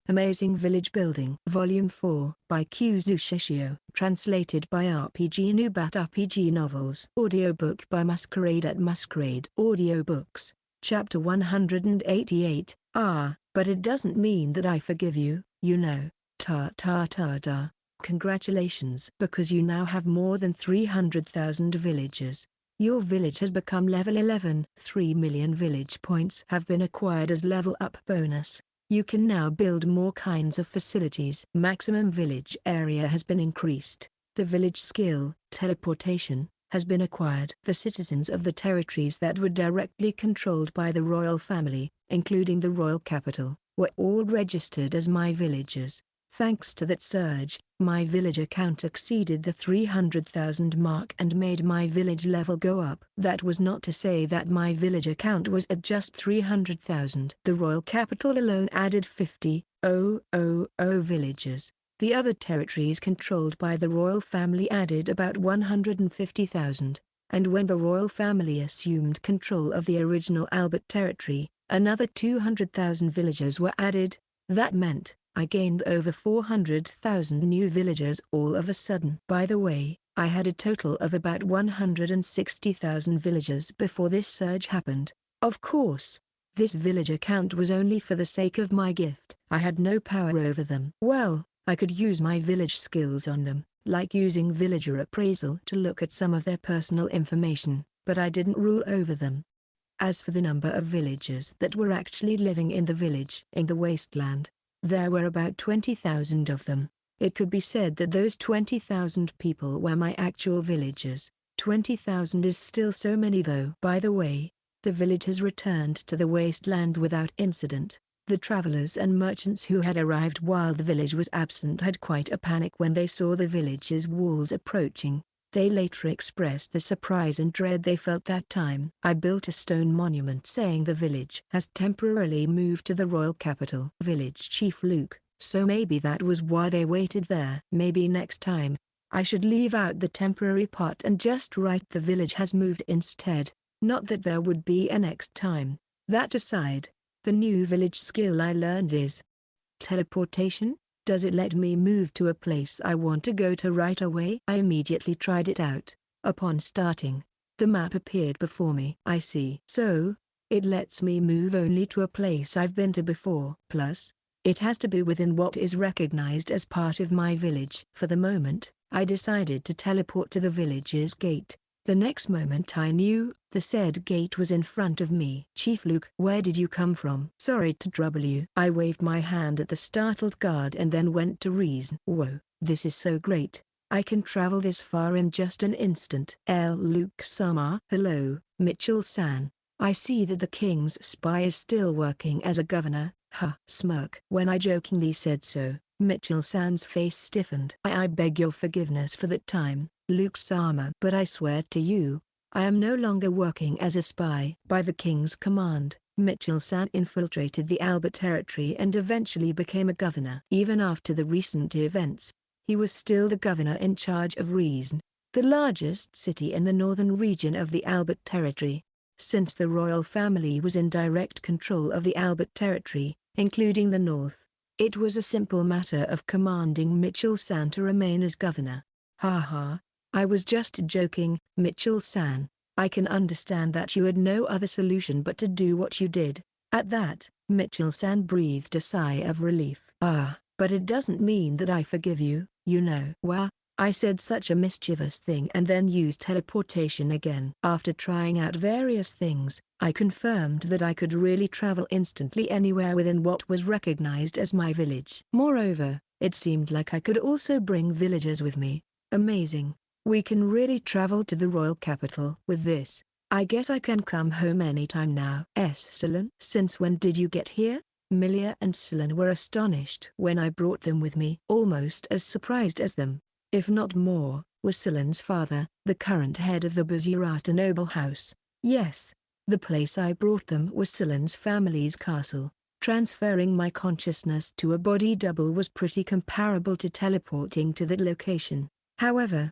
Amazing Village Building. Volume 4 by Kyuzu Shishio. Translated by RPG Noob at RPG Novels. Audiobook by Masquerade at Masquerade Audiobooks. Chapter 188. But it doesn't mean that I forgive you, you know. Ta ta ta da. Congratulations, because you now have more than 300,000 villagers. Your village has become level 11. 3 million village points have been acquired as level up bonus. You can now build more kinds of facilities. Maximum village area has been increased. The village skill, Teleportation, has been acquired. The citizens of the territories that were directly controlled by the royal family, including the royal capital, were all registered as my villagers. Thanks to that surge, my villager count exceeded the 300,000 mark and made my village level go up. That was not to say that my villager count was at just 300,000. The royal capital alone added 50,000 villagers. The other territories controlled by the royal family added about 150,000. And when the royal family assumed control of the original Albert territory, another 200,000 villagers were added. That meant I gained over 400,000 new villagers all of a sudden. By the way, I had a total of about 160,000 villagers before this surge happened. Of course, this villager count was only for the sake of my gift. I had no power over them. Well, I could use my village skills on them, like using villager appraisal to look at some of their personal information, but I didn't rule over them. As for the number of villagers that were actually living in the village in the wasteland, there were about 20,000 of them. It could be said that those 20,000 people were my actual villagers. 20,000 is still so many though. By the way, the village has returned to the wasteland without incident. The travelers and merchants who had arrived while the village was absent had quite a panic when they saw the village's walls approaching. They later expressed the surprise and dread they felt that time. I built a stone monument saying the village has temporarily moved to the royal capital. Village Chief Luke, so maybe that was why they waited there. Maybe next time, I should leave out the temporary part and just write the village has moved instead. Not that there would be a next time. That aside, the new village skill I learned is Teleportation. Does it let me move to a place I want to go to right away? I immediately tried it out. Upon starting, the map appeared before me. I see. So, it lets me move only to a place I've been to before. Plus, it has to be within what is recognized as part of my village. For the moment, I decided to teleport to the village's gate. The next moment I knew, the said gate was in front of me. Chief Luke, where did you come from? Sorry to trouble you. I waved my hand at the startled guard and then went to reason. Whoa, this is so great. I can travel this far in just an instant. Luke-sama. Hello, Mitchell-san. I see that the king's spy is still working as a governor. Smirk. When I jokingly said so, Mitchell-san's face stiffened. I beg your forgiveness for that time, Luke-sama. But I swear to you, I am no longer working as a spy. By the king's command, Mitchell-san infiltrated the Albert territory and eventually became a governor. Even after the recent events, he was still the governor in charge of Reason, the largest city in the northern region of the Albert territory. Since the royal family was in direct control of the Albert territory, including the north, it was a simple matter of commanding Mitchell-san to remain as governor. I was just joking, Mitchell-san. I can understand that you had no other solution but to do what you did. At that, Mitchell-san breathed a sigh of relief. But it doesn't mean that I forgive you, you know. I said such a mischievous thing and then used teleportation again. After trying out various things, I confirmed that I could really travel instantly anywhere within what was recognized as my village. Moreover, it seemed like I could also bring villagers with me. Amazing. We can really travel to the royal capital. With this, I guess I can come home anytime now. Salon. Since when did you get here? Milia and Salon were astonished when I brought them with me. Almost as surprised as them, if not more, was Salon's father, the current head of the Bazirata noble house. Yes, the place I brought them was Salon's family's castle. Transferring my consciousness to a body double was pretty comparable to teleporting to that location. However,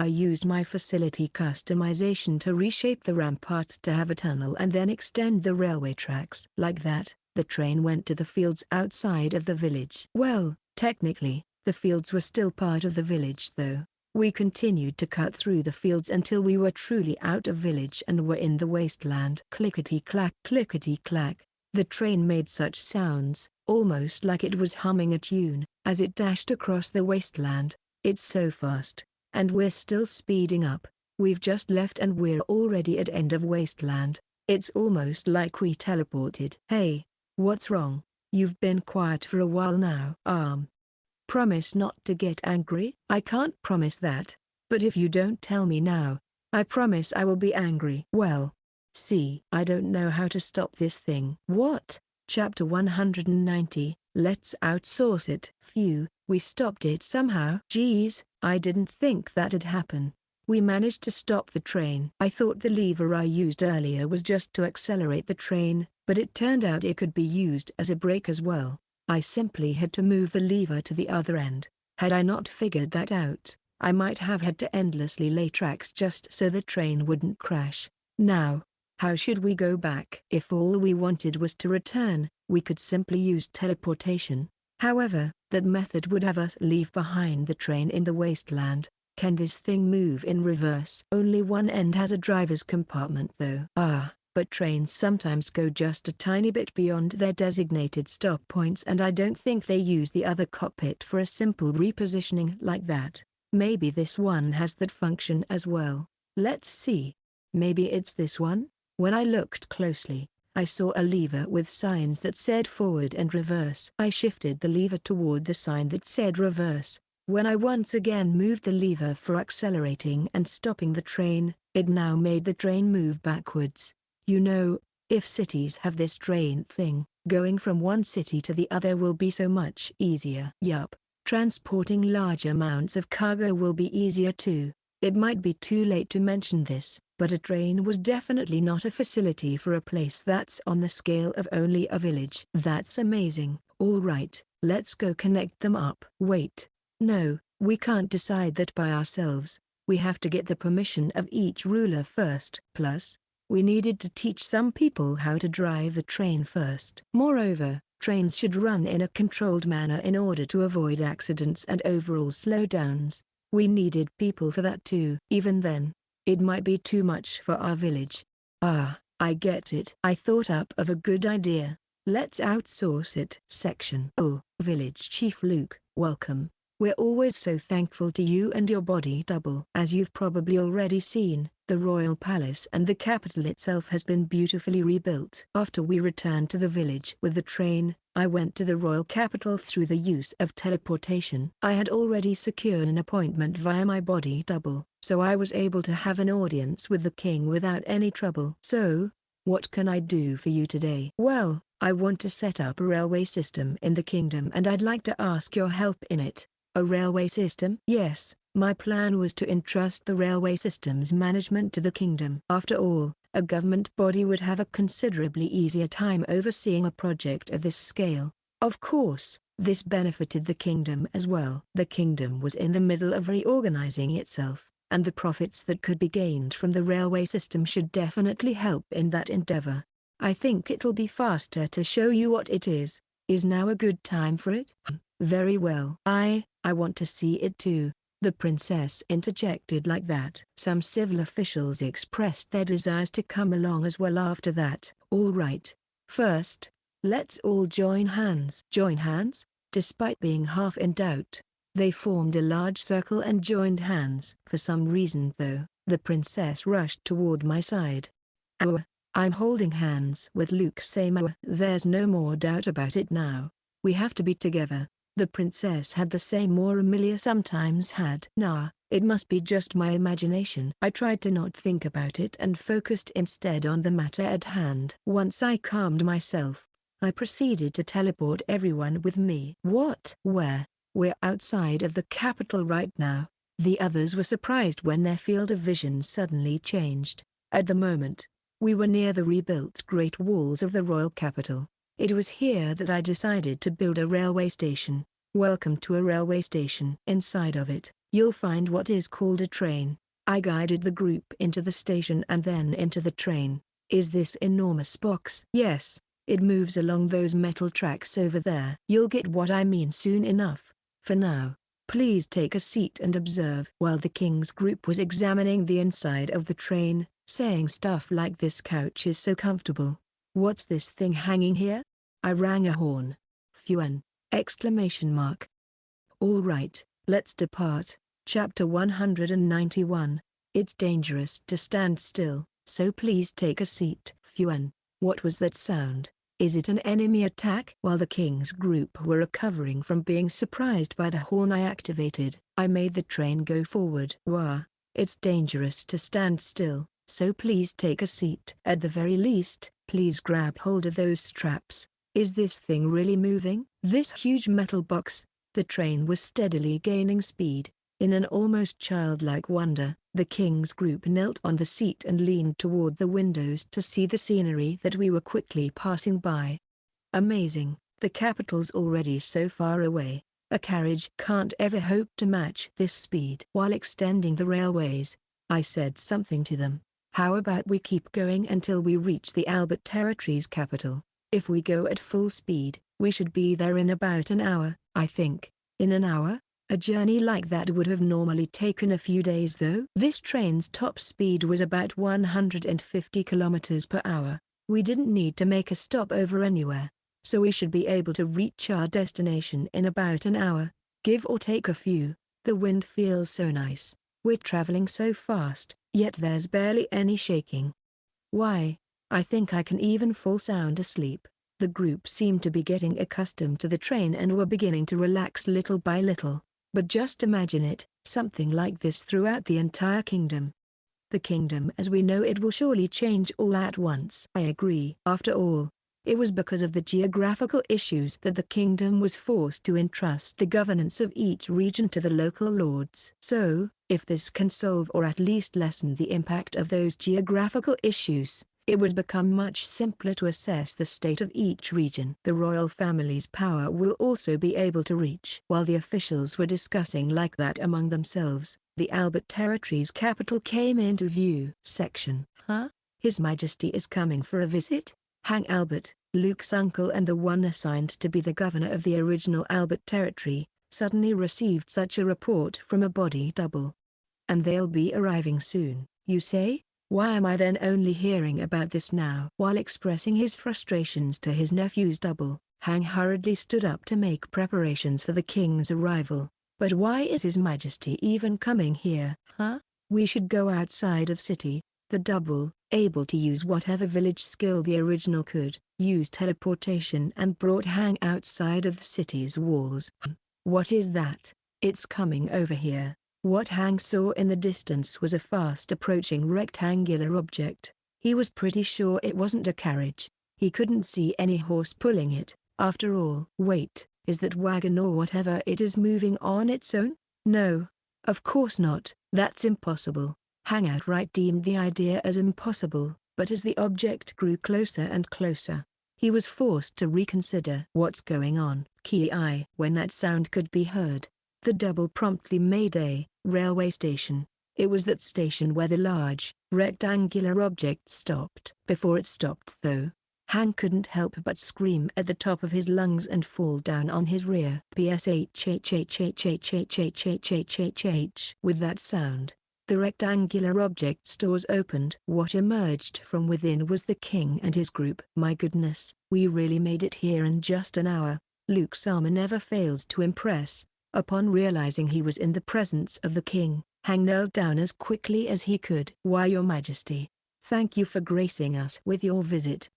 I used my facility customization to reshape the ramparts to have a tunnel and then extend the railway tracks. Like that, the train went to the fields outside of the village. Well, technically, the fields were still part of the village though. We continued to cut through the fields until we were truly out of village and were in the wasteland. Clickety-clack, clickety-clack. The train made such sounds, almost like it was humming a tune, as it dashed across the wasteland. It's so fast. And we're still speeding up. We've just left and we're already at end of wasteland. It's almost like we teleported. Hey, what's wrong? You've been quiet for a while now. Promise not to get angry? I can't promise that. But if you don't tell me now, I promise I will be angry. Well, see, I don't know how to stop this thing. What? Chapter 190, let's outsource it. Phew, we stopped it somehow. Geez, I didn't think that'd happen. We managed to stop the train. I thought the lever I used earlier was just to accelerate the train, but it turned out it could be used as a brake as well. I simply had to move the lever to the other end. Had I not figured that out, I might have had to endlessly lay tracks just so the train wouldn't crash. Now, how should we go back? If all we wanted was to return, we could simply use teleportation. However, that method would have us leave behind the train in the wasteland. Can this thing move in reverse? Only one end has a driver's compartment though. But trains sometimes go just a tiny bit beyond their designated stop points and I don't think they use the other cockpit for a simple repositioning like that. Maybe this one has that function as well. Let's see. Maybe it's this one? When I looked closely, I saw a lever with signs that said forward and reverse. I shifted the lever toward the sign that said reverse. When I once again moved the lever for accelerating and stopping the train, it now made the train move backwards. You know, if cities have this train thing, going from one city to the other will be so much easier. Yup, transporting large amounts of cargo will be easier too. It might be too late to mention this, but a train was definitely not a facility for a place that's on the scale of only a village. That's amazing. All right, let's go connect them up. Wait. No, we can't decide that by ourselves. We have to get the permission of each ruler first. Plus, we needed to teach some people how to drive the train first. Moreover, trains should run in a controlled manner in order to avoid accidents and overall slowdowns. We needed people for that too. Even then, it might be too much for our village. I get it. I thought up of a good idea. Let's outsource it. Section. Oh, Village Chief Luke, welcome. We're always so thankful to you and your body double. As you've probably already seen, the royal palace and the capital itself has been beautifully rebuilt. After we returned to the village with the train, I went to the royal capital through the use of teleportation. I had already secured an appointment via my body double, so I was able to have an audience with the king without any trouble. So, what can I do for you today? Well, I want to set up a railway system in the kingdom and I'd like to ask your help in it. A railway system? Yes, my plan was to entrust the railway system's management to the kingdom. After all, a government body would have a considerably easier time overseeing a project of this scale. Of course, this benefited the kingdom as well. The kingdom was in the middle of reorganizing itself, and the profits that could be gained from the railway system should definitely help in that endeavor. I think it'll be faster to show you what it is. Is now a good time for it? Very well. I want to see it too. The princess interjected like that. Some civil officials expressed their desires to come along as well after that. All right. First, let's all join hands. Join hands? Despite being half in doubt, they formed a large circle and joined hands. For some reason though, the princess rushed toward my side. I'm holding hands with Luke Seymour. There's no more doubt about it now. We have to be together. The princess had the same aura Amelia sometimes had. Nah, it must be just my imagination. I tried to not think about it and focused instead on the matter at hand. Once I calmed myself, I proceeded to teleport everyone with me. What? Where? We're outside of the capital right now. The others were surprised when their field of vision suddenly changed. At the moment, we were near the rebuilt Great Walls of the royal capital. It was here that I decided to build a railway station. Welcome to a railway station. Inside of it, You'll find what is called a train. I guided the group into the station and then into the train. Is this enormous box? Yes. It moves along those metal tracks over there. You'll get what I mean soon enough. For now, please take a seat and observe. While the king's group was examining the inside of the train, saying stuff like "this couch is so comfortable. What's this thing hanging here?" I rang a horn. Fuan! Exclamation mark. All right, let's depart. Chapter 191. It's dangerous to stand still, so please take a seat. Fuan! What was that sound? Is it an enemy attack? While the king's group were recovering from being surprised by the horn I activated, I made the train go forward. Wah! It's dangerous to stand still, so please take a seat. At the very least, please grab hold of those straps. Is this thing really moving? This huge metal box. The train was steadily gaining speed. In an almost childlike wonder, the king's group knelt on the seat and leaned toward the windows to see the scenery that we were quickly passing by. Amazing, the capital's already so far away. A carriage can't ever hope to match this speed. While extending the railways, I said something to them. How about we keep going until we reach the Albert Territory's capital? If we go at full speed, we should be there in about an hour, I think. In an hour? A journey like that would have normally taken a few days though. This train's top speed was about 150 kilometers per hour. We didn't need to make a stopover anywhere, so we should be able to reach our destination in about an hour, give or take a few. The wind feels so nice. We're traveling so fast, yet there's barely any shaking. Why, I think I can even fall sound asleep. The group seemed to be getting accustomed to the train and were beginning to relax little by little. But just imagine it, something like this throughout the entire kingdom. The kingdom as we know it will surely change all at once. I agree. After all, it was because of the geographical issues that the kingdom was forced to entrust the governance of each region to the local lords. So, if this can solve or at least lessen the impact of those geographical issues, it would become much simpler to assess the state of each region. The royal family's power will also be able to reach. While the officials were discussing like that among themselves, the Albert Territory's capital came into view. Section. Huh? His Majesty is coming for a visit? Hang Albert, Luke's uncle and the one assigned to be the governor of the original Albert Territory, suddenly received such a report from a body double. And they'll be arriving soon, you say? Why am I then only hearing about this now? While expressing his frustrations to his nephew's double, Hang hurriedly stood up to make preparations for the king's arrival. But why is His Majesty even coming here? Huh? We should go outside of city. The double, able to use whatever village skill the original could, used teleportation and brought Hang outside of the city's walls. What is that? It's coming over here. What Hang saw in the distance was a fast-approaching rectangular object. He was pretty sure it wasn't a carriage. He couldn't see any horse pulling it, after all. Wait, is that wagon or whatever it is moving on its own? No. Of course not, that's impossible. Hang outright deemed the idea as impossible, but as the object grew closer and closer, he was forced to reconsider. What's going on? Ki. When that sound could be heard, the double promptly made a railway station. It was that station where the large, rectangular object stopped. Before it stopped though, Hang couldn't help but scream at the top of his lungs and fall down on his rear. PSHHHHHHHHHHHH. With that sound, the rectangular object's doors opened. What emerged from within was the king and his group. My goodness, we really made it here in just an hour. Luke's armor never fails to impress. Upon realizing he was in the presence of the king, Hang knelt down as quickly as he could. Why, Your Majesty, thank you for gracing us with your visit.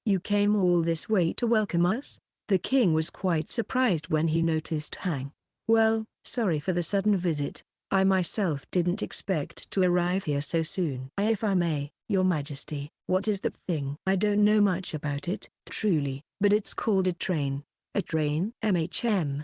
You came all this way to welcome us? The king was quite surprised when he noticed Hang. Well, sorry for the sudden visit. I myself didn't expect to arrive here so soon. If I may, Your Majesty, what is that thing? I don't know much about it, truly, but it's called a train. A train?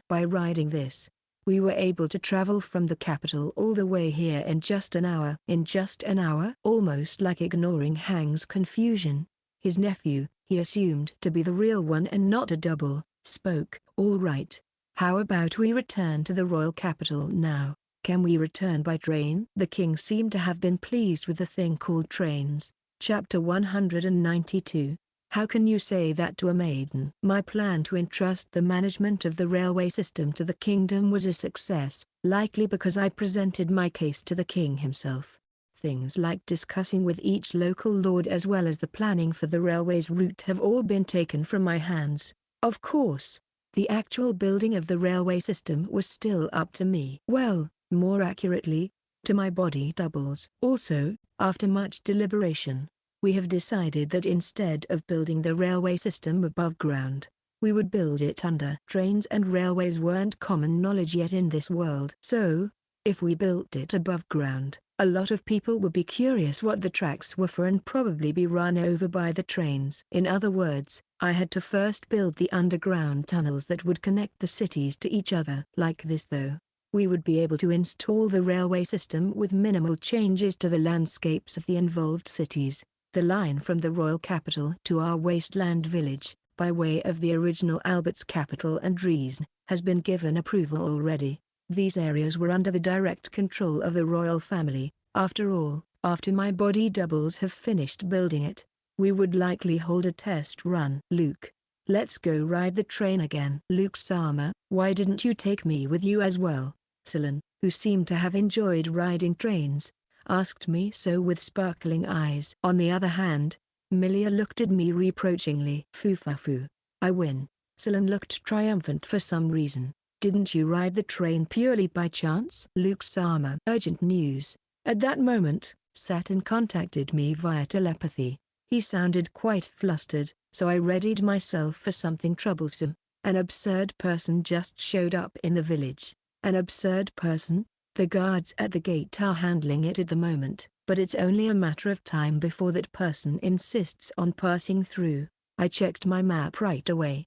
By riding this, we were able to travel from the capital all the way here in just an hour. In just an hour? Almost like ignoring Hang's confusion, his nephew, he assumed to be the real one and not a double, spoke. All right. How about we return to the royal capital now? Can we return by train? The king seemed to have been pleased with the thing called trains. Chapter 192. How can you say that to a maiden? My plan to entrust the management of the railway system to the kingdom was a success, likely because I presented my case to the king himself. Things like discussing with each local lord as well as the planning for the railway's route have all been taken from my hands. Of course, the actual building of the railway system was still up to me. Well, more accurately, to my body doubles. Also, after much deliberation, we have decided that instead of building the railway system above ground, we would build it under. Trains and railways weren't common knowledge yet in this world. So, if we built it above ground, a lot of people would be curious what the tracks were for and probably be run over by the trains. In other words, I had to first build the underground tunnels that would connect the cities to each other. Like this though, we would be able to install the railway system with minimal changes to the landscapes of the involved cities. The line from the royal capital to our wasteland village, by way of the original Albert's capital and Dresden, has been given approval already. These areas were under the direct control of the royal family. After all, after my body doubles have finished building it, we would likely hold a test run. Luke, let's go ride the train again. Luke-sama, why didn't you take me with you as well? Salon, who seemed to have enjoyed riding trains, asked me so with sparkling eyes. On the other hand, Milia looked at me reproachingly. Foo-fa-foo. I win. Salon looked triumphant for some reason. Didn't you ride the train purely by chance? Luke-sama. Urgent news. At that moment, Saturn contacted me via telepathy. He sounded quite flustered, so I readied myself for something troublesome. An absurd person just showed up in the village. An absurd person? The guards at the gate are handling it at the moment, but it's only a matter of time before that person insists on passing through. I checked my map right away.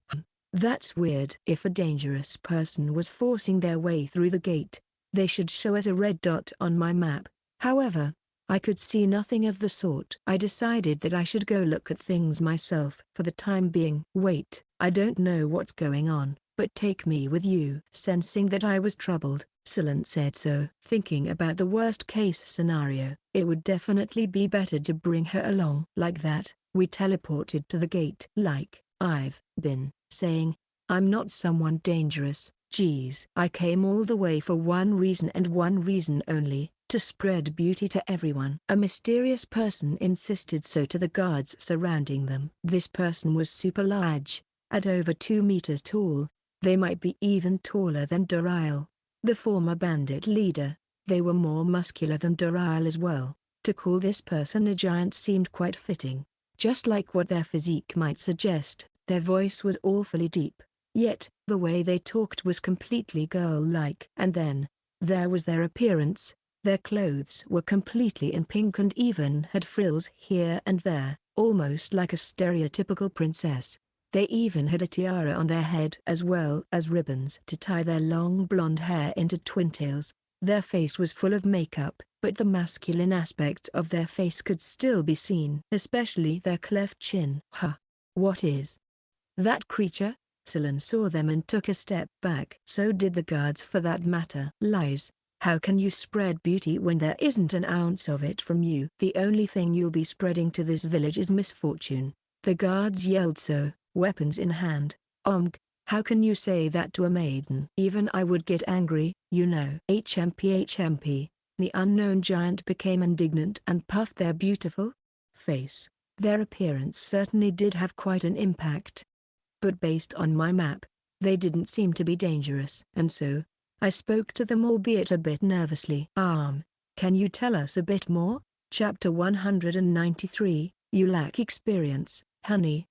That's weird. If a dangerous person was forcing their way through the gate, they should show as a red dot on my map. However, I could see nothing of the sort. I decided that I should go look at things myself for the time being. Wait, I don't know what's going on, but take me with you. Sensing that I was troubled, Salon said so. Thinking about the worst-case scenario, it would definitely be better to bring her along. Like that, we teleported to the gate. Like I've been saying, I'm not someone dangerous. Geez. I came all the way for one reason and one reason only, to spread beauty to everyone. A mysterious person insisted so to the guards surrounding them. This person was super large, at over 2 meters tall. They might be even taller than Dural, the former bandit leader. They were more muscular than Dural as well. To call this person a giant seemed quite fitting. Just like what their physique might suggest, their voice was awfully deep. Yet, the way they talked was completely girl-like. And then, there was their appearance. Their clothes were completely in pink and even had frills here and there, almost like a stereotypical princess. They even had a tiara on their head as well as ribbons to tie their long blonde hair into twin tails. Their face was full of makeup, but the masculine aspect of their face could still be seen, especially their cleft chin. Huh. What is that creature? Salon saw them and took a step back. So did the guards for that matter. Lies. How can you spread beauty when there isn't an ounce of it from you? The only thing you'll be spreading to this village is misfortune. The guards yelled so, weapons in hand. How can you say that to a maiden? Even I would get angry, you know. HMP. The unknown giant became indignant and puffed their beautiful face. Their appearance certainly did have quite an impact. But based on my map, they didn't seem to be dangerous. And so, I spoke to them albeit a bit nervously. Can you tell us a bit more? Chapter 193, You lack experience, honey.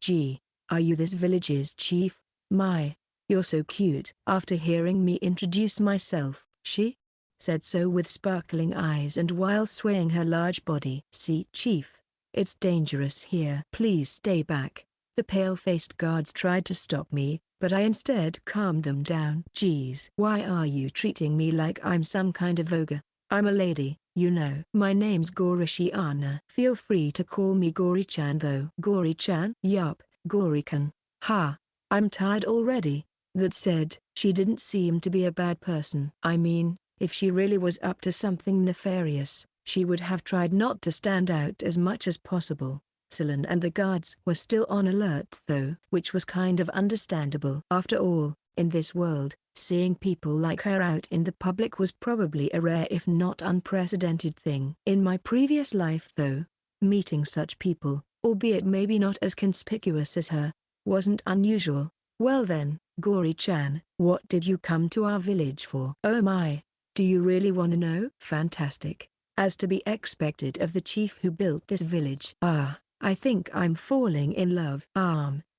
Gee, are you this village's chief? My, you're so cute. After hearing me introduce myself, she said so with sparkling eyes and while swaying her large body. See, chief, it's dangerous here. Please stay back. The pale-faced guards tried to stop me, but I instead calmed them down. Geez. Why are you treating me like I'm some kind of ogre? I'm a lady, you know. My name's Gory Chan. Feel free to call me Gory Chan though. Gory Chan? Yup, Gory Chan. Ha. I'm tired already. That said, she didn't seem to be a bad person. I mean, If she really was up to something nefarious, she would have tried not to stand out as much as possible. Salon and the guards were still on alert though, which was kind of understandable. After all, in this world, seeing people like her out in the public was probably a rare if not unprecedented thing. In my previous life though, meeting such people, albeit maybe not as conspicuous as her, wasn't unusual. Well then, Gory Chan, what did you come to our village for? Oh my, do you really want to know? Fantastic. As to be expected of the chief who built this village. I think I'm falling in love.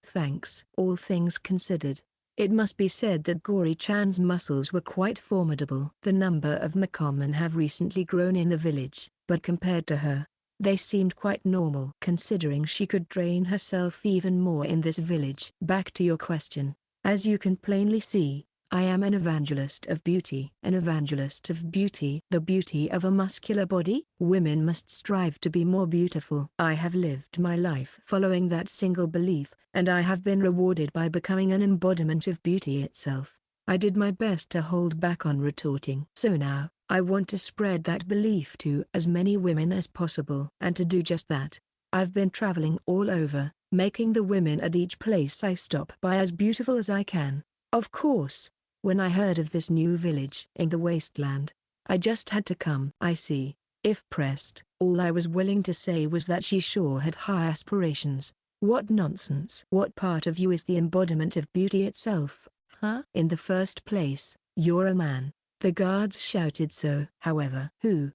Thanks. All things considered, it must be said that Gory Chan's muscles were quite formidable. The number of makeomen have recently grown in the village, but compared to her, they seemed quite normal considering she could drain herself even more in this village. Back to your question. As you can plainly see, I am an evangelist of beauty. An evangelist of beauty. The beauty of a muscular body? Women must strive to be more beautiful. I have lived my life following that single belief, and I have been rewarded by becoming an embodiment of beauty itself. I did my best to hold back on retorting. So now, I want to spread that belief to as many women as possible. And to do just that, I've been traveling all over, making the women at each place I stop by as beautiful as I can. Of course, when I heard of this new village in the wasteland, I just had to come. I see. If pressed, all I was willing to say was that she sure had high aspirations. What nonsense. What part of you is the embodiment of beauty itself, huh? In the first place, you're a man. The guards shouted so. However, who's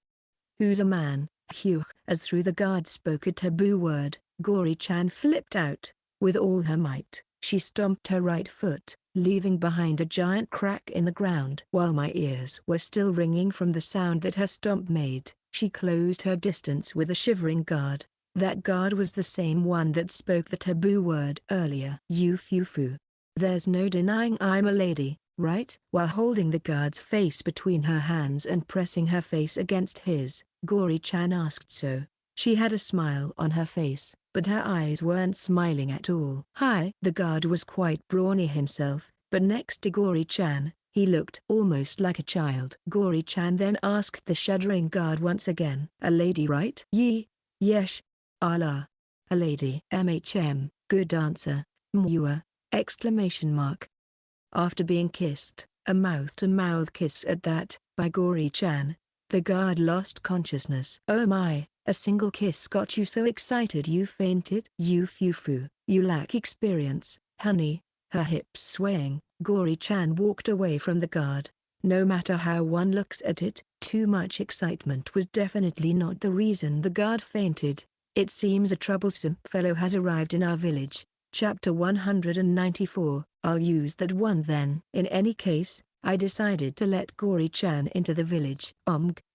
a man? Phew. As through the guard spoke a taboo word, Gory Chan flipped out. With all her might, she stomped her right foot, leaving behind a giant crack in the ground. While my ears were still ringing from the sound that her stomp made, she closed her distance with a shivering guard. That guard was the same one that spoke the taboo word earlier. You foo. There's no denying I'm a lady, right? While holding the guard's face between her hands and pressing her face against his, Gory Chan asked so. She had a smile on her face, but her eyes weren't smiling at all. Hi. The guard was quite brawny himself, but next to Gory Chan, he looked almost like a child. Gory Chan then asked the shuddering guard once again. A lady, right? Yesh. Allah. A lady. Good answer. Mwah. Exclamation mark. After being kissed, a mouth-to-mouth kiss at that, by Gory Chan, the guard lost consciousness. Oh my, a single kiss got you so excited you fainted? You foo. You lack experience, honey. Her hips swaying, Gory Chan walked away from the guard. No matter how one looks at it, too much excitement was definitely not the reason the guard fainted. It seems a troublesome fellow has arrived in our village. Chapter 194, I'll use that one then. In any case, I decided to let Gory Chan into the village.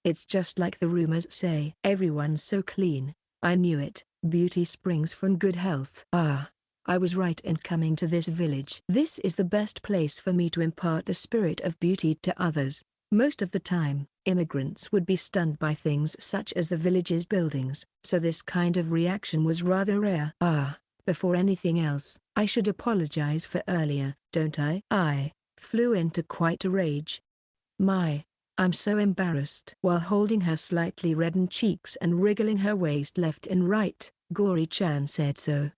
It's just like the rumors say. Everyone's so clean. I knew it. Beauty springs from good health. I was right in coming to this village. This is the best place for me to impart the spirit of beauty to others. Most of the time, immigrants would be stunned by things such as the village's buildings, so this kind of reaction was rather rare. Before anything else, I should apologize for earlier, don't I? I flew into quite a rage. I'm so embarrassed. While holding her slightly reddened cheeks and wriggling her waist left and right, Gory Chan said so.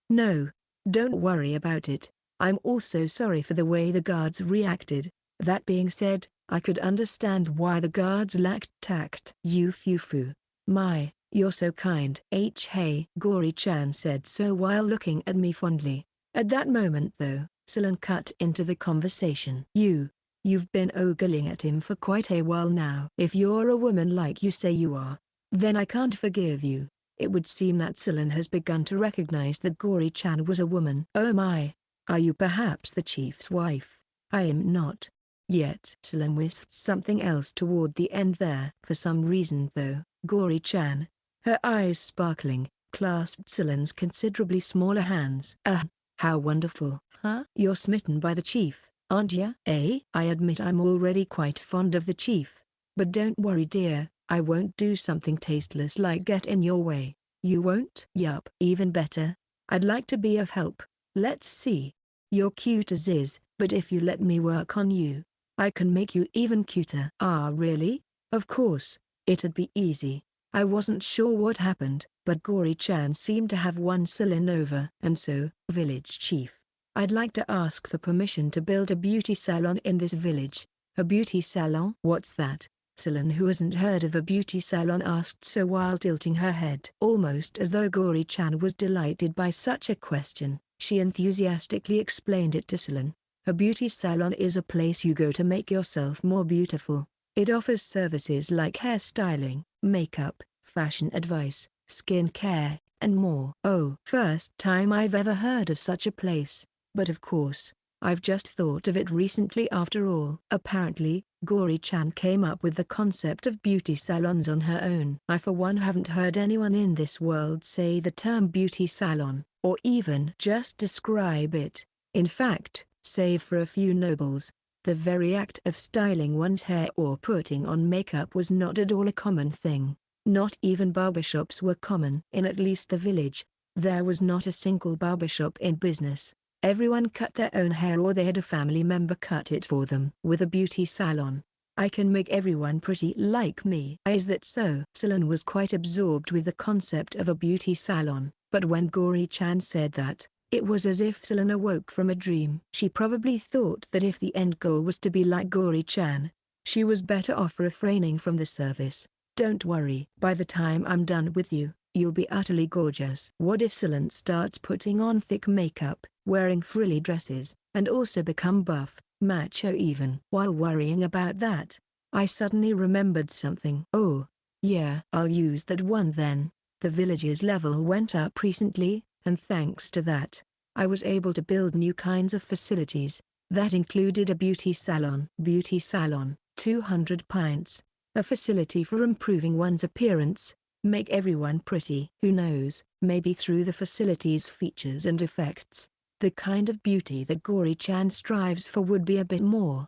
No, don't worry about it. I'm also sorry for the way the guards reacted. That being said, I could understand why the guards lacked tact. You foo. You're so kind. Hey, Gory Chan said so while looking at me fondly. At that moment though, Salon cut into the conversation. You've been ogling at him for quite a while now. If you're a woman like you say you are, then I can't forgive you. It would seem that Salon has begun to recognize that Gory Chan was a woman. Oh my, are you perhaps the chief's wife? I am not. Yet. Salon whispered something else toward the end there. For some reason though, Gory Chan, her eyes sparkling, clasped Salon's considerably smaller hands. How wonderful. Huh? You're smitten by the chief, aren't ya? I admit I'm already quite fond of the chief. But don't worry dear, I won't do something tasteless like get in your way. You won't? Yup. Even better. I'd like to be of help. Let's see. You're cute as is, but if you let me work on you, I can make you even cuter. Ah really? Of course. It'd be easy. I wasn't sure what happened, but Gory Chan seemed to have won Celine over. And so, village chief, I'd like to ask for permission to build a beauty salon in this village. A beauty salon? What's that? Celine, who hasn't heard of a beauty salon, asked so while tilting her head. Almost as though Gory Chan was delighted by such a question, she enthusiastically explained it to Celine. A beauty salon is a place you go to make yourself more beautiful. It offers services like hairstyling, makeup, fashion advice, skin care, and more. Oh, first time I've ever heard of such a place. But of course, I've just thought of it recently after all. Apparently, Gory Chan came up with the concept of beauty salons on her own. I for one haven't heard anyone in this world say the term beauty salon, or even just describe it. In fact, save for a few nobles, the very act of styling one's hair or putting on makeup was not at all a common thing. Not even barbershops were common. In at least the village, there was not a single barbershop in business. Everyone cut their own hair or they had a family member cut it for them. With a beauty salon, I can make everyone pretty like me. Is that so? Salon was quite absorbed with the concept of a beauty salon, but when Gory Chan said that, it was as if Salon awoke from a dream. She probably thought that if the end goal was to be like Gory Chan, she was better off refraining from the service. Don't worry. By the time I'm done with you, you'll be utterly gorgeous. What if Salon starts putting on thick makeup, wearing frilly dresses, and also become buff, macho even? While worrying about that, I suddenly remembered something. Oh, yeah. I'll use that one then. The village's level went up recently, and thanks to that, I was able to build new kinds of facilities. That included a beauty salon. Beauty salon, 200 pints. A facility for improving one's appearance, make everyone pretty. Who knows, maybe through the facility's features and effects, the kind of beauty that Gory Chan strives for would be a bit more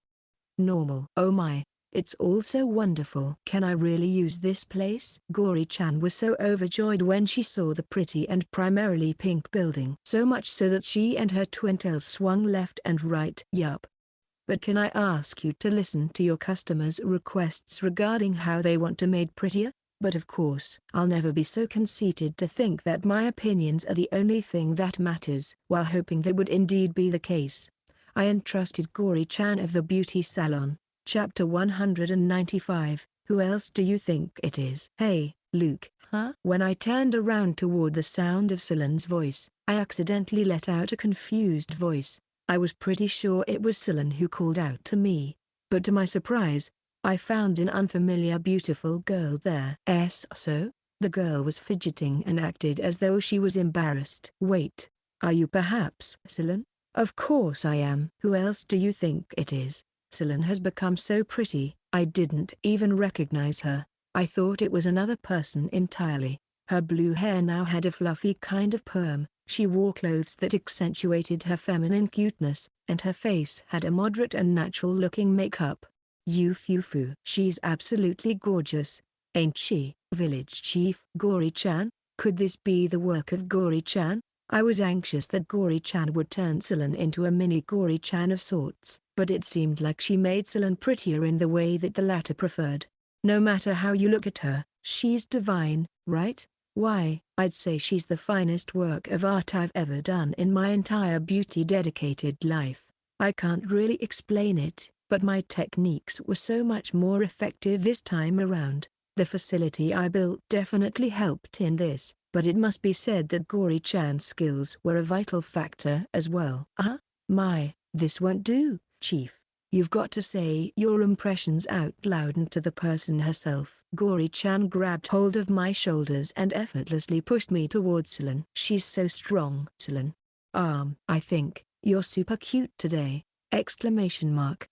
normal. Oh my, it's all so wonderful. Can I really use this place? Gory Chan was so overjoyed when she saw the pretty and primarily pink building. So much so that she and her twin tails swung left and right. Yup. But can I ask you to listen to your customers' requests regarding how they want to made prettier? But of course, I'll never be so conceited to think that my opinions are the only thing that matters. While hoping that would indeed be the case, I entrusted Gory Chan of the beauty salon. Chapter 195, Who else do you think it is? Hey, Luke, huh? When I turned around toward the sound of Salon's voice, I accidentally let out a confused voice. I was pretty sure it was Salon who called out to me, but to my surprise, I found an unfamiliar beautiful girl there. So? The girl was fidgeting and acted as though she was embarrassed. Wait, are you perhaps Salon? Of course I am. Who else do you think it is? Salon has become so pretty, I didn't even recognize her. I thought it was another person entirely. Her blue hair now had a fluffy kind of perm. She wore clothes that accentuated her feminine cuteness, and her face had a moderate and natural-looking makeup. Yufufu. She's absolutely gorgeous, ain't she? Village Chief Gory Chan? Could this be the work of Gory Chan? I was anxious that Gory Chan would turn Salon into a mini Gory Chan of sorts, but it seemed like she made Salon prettier in the way that the latter preferred. No matter how you look at her, she's divine, right? Why, I'd say she's the finest work of art I've ever done in my entire beauty-dedicated life. I can't really explain it, but my techniques were so much more effective this time around. The facility I built definitely helped in this, but it must be said that Gory Chan's skills were a vital factor as well. This won't do, Chief. You've got to say your impressions out loud and to the person herself. Gory Chan grabbed hold of my shoulders and effortlessly pushed me towards Salon. She's so strong. Salon. I think you're super cute today! Exclamation mark.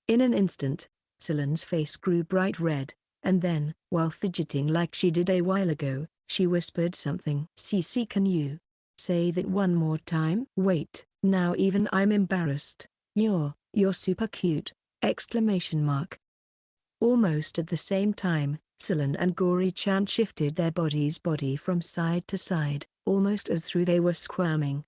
In an instant, Salon's face grew bright red, and then, while fidgeting like she did a while ago, she whispered something. Cece, can you say that one more time? Wait, now even I'm embarrassed. You're super cute! Exclamation mark. Almost at the same time, Salon and Gory Chan shifted their body from side to side, almost as though they were squirming.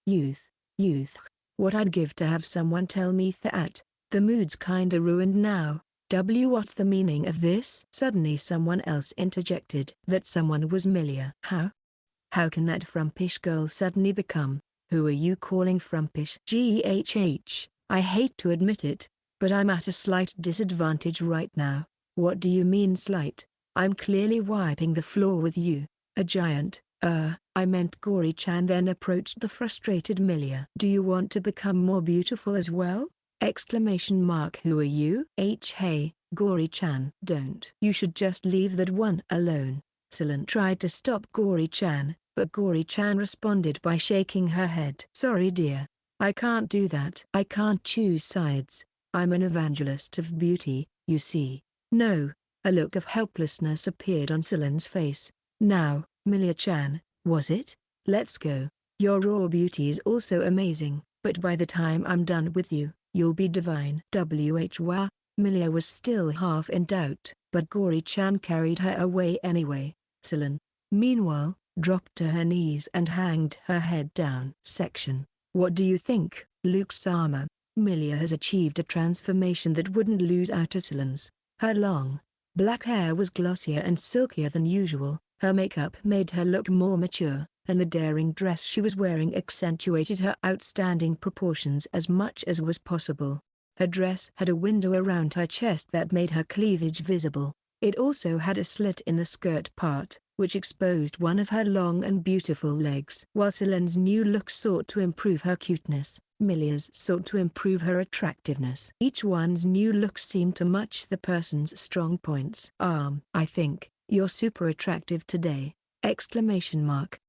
Youth, what I'd give to have someone tell me that. The mood's kinda ruined now. What's the meaning of this? Suddenly someone else interjected. That someone was Milia. How can that frumpish girl suddenly become? Who are you calling frumpish? GHH, I hate to admit it, but I'm at a slight disadvantage right now. What do you mean slight? I'm clearly wiping the floor with you. A giant, I meant Gory Chan then approached the frustrated Milia. Do you want to become more beautiful as well? Exclamation mark. Who are you? Hey, Gory Chan. Don't. You should just leave that one alone. Salon tried to stop Gory Chan, but Gory Chan responded by shaking her head. Sorry dear. I can't do that. I can't choose sides. I'm an evangelist of beauty, you see. No. A look of helplessness appeared on Salon's face. Now, Milia-chan, was it? Let's go. Your raw beauty is also amazing, but by the time I'm done with you, you'll be divine. Wow. Milia was still half in doubt, but Gory Chan carried her away anyway. Salon, meanwhile, dropped to her knees and hanged her head down. Section. What do you think, Luke-sama? Milia has achieved a transformation that wouldn't lose out to Salon's. Her long, black hair was glossier and silkier than usual, her makeup made her look more mature, and the daring dress she was wearing accentuated her outstanding proportions as much as was possible. Her dress had a window around her chest that made her cleavage visible. It also had a slit in the skirt part, which exposed one of her long and beautiful legs. While Salon's new look sought to improve her cuteness, Milia's sought to improve her attractiveness. Each one's new look seemed to match the person's strong points. I think, you're super attractive today! Exclamation mark.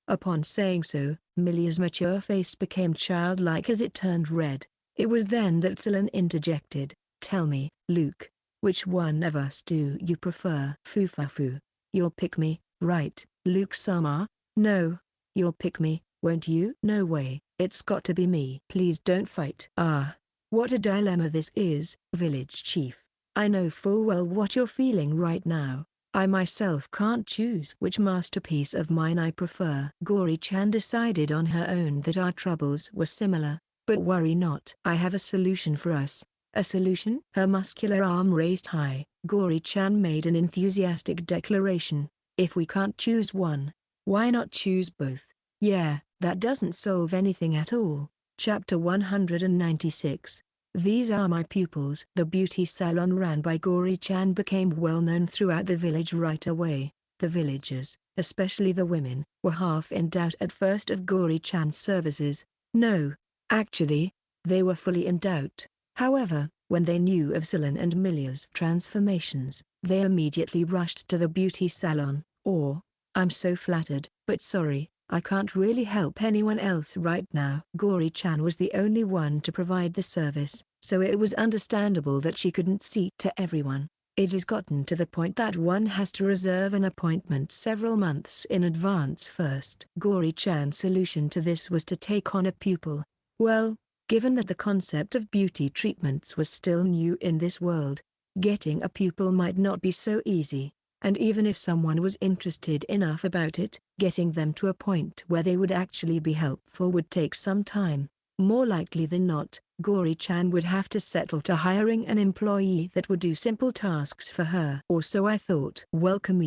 Upon saying so, Milia's mature face became childlike as it turned red. It was then that Salon interjected, Tell me, Luke, which one of us do you prefer? Fufafu. You'll pick me, right, Luke-sama? No. You'll pick me, won't you? No way, it's got to be me. Please don't fight. What a dilemma this is, village chief. I know full well what you're feeling right now. I myself can't choose which masterpiece of mine I prefer. Gory Chan decided on her own that our troubles were similar, but worry not. I have a solution for us. A solution? Her muscular arm raised high, Gory Chan made an enthusiastic declaration. If we can't choose one, why not choose both? Yeah, that doesn't solve anything at all. Chapter 196. These are my pupils. The beauty salon ran by Gory Chan became well known throughout the village right away. The villagers, especially the women, were half in doubt at first of Gory Chan's services. No, actually, they were fully in doubt. However, when they knew of Salon and Milia's transformations, they immediately rushed to the beauty salon. I'm so flattered, but sorry, I can't really help anyone else right now. Gory Chan was the only one to provide the service, so it was understandable that she couldn't see to everyone. It has gotten to the point that one has to reserve an appointment several months in advance first. Gory Chan's solution to this was to take on a pupil. Well, given that the concept of beauty treatments was still new in this world, getting a pupil might not be so easy. And even if someone was interested enough about it, getting them to a point where they would actually be helpful would take some time. More likely than not, Gory Chan would have to settle to hiring an employee that would do simple tasks for her. Or so I thought. Welcome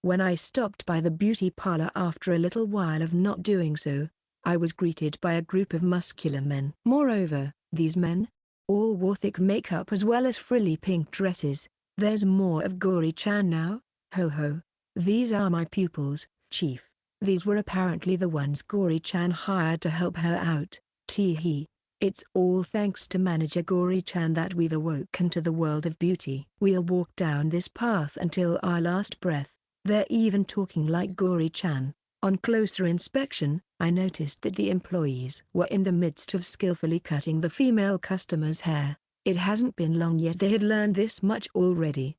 When I stopped by the beauty parlor after a little while of not doing so, I was greeted by a group of muscular men. Moreover, these men all wore thick makeup as well as frilly pink dresses. There's more of Gory Chan now? Ho ho. These are my pupils, chief. These were apparently the ones Gory Chan hired to help her out. Tee-hee. It's all thanks to manager Gory Chan that we've awoken to the world of beauty. We'll walk down this path until our last breath. They're even talking like Gory Chan. On closer inspection, I noticed that the employees were in the midst of skillfully cutting the female customer's hair. It hasn't been long yet they had learned this much already.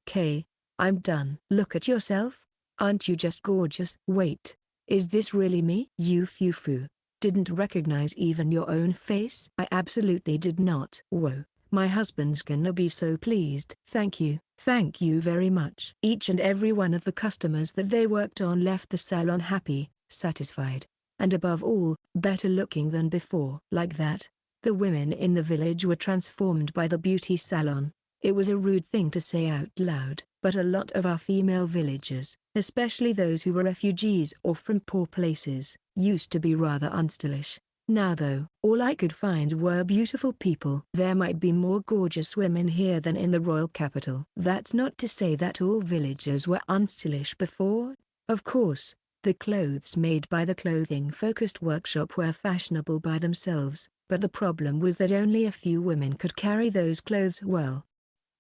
I'm done. Look at yourself. Aren't you just gorgeous? Wait, is this really me? You fufu. Didn't recognize even your own face? I absolutely did not. Whoa, my husband's gonna be so pleased. Thank you very much. Each and every one of the customers that they worked on left the salon happy, satisfied, and above all, better looking than before. Like that, The women in the village were transformed by the beauty salon. It was a rude thing to say out loud, but a lot of our female villagers, especially those who were refugees or from poor places, used to be rather unstylish. Now though, all I could find were beautiful people. There might be more gorgeous women here than in the royal capital. That's not to say that all villagers were unstylish before. Of course, the clothes made by the clothing-focused workshop were fashionable by themselves, but the problem was that only a few women could carry those clothes well.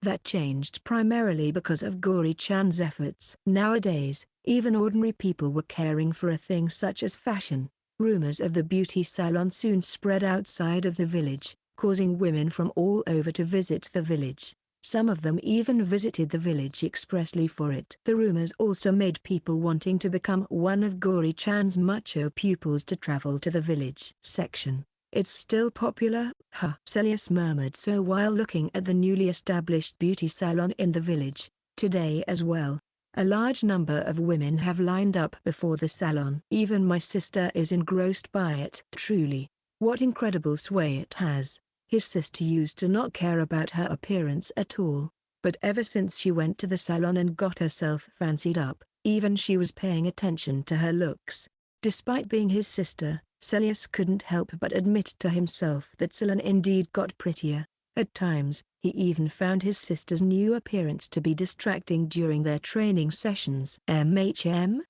That changed primarily because of Gory Chan's efforts. Nowadays, even ordinary people were caring for a thing such as fashion. Rumors of the beauty salon soon spread outside of the village, causing women from all over to visit the village. Some of them even visited the village expressly for it. The rumors also made people wanting to become one of Gory Chan's macho pupils to travel to the village section. It's still popular, huh? Celas murmured so while looking at the newly established beauty salon in the village. Today as well, a large number of women have lined up before the salon. Even my sister is engrossed by it. Truly, what incredible sway it has. His sister used to not care about her appearance at all, but ever since she went to the salon and got herself fancied up, even she was paying attention to her looks. Despite being his sister, Celas couldn't help but admit to himself that Salon indeed got prettier. At times, he even found his sister's new appearance to be distracting during their training sessions.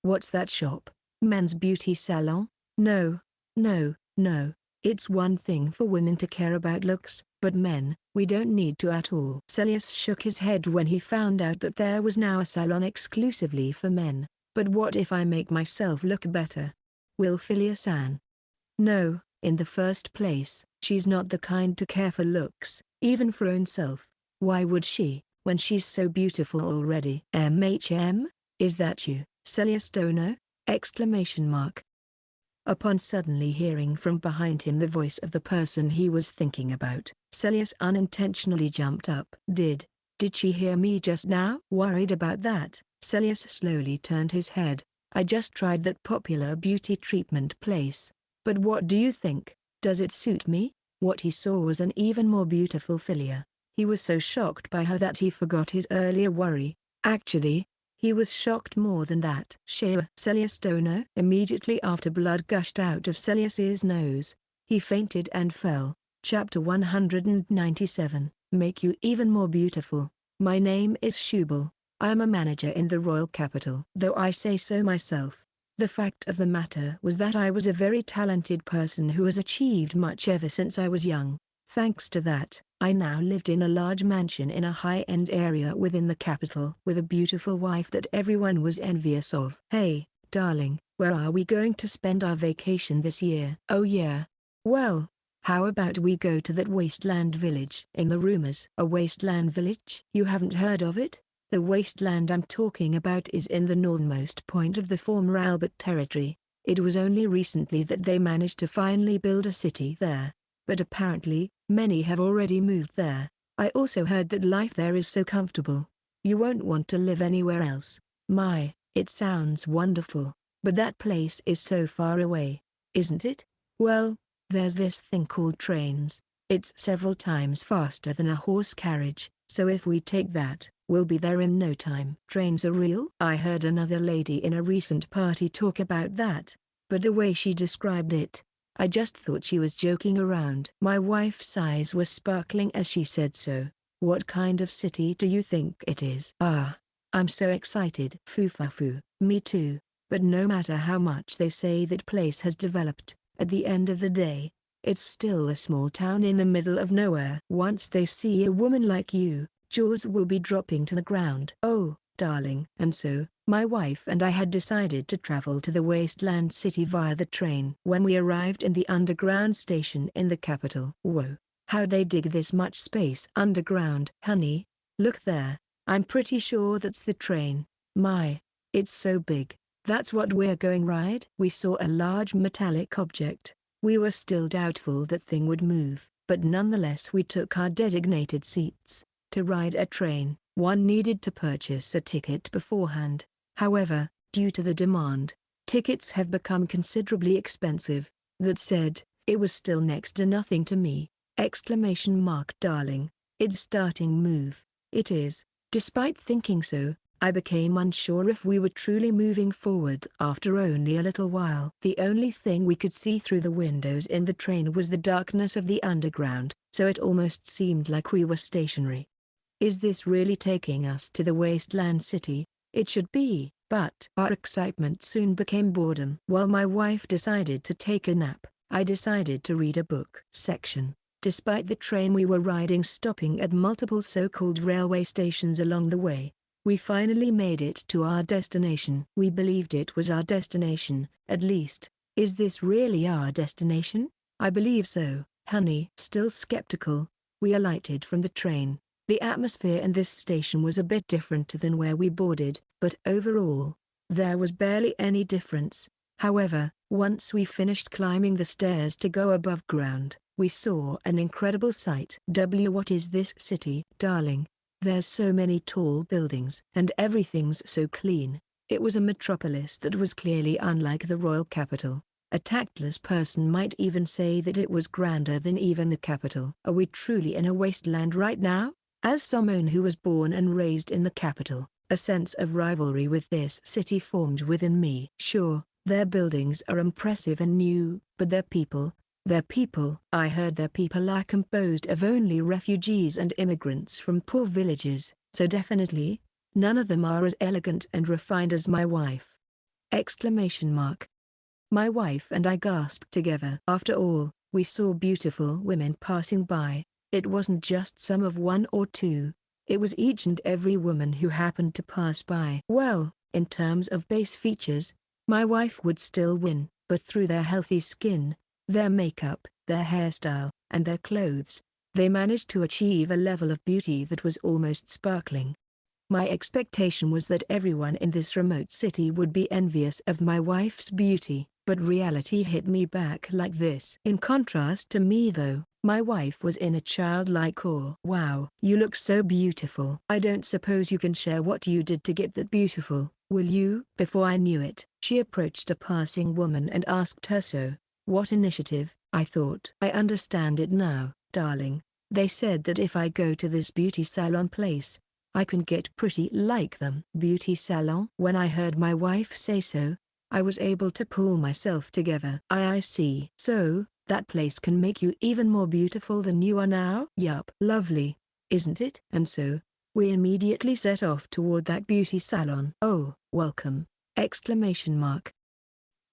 What's that shop? Men's beauty salon? No. It's one thing for women to care about looks, but men, we don't need to at all. Celas shook his head when he found out that there was now a salon exclusively for men. But what if I make myself look better? Will Philia-san? No, in the first place, she's not the kind to care for looks, even for own self. Why would she, when she's so beautiful already? Is that you, Celas Dono? Exclamation mark. Upon suddenly hearing from behind him the voice of the person he was thinking about, Celas unintentionally jumped up. Did she hear me just now? Worried about that, Celas slowly turned his head. I just tried that popular beauty treatment place. But what do you think? Does it suit me? What he saw was an even more beautiful Philia. He was so shocked by her that he forgot his earlier worry. Actually, he was shocked more than that. Celas Dono. Immediately after blood gushed out of Celas's nose, he fainted and fell. Chapter 197. Make you even more beautiful. My name is Shubal. I am a manager in the royal capital. Though I say so myself, the fact of the matter was that I was a very talented person who has achieved much ever since I was young. Thanks to that, I now lived in a large mansion in a high-end area within the capital with a beautiful wife that everyone was envious of. Hey, darling, where are we going to spend our vacation this year? Oh yeah. Well, how about we go to that wasteland village? In the rumors. A wasteland village? You haven't heard of it? The wasteland I'm talking about is in the northernmost point of the former Albert territory. It was only recently that they managed to finally build a city there, but apparently, many have already moved there. I also heard that life there is so comfortable. You won't want to live anywhere else. My, it sounds wonderful, but that place is so far away, isn't it? Well, there's this thing called trains. It's several times faster than a horse carriage, so if we take that, we'll be there in no time. Trains are real? I heard another lady in a recent party talk about that, but the way she described it, I just thought she was joking around. My wife's eyes were sparkling as she said so. What kind of city do you think it is? Ah, I'm so excited. Foo. Me too, but no matter how much they say that place has developed, at the end of the day, it's still a small town in the middle of nowhere. Once they see a woman like you, jaws will be dropping to the ground. Oh, darling. And so, my wife and I had decided to travel to the wasteland city via the train. When we arrived in the underground station in the capital. Whoa, how they dig this much space underground. Honey, look there. I'm pretty sure that's the train. My, it's so big. That's what we're going ride? We saw a large metallic object. We were still doubtful that thing would move, but nonetheless we took our designated seats. To ride a train, one needed to purchase a ticket beforehand. However, due to the demand, tickets have become considerably expensive. That said, it was still next to nothing to me. Exclamation mark darling. It's starting move. It is. Despite thinking so, I became unsure if we were truly moving forward after only a little while. The only thing we could see through the windows in the train was the darkness of the underground, so it almost seemed like we were stationary. Is this really taking us to the wasteland city? It should be, but our excitement soon became boredom. While my wife decided to take a nap, I decided to read a book. Section. Despite the train we were riding stopping at multiple so-called railway stations along the way, we finally made it to our destination. We believed it was our destination, at least. Is this really our destination? I believe so, honey. Still skeptical, we alighted from the train. The atmosphere in this station was a bit different than where we boarded, but overall, there was barely any difference. However, once we finished climbing the stairs to go above ground, we saw an incredible sight. What is this city, darling? There's so many tall buildings and everything's so clean. It was a metropolis that was clearly unlike the royal capital. A tactless person might even say that it was grander than even the capital. Are we truly in a wasteland right now? As someone who was born and raised in the capital, a sense of rivalry with this city formed within me. Sure, their buildings are impressive and new, but their people, I heard their people are composed of only refugees and immigrants from poor villages, so definitely, none of them are as elegant and refined as my wife. Exclamation mark. My wife and I gasped together. After all, we saw beautiful women passing by. It wasn't just some of one or two, it was each and every woman who happened to pass by. Well, in terms of base features, my wife would still win, but through their healthy skin, their makeup, their hairstyle, and their clothes, they managed to achieve a level of beauty that was almost sparkling. My expectation was that everyone in this remote city would be envious of my wife's beauty, but reality hit me back like this. In contrast to me though, my wife was in a childlike awe. Wow, you look so beautiful. I don't suppose you can share what you did to get that beautiful, will you? Before I knew it, she approached a passing woman and asked her so. What initiative, I thought. I understand it now, darling. They said that if I go to this beauty salon place, I can get pretty like them. Beauty salon? When I heard my wife say so, I was able to pull myself together. I see. So, that place can make you even more beautiful than you are now? Yup. Lovely, isn't it? And so, we immediately set off toward that beauty salon. Oh, welcome! Exclamation mark.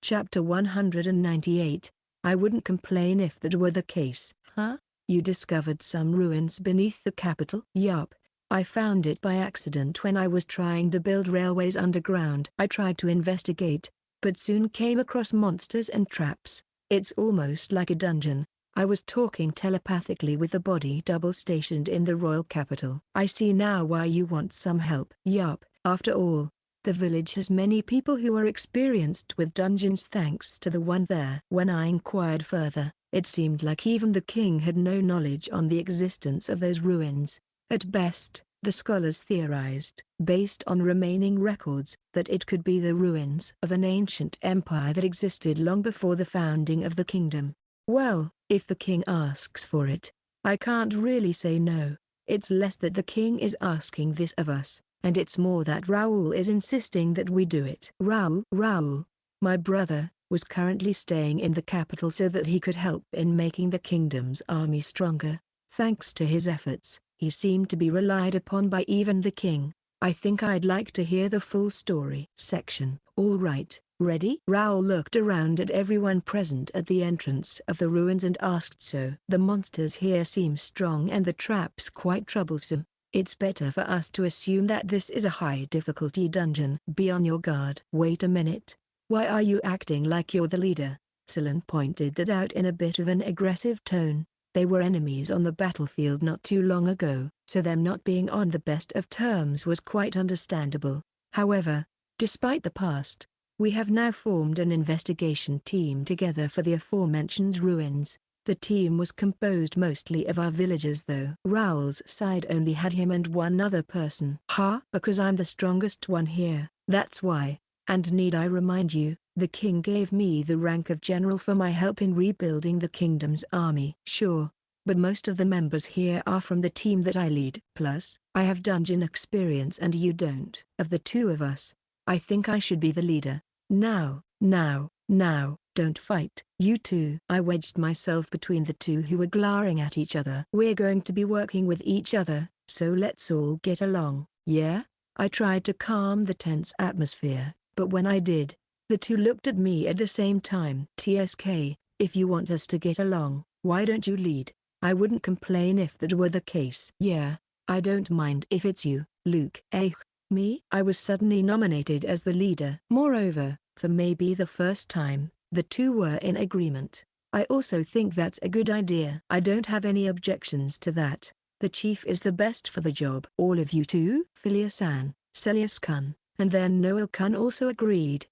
Chapter 198, I wouldn't complain if that were the case. Huh? You discovered some ruins beneath the capital? Yup. I found it by accident when I was trying to build railways underground. I tried to investigate, but soon came across monsters and traps. It's almost like a dungeon. I was talking telepathically with the body double stationed in the royal capital. I see now why you want some help. Yup. After all, the village has many people who are experienced with dungeons thanks to the one there. When I inquired further, it seemed like even the king had no knowledge on the existence of those ruins. At best, the scholars theorized, based on remaining records, that it could be the ruins of an ancient empire that existed long before the founding of the kingdom. Well, if the king asks for it, I can't really say no. It's less that the king is asking this of us, and it's more that Raoul is insisting that we do it. Raoul, my brother, was currently staying in the capital so that he could help in making the kingdom's army stronger. Thanks to his efforts, he seemed to be relied upon by even the king. I think I'd like to hear the full story. Section. All right, ready? Raoul looked around at everyone present at the entrance of the ruins and asked so. The monsters here seem strong and the traps quite troublesome. It's better for us to assume that this is a high-difficulty dungeon. Be on your guard. Wait a minute. Why are you acting like you're the leader? Salon pointed that out in a bit of an aggressive tone. They were enemies on the battlefield not too long ago, so them not being on the best of terms was quite understandable. However, despite the past, we have now formed an investigation team together for the aforementioned ruins. The team was composed mostly of our villagers though. Raoul's side only had him and one other person. Because I'm the strongest one here, that's why. And need I remind you, the king gave me the rank of general for my help in rebuilding the kingdom's army. Sure, but most of the members here are from the team that I lead. Plus, I have dungeon experience and you don't. Of the two of us, I think I should be the leader. Now, don't fight. You two. I wedged myself between the two who were glaring at each other. We're going to be working with each other, so let's all get along, yeah? I tried to calm the tense atmosphere, but when I did, the two looked at me at the same time. TSK, if you want us to get along, why don't you lead? I wouldn't complain if that were the case. Yeah, I don't mind if it's you, Luke. Me? I was suddenly nominated as the leader. Moreover, for maybe the first time, the two were in agreement. I also think that's a good idea. I don't have any objections to that. The chief is the best for the job. All of you too? Philia-san, Celas-kun, and then Noel-kun also agreed.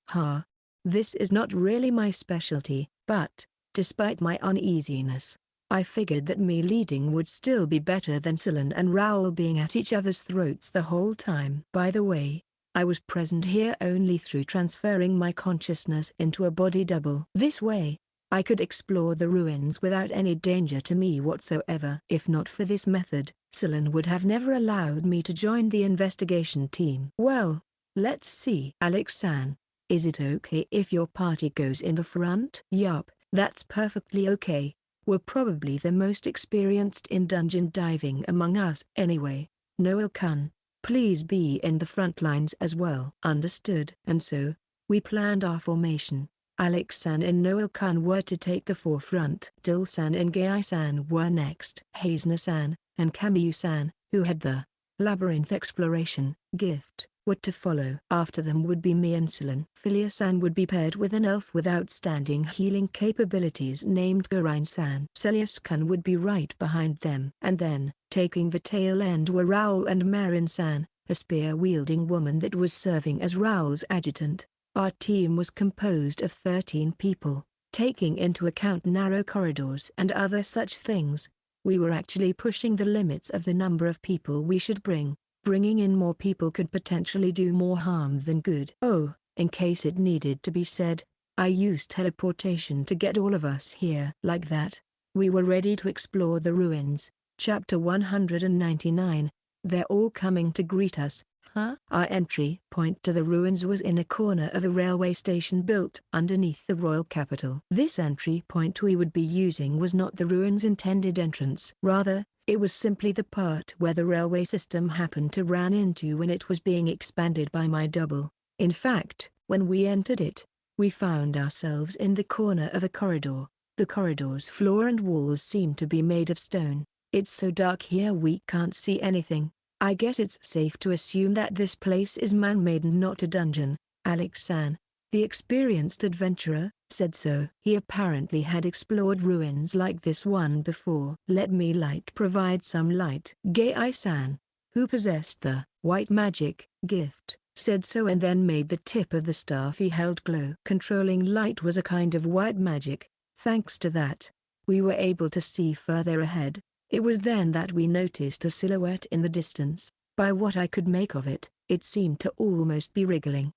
This is not really my specialty, but, despite my uneasiness, I figured that me leading would still be better than Salon and Raoul being at each other's throats the whole time. By the way, I was present here only through transferring my consciousness into a body double. This way, I could explore the ruins without any danger to me whatsoever. If not for this method, Salon would have never allowed me to join the investigation team. Well, let's see. Alex-san, is it okay if your party goes in the front? Yup, that's perfectly okay. We're probably the most experienced in dungeon diving among us anyway. Noel-kun, please be in the front lines as well. Understood. And so, we planned our formation. Alex-san and Noel-kun were to take the forefront. Dil-san and Gai-san were next. Hazna-san, and Kamyu-san, who had the labyrinth exploration gift, were to follow. After them would be me and Salon. Philia-san would be paired with an elf with outstanding healing capabilities named Gorin-san. Celas-kun would be right behind them. And then, taking the tail end were Raoul and Marin-san, a spear-wielding woman that was serving as Raoul's adjutant. Our team was composed of 13 people, taking into account narrow corridors and other such things. We were actually pushing the limits of the number of people we should bring. Bringing in more people could potentially do more harm than good. Oh, in case it needed to be said, I used teleportation to get all of us here. Like that, we were ready to explore the ruins. Chapter 199, They're all coming to greet us. Our entry point to the ruins was in a corner of a railway station built underneath the royal capital. This entry point we would be using was not the ruins' intended entrance. Rather, it was simply the part where the railway system happened to run into when it was being expanded by my double. In fact, when we entered it, we found ourselves in the corner of a corridor. The corridor's floor and walls seemed to be made of stone. It's so dark here we can't see anything. I guess it's safe to assume that this place is man-made and not a dungeon. Alex-san, the experienced adventurer, said so. He apparently had explored ruins like this one before. Let me provide some light. Gai-san, who possessed the white magic gift, said so and then made the tip of the staff he held glow. Controlling light was a kind of white magic. Thanks to that, we were able to see further ahead. It was then that we noticed a silhouette in the distance. By what I could make of it, it seemed to almost be wriggling.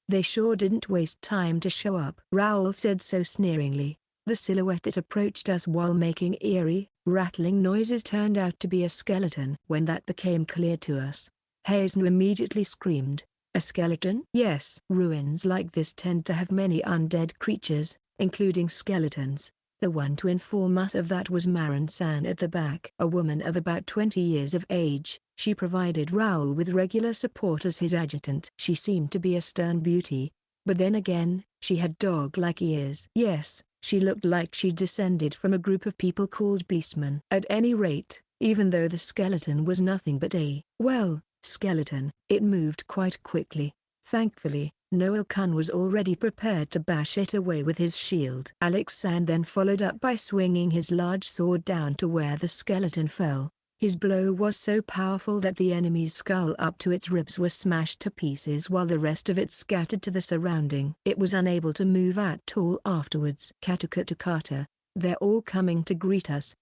They sure didn't waste time to show up. Raoul said so sneeringly. The silhouette that approached us while making eerie, rattling noises turned out to be a skeleton. When that became clear to us, Haznu immediately screamed, "A skeleton?" Yes. Ruins like this tend to have many undead creatures, including skeletons. The one to inform us of that was Marin-san at the back. A woman of about 20 years of age, she provided Raoul with regular support as his adjutant. She seemed to be a stern beauty, but then again, she had dog-like ears. Yes, she looked like she descended from a group of people called beastmen. At any rate, even though the skeleton was nothing but a, skeleton, it moved quite quickly. Thankfully, Noel-kun was already prepared to bash it away with his shield. Alex-san then followed up by swinging his large sword down to where the skeleton fell. His blow was so powerful that the enemy's skull up to its ribs was smashed to pieces while the rest of it scattered to the surrounding. It was unable to move at all afterwards. Katakata, they're all coming to greet us.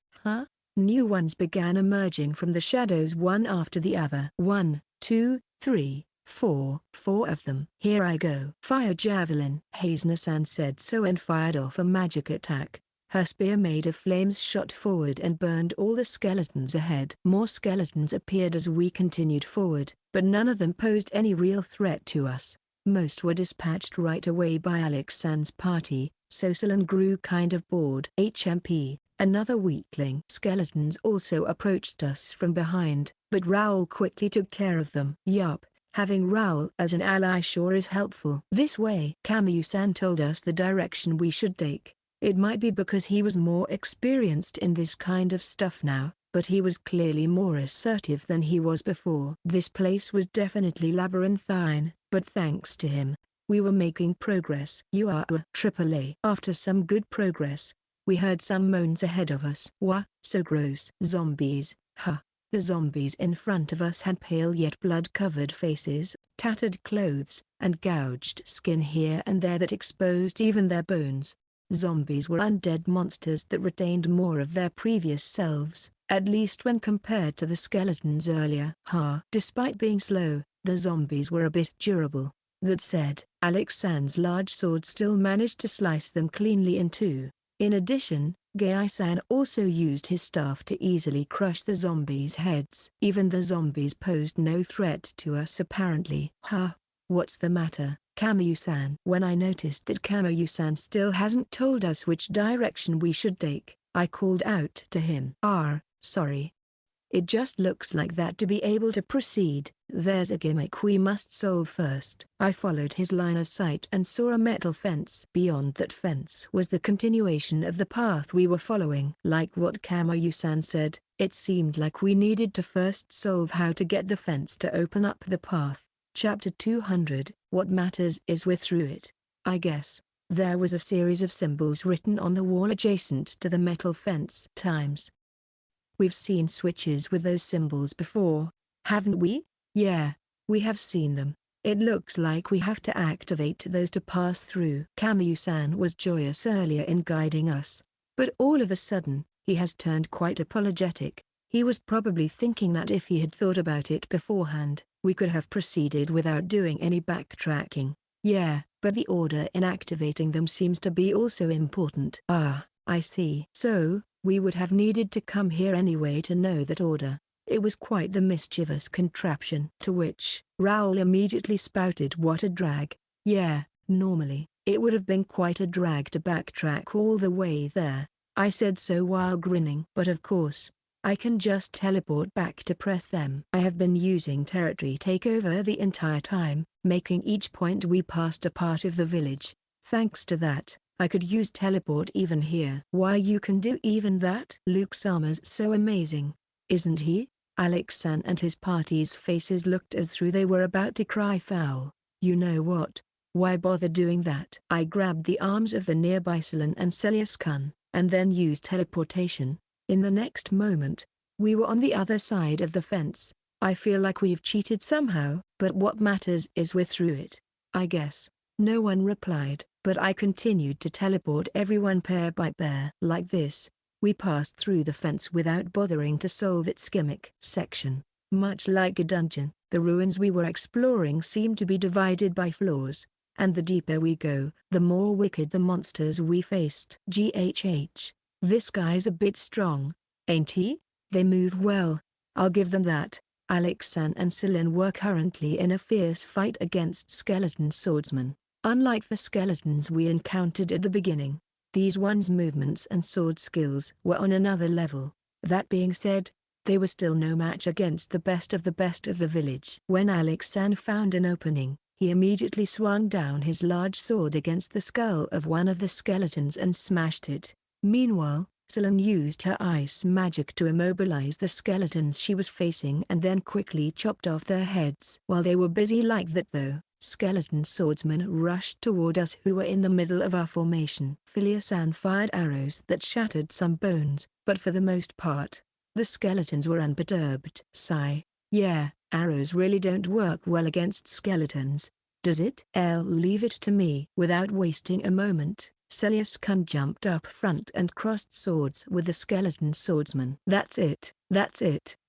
New ones began emerging from the shadows one after the other. 1, 2, 3. 4 of them. Here I go. Fire javelin. Hazna-san said so and fired off a magic attack. Her spear made of flames shot forward and burned all the skeletons ahead. More skeletons appeared as we continued forward, but none of them posed any real threat to us. Most were dispatched right away by Alexan's party, so Salon grew kind of bored. HMP, another weakling. Skeletons also approached us from behind, but Raoul quickly took care of them. Yup, having Raoul as an ally sure is helpful. This way. Kamyu-san told us the direction we should take. It might be because he was more experienced in this kind of stuff now, but he was clearly more assertive than he was before. This place was definitely labyrinthine, but thanks to him, we were making progress. You are AAA. After some good progress, we heard some moans ahead of us. Wah, so gross. Zombies, huh. The zombies in front of us had pale yet blood-covered faces, tattered clothes, and gouged skin here and there that exposed even their bones. Zombies were undead monsters that retained more of their previous selves, at least when compared to the skeletons earlier. Despite being slow, the zombies were a bit durable. That said, Alexan's large sword still managed to slice them cleanly in two. In addition, Gai-san also used his staff to easily crush the zombies' heads. Even the zombies posed no threat to us apparently. What's the matter, Kamyu-san? When I noticed that Kamyu-san still hasn't told us which direction we should take, I called out to him. Sorry. It just looks like that to be able to proceed. There's a gimmick we must solve first. I followed his line of sight and saw a metal fence. Beyond that fence was the continuation of the path we were following. Like what Kamyu-san said, it seemed like we needed to first solve how to get the fence to open up the path. Chapter 200, What matters is we're through it, I guess. There was a series of symbols written on the wall adjacent to the metal fence. We've seen switches with those symbols before, haven't we? Yeah, we have seen them. It looks like we have to activate those to pass through. Kamyu-san was joyous earlier in guiding us, but all of a sudden, he has turned quite apologetic. He was probably thinking that if he had thought about it beforehand, we could have proceeded without doing any backtracking. Yeah, but the order in activating them seems to be also important. I see. So, we would have needed to come here anyway to know that order. It was quite the mischievous contraption. To which, Raoul immediately spouted, what a drag. Yeah, normally, it would have been quite a drag to backtrack all the way there. I said so while grinning. But of course, I can just teleport back to press them. I have been using territory takeover the entire time, making each point we passed a part of the village. Thanks to that, I could use teleport even here. Why you can do even that? Luke-sama's so amazing, isn't he? Alex-san and his party's faces looked as though they were about to cry foul. You know what? Why bother doing that? I grabbed the arms of the nearby Salon and Celas-kun, and then used teleportation. In the next moment, we were on the other side of the fence. I feel like we've cheated somehow, but what matters is we're through it, I guess. No one replied, but I continued to teleport everyone pair by pair. Like this, we passed through the fence without bothering to solve its gimmick section. Much like a dungeon, the ruins we were exploring seemed to be divided by floors, and the deeper we go, the more wicked the monsters we faced. GHH. This guy's a bit strong, ain't he? They move well, I'll give them that. Alex-san and Salon were currently in a fierce fight against skeleton swordsmen. Unlike the skeletons we encountered at the beginning, these ones' movements and sword skills were on another level. That being said, they were still no match against the best of the village. When Alex-san found an opening, he immediately swung down his large sword against the skull of one of the skeletons and smashed it. Meanwhile, Salon used her ice magic to immobilize the skeletons she was facing and then quickly chopped off their heads. While they were busy like that though, skeleton swordsmen rushed toward us who were in the middle of our formation. Philia-san fired arrows that shattered some bones, but for the most part, the skeletons were unperturbed. Sigh. Yeah, arrows really don't work well against skeletons, does it? I'll leave it to me. Without wasting a moment, Celas-kun jumped up front and crossed swords with the skeleton swordsman. That's it,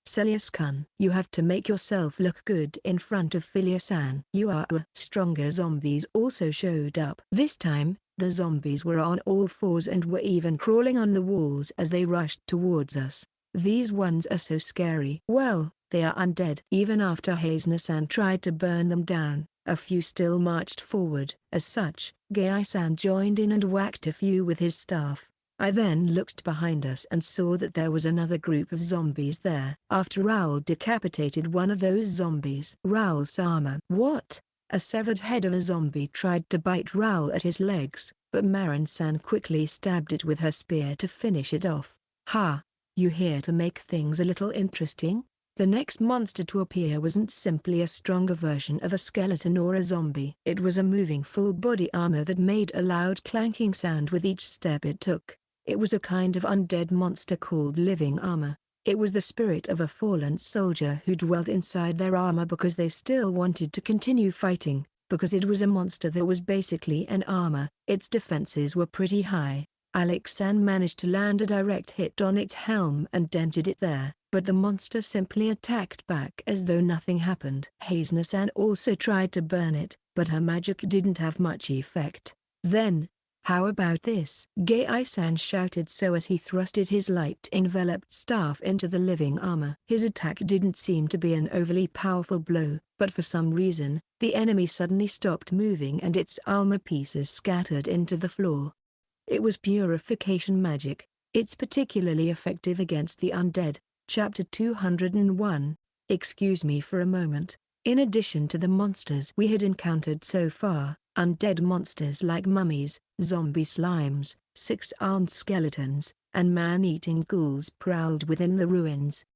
Celas-kun. You have to make yourself look good in front of Philia-san. You are. Stronger zombies also showed up. This time, The zombies were on all fours and were even crawling on the walls as they rushed towards us. These ones are so scary. Well, they are undead. Even after Hazen-san tried to burn them down, a few still marched forward. As such, Gai-san joined in and whacked a few with his staff. I then looked behind us and saw that there was another group of zombies there. After Raoul decapitated one of those zombies. Raoul-sama. What? A severed head of a zombie tried to bite Raoul at his legs, but Miranda-san quickly stabbed it with her spear to finish it off. Ha! You here to make things a little interesting? The next monster to appear wasn't simply a stronger version of a skeleton or a zombie. It was a moving full-body armor that made a loud clanking sound with each step it took. It was a kind of undead monster called living armor. It was the spirit of a fallen soldier who dwelt inside their armor because they still wanted to continue fighting, because it was a monster that was basically an armor. Its defenses were pretty high. Alex-san managed to land a direct hit on its helm and dented it there, but the monster simply attacked back as though nothing happened. Hazen-san also tried to burn it, but her magic didn't have much effect. Then, how about this? Gai-san shouted so as he thrusted his light-enveloped staff into the living armor. His attack didn't seem to be an overly powerful blow, but for some reason, the enemy suddenly stopped moving and its armor pieces scattered into the floor. It was purification magic. It's particularly effective against the undead. Chapter 201. Excuse me for a moment. In addition to the monsters we had encountered so far, undead monsters like mummies, zombie slimes, six-armed skeletons, and man-eating ghouls prowled within the ruins.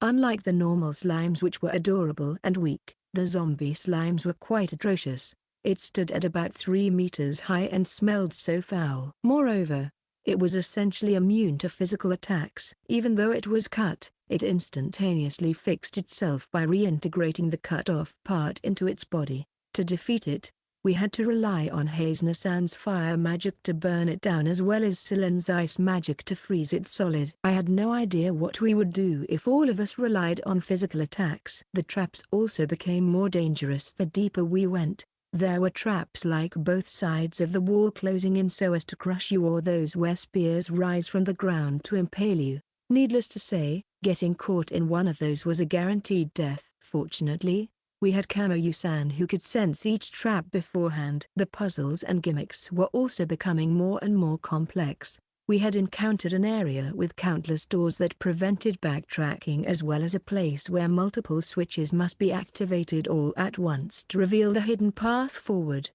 Unlike the normal slimes which were adorable and weak, the zombie slimes were quite atrocious. It stood at about 3 meters high and smelled so foul. Moreover, it was essentially immune to physical attacks. Even though it was cut, it instantaneously fixed itself by reintegrating the cut-off part into its body. To defeat it, we had to rely on Hazen-san's fire magic to burn it down as well as Salon's ice magic to freeze it solid. I had no idea what we would do if all of us relied on physical attacks. The traps also became more dangerous the deeper we went. There were traps like both sides of the wall closing in so as to crush you, or those where spears rise from the ground to impale you. Needless to say, getting caught in one of those was a guaranteed death. Fortunately, we had Kamou-san who could sense each trap beforehand. The puzzles and gimmicks were also becoming more and more complex. We had encountered an area with countless doors that prevented backtracking, as well as a place where multiple switches must be activated all at once to reveal the hidden path forward.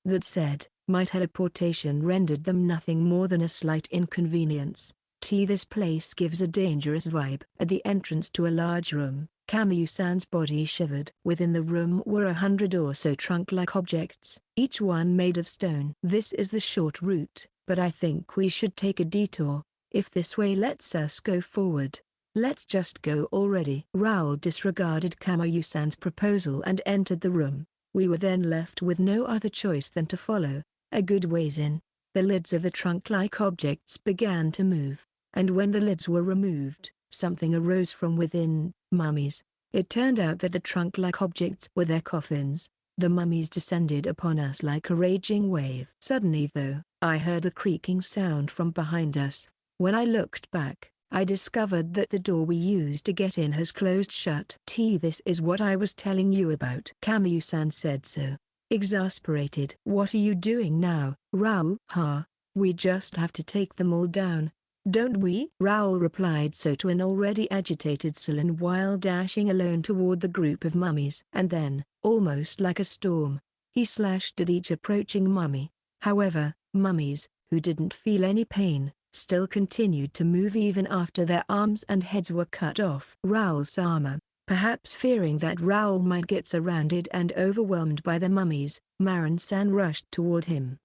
That said, my teleportation rendered them nothing more than a slight inconvenience. This place gives a dangerous vibe. At the entrance to a large room, Kamou-san's body shivered. Within the room were 100 or so trunk-like objects, each one made of stone. This is the short route, but I think we should take a detour. If this way lets us go forward, let's just go already. Raoul disregarded Kamou-san's proposal and entered the room. We were then left with no other choice than to follow. A good ways in, the lids of the trunk-like objects began to move, and when the lids were removed, something arose from within. Mummies. It turned out that the trunk-like objects were their coffins. The mummies descended upon us like a raging wave. Suddenly though, I heard a creaking sound from behind us. When I looked back, I discovered that the door we used to get in has closed shut. This is what I was telling you about. Kamou-san said so. Exasperated. What are you doing now, Raoul? We just have to take them all down, don't we? Raoul replied so to an already agitated Salon while dashing alone toward the group of mummies. And then, almost like a storm, he slashed at each approaching mummy. However, mummies, who didn't feel any pain, still continued to move even after their arms and heads were cut off. Raoul-sama, perhaps fearing that Raoul might get surrounded and overwhelmed by the mummies, Miranda-san rushed toward him.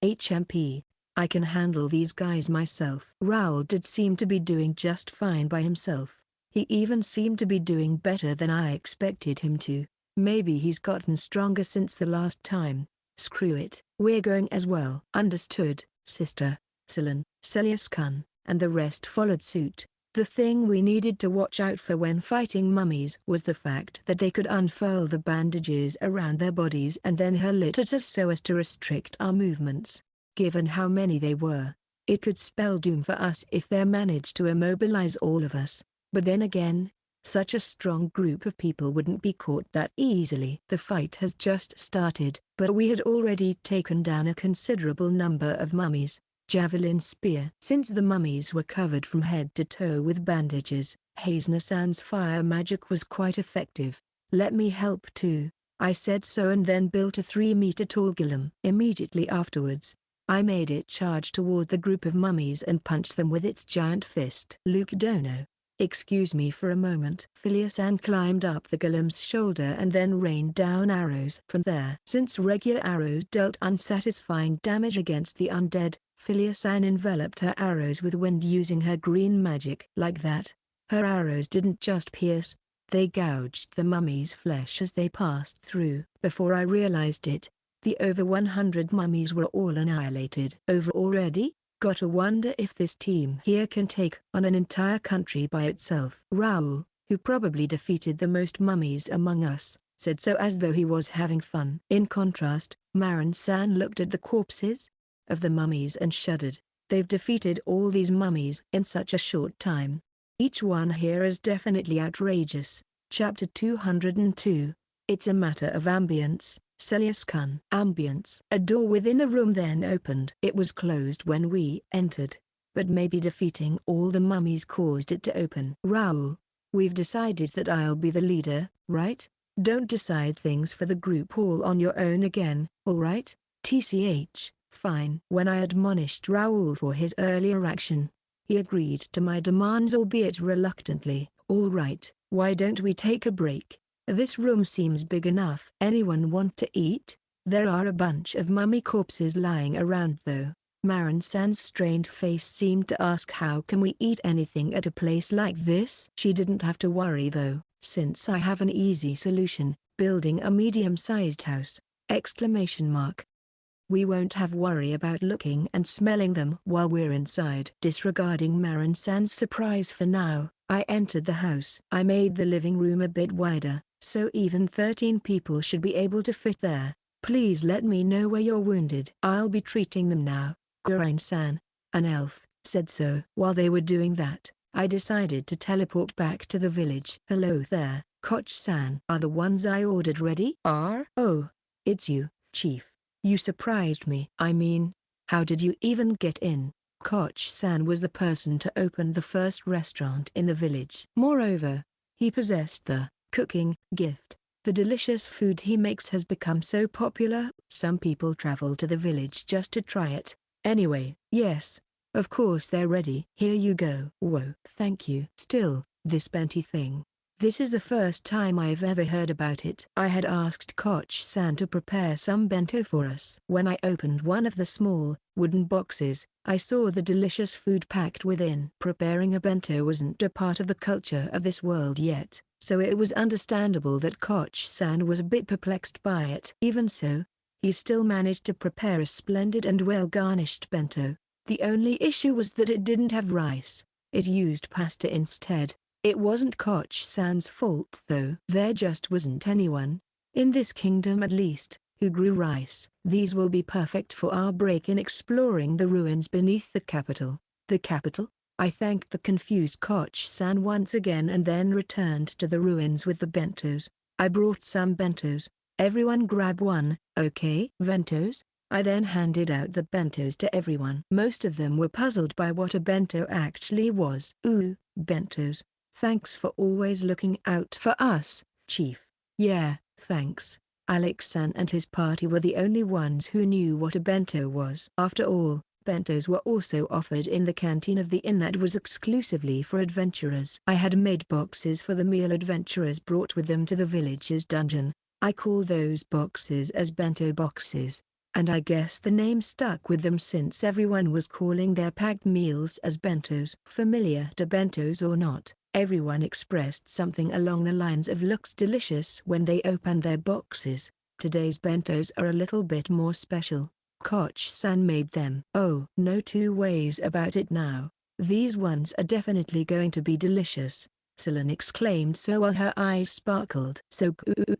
I can handle these guys myself. Raoul did seem to be doing just fine by himself. He even seemed to be doing better than I expected him to. Maybe he's gotten stronger since the last time. Screw it. We're going as well. Understood, sister. Salon, Celas-kun, and the rest followed suit. The thing we needed to watch out for when fighting mummies was the fact that they could unfurl the bandages around their bodies and then hurl it at us so as to restrict our movements. Given how many they were, it could spell doom for us if they managed to immobilize all of us. But then again, such a strong group of people wouldn't be caught that easily. The fight has just started, but we had already taken down a considerable number of mummies. Javelin spear. Since the mummies were covered from head to toe with bandages, Hazen-san's fire magic was quite effective. Let me help too. I said so and then built a 3-meter-tall golem. Immediately afterwards, I made it charge toward the group of mummies and punch them with its giant fist. Luke Dono. Excuse me for a moment. Philia-san climbed up the golem's shoulder and then rained down arrows from there. Since regular arrows dealt unsatisfying damage against the undead, Philia-san enveloped her arrows with wind using her green magic. Like that, her arrows didn't just pierce, they gouged the mummy's flesh as they passed through. Before I realized it, the over 100 mummies were all annihilated. Over already? Gotta wonder if this team here can take on an entire country by itself. Raoul, who probably defeated the most mummies among us, said so as though he was having fun. In contrast, Marin-san looked at the corpses of the mummies and shuddered. They've defeated all these mummies in such a short time. Each one here is definitely outrageous. Chapter 202. It's a matter of ambience. Celas-kun. Ambience. A door within the room then opened. It was closed when we entered, but maybe defeating all the mummies caused it to open. Raoul, we've decided that I'll be the leader, right? Don't decide things for the group all on your own again, alright? TCH, fine. When I admonished Raoul for his earlier action, he agreed to my demands albeit reluctantly. Alright, why don't we take a break? This room seems big enough. Anyone want to eat? There are a bunch of mummy corpses lying around though. Marin-san's strained face seemed to ask how can we eat anything at a place like this? She didn't have to worry though, since I have an easy solution, building a medium-sized house! We won't have worry about looking and smelling them while we're inside. Disregarding Marin-san's surprise for now, I entered the house. I made the living room a bit wider, so even 13 people should be able to fit there. Please let me know where you're wounded. I'll be treating them now. Gorin-san, an elf, said so. While they were doing that, I decided to teleport back to the village. Hello there, Koch-san. Are the ones I ordered ready? Oh, it's you, Chief. You surprised me. I mean, how did you even get in? Koch-san was the person to open the first restaurant in the village. Moreover, he possessed the cooking gift. The delicious food he makes has become so popular, some people travel to the village just to try it. Anyway, yes, of course they're ready. Here you go. Whoa, thank you. Still, this Bento thing. This is the first time I've ever heard about it. I had asked Koch-san to prepare some bento for us. When I opened one of the small, wooden boxes, I saw the delicious food packed within. Preparing a bento wasn't a part of the culture of this world yet, so it was understandable that Koch-san was a bit perplexed by it. Even so, he still managed to prepare a splendid and well-garnished bento. The only issue was that it didn't have rice. It used pasta instead. It wasn't Koch-san's fault though. There just wasn't anyone, in this kingdom at least, who grew rice. These will be perfect for our break in exploring the ruins beneath the capital. The capital? I thanked the confused Koch-san once again and then returned to the ruins with the bentos. I brought some bentos. Everyone grab one, okay? Bentos? I then handed out the bentos to everyone. Most of them were puzzled by what a bento actually was. Ooh, bentos. Thanks for always looking out for us, Chief. Yeah, thanks. Alex-san and his party were the only ones who knew what a bento was. After all, bentos were also offered in the canteen of the inn that was exclusively for adventurers. I had made boxes for the meal adventurers brought with them to the village's dungeon. I call those boxes as bento boxes, and I guess the name stuck with them since everyone was calling their packed meals as bentos. Familiar to bentos or not, everyone expressed something along the lines of looks delicious when they opened their boxes. Today's bentos are a little bit more special. Koch-san made them. Oh, no two ways about it now. These ones are definitely going to be delicious. Salon exclaimed so while her eyes sparkled. So good.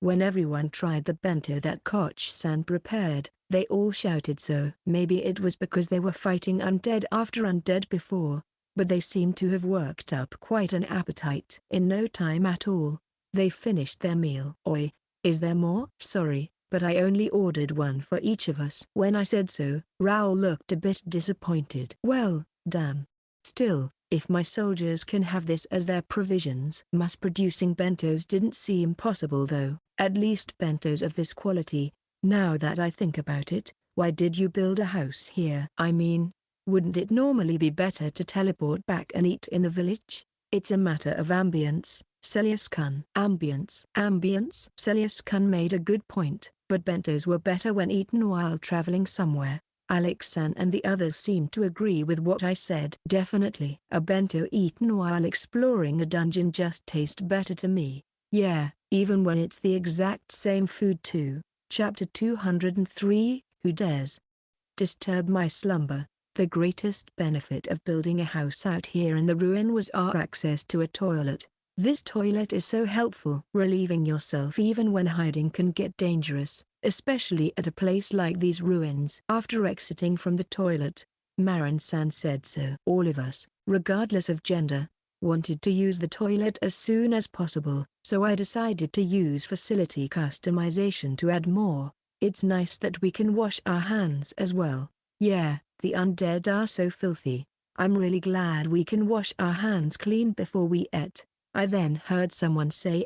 When everyone tried the bento that Koch-san prepared, they all shouted so. Maybe it was because they were fighting undead after undead before, but they seemed to have worked up quite an appetite. In no time at all, they finished their meal. Oi, is there more? Sorry, but I only ordered one for each of us. When I said so, Raoul looked a bit disappointed. Well, damn. Still, if my soldiers can have this as their provisions. Mass-producing bentos didn't seem possible though, at least bentos of this quality. Now that I think about it, why did you build a house here? I mean, wouldn't it normally be better to teleport back and eat in the village? It's a matter of ambience, Celas-kun. Ambience. Ambience? Celas-kun made a good point, but bentos were better when eaten while traveling somewhere. Alex-san and the others seemed to agree with what I said. Definitely. A bento eaten while exploring a dungeon just tastes better to me. Yeah, even when it's the exact same food too. Chapter 203, Who Dares Disturb My Slumber? The greatest benefit of building a house out here in the ruin was our access to a toilet. This toilet is so helpful. Relieving yourself even when hiding can get dangerous, especially at a place like these ruins. After exiting from the toilet, Marin-san said so. All of us, regardless of gender, wanted to use the toilet as soon as possible, so I decided to use facility customization to add more. It's nice that we can wash our hands as well. Yeah, the undead are so filthy. I'm really glad we can wash our hands clean before we eat. I then heard someone say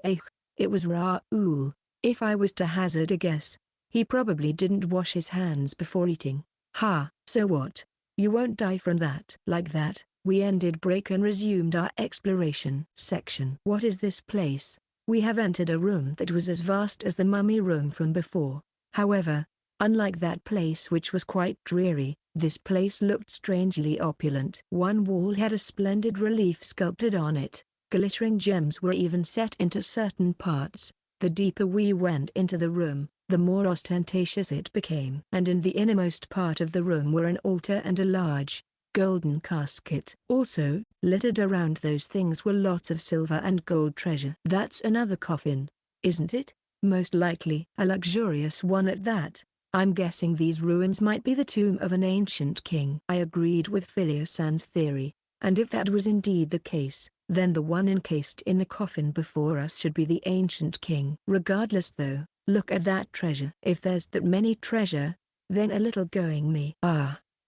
it was Raoul. If I was to hazard a guess, he probably didn't wash his hands before eating. Ha, so what? You won't die from that. Like that, we ended break and resumed our exploration section. What is this place? We have entered a room that was as vast as the mummy room from before. However, unlike that place which was quite dreary, this place looked strangely opulent. One wall had a splendid relief sculpted on it. Glittering gems were even set into certain parts. The deeper we went into the room, the more ostentatious it became. And in the innermost part of the room were an altar and a large, golden casket. Also, littered around those things were lots of silver and gold treasure. That's another coffin, isn't it? Most likely. A luxurious one at that. I'm guessing these ruins might be the tomb of an ancient king. I agreed with Phileas-san's theory, and if that was indeed the case, then the one encased in the coffin before us should be the ancient king. Regardless though, look at that treasure. If there's that many treasure, then a little going me.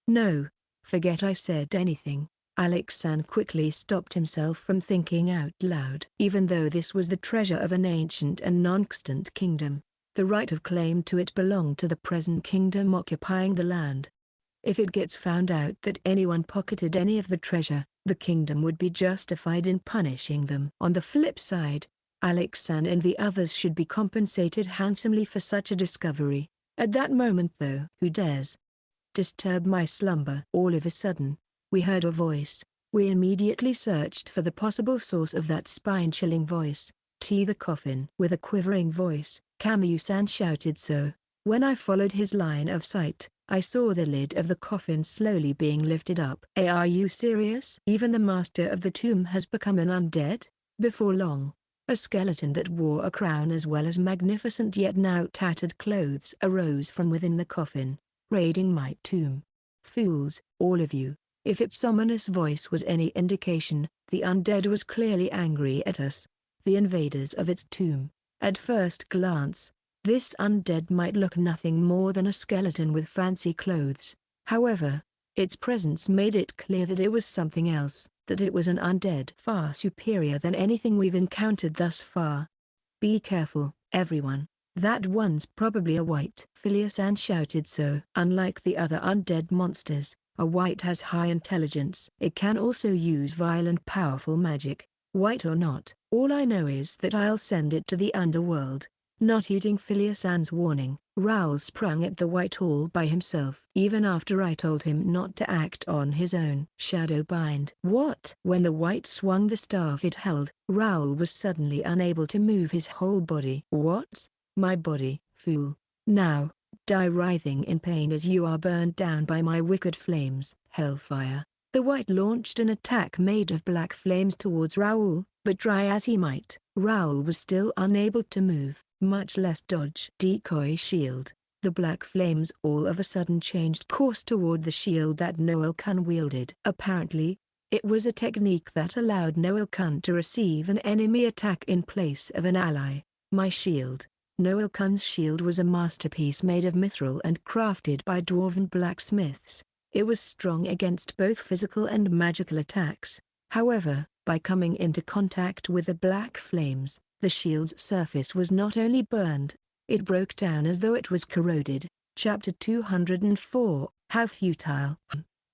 No, forget I said anything. Alex-san quickly stopped himself from thinking out loud. Even though this was the treasure of an ancient and non-extant kingdom, the right of claim to it belonged to the present kingdom occupying the land. If it gets found out that anyone pocketed any of the treasure, the kingdom would be justified in punishing them. On the flip side, Alex-san and the others should be compensated handsomely for such a discovery. At that moment though, who dares disturb my slumber? All of a sudden, we heard a voice. We immediately searched for the possible source of that spine-chilling voice. The coffin. With a quivering voice, Kamyu-san shouted so. When I followed his line of sight, I saw the lid of the coffin slowly being lifted up. Are you serious? Even the master of the tomb has become an undead? Before long, a skeleton that wore a crown as well as magnificent yet now tattered clothes arose from within the coffin, raiding my tomb. Fools, all of you. If its ominous voice was any indication, the undead was clearly angry at us, the invaders of its tomb. At first glance, this undead might look nothing more than a skeleton with fancy clothes. However, its presence made it clear that it was something else, that it was an undead far superior than anything we've encountered thus far. Be careful, everyone. That one's probably a white. Phileas-san shouted so. Unlike the other undead monsters, a white has high intelligence. It can also use vile and powerful magic. White or not, all I know is that I'll send it to the underworld. Not heeding Phileas-san's warning, Raoul sprung at the white all by himself. Even after I told him not to act on his own. Shadow bind. What? When the white swung the staff it held, Raoul was suddenly unable to move his whole body. What? My body, fool. Now, die writhing in pain as you are burned down by my wicked flames. Hellfire. The white launched an attack made of black flames towards Raoul, but try as he might, Raoul was still unable to move, much less dodge. Decoy shield. The black flames all of a sudden changed course toward the shield that Noel Kun wielded. Apparently, it was a technique that allowed Noel Kun to receive an enemy attack in place of an ally. My shield. Noel Kun's shield was a masterpiece made of mithril and crafted by dwarven blacksmiths. It was strong against both physical and magical attacks. However, by coming into contact with the black flames, the shield's surface was not only burned, it broke down as though it was corroded. Chapter 204, How Futile.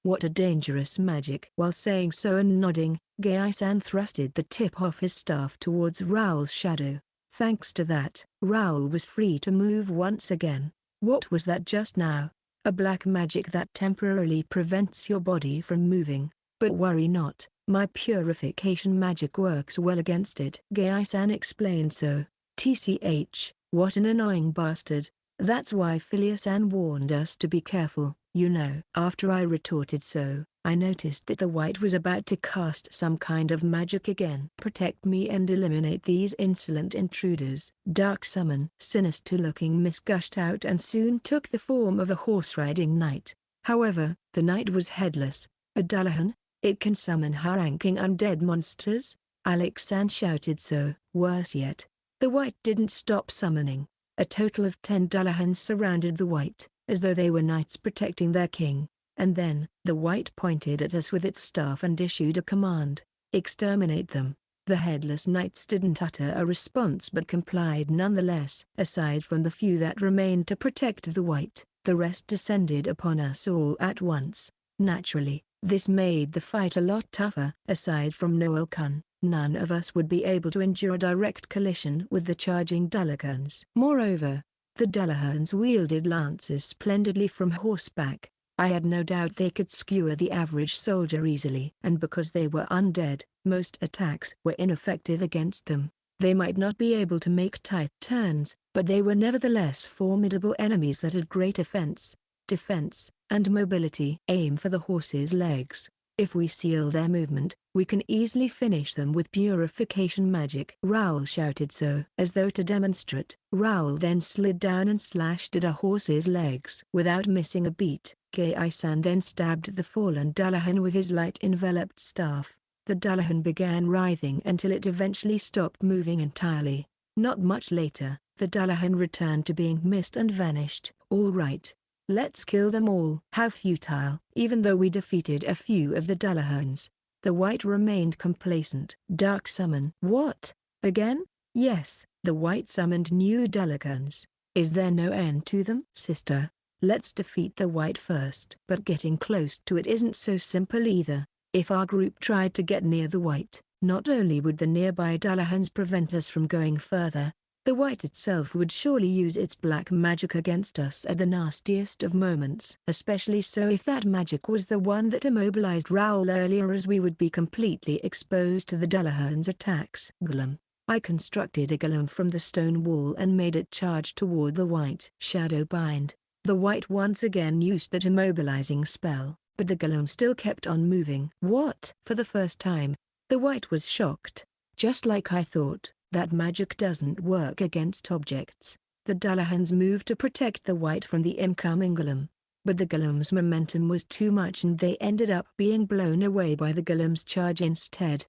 What a dangerous magic. While saying so and nodding, Gai-san thrusted the tip of his staff towards Raoul's shadow. Thanks to that, Raoul was free to move once again. What was that just now? A black magic that temporarily prevents your body from moving. But worry not, my purification magic works well against it. Gai-san explained so. TCH, what an annoying bastard. That's why Philia-san warned us to be careful, you know. After I retorted so, I noticed that the white was about to cast some kind of magic again. Protect me and eliminate these insolent intruders. Dark summon. Sinister-looking mist gushed out and soon took the form of a horse-riding knight. However, the knight was headless. A Dullahan? It can summon high-ranking undead monsters? Alex-san shouted so. Worse yet, the white didn't stop summoning. A total of 10 Dullahans surrounded the white, as though they were knights protecting their king. And then, the white pointed at us with its staff and issued a command. Exterminate them. The headless knights didn't utter a response but complied nonetheless. Aside from the few that remained to protect the white, the rest descended upon us all at once. Naturally, this made the fight a lot tougher. Aside from Noel Kun, none of us would be able to endure a direct collision with the charging Dullahans. Moreover, the Dullahans wielded lances splendidly from horseback. I had no doubt they could skewer the average soldier easily. And because they were undead, most attacks were ineffective against them. They might not be able to make tight turns, but they were nevertheless formidable enemies that had great offense, defense, and mobility. Aim for the horse's legs. If we seal their movement, we can easily finish them with purification magic. Raoul shouted so. As though to demonstrate, Raoul then slid down and slashed at a horse's legs. Without missing a beat, Gai-san then stabbed the fallen Dullahan with his light-enveloped staff. The Dullahan began writhing until it eventually stopped moving entirely. Not much later, the Dullahan returned to being mist and vanished. All right. Let's kill them all. How futile. Even though we defeated a few of the Dullahans, the white remained complacent. Dark summon. What? Again? Yes, the white summoned new Dullahans. Is there no end to them? Sister, let's defeat the white first. But getting close to it isn't so simple either. If our group tried to get near the white, not only would the nearby Dullahans prevent us from going further, the white itself would surely use its black magic against us at the nastiest of moments. Especially so if that magic was the one that immobilized Raoul earlier, as we would be completely exposed to the Dullahan's attacks. Golem. I constructed a golem from the stone wall and made it charge toward the white. Shadow bind. The white once again used that immobilizing spell, but the golem still kept on moving. What? For the first time, the white was shocked. Just like I thought, that magic doesn't work against objects. The Dullahans moved to protect the white from the incoming golem. But the golem's momentum was too much and they ended up being blown away by the golem's charge instead.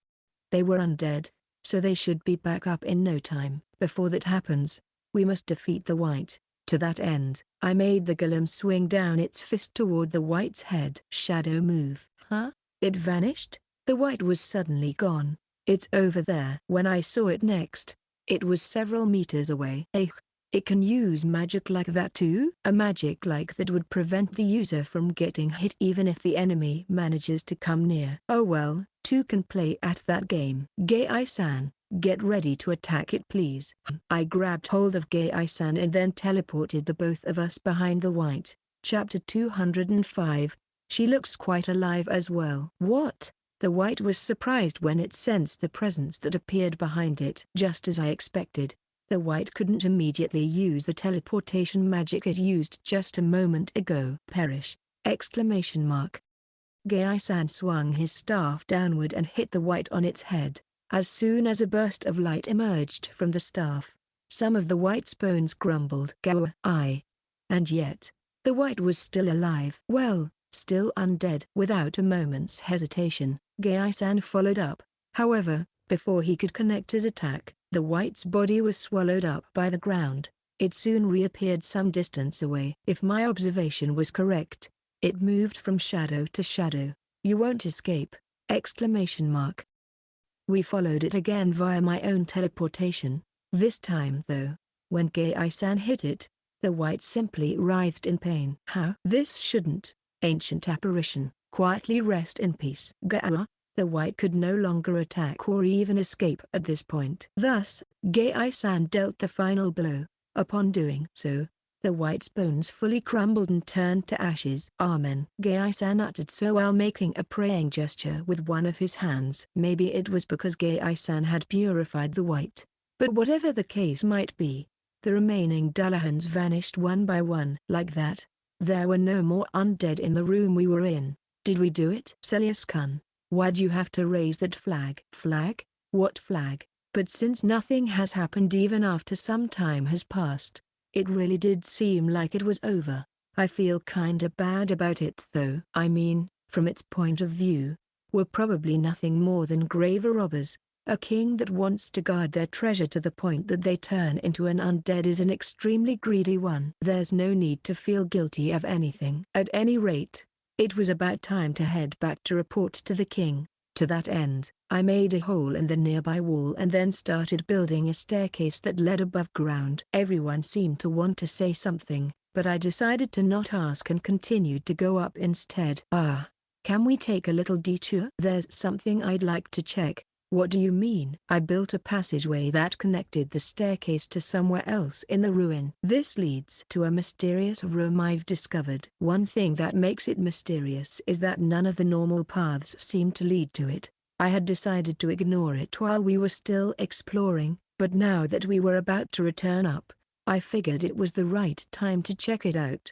They were undead, so they should be back up in no time. Before that happens, we must defeat the white. To that end, I made the golem swing down its fist toward the white's head. Shadow move. Huh? It vanished? The white was suddenly gone. It's over there. When I saw it next, it was several meters away. It can use magic like that too? A magic like that would prevent the user from getting hit even if the enemy manages to come near. Oh well, two can play at that game. Gai-san, get ready to attack it please. I grabbed hold of Gai-san and then teleported the both of us behind the white. Chapter 205. She looks quite alive as well. What? The white was surprised when it sensed the presence that appeared behind it. Just as I expected, the white couldn't immediately use the teleportation magic it used just a moment ago. Perish! Exclamation mark. Gai-san swung his staff downward and hit the white on its head. As soon as a burst of light emerged from the staff, some of the white's bones crumbled. And yet, the white was still alive. Well, still undead. Without a moment's hesitation, Gai-san followed up. However, before he could connect his attack, the white's body was swallowed up by the ground. It soon reappeared some distance away. If my observation was correct, it moved from shadow to shadow. "You won't escape!" Exclamation mark. We followed it again via my own teleportation. This time though, when Gai-san hit it, the white simply writhed in pain. "How? This shouldn't, ancient apparition, quietly rest in peace." The white could no longer attack or even escape at this point. Thus, Gai-san dealt the final blow. Upon doing so, the white's bones fully crumbled and turned to ashes. "Amen," Gai-san uttered so while making a praying gesture with one of his hands. Maybe it was because Gai-san had purified the white. But whatever the case might be, the remaining Dullahans vanished one by one. Like that, there were no more undead in the room we were in. Did we do it? Celas-kun, why'd you have to raise that flag? Flag? What flag? But since nothing has happened even after some time has passed, it really did seem like it was over. I feel kinda bad about it though. I mean, from its point of view, we're probably nothing more than grave robbers. A king that wants to guard their treasure to the point that they turn into an undead is an extremely greedy one. There's no need to feel guilty of anything. At any rate, it was about time to head back to report to the king. To that end, I made a hole in the nearby wall and then started building a staircase that led above ground. Everyone seemed to want to say something, but I decided to not ask and continued to go up instead. Can we take a little detour? There's something I'd like to check. What do you mean? I built a passageway that connected the staircase to somewhere else in the ruin. This leads to a mysterious room I've discovered. One thing that makes it mysterious is that none of the normal paths seem to lead to it. I had decided to ignore it while we were still exploring, but now that we were about to return up, I figured it was the right time to check it out.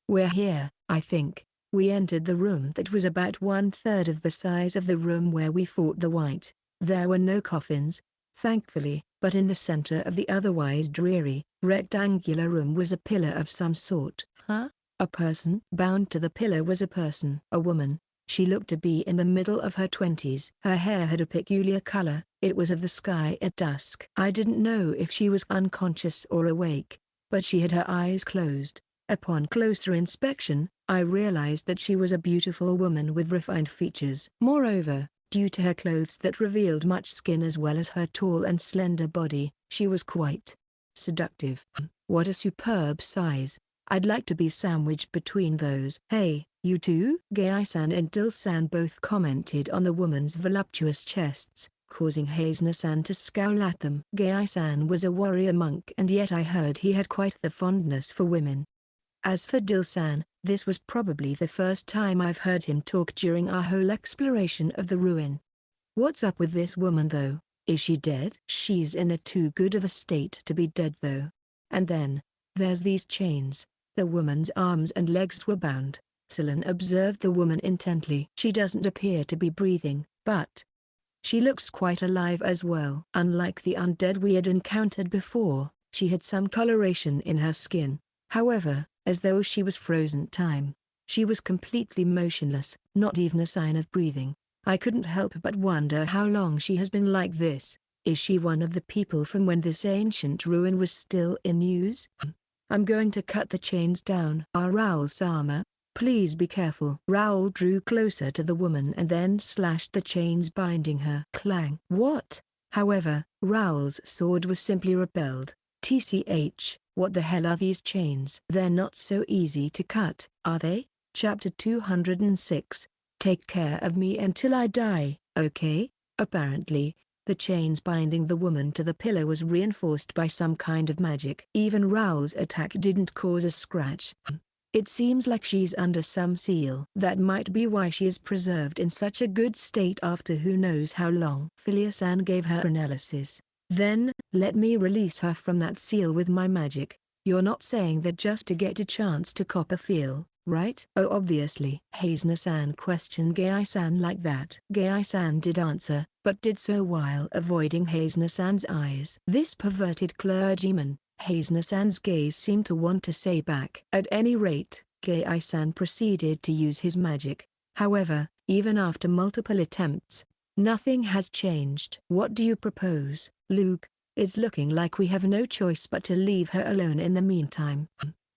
We're here, I think. We entered the room that was about 1/3 of the size of the room where we fought the white. There were no coffins, thankfully, but in the center of the otherwise dreary, rectangular room was a pillar of some sort. A person? Bound to the pillar was a person. A woman. She looked to be in the middle of her 20s. Her hair had a peculiar color. It was of the sky at dusk. I didn't know if she was unconscious or awake, but she had her eyes closed. Upon closer inspection, I realized that she was a beautiful woman with refined features. Moreover, due to her clothes that revealed much skin as well as her tall and slender body, she was quite seductive. What a superb size. I'd like to be sandwiched between those. "Hey, you two?" Gai-san and Dil-san both commented on the woman's voluptuous chests, causing Hazna-san to scowl at them. Gai-san was a warrior monk and yet I heard he had quite the fondness for women. As for Dil-san, this was probably the first time I've heard him talk during our whole exploration of the ruin. What's up with this woman though? Is she dead? She's in a too good of a state to be dead though. And then, there's these chains. The woman's arms and legs were bound. Salon observed the woman intently. She doesn't appear to be breathing, but she looks quite alive as well. Unlike the undead we had encountered before, she had some coloration in her skin. However, as though she was frozen time. She was completely motionless, not even a sign of breathing. I couldn't help but wonder how long she has been like this. Is she one of the people from when this ancient ruin was still in use? I'm going to cut the chains down. Raoul-sama, please be careful. Raoul drew closer to the woman and then slashed the chains binding her. Clang. What? However, Raoul's sword was simply repelled. TCH, what the hell are these chains? They're not so easy to cut, are they? Chapter 206. Take care of me until I die, okay? Apparently, the chains binding the woman to the pillar was reinforced by some kind of magic. Even Raoul's attack didn't cause a scratch. It seems like she's under some seal. That might be why she is preserved in such a good state after who knows how long. Philia-san gave her analysis. Then, let me release her from that seal with my magic. You're not saying that just to get a chance to cop a feel, right? Oh, obviously. Haizna-san questioned Gai-san like that. Gai-san did answer, but did so while avoiding Haizna-san's eyes. This perverted clergyman, Haizna-san's gaze seemed to want to say back. At any rate, Gai-san proceeded to use his magic. However, even after multiple attempts, nothing has changed. What do you propose, Luke? It's looking like we have no choice but to leave her alone in the meantime.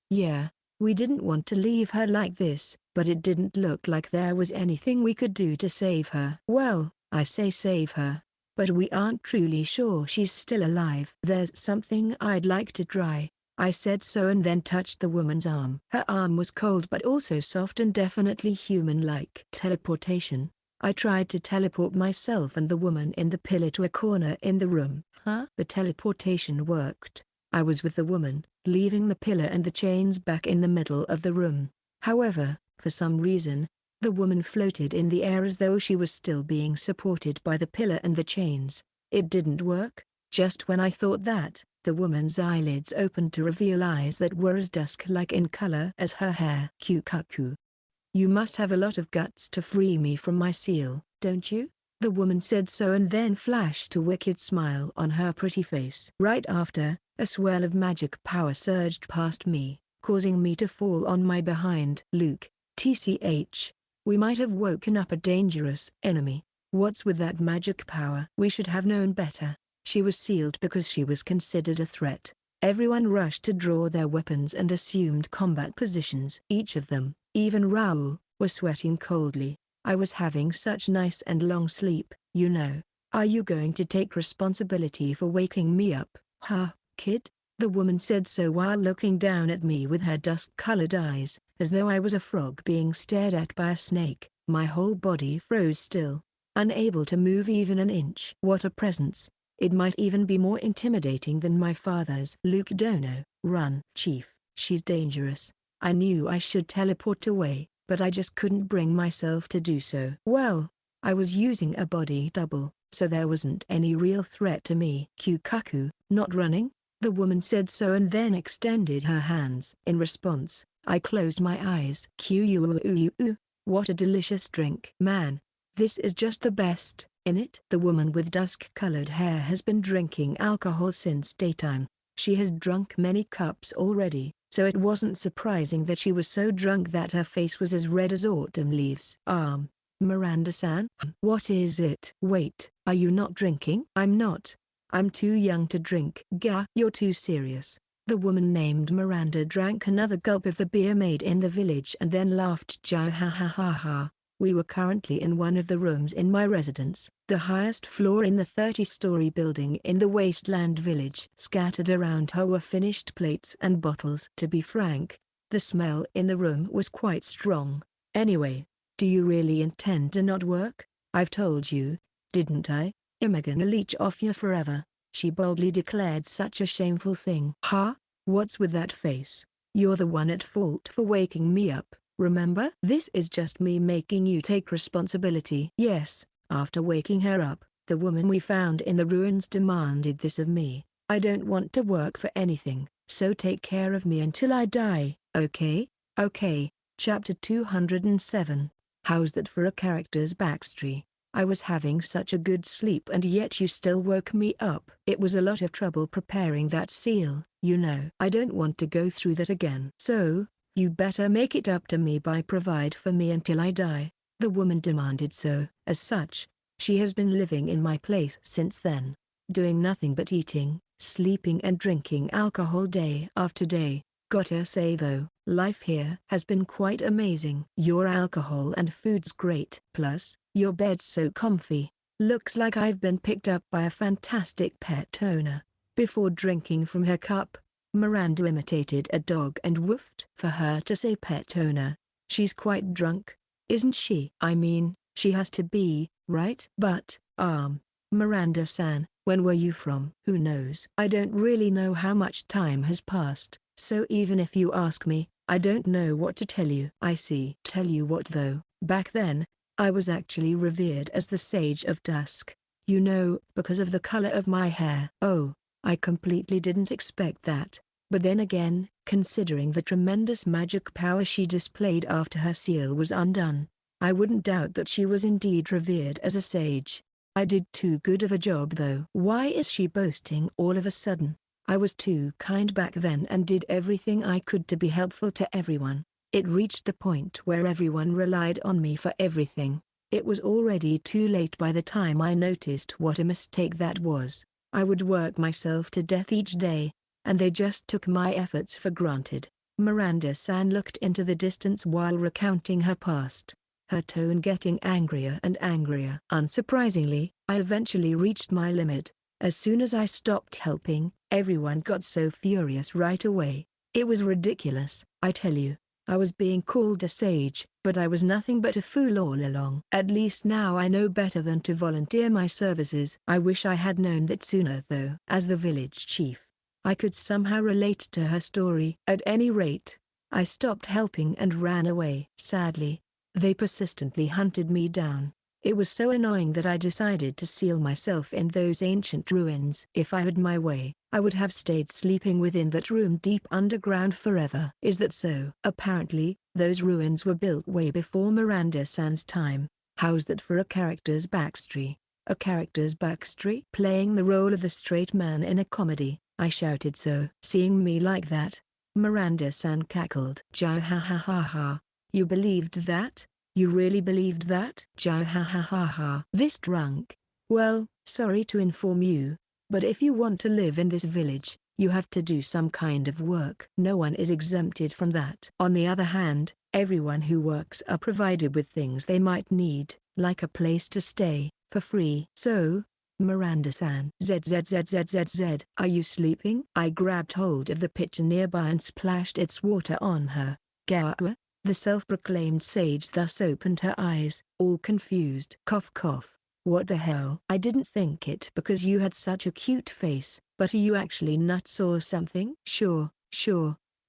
Yeah, we didn't want to leave her like this, but it didn't look like there was anything we could do to save her. Well, I say save her, but we aren't truly sure she's still alive. There's something I'd like to try. I said so and then touched the woman's arm. Her arm was cold but also soft and definitely human-like. Teleportation. I tried to teleport myself and the woman in the pillar to a corner in the room. Huh? The teleportation worked. I was with the woman, leaving the pillar and the chains back in the middle of the room. However, for some reason, the woman floated in the air as though she was still being supported by the pillar and the chains. It didn't work. Just when I thought that, the woman's eyelids opened to reveal eyes that were as dusk-like in color as her hair. Kyukaku. You must have a lot of guts to free me from my seal, don't you? The woman said so and then flashed a wicked smile on her pretty face. Right after, a swirl of magic power surged past me, causing me to fall on my behind. Luke, TCH. We might have woken up a dangerous enemy. What's with that magic power? We should have known better. She was sealed because she was considered a threat. Everyone rushed to draw their weapons and assumed combat positions. Each of them, even Raoul, was sweating coldly. I was having such nice and long sleep, you know. Are you going to take responsibility for waking me up? Huh, kid? The woman said so while looking down at me with her dusk-colored eyes, as though I was a frog being stared at by a snake. My whole body froze still, unable to move even an inch. What a presence. It might even be more intimidating than my father's. Luke Dono, run. Chief, she's dangerous. I knew I should teleport away, but I just couldn't bring myself to do so. Well, I was using a body double, so there wasn't any real threat to me. Kyukaku, not running? The woman said so and then extended her hands. In response, I closed my eyes. What a delicious drink. Man, this is just the best. In it, the woman with dusk-colored hair has been drinking alcohol since daytime. She has drunk many cups already, so it wasn't surprising that she was so drunk that her face was as red as autumn leaves. Miranda-san? What is it? Wait, are you not drinking? I'm not. I'm too young to drink. Gah, you're too serious. The woman named Miranda drank another gulp of the beer made in the village and then laughed. Ha ha ha ha. We were currently in one of the rooms in my residence, the highest floor in the 30-story building in the wasteland village. Scattered around her were finished plates and bottles. To be frank, the smell in the room was quite strong. Anyway, do you really intend to not work? I've told you, didn't I? I'm gonna leech off you forever. She boldly declared such a shameful thing. Huh? What's with that face? You're the one at fault for waking me up. Remember? This is just me making you take responsibility. Yes, after waking her up, the woman we found in the ruins demanded this of me. I don't want to work for anything, so take care of me until I die, okay? Okay. Chapter 207. How's that for a character's backstory? I was having such a good sleep and yet you still woke me up. It was a lot of trouble preparing that seal, you know. I don't want to go through that again. So, you better make it up to me by provide for me until I die. The woman demanded so. As such, she has been living in my place since then, doing nothing but eating, sleeping and drinking alcohol day after day. Gotta say though, life here has been quite amazing. Your alcohol and food's great. Plus, your bed's so comfy. Looks like I've been picked up by a fantastic pet owner. Before drinking from her cup, Miranda imitated a dog and woofed. For her to say pet owner, she's quite drunk, isn't she? I mean, she has to be, right? But, Miranda-san, when were you from? Who knows? I don't really know how much time has passed, so even if you ask me, I don't know what to tell you. I see. Tell you what though, back then, I was actually revered as the Sage of Dusk. You know, because of the color of my hair. Oh, I completely didn't expect that. But then again, considering the tremendous magic power she displayed after her seal was undone, I wouldn't doubt that she was indeed revered as a sage. I did too good of a job though. Why is she boasting all of a sudden? I was too kind back then and did everything I could to be helpful to everyone. It reached the point where everyone relied on me for everything. It was already too late by the time I noticed what a mistake that was. I would work myself to death each day, and they just took my efforts for granted. Miranda-san looked into the distance while recounting her past, her tone getting angrier and angrier. Unsurprisingly, I eventually reached my limit. As soon as I stopped helping, everyone got so furious right away. It was ridiculous, I tell you. I was being called a sage, but I was nothing but a fool all along. At least now I know better than to volunteer my services. I wish I had known that sooner though. As the village chief, I could somehow relate to her story. At any rate, I stopped helping and ran away. Sadly, they persistently hunted me down. It was so annoying that I decided to seal myself in those ancient ruins. If I had my way, I would have stayed sleeping within that room deep underground forever. Is that so? Apparently, those ruins were built way before Miranda-san's time. How's that for a character's backstory? A character's backstory? Playing the role of the straight man in a comedy, I shouted so. Seeing me like that, Miranda-san cackled. Jiao ha ha ha ha. You believed that? You really believed that? Jiao ha ha ha ha. This drunk. Well, sorry to inform you, but if you want to live in this village, you have to do some kind of work. No one is exempted from that. On the other hand, everyone who works are provided with things they might need, like a place to stay, for free. So, Miranda-san. ZZZZZZ. Are you sleeping? I grabbed hold of the pitcher nearby and splashed its water on her. Gawa? The self-proclaimed sage thus opened her eyes, all confused. Cough cough. What the hell? I didn't think it because you had such a cute face, but are you actually nuts or something? Sure.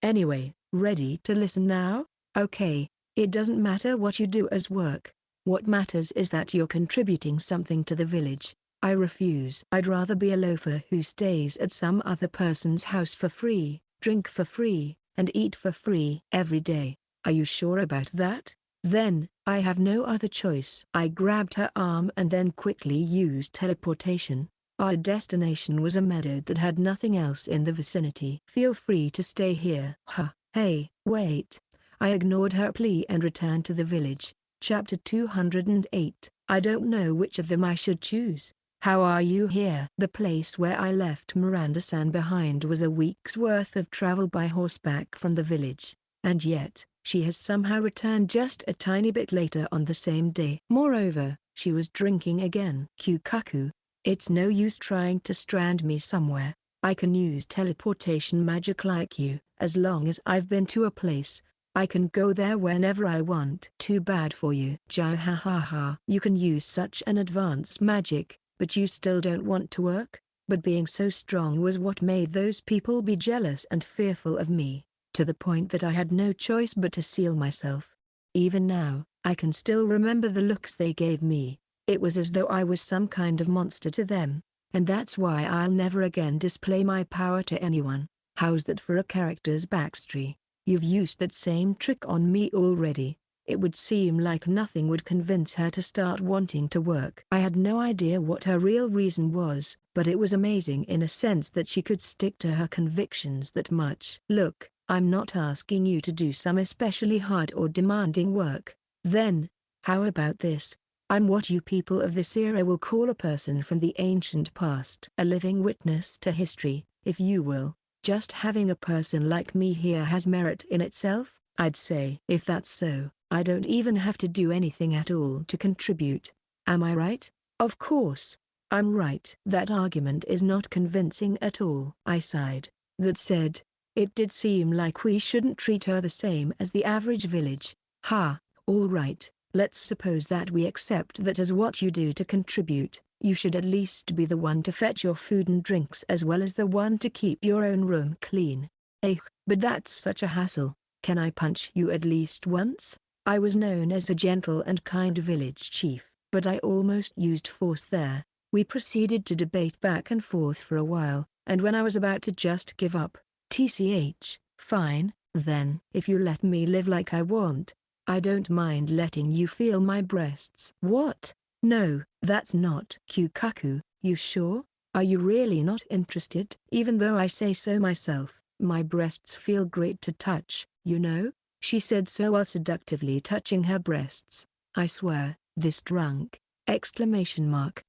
Anyway, ready to listen now? Okay, it doesn't matter what you do as work. What matters is that you're contributing something to the village. I refuse. I'd rather be a loafer who stays at some other person's house for free, drink for free, and eat for free every day. Are you sure about that? Then, I have no other choice. I grabbed her arm and then quickly used teleportation. Our destination was a meadow that had nothing else in the vicinity. Feel free to stay here. Huh. Hey, wait. I ignored her plea and returned to the village. Chapter 208. I don't know which of them I should choose. How are you here? The place where I left Miranda-san behind was a week's worth of travel by horseback from the village. And yet, she has somehow returned just a tiny bit later on the same day. Moreover, she was drinking again. Kyukaku. It's no use trying to strand me somewhere. I can use teleportation magic like you. As long as I've been to a place, I can go there whenever I want. Too bad for you. Jiao ha ha ha. You can use such an advanced magic, but you still don't want to work? But being so strong was what made those people be jealous and fearful of me, to the point that I had no choice but to seal myself. Even now, I can still remember the looks they gave me. It was as though I was some kind of monster to them, and that's why I'll never again display my power to anyone. How's that for a character's backstory? You've used that same trick on me already. It would seem like nothing would convince her to start wanting to work. I had no idea what her real reason was, but it was amazing in a sense that she could stick to her convictions that much. Look, I'm not asking you to do some especially hard or demanding work. Then, how about this? I'm what you people of this era will call a person from the ancient past. A living witness to history, if you will. Just having a person like me here has merit in itself, I'd say. If that's so, I don't even have to do anything at all to contribute. Am I right? Of course, I'm right. That argument is not convincing at all. I sighed. That said, it did seem like we shouldn't treat her the same as the average village. All right, let's suppose that we accept that as what you do to contribute, you should at least be the one to fetch your food and drinks as well as the one to keep your own room clean. But that's such a hassle. Can I punch you at least once? I was known as a gentle and kind village chief, but I almost used force there. We proceeded to debate back and forth for a while, and when I was about to just give up, TCH, fine, then. If you let me live like I want, I don't mind letting you feel my breasts. What? No, that's not Kyukaku, you sure? Are you really not interested? Even though I say so myself, my breasts feel great to touch, you know? She said so while seductively touching her breasts. I swear, this drunk! Exclamation mark.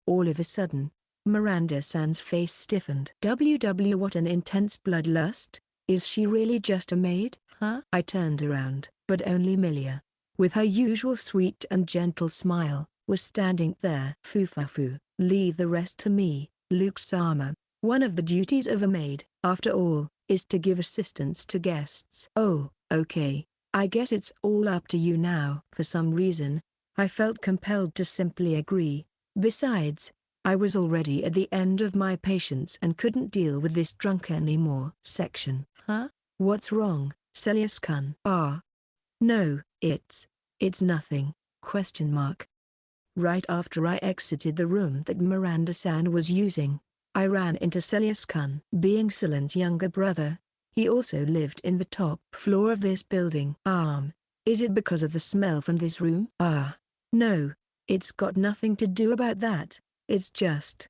All of a sudden, Miranda-san's face stiffened. What an intense bloodlust. Is she really just a maid, huh? I turned around, but only Milia, with her usual sweet and gentle smile, was standing there. Fufafu, leave the rest to me, Luke-sama. One of the duties of a maid, after all, is to give assistance to guests. Oh, okay, I guess it's all up to you now. For some reason, I felt compelled to simply agree. Besides, I was already at the end of my patience and couldn't deal with this drunk anymore. Section. Huh? What's wrong, Celas-kun? No, it's nothing, question mark. Right after I exited the room that Miranda-san was using, I ran into Celas-kun. Being Salon's younger brother, he also lived in the top floor of this building. Is it because of the smell from this room? No, it's got nothing to do about that, it's just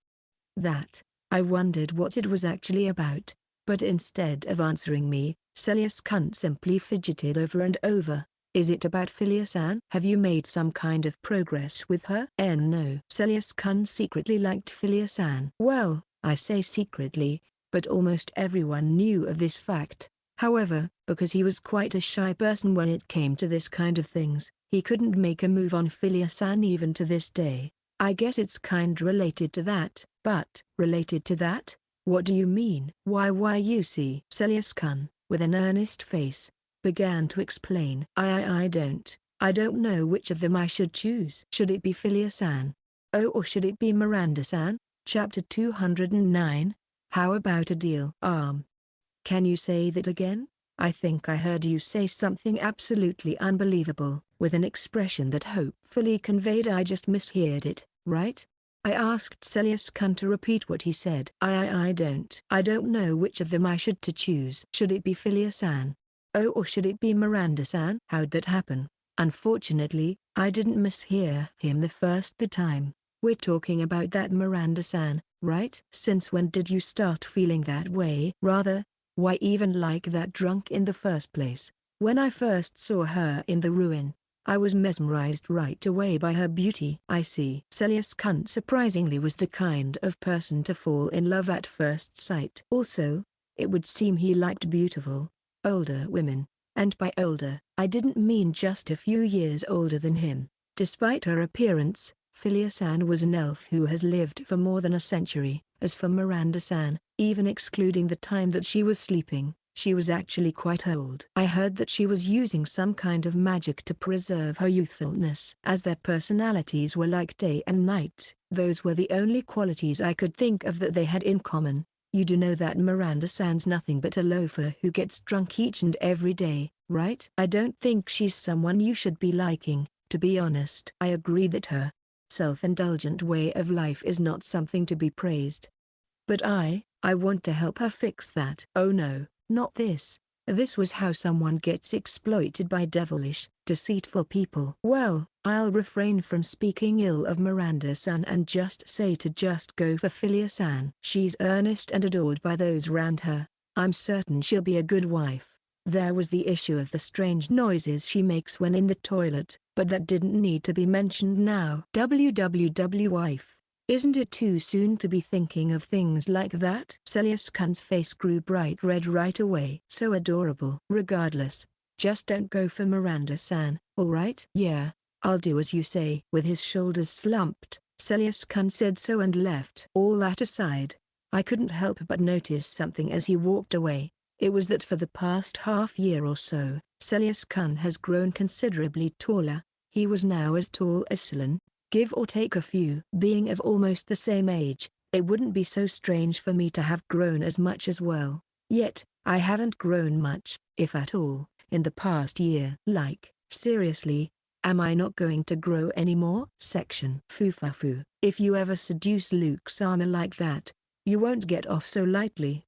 that. I wondered what it was actually about, but instead of answering me, Celas-kun simply fidgeted over and over. Is it about Philia-san? Have you made some kind of progress with her? No. Celas-kun secretly liked Philia-san. Well, I say secretly, but almost everyone knew of this fact. However, because he was quite a shy person when it came to this kind of things, he couldn't make a move on Philia-san even to this day. I guess it's kind related to that. But, related to that? What do you mean? Why you see? Celas-kun, with an earnest face, began to explain. I don't know which of them I should choose. Should it be Philia-san? Or should it be Miranda-san? Chapter 209, How about a deal? Can you say that again? I think I heard you say something absolutely unbelievable, with an expression that hopefully conveyed I just misheard it, right? I asked Celas-kun to repeat what he said. I don't know which of them I should to choose. Should it be Philia-san? Or should it be Miranda-san? How'd that happen? Unfortunately, I didn't mishear him the time. We're talking about that Miranda-san, right? Since when did you start feeling that way? Rather, why even like that drunk in the first place? When I first saw her in the ruin, I was mesmerized right away by her beauty. I see. Celas-kun surprisingly was the kind of person to fall in love at first sight. Also, it would seem he liked beautiful, older women, and by older, I didn't mean just a few years older than him. Despite her appearance, Philia-san was an elf who has lived for more than a century. As for Miranda-san, even excluding the time that she was sleeping, she was actually quite old. I heard that she was using some kind of magic to preserve her youthfulness. As their personalities were like day and night, those were the only qualities I could think of that they had in common. You do know that Miranda-san's nothing but a loafer who gets drunk each and every day, right? I don't think she's someone you should be liking, to be honest. I agree that her self-indulgent way of life is not something to be praised. But I want to help her fix that. Oh no, not this. This was how someone gets exploited by devilish, deceitful people. Well, I'll refrain from speaking ill of Miranda-san and just say to just go for Philia-san. She's earnest and adored by those around her. I'm certain she'll be a good wife. There was the issue of the strange noises she makes when in the toilet, but that didn't need to be mentioned now. Wife. Isn't it too soon to be thinking of things like that? Celas-kun's face grew bright red right away. So adorable. Regardless, just don't go for Miranda-san, alright? Yeah, I'll do as you say. With his shoulders slumped, Celas-kun said so and left. All that aside, I couldn't help but notice something as he walked away. It was that for the past half year or so, Celas-kun has grown considerably taller. He was now as tall as Salon, give or take a few. Being of almost the same age, it wouldn't be so strange for me to have grown as much as well. Yet, I haven't grown much, if at all, in the past year. Like, seriously, am I not going to grow anymore? Section. Fufafu. If you ever seduce Luke-sama like that, you won't get off so lightly.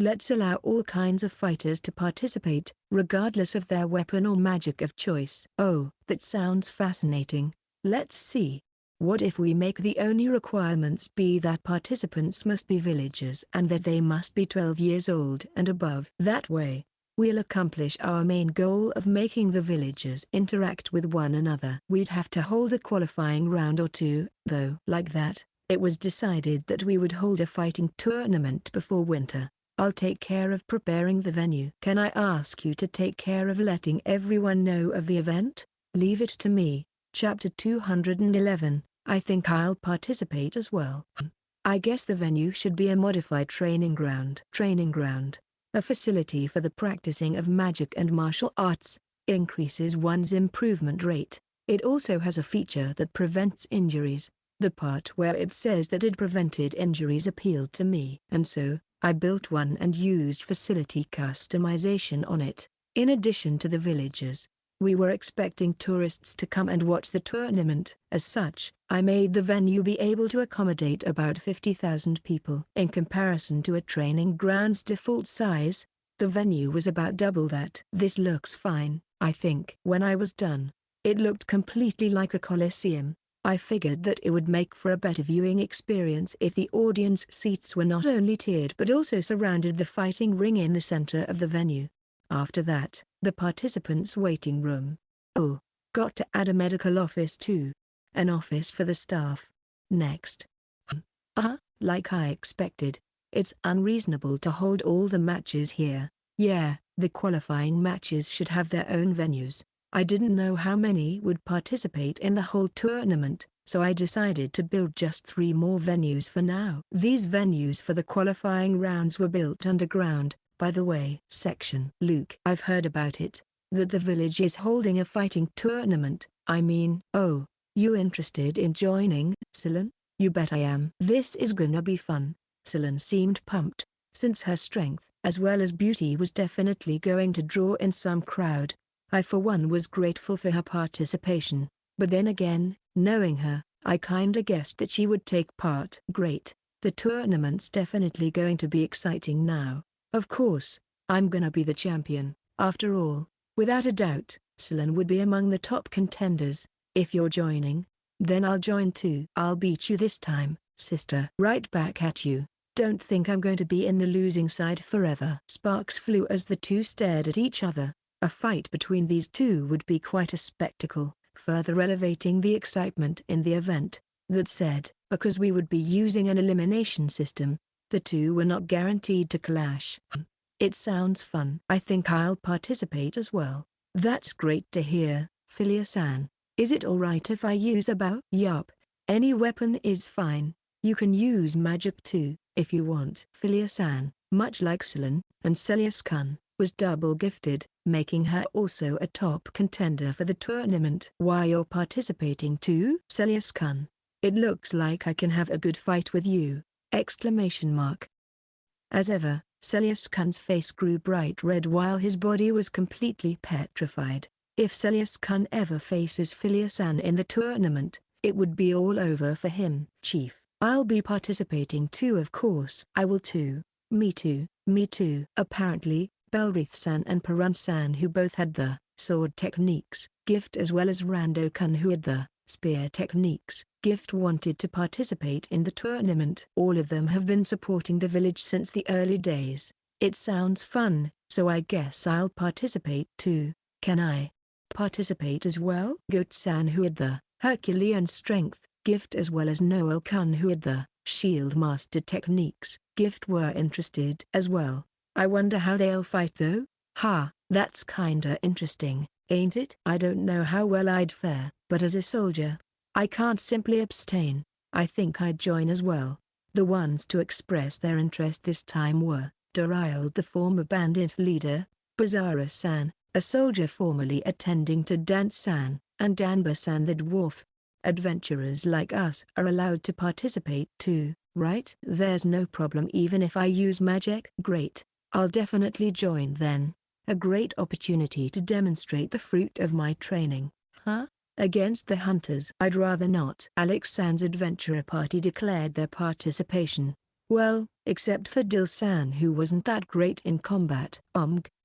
Let's allow all kinds of fighters to participate, regardless of their weapon or magic of choice. Oh, that sounds fascinating. Let's see. What if we make the only requirements be that participants must be villagers and that they must be 12 years old and above? That way, we'll accomplish our main goal of making the villagers interact with one another. We'd have to hold a qualifying round or two, though. Like that, it was decided that we would hold a fighting tournament before winter. I'll take care of preparing the venue. Can I ask you to take care of letting everyone know of the event? Leave it to me. Chapter 211, I think I'll participate as well. I guess the venue should be a modified training ground. A facility for the practicing of magic and martial arts, increases one's improvement rate. It also has a feature that prevents injuries. The part where it says that it prevented injuries appealed to me. And so, I built one and used facility customization on it. In addition to the villagers, we were expecting tourists to come and watch the tournament. As such, I made the venue be able to accommodate about 50,000 people. In comparison to a training ground's default size, the venue was about double that. This looks fine, I think. When I was done, it looked completely like a coliseum. I figured that it would make for a better viewing experience if the audience seats were not only tiered but also surrounded the fighting ring in the center of the venue. After that, the participants' waiting room. Oh, got to add a medical office too. An office for the staff. Next. Like I expected. It's unreasonable to hold all the matches here. Yeah, the qualifying matches should have their own venues. I didn't know how many would participate in the whole tournament, so I decided to build just 3 more venues for now. These venues for the qualifying rounds were built underground, by the way. Section. Luke. I've heard about it, that the village is holding a fighting tournament. I mean, oh, you interested in joining, Salon? You bet I am. This is gonna be fun. Salon seemed pumped, since her strength, as well as beauty, was definitely going to draw in some crowd. I for one was grateful for her participation, but then again, knowing her, I kinda guessed that she would take part. Great, the tournament's definitely going to be exciting now. Of course, I'm gonna be the champion. After all, without a doubt, Salon would be among the top contenders. If you're joining, then I'll join too. I'll beat you this time, sister. Right back at you. Don't think I'm going to be in the losing side forever. Sparks flew as the two stared at each other. A fight between these two would be quite a spectacle, further elevating the excitement in the event. That said, because we would be using an elimination system, the two were not guaranteed to clash. It sounds fun. I think I'll participate as well. That's great to hear, Philia-san. Is it alright if I use a bow? Yup. Any weapon is fine. You can use magic too, if you want. Philia-san, much like Salon and Celas-kun, was double gifted, making her also a top contender for the tournament. Why, you're participating too? Celas-kun. It looks like I can have a good fight with you! Exclamation mark. As ever, Celas-kun's face grew bright red while his body was completely petrified. If Celas-kun ever faces Philia-san in the tournament, it would be all over for him. Chief, I'll be participating too, of course. I will too. Me too. Me too. Apparently, Belrith-san and Perun-san, who both had the sword techniques gift, as well as Rando-kun who had the spear techniques gift, wanted to participate in the tournament. All of them have been supporting the village since the early days. It sounds fun, so I guess I'll participate too. Can I participate as well? Goat-san, who had the Herculean strength gift, as well as Noel-kun who had the shield master techniques gift, were interested as well. I wonder how they'll fight though? That's kinda interesting, ain't it? I don't know how well I'd fare, but as a soldier, I can't simply abstain. I think I'd join as well. The ones to express their interest this time were Dural, the former bandit leader, Bizarro-san, a soldier formerly attending to Dan-san, and Danba-san, the dwarf. Adventurers like us are allowed to participate too, right? There's no problem even if I use magic. Great. I'll definitely join then. A great opportunity to demonstrate the fruit of my training. Against the hunters? I'd rather not. Alex-san's adventurer party declared their participation. Well, except for Dil-san who wasn't that great in combat.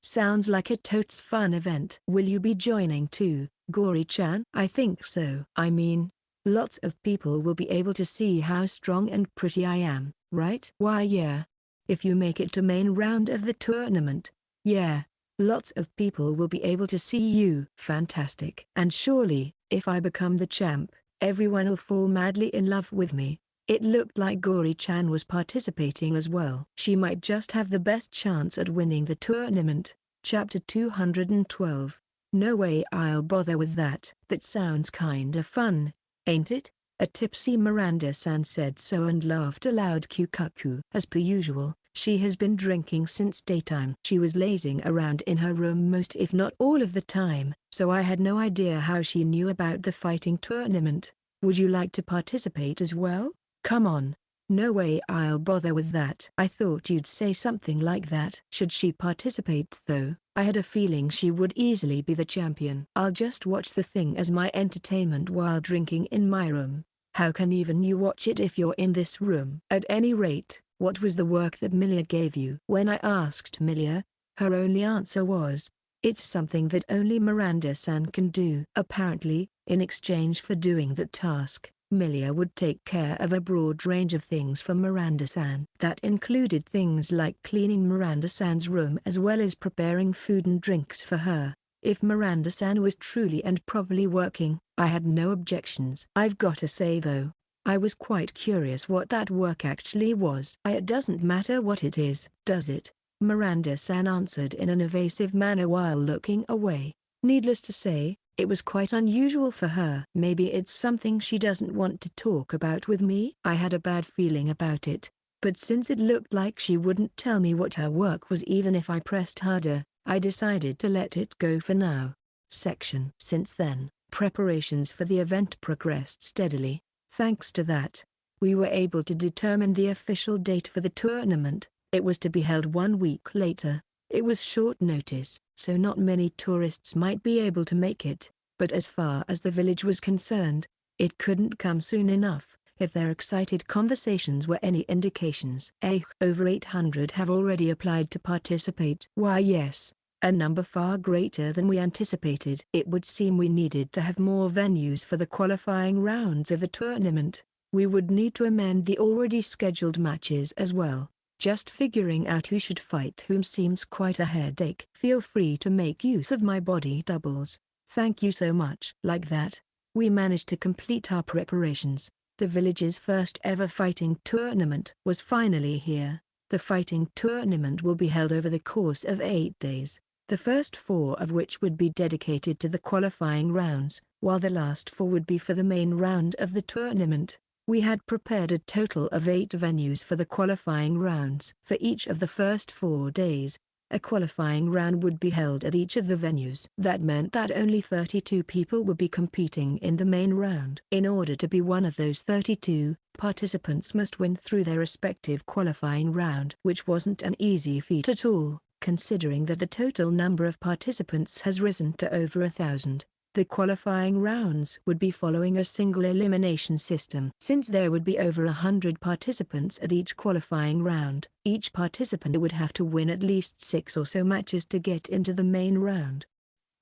Sounds like a totes fun event. Will you be joining too, Gory Chan? I think so. I mean, lots of people will be able to see how strong and pretty I am, right? Why yeah. If you make it to main round of the tournament, yeah, lots of people will be able to see you. Fantastic. And surely, if I become the champ, everyone will fall madly in love with me. It looked like Gory Chan was participating as well. She might just have the best chance at winning the tournament. Chapter 212. No way I'll bother with that. That sounds kinda fun, ain't it? A tipsy Miranda-san said so and laughed aloud. Kukaku. As per usual, she has been drinking since daytime. She was lazing around in her room most if not all of the time, so I had no idea how she knew about the fighting tournament. Would you like to participate as well? Come on. No way I'll bother with that. I thought you'd say something like that. Should she participate though? I had a feeling she would easily be the champion. I'll just watch the thing as my entertainment while drinking in my room. How can even you watch it if you're in this room? At any rate, what was the work that Milia gave you? When I asked Milia, her only answer was, it's something that only Miranda-san can do. Apparently, in exchange for doing that task, Milia would take care of a broad range of things for Miranda-san. That included things like cleaning Miranda-san's room as well as preparing food and drinks for her. If Miranda-san was truly and properly working, I had no objections. I've gotta say though, I was quite curious what that work actually was. It doesn't matter what it is, does it? Miranda-san answered in an evasive manner while looking away. Needless to say, it was quite unusual for her. Maybe it's something she doesn't want to talk about with me? I had a bad feeling about it, but since it looked like she wouldn't tell me what her work was even if I pressed harder, I decided to let it go for now. Section. Since then, preparations for the event progressed steadily. Thanks to that, we were able to determine the official date for the tournament. It was to be held 1 week later. It was short notice, so not many tourists might be able to make it, but as far as the village was concerned, it couldn't come soon enough, if their excited conversations were any indications. Over 800 have already applied to participate. Why yes, a number far greater than we anticipated. It would seem we needed to have more venues for the qualifying rounds of the tournament. We would need to amend the already scheduled matches as well. Just figuring out who should fight whom seems quite a headache. Feel free to make use of my body doubles. Thank you so much. Like that, we managed to complete our preparations. The village's first ever fighting tournament was finally here. The fighting tournament will be held over the course of 8 days, the first 4 of which would be dedicated to the qualifying rounds, while the last 4 would be for the main round of the tournament. We had prepared a total of 8 venues for the qualifying rounds. For each of the first 4 days, a qualifying round would be held at each of the venues. That meant that only 32 people would be competing in the main round. In order to be one of those 32, participants must win through their respective qualifying round, which wasn't an easy feat at all, considering that the total number of participants has risen to over 1,000. The qualifying rounds would be following a single elimination system. Since there would be over 100 participants at each qualifying round, each participant would have to win at least 6 or so matches to get into the main round.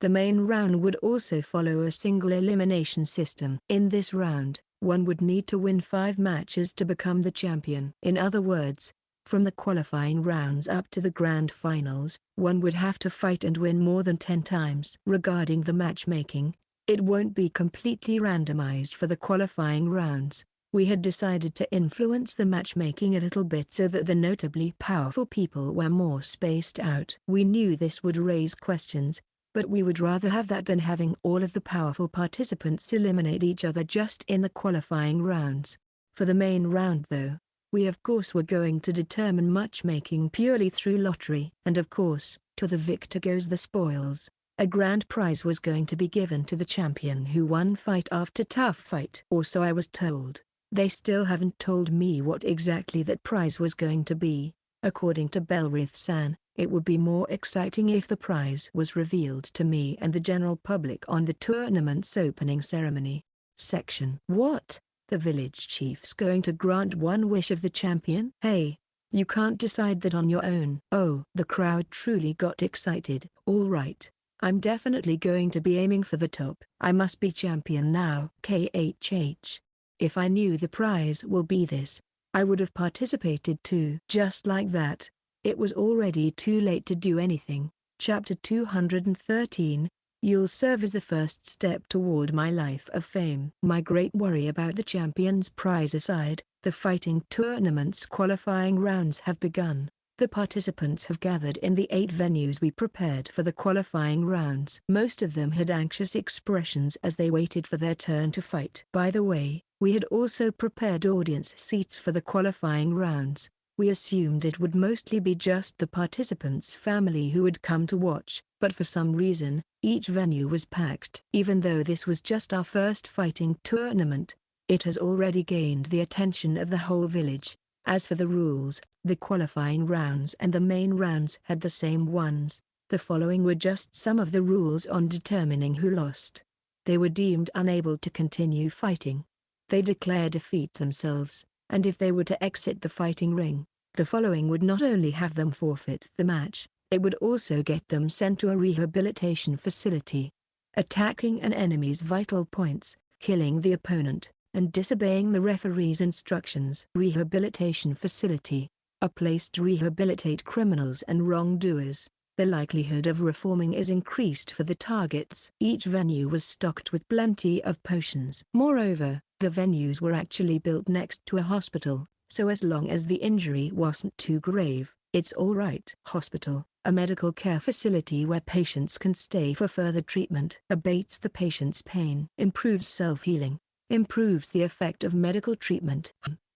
The main round would also follow a single elimination system. In this round, one would need to win 5 matches to become the champion. In other words, from the qualifying rounds up to the grand finals, one would have to fight and win more than 10 times. Regarding the matchmaking, it won't be completely randomized for the qualifying rounds. We had decided to influence the matchmaking a little bit so that the notably powerful people were more spaced out. We knew this would raise questions, but we would rather have that than having all of the powerful participants eliminate each other just in the qualifying rounds. For the main round though, we of course were going to determine matchmaking purely through lottery. And of course, to the victor goes the spoils. A grand prize was going to be given to the champion who won fight after tough fight. Or so I was told. They still haven't told me what exactly that prize was going to be. According to Belrith-san, it would be more exciting if the prize was revealed to me and the general public on the tournament's opening ceremony. Section. What? The village chief's going to grant one wish of the champion? Hey! You can't decide that on your own. Oh, the crowd truly got excited. All right. I'm definitely going to be aiming for the top. I must be champion now. KHH. If I knew the prize will be this, I would have participated too. Just like that. It was already too late to do anything. Chapter 213. You'll serve as the first step toward my life of fame. My great worry about the champion's prize aside, the fighting tournament's qualifying rounds have begun. The participants have gathered in the 8 venues we prepared for the qualifying rounds. Most of them had anxious expressions as they waited for their turn to fight. By the way, we had also prepared audience seats for the qualifying rounds. We assumed it would mostly be just the participants' family who would come to watch, but for some reason, each venue was packed. Even though this was just our first fighting tournament, it has already gained the attention of the whole village. As for the rules, the qualifying rounds and the main rounds had the same ones. The following were just some of the rules on determining who lost. They were deemed unable to continue fighting. They declare defeat themselves, and if they were to exit the fighting ring, the following would not only have them forfeit the match, it would also get them sent to a rehabilitation facility. Attacking an enemy's vital points, killing the opponent, and disobeying the referee's instructions. Rehabilitation facility, a place to rehabilitate criminals and wrongdoers. The likelihood of reforming is increased for the targets. Each venue was stocked with plenty of potions. Moreover, the venues were actually built next to a hospital, so as long as the injury wasn't too grave, it's alright. Hospital, a medical care facility where patients can stay for further treatment. Abates the patient's pain. Improves self-healing. Improves the effect of medical treatment.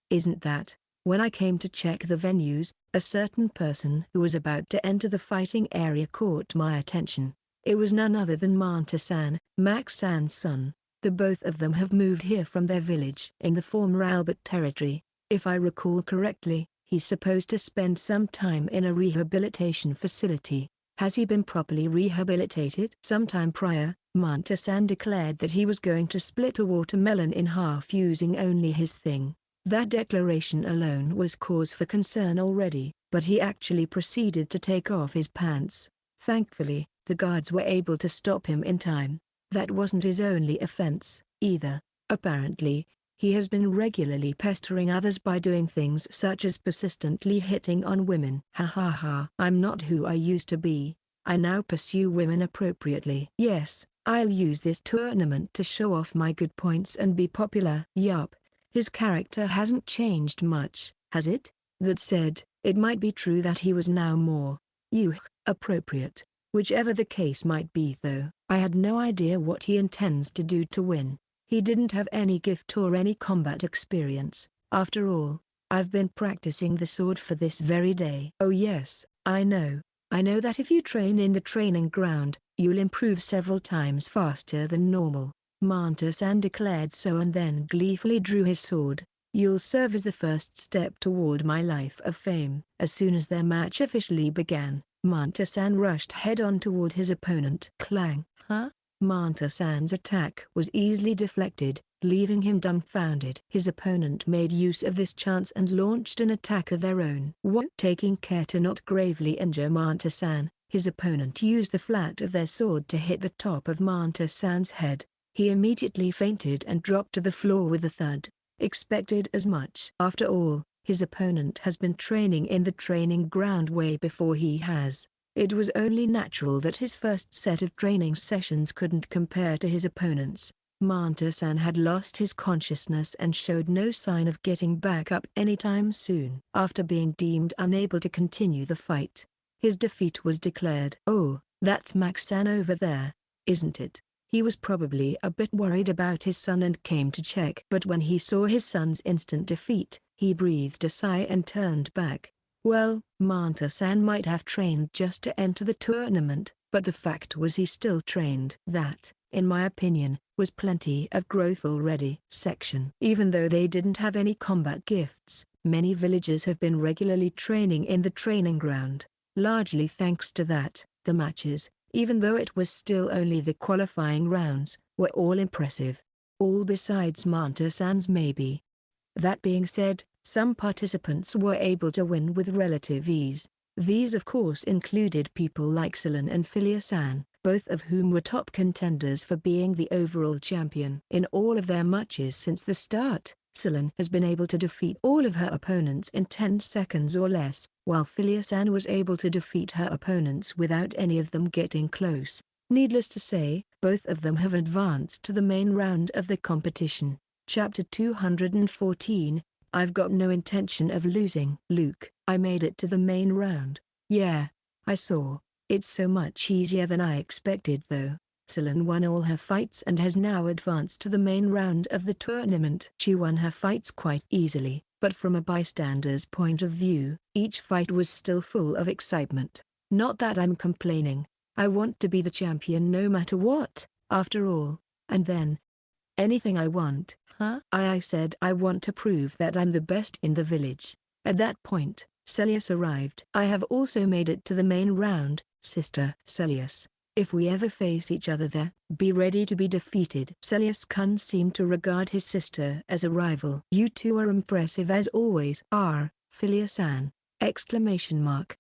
Isn't that? When I came to check the venues, a certain person who was about to enter the fighting area caught my attention. It was none other than Manta-san, Max-san's son. The both of them have moved here from their village in the former Albert territory. If I recall correctly, he's supposed to spend some time in a rehabilitation facility. Has he been properly rehabilitated? Sometime prior, Manta-san declared that he was going to split a watermelon in half using only his thing. That declaration alone was cause for concern already, but he actually proceeded to take off his pants. Thankfully, the guards were able to stop him in time. That wasn't his only offense, either. Apparently, he has been regularly pestering others by doing things such as persistently hitting on women. Ha ha ha. I'm not who I used to be. I now pursue women appropriately. Yes, I'll use this tournament to show off my good points and be popular. Yup. His character hasn't changed much, has it? That said, it might be true that he was now more appropriate. Whichever the case might be though, I had no idea what he intends to do to win. He didn't have any gift or any combat experience. After all, I've been practicing the sword for this very day. Oh yes, I know. I know that if you train in the training ground, you'll improve several times faster than normal. Manta-san declared so and then gleefully drew his sword. You'll serve as the first step toward my life of fame. As soon as their match officially began, Manta-san rushed head-on toward his opponent. Clang! Huh? Manta-san's attack was easily deflected, leaving him dumbfounded. His opponent made use of this chance and launched an attack of their own. Taking care to not gravely injure Manta-san, his opponent used the flat of their sword to hit the top of Manta-san's head. He immediately fainted and dropped to the floor with a thud. Expected as much. After all, his opponent has been training in the training ground way before he has. It was only natural that his first set of training sessions couldn't compare to his opponent's. Manta-san had lost his consciousness and showed no sign of getting back up anytime soon. After being deemed unable to continue the fight, his defeat was declared. Oh, that's Max-san over there, isn't it? He was probably a bit worried about his son and came to check. But when he saw his son's instant defeat, he breathed a sigh and turned back. Well, Manta-san might have trained just to enter the tournament, but the fact was he still trained. That, in my opinion, was plenty of growth already. Even though they didn't have any combat gifts, many villagers have been regularly training in the training ground. Largely thanks to that, the matches, even though it was still only the qualifying rounds, were all impressive. all besides Manta-san's maybe. That being said, some participants were able to win with relative ease. These of course included people like Salon and Philia-san, both of whom were top contenders for being the overall champion. In all of their matches since the start, Salon has been able to defeat all of her opponents in 10 seconds or less, while Philia-san was able to defeat her opponents without any of them getting close. Needless to say, both of them have advanced to the main round of the competition. Chapter 214, I've got no intention of losing. Luke, I made it to the main round. Yeah, I saw. It's so much easier than I expected though. Salon won all her fights and has now advanced to the main round of the tournament. She won her fights quite easily, but from a bystander's point of view, each fight was still full of excitement. Not that I'm complaining. I want to be the champion no matter what, after all. And then, anything I want, huh? I said I want to prove that I'm the best in the village. At that point, Celas arrived. I have also made it to the main round, sister Celas. If we ever face each other there, be ready to be defeated. Celas-kun seemed to regard his sister as a rival. You two are impressive as always. Philia-san! Exclamation mark.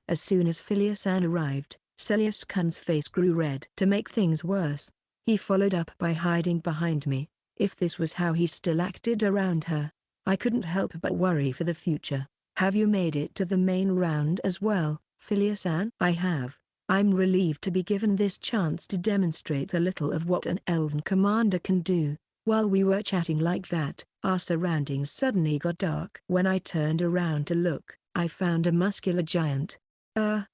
As soon as Philia-san arrived, Celas-kun's face grew red. To make things worse, he followed up by hiding behind me. If this was how he still acted around her, I couldn't help but worry for the future. Have you made it to the main round as well, Philia-san? I have. I'm relieved to be given this chance to demonstrate a little of what an elven commander can do. While we were chatting like that, our surroundings suddenly got dark. When I turned around to look, I found a muscular giant. I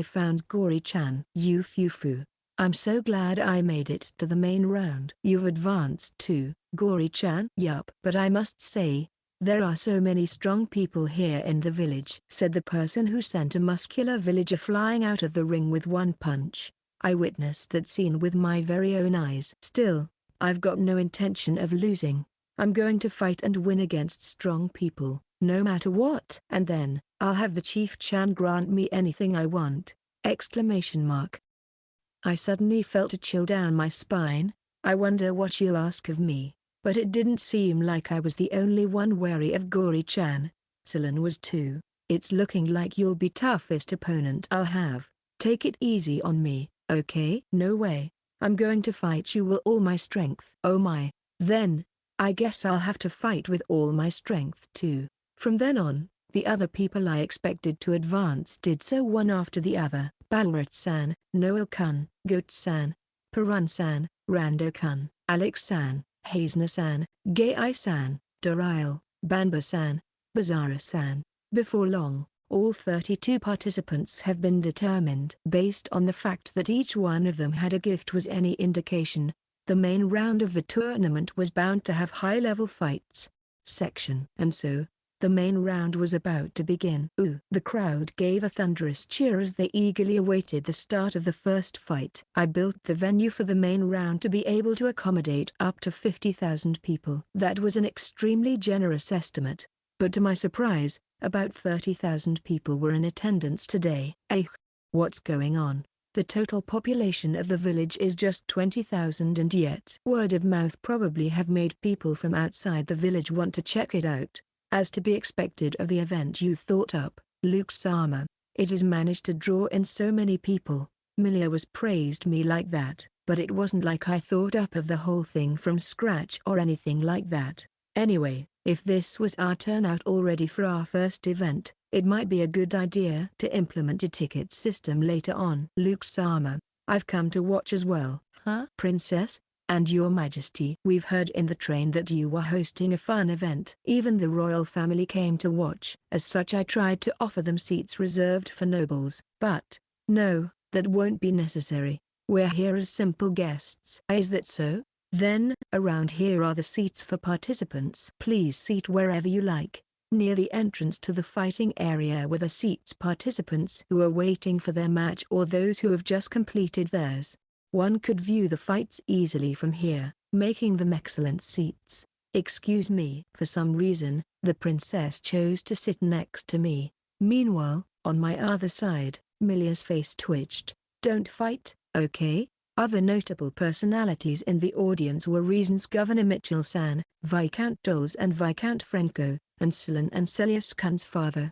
found Gory Chan. You Fufu. I'm so glad I made it to the main round. You've advanced too, Gory Chan? Yup. But I must say, there are so many strong people here in the village, said the person who sent a muscular villager flying out of the ring with one punch. I witnessed that scene with my very own eyes. Still, I've got no intention of losing. I'm going to fight and win against strong people, no matter what. And then, I'll have the Chief Chan grant me anything I want! Exclamation mark. I suddenly felt a chill down my spine. I wonder what she'll ask of me. But it didn't seem like I was the only one wary of Gory Chan. Salon was too. It's looking like you'll be toughest opponent I'll have. Take it easy on me, okay? No way. I'm going to fight you with all my strength. Oh my. Then, I guess I'll have to fight with all my strength too. From then on, the other people I expected to advance did so one after the other. Balrat-san, Noel-kun, Goat-san, Perun-san, Rando-kun, Alex-san, Haisner-san, Gai-san, Dural, Banba-san, Bazara-san. Before long, all 32 participants have been determined. Based on the fact that each one of them had a gift was any indication, the main round of the tournament was bound to have high-level fights. And so, the main round was about to begin. Ooh! The crowd gave a thunderous cheer as they eagerly awaited the start of the first fight. I built the venue for the main round to be able to accommodate up to 50,000 people. That was an extremely generous estimate, but to my surprise, about 30,000 people were in attendance today. What's going on? The total population of the village is just 20,000 and yet word of mouth probably have made people from outside the village want to check it out. As to be expected of the event you thought up, Luke Sama, it has managed to draw in so many people. Milia was praised me like that, but it wasn't like I thought up of the whole thing from scratch or anything like that. Anyway, if this was our turnout already for our first event, it might be a good idea to implement a ticket system later on. Luke Sama, I've come to watch as well. Huh? Princess? And your majesty. We've heard in the train that you were hosting a fun event. Even the royal family came to watch. As such I tried to offer them seats reserved for nobles. But, no, that won't be necessary. We're here as simple guests. Is that so? Then, around here are the seats for participants. Please seat wherever you like. Near the entrance to the fighting area were the seats participants who are waiting for their match or those who have just completed theirs. One could view the fights easily from here, making them excellent seats. Excuse me. For some reason, the princess chose to sit next to me. Meanwhile, on my other side, Milia's face twitched. Don't fight, okay? Other notable personalities in the audience were Reason's Governor Mitchell-san, Viscount Doles and Viscount Franco, and Salon and Celas Khan's father.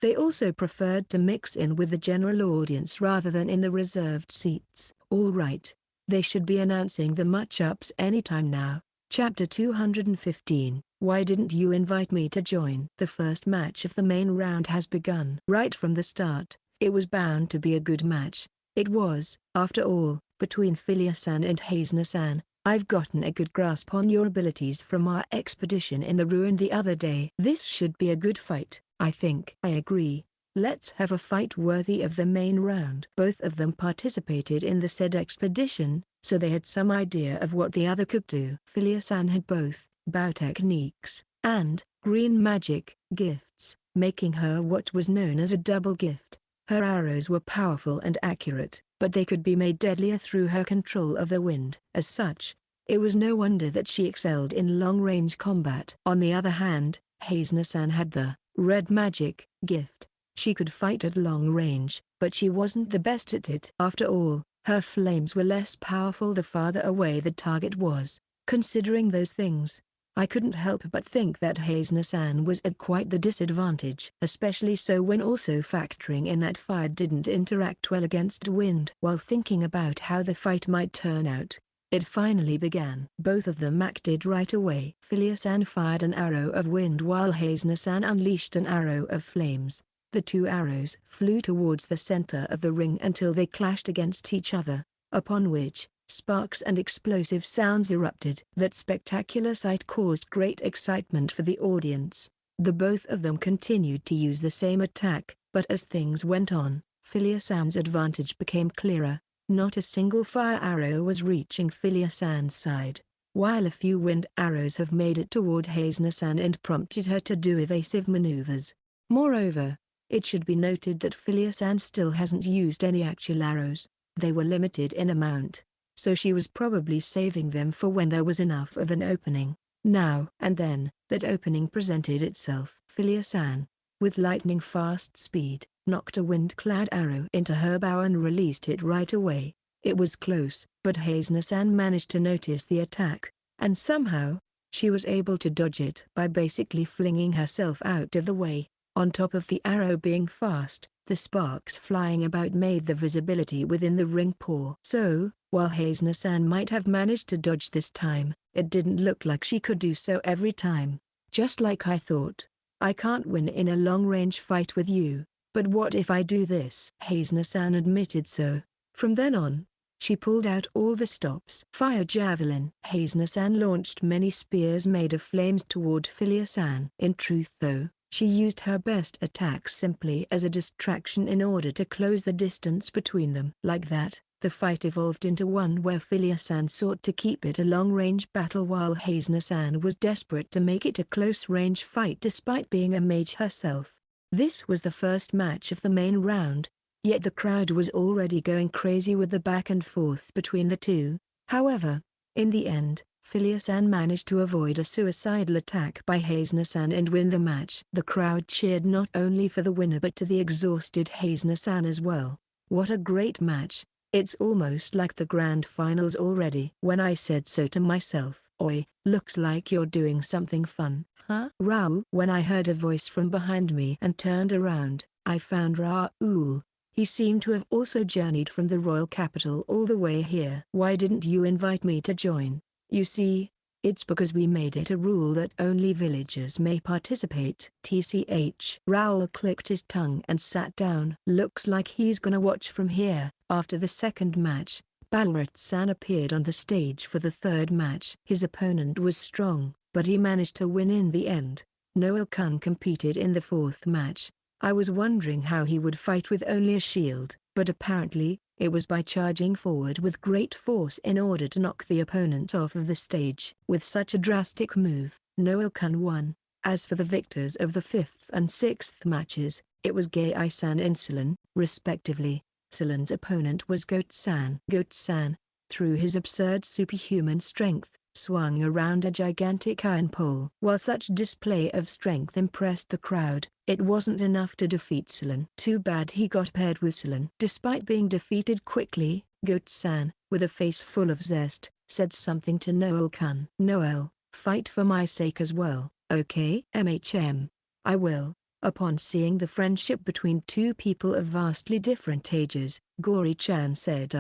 They also preferred to mix in with the general audience rather than in the reserved seats. All right. They should be announcing the matchups anytime now. Chapter 215. Why didn't you invite me to join? The first match of the main round has begun. Right from the start, it was bound to be a good match. It was, after all, between Philia-san and Hazna-san. I've gotten a good grasp on your abilities from our expedition in the ruin the other day. This should be a good fight, I think. I agree. Let's have a fight worthy of the main round. Both of them participated in the said expedition, so they had some idea of what the other could do. Philia-san had both bow techniques and green magic gifts, making her what was known as a double gift. Her arrows were powerful and accurate, but they could be made deadlier through her control of the wind. As such, it was no wonder that she excelled in long-range combat. On the other hand, Hazna-san had the red magic gift. She could fight at long range, but she wasn't the best at it. After all, her flames were less powerful the farther away the target was. Considering those things, I couldn't help but think that Hazna-san was at quite the disadvantage. Especially so when also factoring in that fire didn't interact well against wind. While thinking about how the fight might turn out, it finally began. Both of them acted right away. Philia-san fired an arrow of wind while Hazna-san unleashed an arrow of flames. The two arrows flew towards the center of the ring until they clashed against each other, upon which sparks and explosive sounds erupted. That spectacular sight caused great excitement for the audience. The both of them continued to use the same attack, but as things went on, Philia-san's advantage became clearer. Not a single fire arrow was reaching Philia-san's side, while a few wind arrows have made it toward Hazna-san and prompted her to do evasive maneuvers. Moreover, it should be noted that Philia-san still hasn't used any actual arrows. They were limited in amount, so she was probably saving them for when there was enough of an opening. Now and then, that opening presented itself. Philia-san, with lightning-fast speed, knocked a wind-clad arrow into her bow and released it right away. It was close, but Hazna-san managed to notice the attack, and somehow, she was able to dodge it by basically flinging herself out of the way. On top of the arrow being fast, the sparks flying about made the visibility within the ring poor. So, while Hazna-san might have managed to dodge this time, it didn't look like she could do so every time. Just like I thought. I can't win in a long-range fight with you, but what if I do this? Hazna-san admitted so. From then on, she pulled out all the stops. Fire javelin. Hazna-san launched many spears made of flames toward Philia-san. In truth though, she used her best attacks simply as a distraction in order to close the distance between them. Like that, the fight evolved into one where Philia-san sought to keep it a long-range battle while Hazna-san was desperate to make it a close-range fight despite being a mage herself. This was the first match of the main round, yet the crowd was already going crazy with the back and forth between the two. However, in the end, Philia-san managed to avoid a suicidal attack by Hazna-san and win the match. The crowd cheered not only for the winner but to the exhausted Hazna-san as well. What a great match. It's almost like the grand finals already. When I said so to myself, "Oi, looks like you're doing something fun, huh?" Raoul. When I heard a voice from behind me and turned around, I found Raoul. He seemed to have also journeyed from the royal capital all the way here. Why didn't you invite me to join? You see, it's because we made it a rule that only villagers may participate. TCH. Raoul clicked his tongue and sat down. Looks like he's gonna watch from here. After the second match, Balrat-san appeared on the stage for the third match. His opponent was strong, but he managed to win in the end. Noel-kun competed in the fourth match. I was wondering how he would fight with only a shield, but apparently, it was by charging forward with great force in order to knock the opponent off of the stage. With such a drastic move, Noel-kun won. As for the victors of the fifth and sixth matches, it was Gai-san and Salon, respectively. Salon's opponent was Goat-san. Goat-san, through his absurd superhuman strength, swung around a gigantic iron pole. While such display of strength impressed the crowd, it wasn't enough to defeat Salon. Too bad he got paired with Salon. Despite being defeated quickly, Goat-san, with a face full of zest, said something to Noel Khan. "Noel, fight for my sake as well, okay?" "I will." Upon seeing the friendship between two people of vastly different ages, Gory Chan said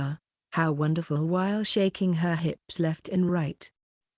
how wonderful, while shaking her hips left and right.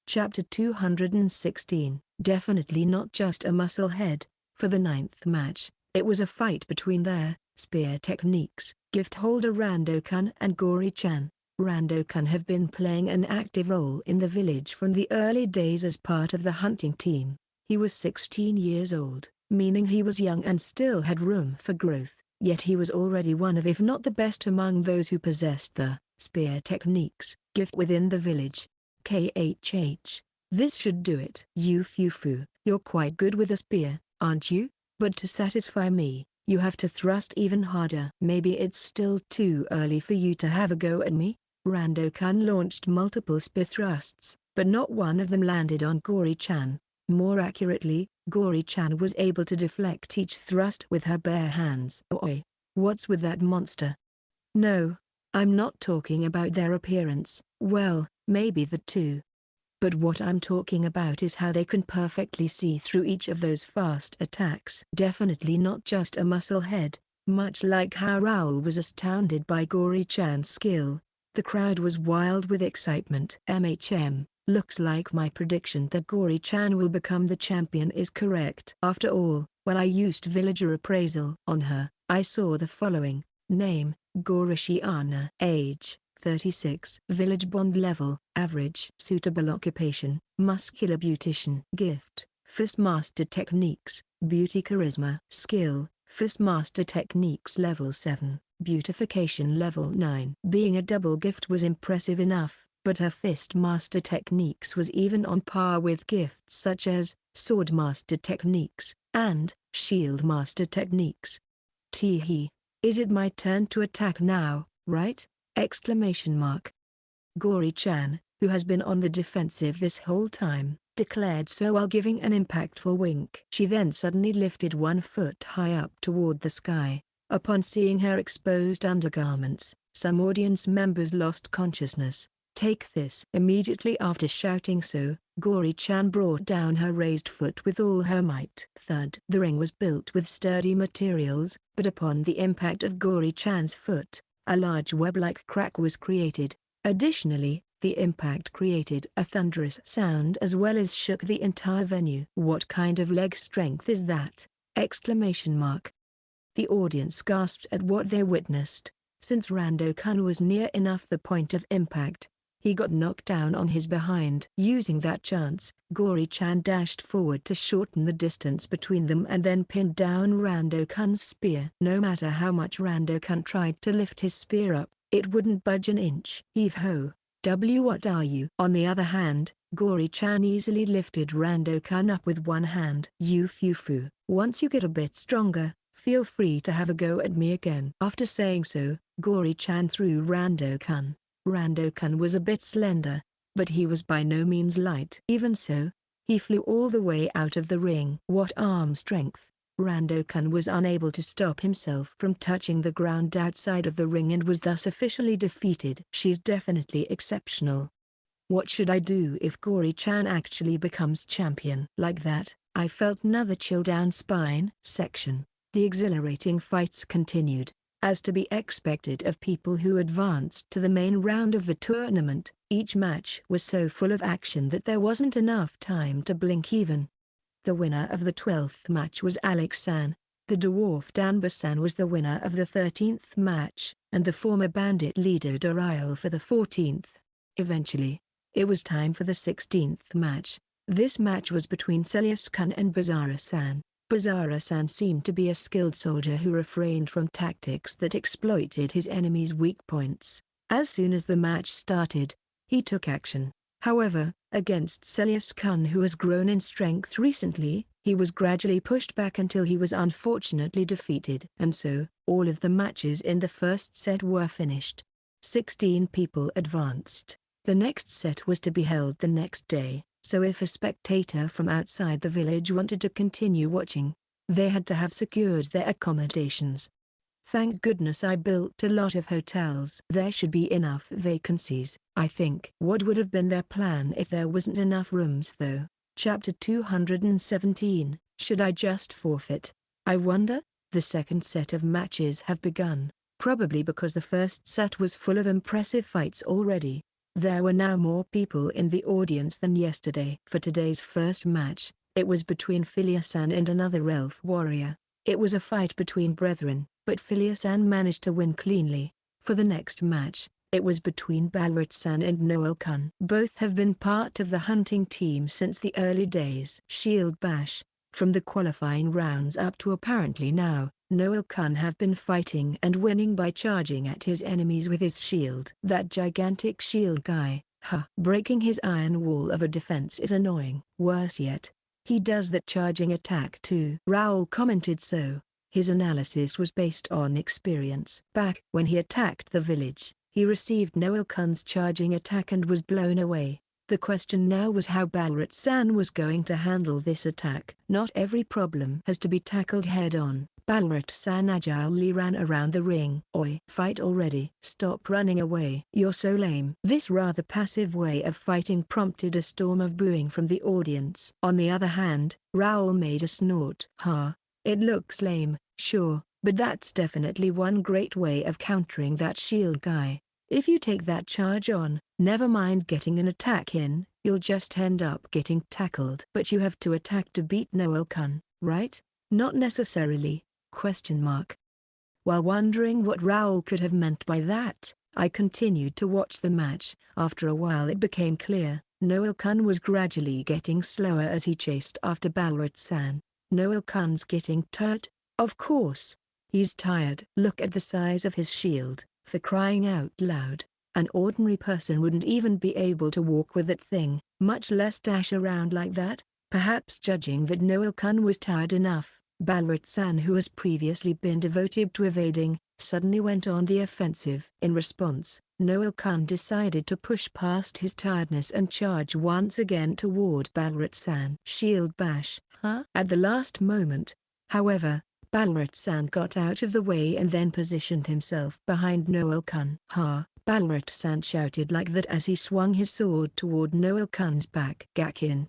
Chapter 216. Definitely not just a muscle head. For the 9th match, it was a fight between their spear techniques, gift holder Rando Kun and Gory Chan. Rando Kun have been playing an active role in the village from the early days as part of the hunting team. He was 16 years old, meaning he was young and still had room for growth, yet he was already one of, if not the best among those who possessed the spear techniques gift within the village. KHH. This should do it. "You Fufu, you're quite good with a spear, aren't you? But to satisfy me, you have to thrust even harder." "Maybe it's still too early for you to have a go at me." Rando Kun launched multiple spear thrusts, but not one of them landed on Gory Chan. More accurately, Gory Chan was able to deflect each thrust with her bare hands. "Oi, what's with that monster?" "No, I'm not talking about their appearance." "Well, maybe the two. But what I'm talking about is how they can perfectly see through each of those fast attacks." Definitely not just a muscle head. Much like how Raoul was astounded by Gory Chan's skill, the crowd was wild with excitement. Looks like my prediction that Gory Chan will become the champion is correct. After all, when I used villager appraisal on her, I saw the following: name, Gorishiana, age, 36, village bond level, average, suitable occupation, muscular beautician, gift, fistmaster techniques, beauty charisma, skill, fistmaster techniques level 7, beautification level 9. Being a double gift was impressive enough, but her fistmaster techniques was even on par with gifts such as swordmaster techniques and shieldmaster techniques. Teehee. Is it my turn to attack now, right? Gory Chan, who has been on the defensive this whole time, declared so while giving an impactful wink. She then suddenly lifted one foot high up toward the sky. Upon seeing her exposed undergarments, some audience members lost consciousness. "Take this." Immediately after shouting so, Gory Chan brought down her raised foot with all her might. Thud. The ring was built with sturdy materials, but upon the impact of Gory Chan's foot, a large web-like crack was created. Additionally, the impact created a thunderous sound as well as shook the entire venue. "What kind of leg strength is that?" The audience gasped at what they witnessed. Since Rando Kun was near enough the point of impact, he got knocked down on his behind. Using that chance, Gory Chan dashed forward to shorten the distance between them and then pinned down Rando Kun's spear. No matter how much Rando Kun tried to lift his spear up, it wouldn't budge an inch. "Heave-ho, what are you?" On the other hand, Gory Chan easily lifted Rando Kun up with one hand. "You Fufu, once you get a bit stronger, feel free to have a go at me again." After saying so, Gory Chan threw Rando Kun. Rando Kun was a bit slender, but he was by no means light. Even so, he flew all the way out of the ring. What arm strength! Rando Kun was unable to stop himself from touching the ground outside of the ring and was thus officially defeated. "She's definitely exceptional. What should I do if Gory Chan actually becomes champion?" Like that, I felt another chill down spine. The exhilarating fights continued. As to be expected of people who advanced to the main round of the tournament, each match was so full of action that there wasn't enough time to blink even. The winner of the 12th match was Alex-san. The dwarf Danba-san was the winner of the 13th match, and the former bandit leader Dural for the 14th. Eventually, it was time for the 16th match. This match was between Celas-kun and Bazara-san. Bazara-san seemed to be a skilled soldier who refrained from tactics that exploited his enemy's weak points. As soon as the match started, he took action. However, against Celas-kun, who has grown in strength recently, he was gradually pushed back until he was unfortunately defeated. And so, all of the matches in the first set were finished. 16 people advanced. The next set was to be held the next day. So if a spectator from outside the village wanted to continue watching, they had to have secured their accommodations. Thank goodness I built a lot of hotels. There should be enough vacancies, I think. What would have been their plan if there wasn't enough rooms though? Chapter 217, Should I just forfeit? I wonder? The second set of matches have begun, probably because the first set was full of impressive fights already. There were now more people in the audience than yesterday. For today's first match, it was between Philia-san and another elf warrior. It was a fight between brethren, but Philia-san managed to win cleanly. For the next match, it was between Balrat-san and Noel-kun. Both have been part of the hunting team since the early days. Shield bash. From the qualifying rounds up to apparently now, Noel-kun have been fighting and winning by charging at his enemies with his shield. That gigantic shield guy, breaking his iron wall of a defense is annoying. Worse yet, he does that charging attack too. Raoul commented so. His analysis was based on experience. Back when he attacked the village, he received Noel-kun's charging attack and was blown away. The question now was how Balrat-san was going to handle this attack. Not every problem has to be tackled head-on. Balrat-san agilely ran around the ring. Oi! Fight already. Stop running away. You're so lame. This rather passive way of fighting prompted a storm of booing from the audience. On the other hand, Raoul made a snort. It looks lame, sure, but that's definitely one great way of countering that shield guy. If you take that charge on, never mind getting an attack in, you'll just end up getting tackled. But you have to attack to beat Noel-kun, right? Not necessarily, ? While wondering what Raoul could have meant by that, I continued to watch the match. After a while it became clear, Noel-kun was gradually getting slower as he chased after Balrat-san. Noel-kun's getting tired? Of course. He's tired. Look at the size of his shield. For crying out loud, an ordinary person wouldn't even be able to walk with that thing, much less dash around like that. Perhaps judging that Noel-kun was tired enough, Balrat-san, who has previously been devoted to evading, suddenly went on the offensive. In response, Noel-kun decided to push past his tiredness and charge once again toward Balrat-san. Shield bash, At the last moment, however, Balrat-san got out of the way and then positioned himself behind Noel-kun. Balrat-san shouted like that as he swung his sword toward Noel-kun's back. Gakin.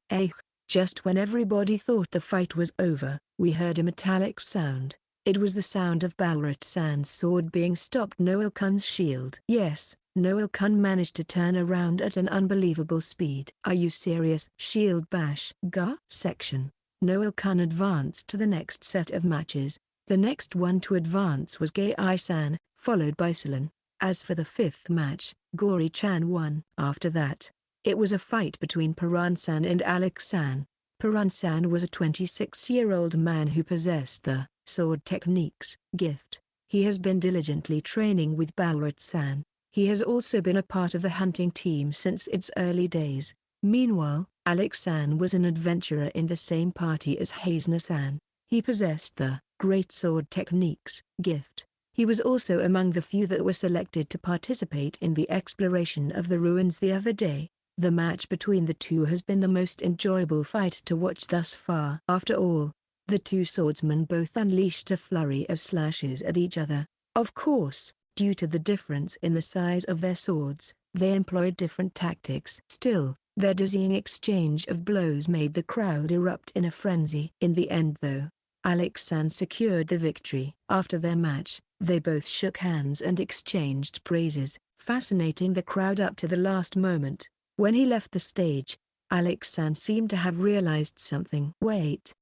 Just when everybody thought the fight was over, we heard a metallic sound. It was the sound of Balrat-san's sword being stopped Noel-kun's shield. Yes, Noel-kun managed to turn around at an unbelievable speed. Are you serious? Shield bash. Section. Noel-kun advanced to the next set of matches. The next one to advance was Gai-san, followed by Salon. As for the fifth match, Gory Chan won. After that, it was a fight between Piran-san and Alex-san. Piran-san was a 26-year-old man who possessed the sword techniques gift. He has been diligently training with Balrat-san. He has also been a part of the hunting team since its early days. Meanwhile, Alex-san was an adventurer in the same party as Hazen-san. He possessed the great sword techniques gift. He was also among the few that were selected to participate in the exploration of the ruins the other day. The match between the two has been the most enjoyable fight to watch thus far. After all, the two swordsmen both unleashed a flurry of slashes at each other. Of course, due to the difference in the size of their swords, they employed different tactics. Still, their dizzying exchange of blows made the crowd erupt in a frenzy. In the end though, Alex-san secured the victory. After their match, they both shook hands and exchanged praises, fascinating the crowd up to the last moment. When he left the stage, Alex-san seemed to have realized something. Wait.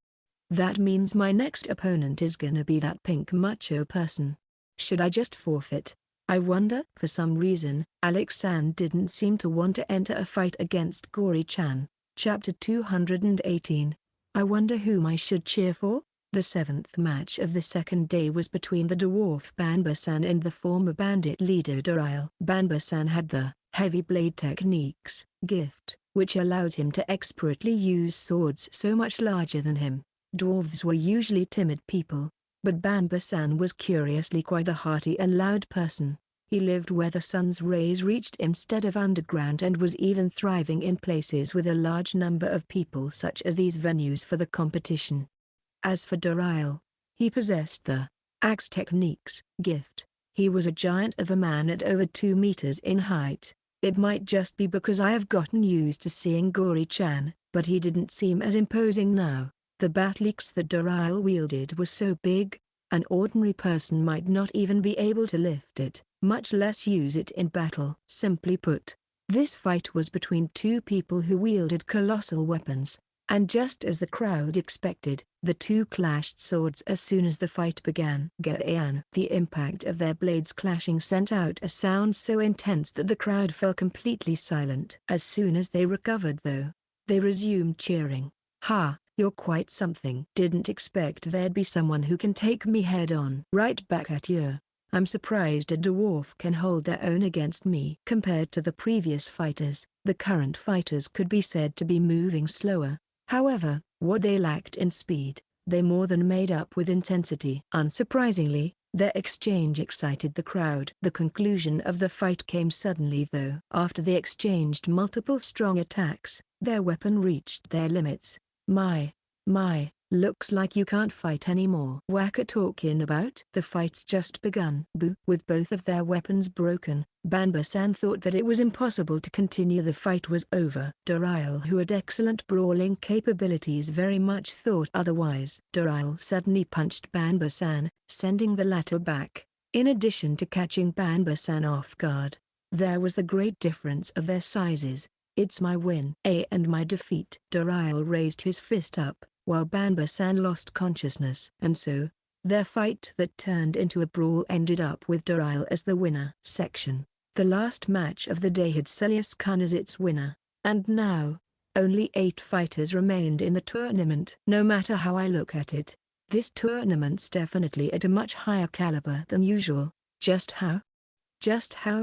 That means my next opponent is gonna be that pink macho person. Should I just forfeit? I wonder. For some reason, Alex-san didn't seem to want to enter a fight against Gory Chan. Chapter 218. I wonder whom I should cheer for? The seventh match of the second day was between the dwarf Banba-san and the former bandit leader Dural. Banba-san had the heavy blade techniques gift, which allowed him to expertly use swords so much larger than him. Dwarves were usually timid people, but Banba-san was curiously quite a hearty and loud person. He lived where the sun's rays reached instead of underground and was even thriving in places with a large number of people such as these venues for the competition. As for Dural, he possessed the Axe techniques, gift. He was a giant of a man at over 2 meters in height. It might just be because I have gotten used to seeing Gory Chan, but he didn't seem as imposing now. The battle-axe that Dural wielded was so big, an ordinary person might not even be able to lift it, much less use it in battle. Simply put, this fight was between two people who wielded colossal weapons, and just as the crowd expected, the two clashed swords as soon as the fight began. Gaan. The impact of their blades clashing sent out a sound so intense that the crowd fell completely silent. As soon as they recovered though, they resumed cheering. "Ha, you're quite something. Didn't expect there'd be someone who can take me head on." "Right back at you. I'm surprised a dwarf can hold their own against me." Compared to the previous fighters, the current fighters could be said to be moving slower. However, what they lacked in speed, they more than made up with intensity. Unsurprisingly, their exchange excited the crowd. The conclusion of the fight came suddenly though. After they exchanged multiple strong attacks, their weapon reached their limits. My, looks like you can't fight anymore." "Whack talking about? The fight's just begun." Boo. With both of their weapons broken, Banba-san thought that it was impossible to continue. The fight was over. Dural, who had excellent brawling capabilities, very much thought otherwise. Dural suddenly punched Banba-san, sending the latter back, in addition to catching Banba-san off guard. There was the great difference of their sizes. "It's my win. And my defeat." Dural raised his fist up, while Banba-san lost consciousness. And so, their fight that turned into a brawl ended up with Dural as the winner. Section. The last match of the day had Celas as its winner, and now, only 8 fighters remained in the tournament. No matter how I look at it, this tournament's definitely at a much higher caliber than usual. Just how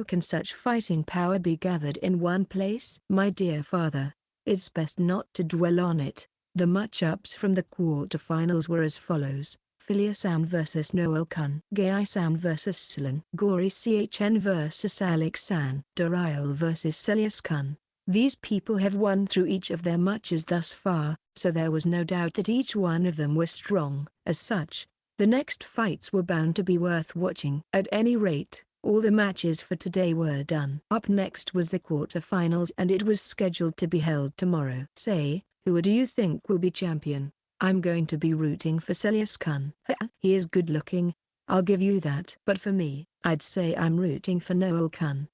can such fighting power be gathered in one place? My dear father, it's best not to dwell on it. The matchups from the quarterfinals were as follows: Philia-san vs Noel-kun, Gai-san vs Salon, Gory Chan vs Alex-san, Dural vs Celas-kun. These people have won through each of their matches thus far, so there was no doubt that each one of them was strong. As such, the next fights were bound to be worth watching. At any rate, all the matches for today were done. Up next was the quarterfinals, and it was scheduled to be held tomorrow. Say, who do you think will be champion? I'm going to be rooting for Celas-kun. He is good looking, I'll give you that. But for me, I'd say I'm rooting for Noel-kun.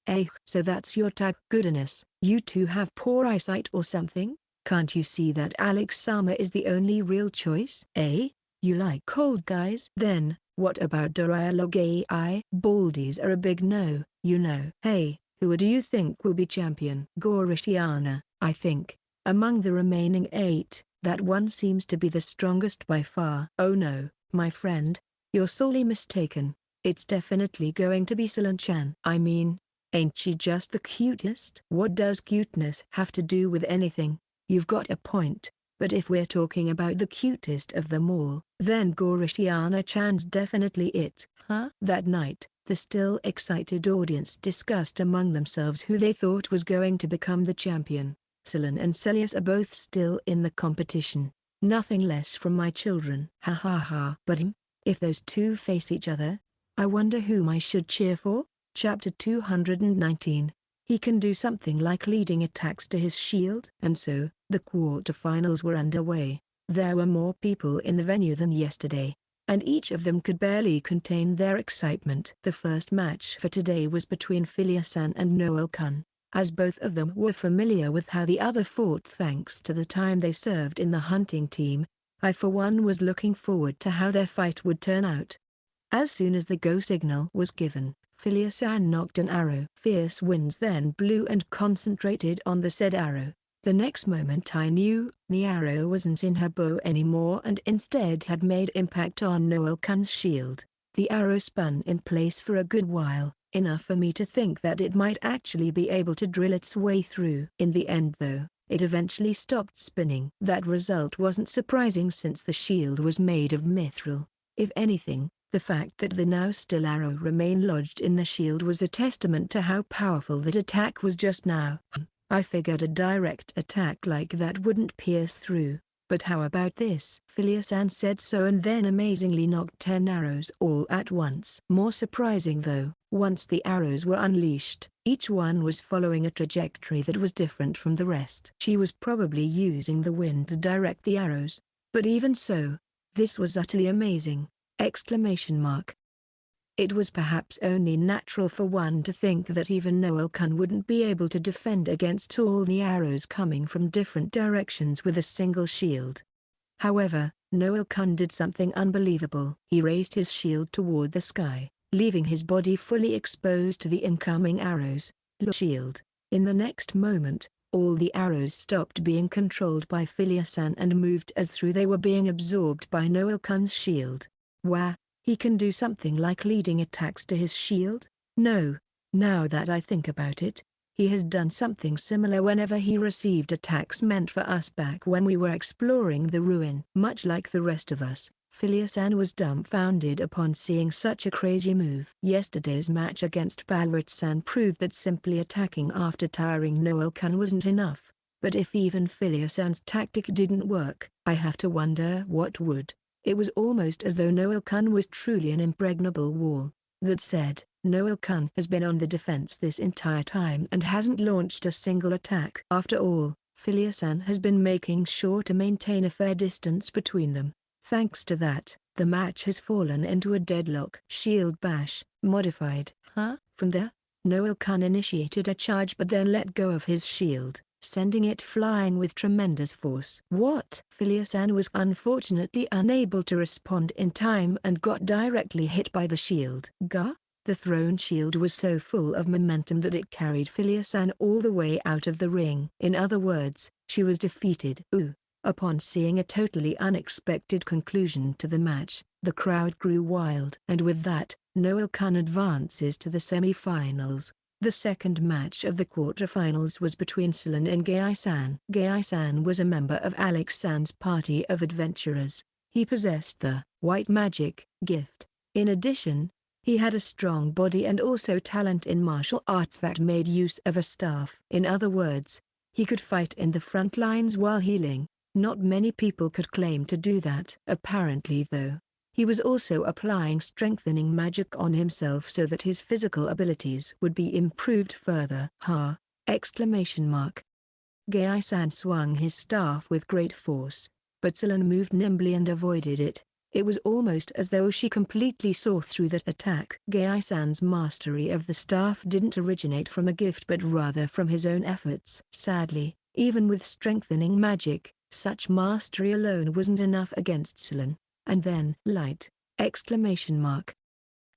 So that's your type. Goodness, you two have poor eyesight or something? Can't you see that Alex-sama is the only real choice? You like cold guys? Then, what about Dural or Gai? Baldies are a big no, you know. Hey, who do you think will be champion? Gory Chan, I think. Among the remaining 8, that one seems to be the strongest by far. Oh no, my friend, you're sorely mistaken. It's definitely going to be Salon-chan. I mean, ain't she just the cutest? What does cuteness have to do with anything? You've got a point, but if we're talking about the cutest of them all, then Gory Chan-chan's definitely it. That night, the still excited audience discussed among themselves who they thought was going to become the champion. Salon and Celas are both still in the competition. Nothing less from my children. But if those two face each other, I wonder whom I should cheer for? Chapter 219. He can do something like leading attacks to his shield. And so, the quarterfinals were underway. There were more people in the venue than yesterday, and each of them could barely contain their excitement. The first match for today was between Philia-san and Noel-kun. As both of them were familiar with how the other fought thanks to the time they served in the hunting team, I for one was looking forward to how their fight would turn out. As soon as the go signal was given, Philia-san knocked an arrow. Fierce winds then blew and concentrated on the said arrow. The next moment I knew the arrow wasn't in her bow anymore and instead had made impact on Noel-kun's shield. The arrow spun in place for a good while, enough for me to think that it might actually be able to drill its way through. In the end though, it eventually stopped spinning. That result wasn't surprising since the shield was made of mithril. If anything, the fact that the now still arrow remained lodged in the shield was a testament to how powerful that attack was just now. I figured a direct attack like that wouldn't pierce through, But how about this? Philia-san said so and then amazingly knocked 10 arrows all at once. More surprising though, once the arrows were unleashed, each one was following a trajectory that was different from the rest. She was probably using the wind to direct the arrows. But even so, this was utterly amazing! Exclamation mark. It was perhaps only natural for one to think that even Noel-kun wouldn't be able to defend against all the arrows coming from different directions with a single shield. However, Noel-kun did something unbelievable. He raised his shield toward the sky, leaving his body fully exposed to the incoming arrows. Shield. In the next moment, all the arrows stopped being controlled by Philia-san and moved as though they were being absorbed by Noel-kun's shield. Wow! He can do something like leading attacks to his shield? No. Now that I think about it, he has done something similar whenever he received attacks meant for us back when we were exploring the ruin. Much like the rest of us, Philia-san was dumbfounded upon seeing such a crazy move. Yesterday's match against Balrat-san proved that simply attacking after tiring Noel-kun wasn't enough. But if even Philia-san's tactic didn't work, I have to wonder what would. It was almost as though Noel-kun was truly an impregnable wall. That said, Noel-kun has been on the defense this entire time and hasn't launched a single attack. After all, Philia-san has been making sure to maintain a fair distance between them. Thanks to that, the match has fallen into a deadlock. Shield bash, modified. From there, Noel-kun initiated a charge but then let go of his shield, sending it flying with tremendous force. What? Philia-san was unfortunately unable to respond in time and got directly hit by the shield. Gah? The thrown shield was so full of momentum that it carried Philia-san all the way out of the ring. In other words, she was defeated. Upon seeing a totally unexpected conclusion to the match, the crowd grew wild. And with that, Noel-kun advances to the semifinals. The second match of the quarterfinals was between Salon and Gai-san. Gai-san was a member of Alex-san's party of adventurers. He possessed the white magic gift. In addition, he had a strong body and also talent in martial arts that made use of a staff. In other words, he could fight in the front lines while healing. Not many people could claim to do that. Apparently though, he was also applying strengthening magic on himself so that his physical abilities would be improved further. Exclamation mark. Gai-san swung his staff with great force, but Salon moved nimbly and avoided it. It was almost as though she completely saw through that attack. Gai-san's mastery of the staff didn't originate from a gift but rather from his own efforts. Sadly, even with strengthening magic, such mastery alone wasn't enough against Salon. And then light! Exclamation mark.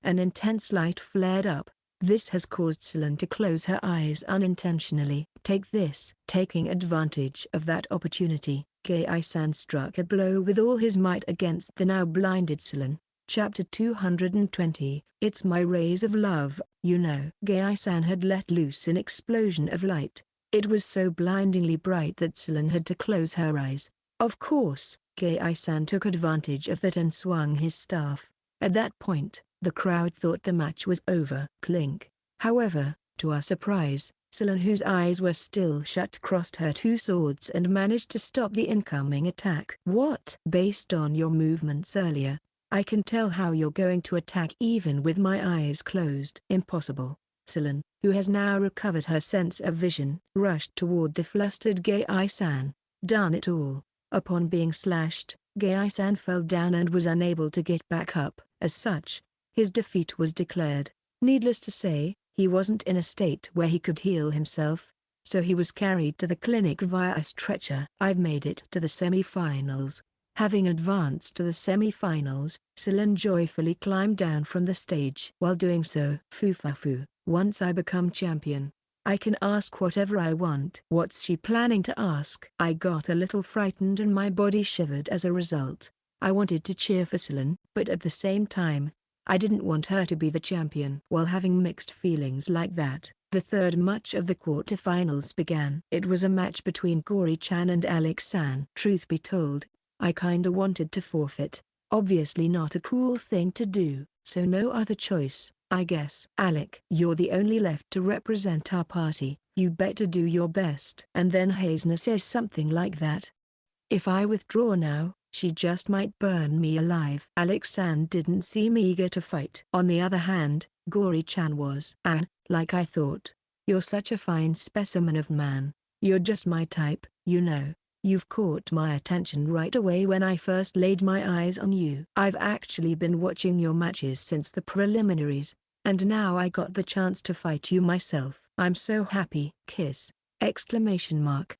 An intense light flared up. This has caused Salon to close her eyes unintentionally. Take this. Taking advantage of that opportunity, Gai-san struck a blow with all his might against the now blinded Salon. Chapter 220. It's my rays of love, you know. Gai-san had let loose an explosion of light. It was so blindingly bright that Salon had to close her eyes. Of course, Gai-san took advantage of that and swung his staff. At that point, the crowd thought the match was over. Clink. However, to our surprise, Salon, whose eyes were still shut, crossed her two swords and managed to stop the incoming attack. What? Based on your movements earlier, I can tell how you're going to attack even with my eyes closed. Impossible. Salon, who has now recovered her sense of vision, rushed toward the flustered Gai-san. Darn it all. Upon being slashed, Gai-san fell down and was unable to get back up. As such, his defeat was declared. Needless to say, he wasn't in a state where he could heal himself, so he was carried to the clinic via a stretcher. I've made it to the semifinals. Having advanced to the semifinals, Salon joyfully climbed down from the stage. While doing so, Fufafu, once I become champion, I can ask whatever I want. What's she planning to ask? I got a little frightened and my body shivered as a result. I wanted to cheer for Salon, but at the same time, I didn't want her to be the champion. While having mixed feelings like that, the third match of the quarterfinals began. It was a match between Gory Chan and Alex-san. Truth be told, I kinda wanted to forfeit. Obviously not a cool thing to do, so no other choice, I guess. Alec, you're the only left to represent our party. You better do your best. And then Hazner says something like that. If I withdraw now, she just might burn me alive. Alex San didn't seem eager to fight. On the other hand, Gory Chan was. Like I thought. You're such a fine specimen of man. You're just my type, you know. You've caught my attention right away when I first laid my eyes on you. I've actually been watching your matches since the preliminaries, and now I got the chance to fight you myself. I'm so happy. Kiss! Exclamation mark.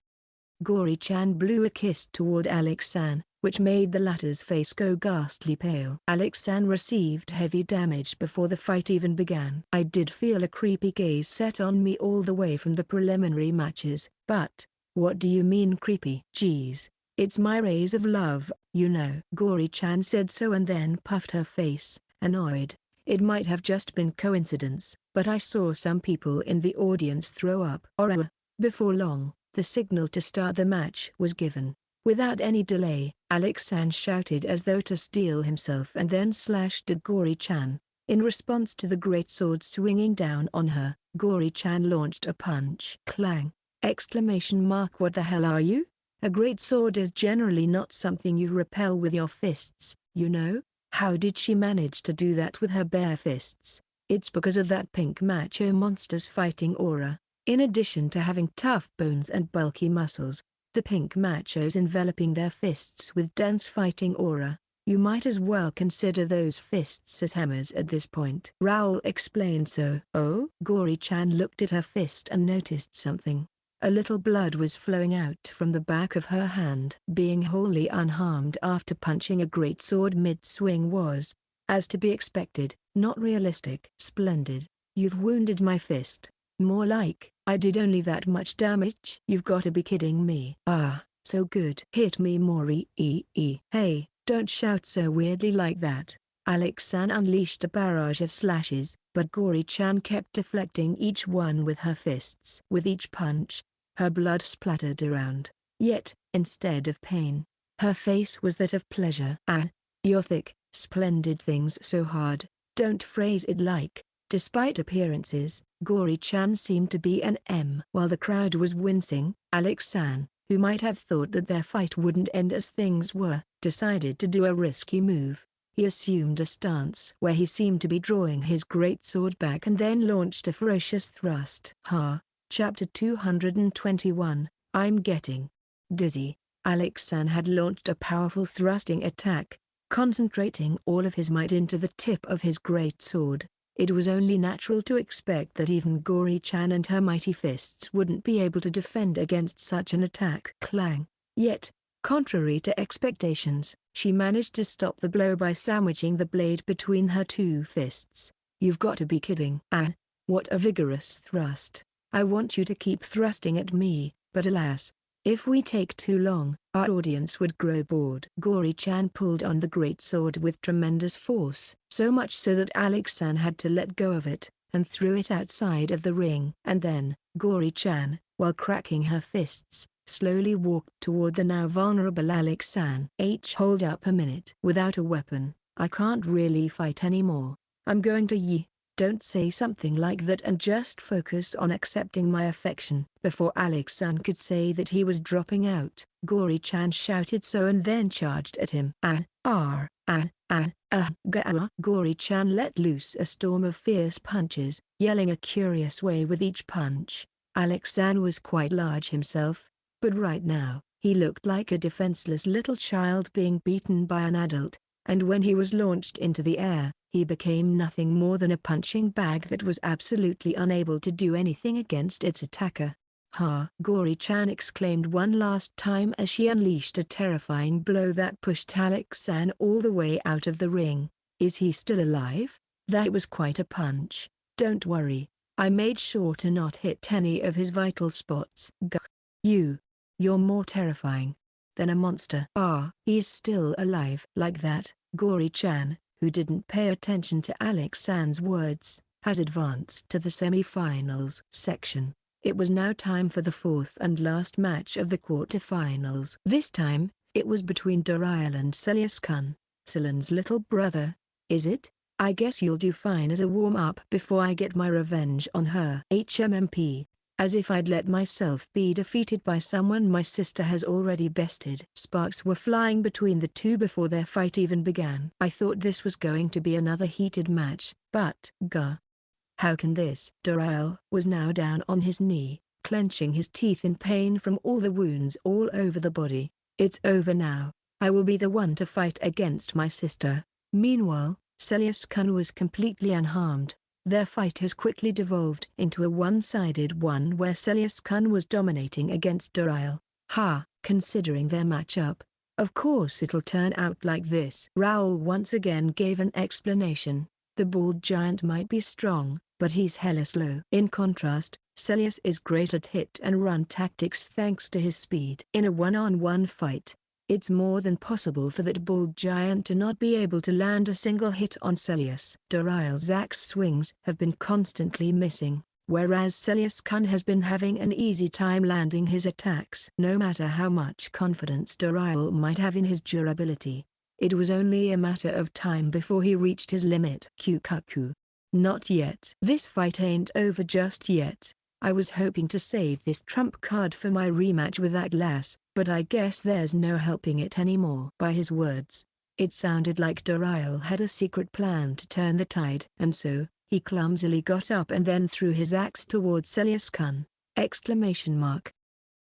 Gory Chan blew a kiss toward Alex San, which made the latter's face go ghastly pale. Alex San received heavy damage before the fight even began. I did feel a creepy gaze set on me all the way from the preliminary matches, but, what do you mean creepy? Geez, it's my rays of love, you know. Gory Chan said so and then puffed her face, annoyed. It might have just been coincidence, but I saw some people in the audience throw up. Before long, the signal to start the match was given. Without any delay, Alex San shouted as though to steel himself and then slashed at Gory Chan. In response to the greatsword swinging down on her, Gory Chan launched a punch. Clang! Exclamation mark. What the hell are you? A greatsword is generally not something you repel with your fists, you know? How did she manage to do that with her bare fists? It's because of that pink macho monster's fighting aura. In addition to having tough bones and bulky muscles, the pink machos enveloping their fists with dense fighting aura. You might as well consider those fists as hammers at this point. Raoul explained so. Oh? Gory Chan looked at her fist and noticed something. A little blood was flowing out from the back of her hand. Being wholly unharmed after punching a greatsword mid-swing was, as to be expected, not realistic. Splendid. You've wounded my fist. More like, I did only that much damage? You've got to be kidding me. Ah, so good. Hit me more. Hey, don't shout so weirdly like that. Alex San unleashed a barrage of slashes, but Gory Chan kept deflecting each one with her fists. With each punch, her blood splattered around. Yet, instead of pain, her face was that of pleasure. You're thick, splendid things so hard. Don't phrase it like. Despite appearances, Gory Chan seemed to be an M. While the crowd was wincing, Alex San, who might have thought that their fight wouldn't end as things were, decided to do a risky move. He assumed a stance where he seemed to be drawing his greatsword back and then launched a ferocious thrust. Chapter 221, I'm getting dizzy. Alex San had launched a powerful thrusting attack, concentrating all of his might into the tip of his greatsword. It was only natural to expect that even Gory Chan and her mighty fists wouldn't be able to defend against such an attack. Clang! Yet, contrary to expectations, she managed to stop the blow by sandwiching the blade between her two fists. You've got to be kidding. What a vigorous thrust. I want you to keep thrusting at me, but alas, if we take too long, our audience would grow bored. Gory Chan pulled on the greatsword with tremendous force, so much so that Alex San had to let go of it, and threw it outside of the ring. And then, Gory Chan, while cracking her fists, slowly walked toward the now vulnerable Alex San. Hold up a minute. Without a weapon, I can't really fight anymore. I'm going to Don't say something like that and just focus on accepting my affection. Before Alex San could say that he was dropping out, Gory Chan shouted so and then charged at him. Gory Chan let loose a storm of fierce punches, yelling a curious way with each punch. Alex San was quite large himself, but right now, he looked like a defenseless little child being beaten by an adult, and when he was launched into the air, he became nothing more than a punching bag that was absolutely unable to do anything against its attacker. Gory Chan exclaimed one last time as she unleashed a terrifying blow that pushed Alex San all the way out of the ring. Is he still alive? That was quite a punch. Don't worry, I made sure to not hit any of his vital spots. You're more terrifying than a monster. He's still alive. Like that, Gory Chan, who didn't pay attention to Alex San's words, has advanced to the semifinals section. It was now time for the fourth and last match of the quarterfinals. This time, it was between Dural and Celas, Salon's little brother. Is it? I guess you'll do fine as a warm-up before I get my revenge on her. HMMP. As if I'd let myself be defeated by someone my sister has already bested. Sparks were flying between the two before their fight even began. I thought this was going to be another heated match, but how can this? Dural was now down on his knee, clenching his teeth in pain from all the wounds all over the body. It's over now. I will be the one to fight against my sister. Meanwhile, Celas was completely unharmed. Their fight has quickly devolved into a one-sided one where Celas was dominating against Dural. Considering their matchup, of course it'll turn out like this. Raoul once again gave an explanation. The bald giant might be strong, but he's hella slow. In contrast, Celas is great at hit and run tactics thanks to his speed. In a one-on-one fight, it's more than possible for that bald giant to not be able to land a single hit on Celas. Dural's axe swings have been constantly missing, whereas Celas has been having an easy time landing his attacks. No matter how much confidence Dural might have in his durability, it was only a matter of time before he reached his limit. Kukaku. Not yet. This fight ain't over just yet. I was hoping to save this trump card for my rematch with that lass, but I guess there's no helping it anymore. By his words, it sounded like Dural had a secret plan to turn the tide. And so, he clumsily got up and then threw his axe towards Celas.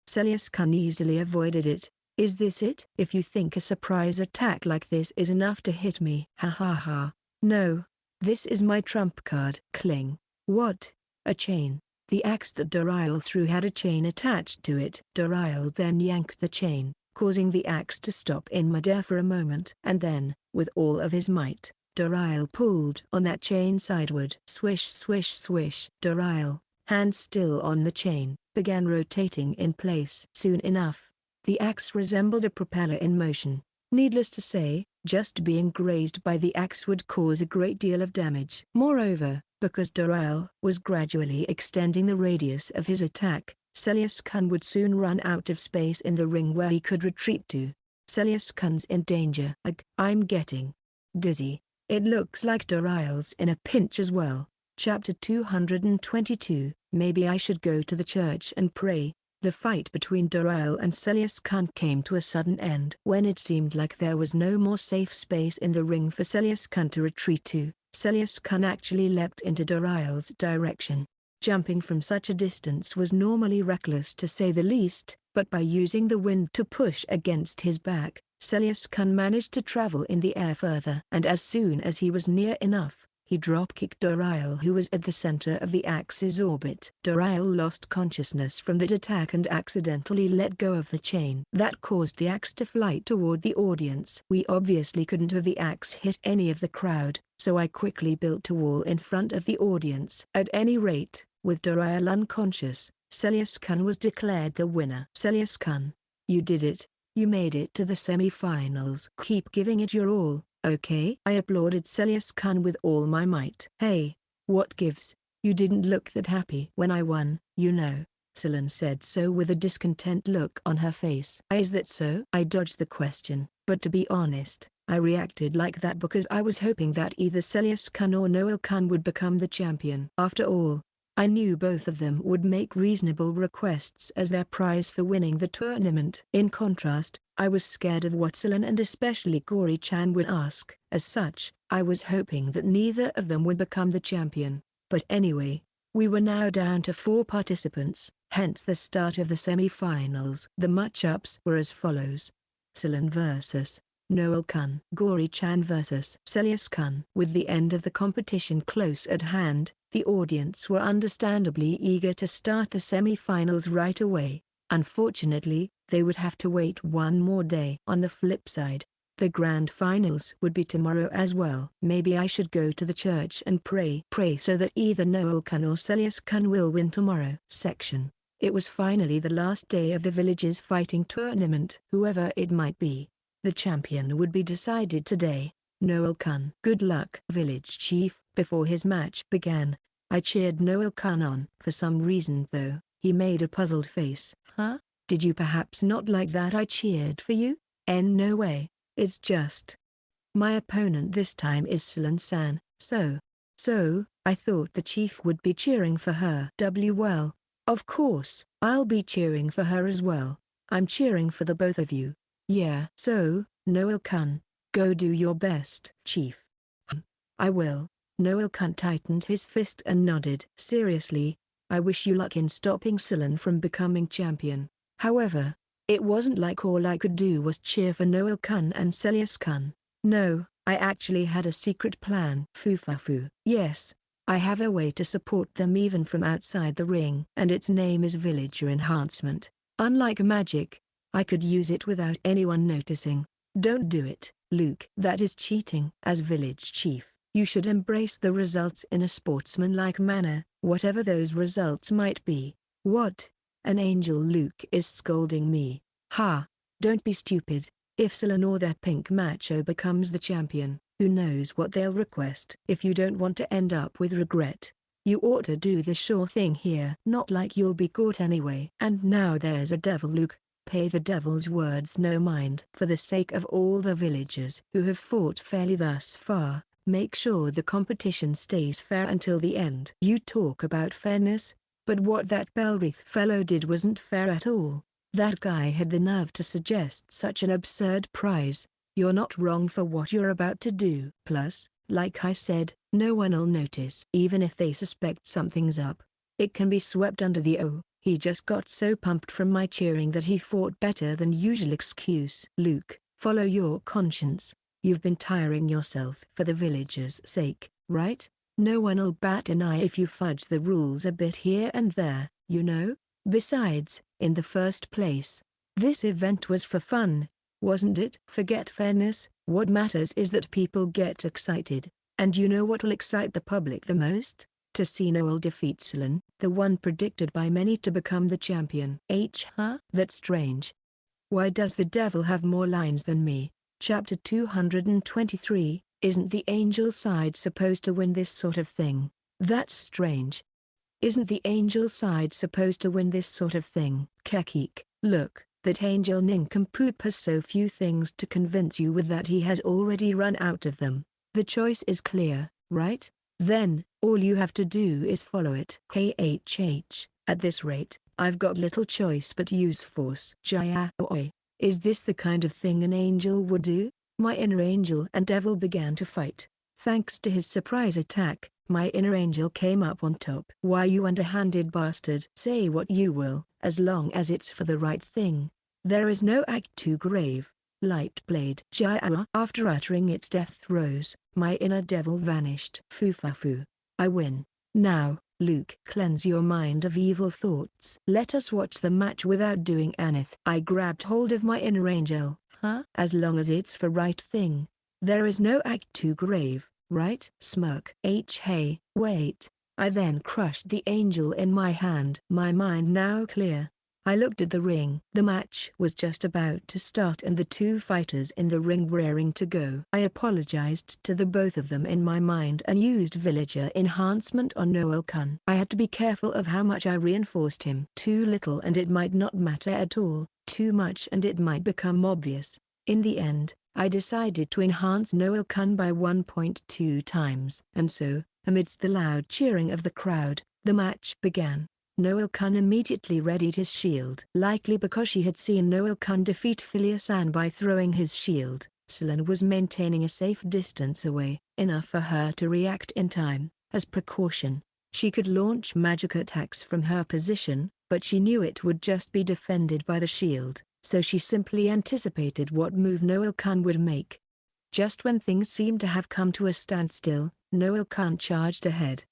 Celas easily avoided it. Is this it? If you think a surprise attack like this is enough to hit me. Ha ha ha. No. This is my trump card. Cling. What? A chain. The axe that Dural threw had a chain attached to it. Dural then yanked the chain, causing the axe to stop in midair for a moment. And then, with all of his might, Dural pulled on that chain sideward. Swish swish swish. Dural, hands still on the chain, began rotating in place. Soon enough, the axe resembled a propeller in motion. Needless to say, just being grazed by the axe would cause a great deal of damage. Moreover, because Dural was gradually extending the radius of his attack, Celas would soon run out of space in the ring where he could retreat to. Celas in danger. I'm getting dizzy. It looks like Dural's in a pinch as well. Chapter 222. Maybe I should go to the church and pray. The fight between Dural and Celas came to a sudden end. When it seemed like there was no more safe space in the ring for Celas to retreat to, Celas actually leapt into Dural's direction. Jumping from such a distance was normally reckless to say the least, but by using the wind to push against his back, Celas managed to travel in the air further. And as soon as he was near enough, he drop-kicked Dural, who was at the center of the axe's orbit. Dural lost consciousness from that attack and accidentally let go of the chain. That caused the axe to fly toward the audience. We obviously couldn't have the axe hit any of the crowd, so I quickly built a wall in front of the audience. At any rate, with Dural unconscious, Celas was declared the winner. Celas, you did it. You made it to the semifinals. Keep giving it your all. Okay? I applauded Celas with all my might. Hey, what gives? You didn't look that happy when I won, you know. Salon said so with a discontent look on her face. Is that so? I dodged the question, but to be honest, I reacted like that because I was hoping that either Celas or Noel would become the champion. After all, I knew both of them would make reasonable requests as their prize for winning the tournament. In contrast, I was scared of what Salon and especially Gory Chan would ask. As such, I was hoping that neither of them would become the champion. But anyway, we were now down to 4 participants, hence the start of the semi-finals. The matchups were as follows. Salon vs. Noel, Gory Chan vs. Celas. With the end of the competition close at hand, the audience were understandably eager to start the semi-finals right away. Unfortunately, they would have to wait one more day. On the flip side, the grand finals would be tomorrow as well. Maybe I should go to the church and pray so that either Noel or Celas will win tomorrow. Section. It was finally the last day of the village's fighting tournament. Whoever it might be, the champion would be decided today. Noel. Good luck, village chief. Before his match began, I cheered Noel on. For some reason though, he made a puzzled face. Huh? Did you perhaps not like that I cheered for you? No way, it's just. My opponent this time is Salon-san, so I thought the chief would be cheering for her. Well, Of course, I'll be cheering for her as well. I'm cheering for the both of you. Yeah. So, Noel Kun, go do your best, Chief. I will. Noel Kun tightened his fist and nodded. Seriously, I wish you luck in stopping Salon from becoming champion. However, it wasn't like all I could do was cheer for Noel Kun and Celas Kun. No, I actually had a secret plan. Fufafu. Yes, I have a way to support them even from outside the ring. And its name is Villager Enhancement. Unlike magic, I could use it without anyone noticing. Don't do it, Luke. That is cheating. As village chief, you should embrace the results in a sportsmanlike manner, whatever those results might be. What? An angel Luke is scolding me. Ha! Don't be stupid. If Salon or that pink macho becomes the champion, who knows what they'll request. If you don't want to end up with regret, you ought to do the sure thing here. Not like you'll be caught anyway. And now there's a devil, Luke. Pay the devil's words no mind. For the sake of all the villagers who have fought fairly thus far, make sure the competition stays fair until the end. You talk about fairness, but what that Belrith fellow did wasn't fair at all. That guy had the nerve to suggest such an absurd prize. You're not wrong for what you're about to do. Plus, like I said, no one'll notice. Even if they suspect something's up, it can be swept under the he just got so pumped from my cheering that he fought better than usual excuse. Luke, follow your conscience. You've been tiring yourself for the villagers' sake, right? No one'll bat an eye if you fudge the rules a bit here and there, you know? Besides, in the first place, this event was for fun, wasn't it? Forget fairness, what matters is that people get excited. And you know what will excite the public the most? To see Noel defeat Salon, the one predicted by many to become the champion. Huh? That's strange. Why does the devil have more lines than me? Chapter 223, isn't the angel side supposed to win this sort of thing? That's strange. Isn't the angel side supposed to win this sort of thing? Kekik, look, that angel nincompoop has so few things to convince you with that he has already run out of them. The choice is clear, right? Then, all you have to do is follow it. KHH, at this rate, I've got little choice but use force. Jaya-oi, is this the kind of thing an angel would do? My inner angel and devil began to fight. Thanks to his surprise attack, my inner angel came up on top. Why, you underhanded bastard? Say what you will, as long as it's for the right thing. There is no act too grave. Light blade. Jaya. After uttering its death throes, my inner devil vanished. Fufafu. I win. Now, Luke, cleanse your mind of evil thoughts. Let us watch the match without doing anything. I grabbed hold of my inner angel. As long as it's for right thing. There is no act too grave, right? Smirk. Hey, wait. I then crushed the angel in my hand. My mind now clear. I looked at the ring. The match was just about to start and the two fighters in the ring were raring to go. I apologized to the both of them in my mind and used villager enhancement on Noel Kun. I had to be careful of how much I reinforced him. Too little and it might not matter at all. Too much and it might become obvious. In the end, I decided to enhance Noel Kun by 1.2 times. And so, amidst the loud cheering of the crowd, the match began. Noel Kun immediately readied his shield. Likely because she had seen Noel Kun defeat Philia-san by throwing his shield, Salon was maintaining a safe distance away, enough for her to react in time. As precaution, she could launch magic attacks from her position, but she knew it would just be defended by the shield, so she simply anticipated what move Noel Kun would make. Just when things seemed to have come to a standstill, Noel Kun charged ahead!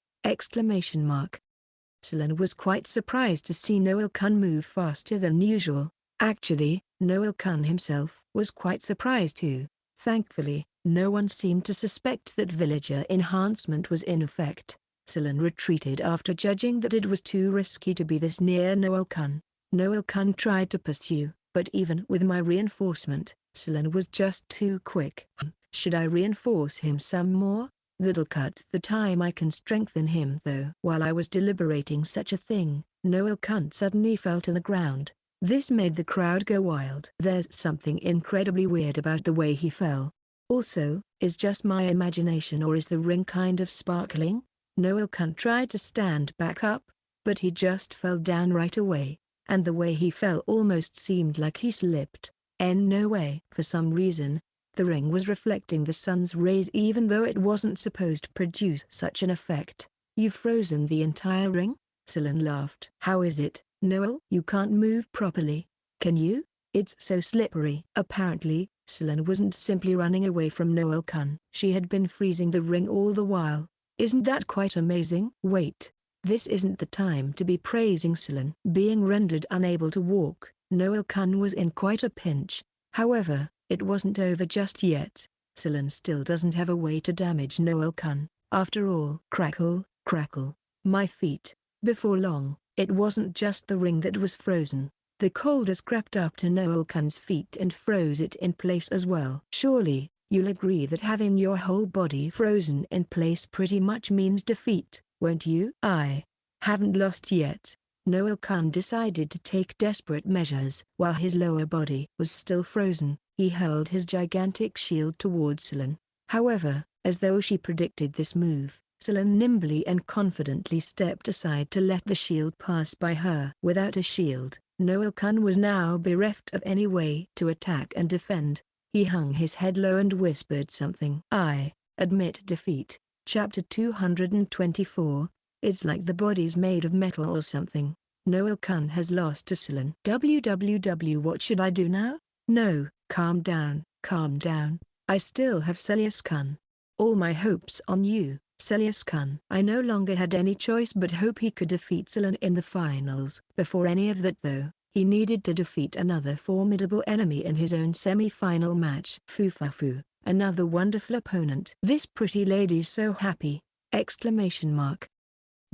Salon was quite surprised to see Noel Kun move faster than usual. Actually, Noel Kun himself was quite surprised too. Thankfully, no one seemed to suspect that villager enhancement was in effect. Salon retreated after judging that it was too risky to be this near Noel Kun. Noel Kun tried to pursue, but even with my reinforcement, Salon was just too quick. Should I reinforce him some more? That'll cut the time I can strengthen him though. While I was deliberating such a thing, Noel Kun suddenly fell to the ground. This made the crowd go wild. There's something incredibly weird about the way he fell. Also, is just my imagination or is the ring kind of sparkling? Noel Kun tried to stand back up, but he just fell down right away, and the way he fell almost seemed like he slipped. No way. For some reason, the ring was reflecting the sun's rays even though it wasn't supposed to produce such an effect. You've frozen the entire ring? Salon laughed. How is it, Noel? You can't move properly, can you? It's so slippery. Apparently, Salon wasn't simply running away from Noel Kun. She had been freezing the ring all the while. Isn't that quite amazing? Wait. This isn't the time to be praising Salon. Being rendered unable to walk, Noel Kun was in quite a pinch. However, it wasn't over just yet. Salon still doesn't have a way to damage Noel Kun. After all, crackle, crackle, my feet. Before long, it wasn't just the ring that was frozen. The coldness crept up to Noel Kun's feet and froze it in place as well. Surely, you'll agree that having your whole body frozen in place pretty much means defeat, won't you? I haven't lost yet. Noel Kun decided to take desperate measures. While his lower body was still frozen, he hurled his gigantic shield towards Salon. However, as though she predicted this move, Salon nimbly and confidently stepped aside to let the shield pass by her. Without a shield, Noel Kun was now bereft of any way to attack and defend. He hung his head low and whispered something. I admit defeat. Chapter 224. It's like the body's made of metal or something. Noel Kun has lost to Salon. WWW. What should I do now? No, calm down, calm down. I still have Celas Kun. All my hopes on you, Celas Kun. I no longer had any choice but hope he could defeat Salon in the finals. Before any of that though, he needed to defeat another formidable enemy in his own semi-final match. Fufafu, another wonderful opponent. This pretty lady's so happy! Exclamation mark.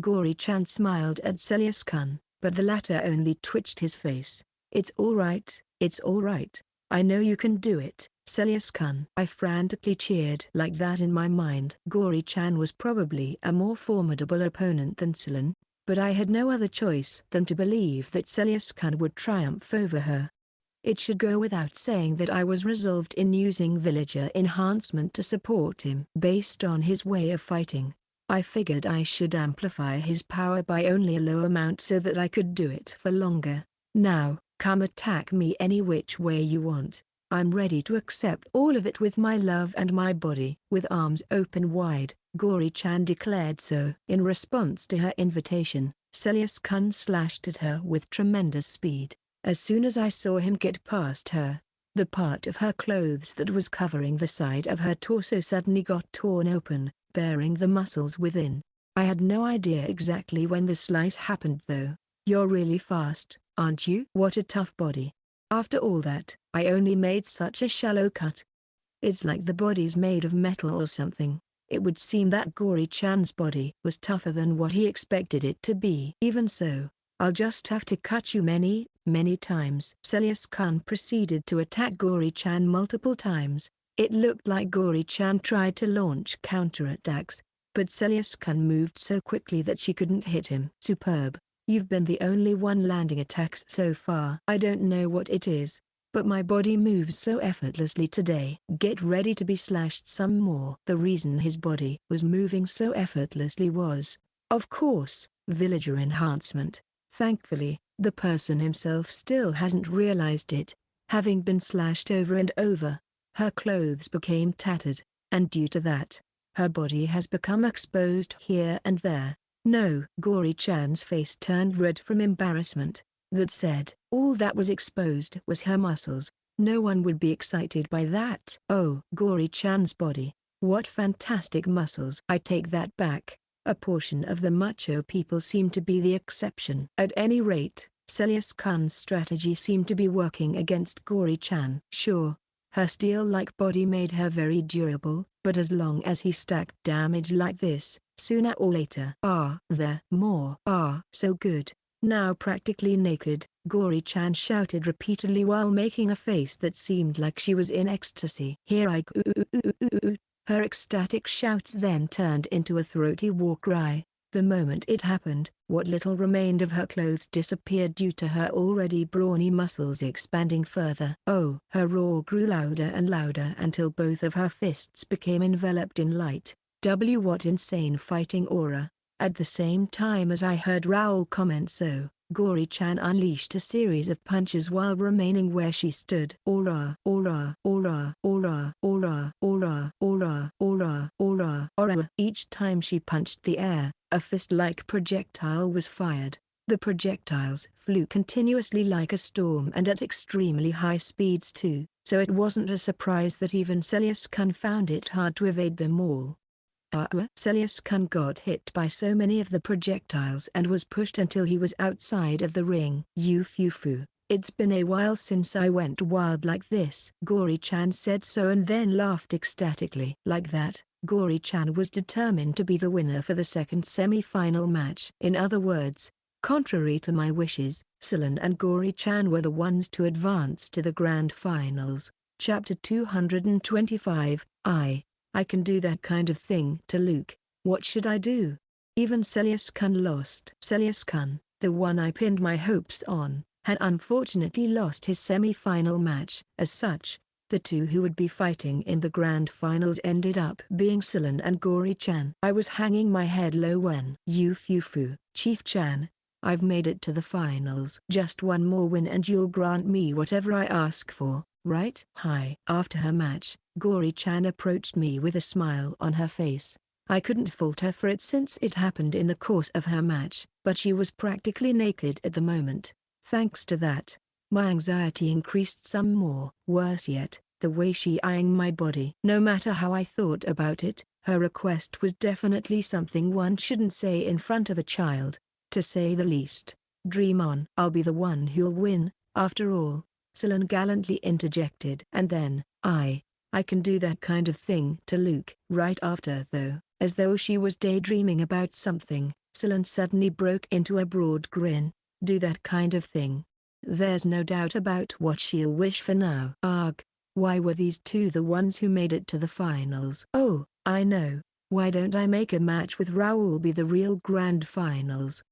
Gory Chan smiled at Celas Kun, but the latter only twitched his face. It's alright, it's alright. I know you can do it, Celas Kun. I frantically cheered like that in my mind. Gory Chan was probably a more formidable opponent than Salon, but I had no other choice than to believe that Celas Kun would triumph over her. It should go without saying that I was resolved in using villager enhancement to support him. Based on his way of fighting, I figured I should amplify his power by only a low amount so that I could do it for longer. Now, come attack me any which way you want. I'm ready to accept all of it with my love and my body. With arms open wide, Gory Chan declared so. In response to her invitation, Celas Kun slashed at her with tremendous speed. As soon as I saw him get past her, the part of her clothes that was covering the side of her torso suddenly got torn open, baring the muscles within. I had no idea exactly when the slice happened though. You're really fast, aren't you? What a tough body. After all that, I only made such a shallow cut. It's like the body's made of metal or something. It would seem that Gory Chan's body was tougher than what he expected it to be. Even so, I'll just have to cut you many, many times. Celas Kun proceeded to attack Gory Chan multiple times. It looked like Gory Chan tried to launch counterattacks, but Celas Kun moved so quickly that she couldn't hit him. Superb. You've been the only one landing attacks so far. I don't know what it is, but my body moves so effortlessly today. Get ready to be slashed some more. The reason his body was moving so effortlessly was, of course, villager enhancement. Thankfully, the person himself still hasn't realized it. Having been slashed over and over, her clothes became tattered, and due to that, her body has become exposed here and there. No. Gory Chan's face turned red from embarrassment. That said, all that was exposed was her muscles. No one would be excited by that. Oh, Gory Chan's body. What fantastic muscles. I take that back. A portion of the macho people seem to be the exception. At any rate, Celas Kun's strategy seemed to be working against Gory Chan. Sure, her steel-like body made her very durable, but as long as he stacked damage like this, sooner or later. So good. Now practically naked, Gory Chan shouted repeatedly while making a face that seemed like she was in ecstasy. Here I go. Her ecstatic shouts then turned into a throaty war cry. The moment it happened, what little remained of her clothes disappeared due to her already brawny muscles expanding further. Oh! Her roar grew louder and louder until both of her fists became enveloped in light. What insane fighting aura. At the same time as I heard Raoul comment so, Gory Chan unleashed a series of punches while remaining where she stood. Aura, aura, aura, aura, aura, aura, aura, aura, aura, aura. Each time she punched the air, a fist-like projectile was fired. The projectiles flew continuously like a storm and at extremely high speeds too, so it wasn't a surprise that even Celas found it hard to evade them all. Celas got hit by so many of the projectiles and was pushed until he was outside of the ring. Fu, it's been a while since I went wild like this. Gory Chan said so and then laughed ecstatically. Like that, Gory Chan was determined to be the winner for the second semi-final match. In other words, contrary to my wishes, Salon and Gory Chan were the ones to advance to the grand finals. Chapter 225, I can do that kind of thing to Luke. What should I do? Even Celas lost. Celas, the one I pinned my hopes on, had unfortunately lost his semi-final match. As such, the two who would be fighting in the grand finals ended up being Salon and Gory Chan. I was hanging my head low when Fu, Chief Chan, I've made it to the finals. Just one more win and you'll grant me whatever I ask for, right? Hi. After her match, Gory Chan approached me with a smile on her face. I couldn't fault her for it since it happened in the course of her match, but she was practically naked at the moment. Thanks to that, my anxiety increased some more. Worse yet, the way she eyeing my body. No matter how I thought about it, her request was definitely something one shouldn't say in front of a child, to say the least. Dream on. I'll be the one who'll win, after all, Salon gallantly interjected. And then, I can do that kind of thing to Luke. Right after though, as though she was daydreaming about something, Salon suddenly broke into a broad grin. Do that kind of thing. There's no doubt about what she'll wish for now. Arg. Why were these two the ones who made it to the finals? Oh, I know. Why don't I make a match with Raoul be the real grand finals?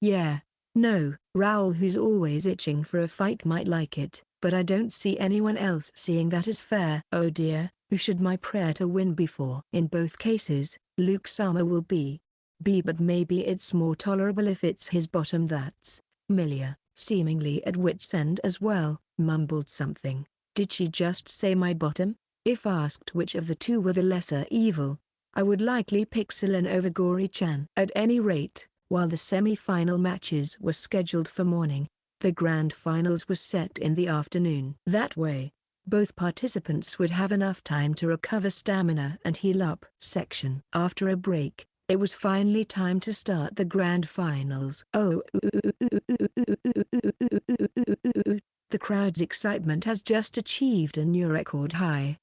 Yeah. No, Raoul who's always itching for a fight might like it, but I don't see anyone else seeing that as fair. Oh dear, who should my prayer to win be for? In both cases, Luke's armor will be but maybe it's more tolerable if it's his bottom. That's Milia, seemingly at wit's end as well, mumbled something. Did she just say my bottom? If asked which of the two were the lesser evil, I would likely pick Salon over Gory Chan. At any rate, while the semi-final matches were scheduled for morning, the grand finals was set in the afternoon. That way, both participants would have enough time to recover stamina and heal up. After a break, it was finally time to start the grand finals. Oh, the crowd's excitement has just achieved a new record high.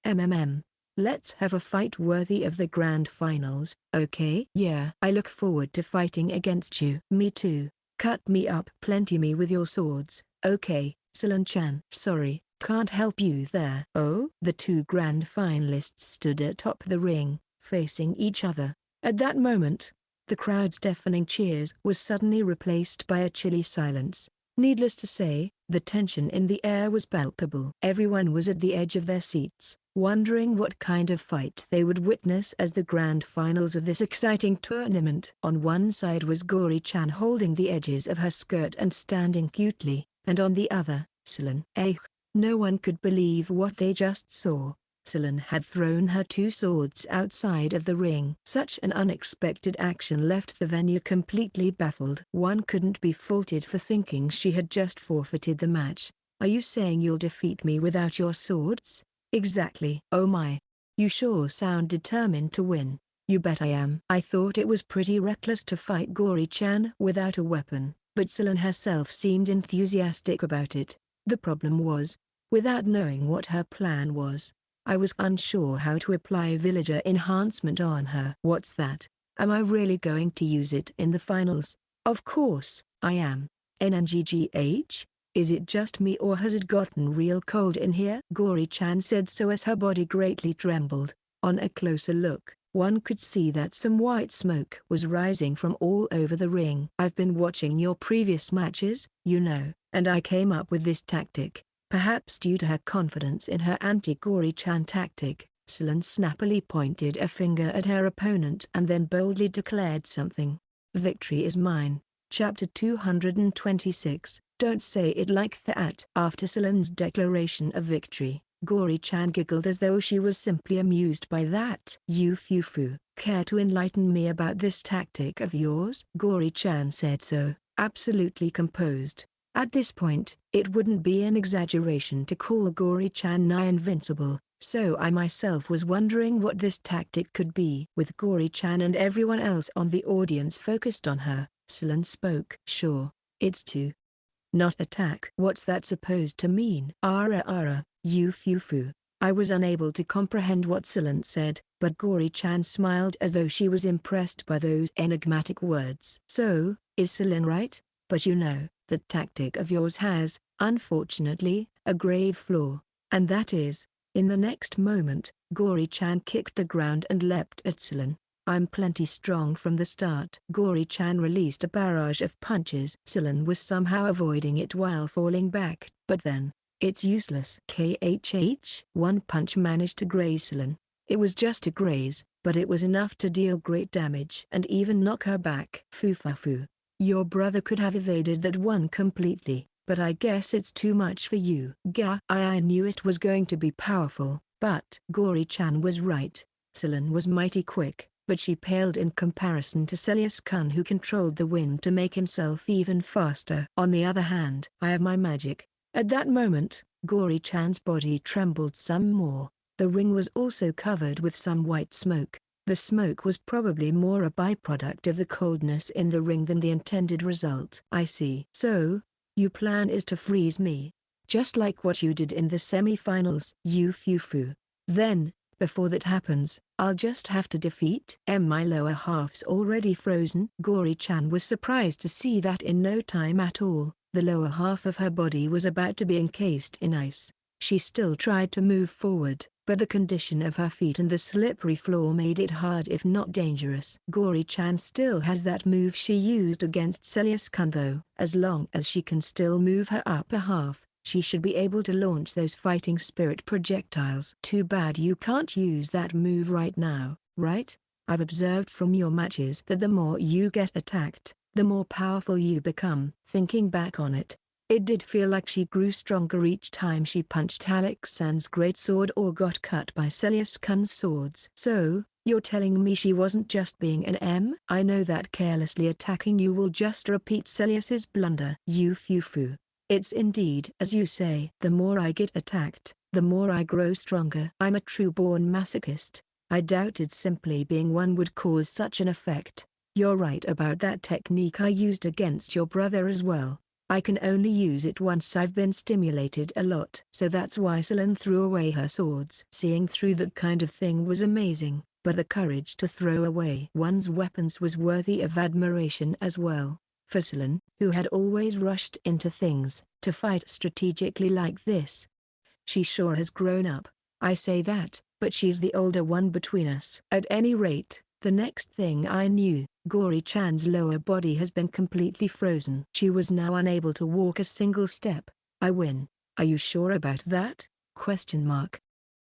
Let's have a fight worthy of the grand finals, okay? Yeah. I look forward to fighting against you. Me too. Cut me up plenty me with your swords, okay, Salon-chan. Sorry, can't help you there. Oh? The two grand finalists stood atop the ring, facing each other. At that moment, the crowd's deafening cheers was suddenly replaced by a chilly silence. Needless to say, the tension in the air was palpable. Everyone was at the edge of their seats, wondering what kind of fight they would witness as the grand finals of this exciting tournament. On one side was Gory Chan holding the edges of her skirt and standing cutely, and on the other, Salon. No one could believe what they just saw. Salon had thrown her two swords outside of the ring. Such an unexpected action left the venue completely baffled. One couldn't be faulted for thinking she had just forfeited the match. Are you saying you'll defeat me without your swords? Exactly. Oh my. You sure sound determined to win. You bet I am. I thought it was pretty reckless to fight Gory Chan without a weapon, but Salon herself seemed enthusiastic about it. The problem was, without knowing what her plan was, I was unsure how to apply villager enhancement on her. What's that? Am I really going to use it in the finals? Of course, I am. NNGGH? Is it just me or has it gotten real cold in here? Gory Chan said so as her body greatly trembled. On a closer look, one could see that some white smoke was rising from all over the ring. I've been watching your previous matches, you know, and I came up with this tactic. Perhaps due to her confidence in her anti-Gory Chan tactic, Salon snappily pointed a finger at her opponent and then boldly declared something. Victory is mine. Chapter 226. Don't say it like that. After Salon's declaration of victory, Gory Chan giggled as though she was simply amused by that. You Fufu, care to enlighten me about this tactic of yours? Gory Chan said so, absolutely composed. At this point, it wouldn't be an exaggeration to call Gory Chan nigh invincible, so I myself was wondering what this tactic could be. With Gory Chan and everyone else on the audience focused on her, Salon spoke. Sure, it's to not attack. What's that supposed to mean? Ara, you Fufu. I was unable to comprehend what Salon said, but Gory Chan smiled as though she was impressed by those enigmatic words. So, is Salon right? But you know, that tactic of yours has, unfortunately, a grave flaw, and that is, in the next moment, Gory Chan kicked the ground and leapt at Salon. I'm plenty strong from the start. Gory Chan released a barrage of punches. Salon was somehow avoiding it while falling back, but then, it's useless. One punch managed to graze Salon. It was just a graze, but it was enough to deal great damage and even knock her back. Fufafu. Your brother could have evaded that one completely, but I guess it's too much for you. I knew it was going to be powerful, but Gory Chan was right. Salon was mighty quick, but she paled in comparison to Celas Kun, who controlled the wind to make himself even faster. On the other hand, I have my magic. At that moment, Gory Chan's body trembled some more. The ring was also covered with some white smoke. The smoke was probably more a byproduct of the coldness in the ring than the intended result. I see. So, your plan is to freeze me, just like what you did in the semifinals. You Fufu. Then, before that happens, I'll just have to defeat my lower half's already frozen. Gory Chan was surprised to see that in no time at all, the lower half of her body was about to be encased in ice. She still tried to move forward, but the condition of her feet and the slippery floor made it hard if not dangerous. Gory Chan still has that move she used against Celas Kun though. As long as she can still move her upper half, she should be able to launch those fighting spirit projectiles. Too bad you can't use that move right now, right? I've observed from your matches that the more you get attacked, the more powerful you become. Thinking back on it, it did feel like she grew stronger each time she punched Alexander's greatsword or got cut by Celas Kun's swords. So, you're telling me she wasn't just being an M? I know that carelessly attacking you will just repeat Celas's blunder. You Fufu. It's indeed as you say. The more I get attacked, the more I grow stronger. I'm a true-born masochist. I doubted simply being one would cause such an effect. You're right about that technique I used against your brother as well. I can only use it once I've been stimulated a lot. So that's why Salon threw away her swords. Seeing through that kind of thing was amazing, but the courage to throw away one's weapons was worthy of admiration as well. For Salon, who had always rushed into things, to fight strategically like this. She sure has grown up. I say that, but she's the older one between us. At any rate, the next thing I knew, Gory Chan's lower body has been completely frozen. She was now unable to walk a single step. I win. Are you sure about that?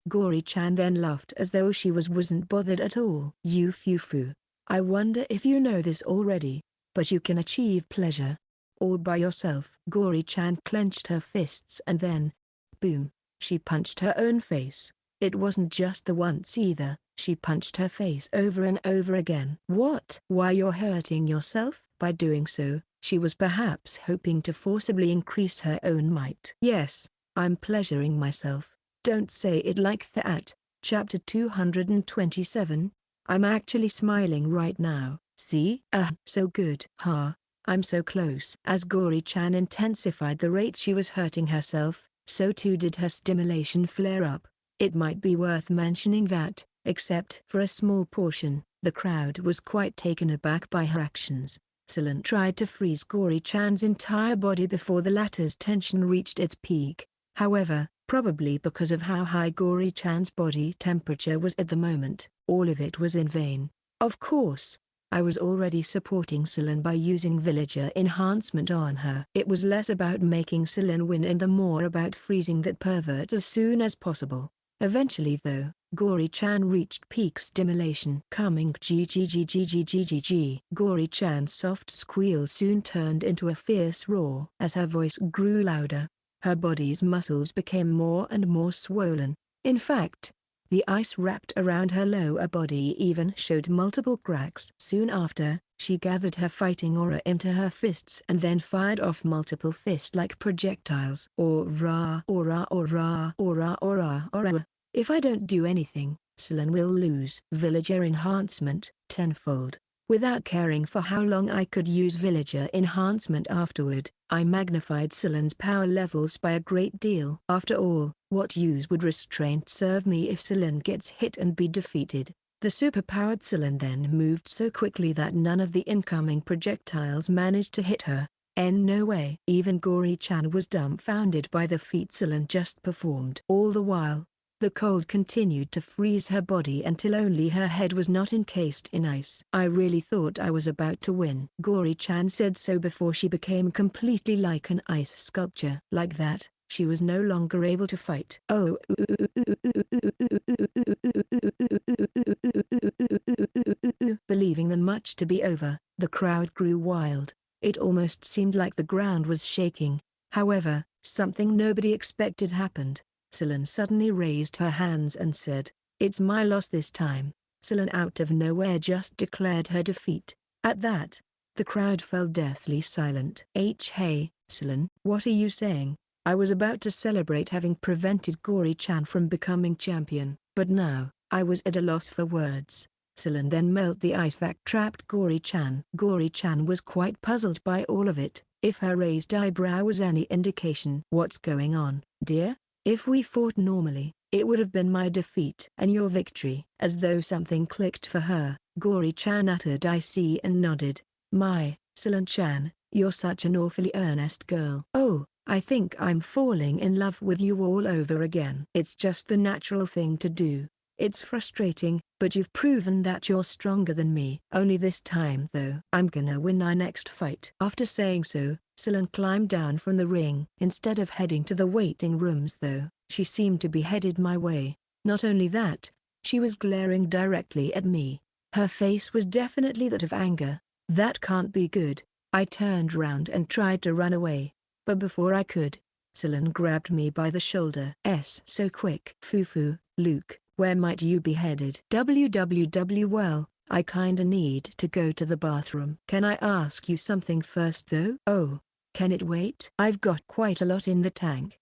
Gory Chan then laughed as though she wasn't bothered at all. You Fufu. I wonder if you know this already, but you can achieve pleasure all by yourself. Gory Chan clenched her fists and then, boom, she punched her own face. It wasn't just the once either, she punched her face over and over again. What? Why you're hurting yourself? By doing so, she was perhaps hoping to forcibly increase her own might. Yes, I'm pleasuring myself. Don't say it like that. Chapter 227. I'm actually smiling right now. See? So good. I'm so close. As Gory Chan intensified the rate she was hurting herself, so too did her stimulation flare up. It might be worth mentioning that, except for a small portion, the crowd was quite taken aback by her actions. Salon tried to freeze Gory Chan's entire body before the latter's tension reached its peak. However, probably because of how high Gory Chan's body temperature was at the moment, all of it was in vain. Of course, I was already supporting Salon by using villager enhancement on her. It was less about making Salon win and the more about freezing that pervert as soon as possible. Eventually though, Gory Chan reached peak stimulation. Coming ggggggggg. Gory Chan's soft squeal soon turned into a fierce roar. As her voice grew louder, her body's muscles became more and more swollen. In fact, the ice wrapped around her lower body even showed multiple cracks. Soon after, she gathered her fighting aura into her fists and then fired off multiple fist-like projectiles. Aura, aura, aura, aura, aura, aura. If I don't do anything, Salon will lose. Villager enhancement, tenfold. Without caring for how long I could use villager enhancement afterward, I magnified Salon's power levels by a great deal. After all, what use would restraint serve me if Salon gets hit and be defeated? The superpowered Salon then moved so quickly that none of the incoming projectiles managed to hit her. No way. Even Gory Chan was dumbfounded by the feat Salon just performed. All the while, the cold continued to freeze her body until only her head was not encased in ice. I really thought I was about to win. Gory Chan said so before she became completely like an ice sculpture. Like that, she was no longer able to fight. Oh. Believing the match to be over, the crowd grew wild. It almost seemed like the ground was shaking. However, something nobody expected happened. Salon suddenly raised her hands and said, "It's my loss this time." Salon out of nowhere just declared her defeat. At that, the crowd fell deathly silent. Hey, Salon, what are you saying? I was about to celebrate having prevented Gory Chan from becoming champion, but now, I was at a loss for words. Salon then melted the ice that trapped Gory Chan. Gory Chan was quite puzzled by all of it, if her raised eyebrow was any indication. What's going on, dear? If we fought normally, it would have been my defeat and your victory. As though something clicked for her, Gory Chan uttered "I see" and nodded. My, Salon Chan, you're such an awfully earnest girl. Oh, I think I'm falling in love with you all over again. It's just the natural thing to do. It's frustrating, but you've proven that you're stronger than me. Only this time though, I'm gonna win our next fight. After saying so, Salon climbed down from the ring. Instead of heading to the waiting rooms though, she seemed to be headed my way. Not only that, she was glaring directly at me. Her face was definitely that of anger. That can't be good. I turned round and tried to run away. But before I could, Salon grabbed me by the shoulder. So quick. Foo-foo, Luke, where might you be headed? Well, I kinda need to go to the bathroom. Can I ask you something first though? Oh, can it wait? I've got quite a lot in the tank.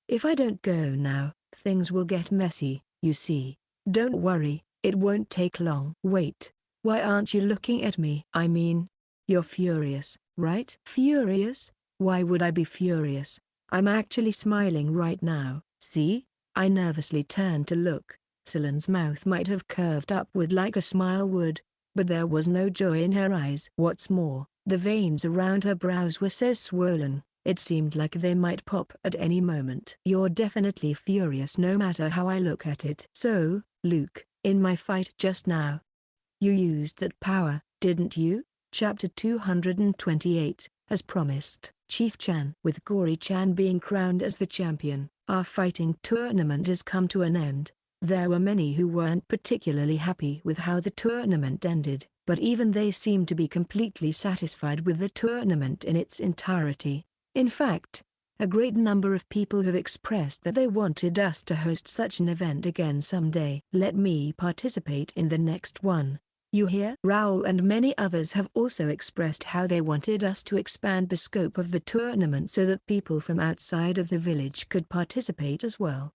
If I don't go now, things will get messy, you see. Don't worry, it won't take long. Wait, why aren't you looking at me? I mean, you're furious, right? Furious? Why would I be furious? I'm actually smiling right now. See? I nervously turned to look. Salon's mouth might have curved upward like a smile would, but there was no joy in her eyes. What's more, the veins around her brows were so swollen, it seemed like they might pop at any moment. You're definitely furious no matter how I look at it. So, Luke, in my fight just now, you used that power, didn't you? Chapter 228, as promised. Chief Chan. With Gory Chan being crowned as the champion, our fighting tournament has come to an end. There were many who weren't particularly happy with how the tournament ended, but even they seemed to be completely satisfied with the tournament in its entirety. In fact, a great number of people have expressed that they wanted us to host such an event again someday. Let me participate in the next one. You hear? Raoul and many others have also expressed how they wanted us to expand the scope of the tournament so that people from outside of the village could participate as well.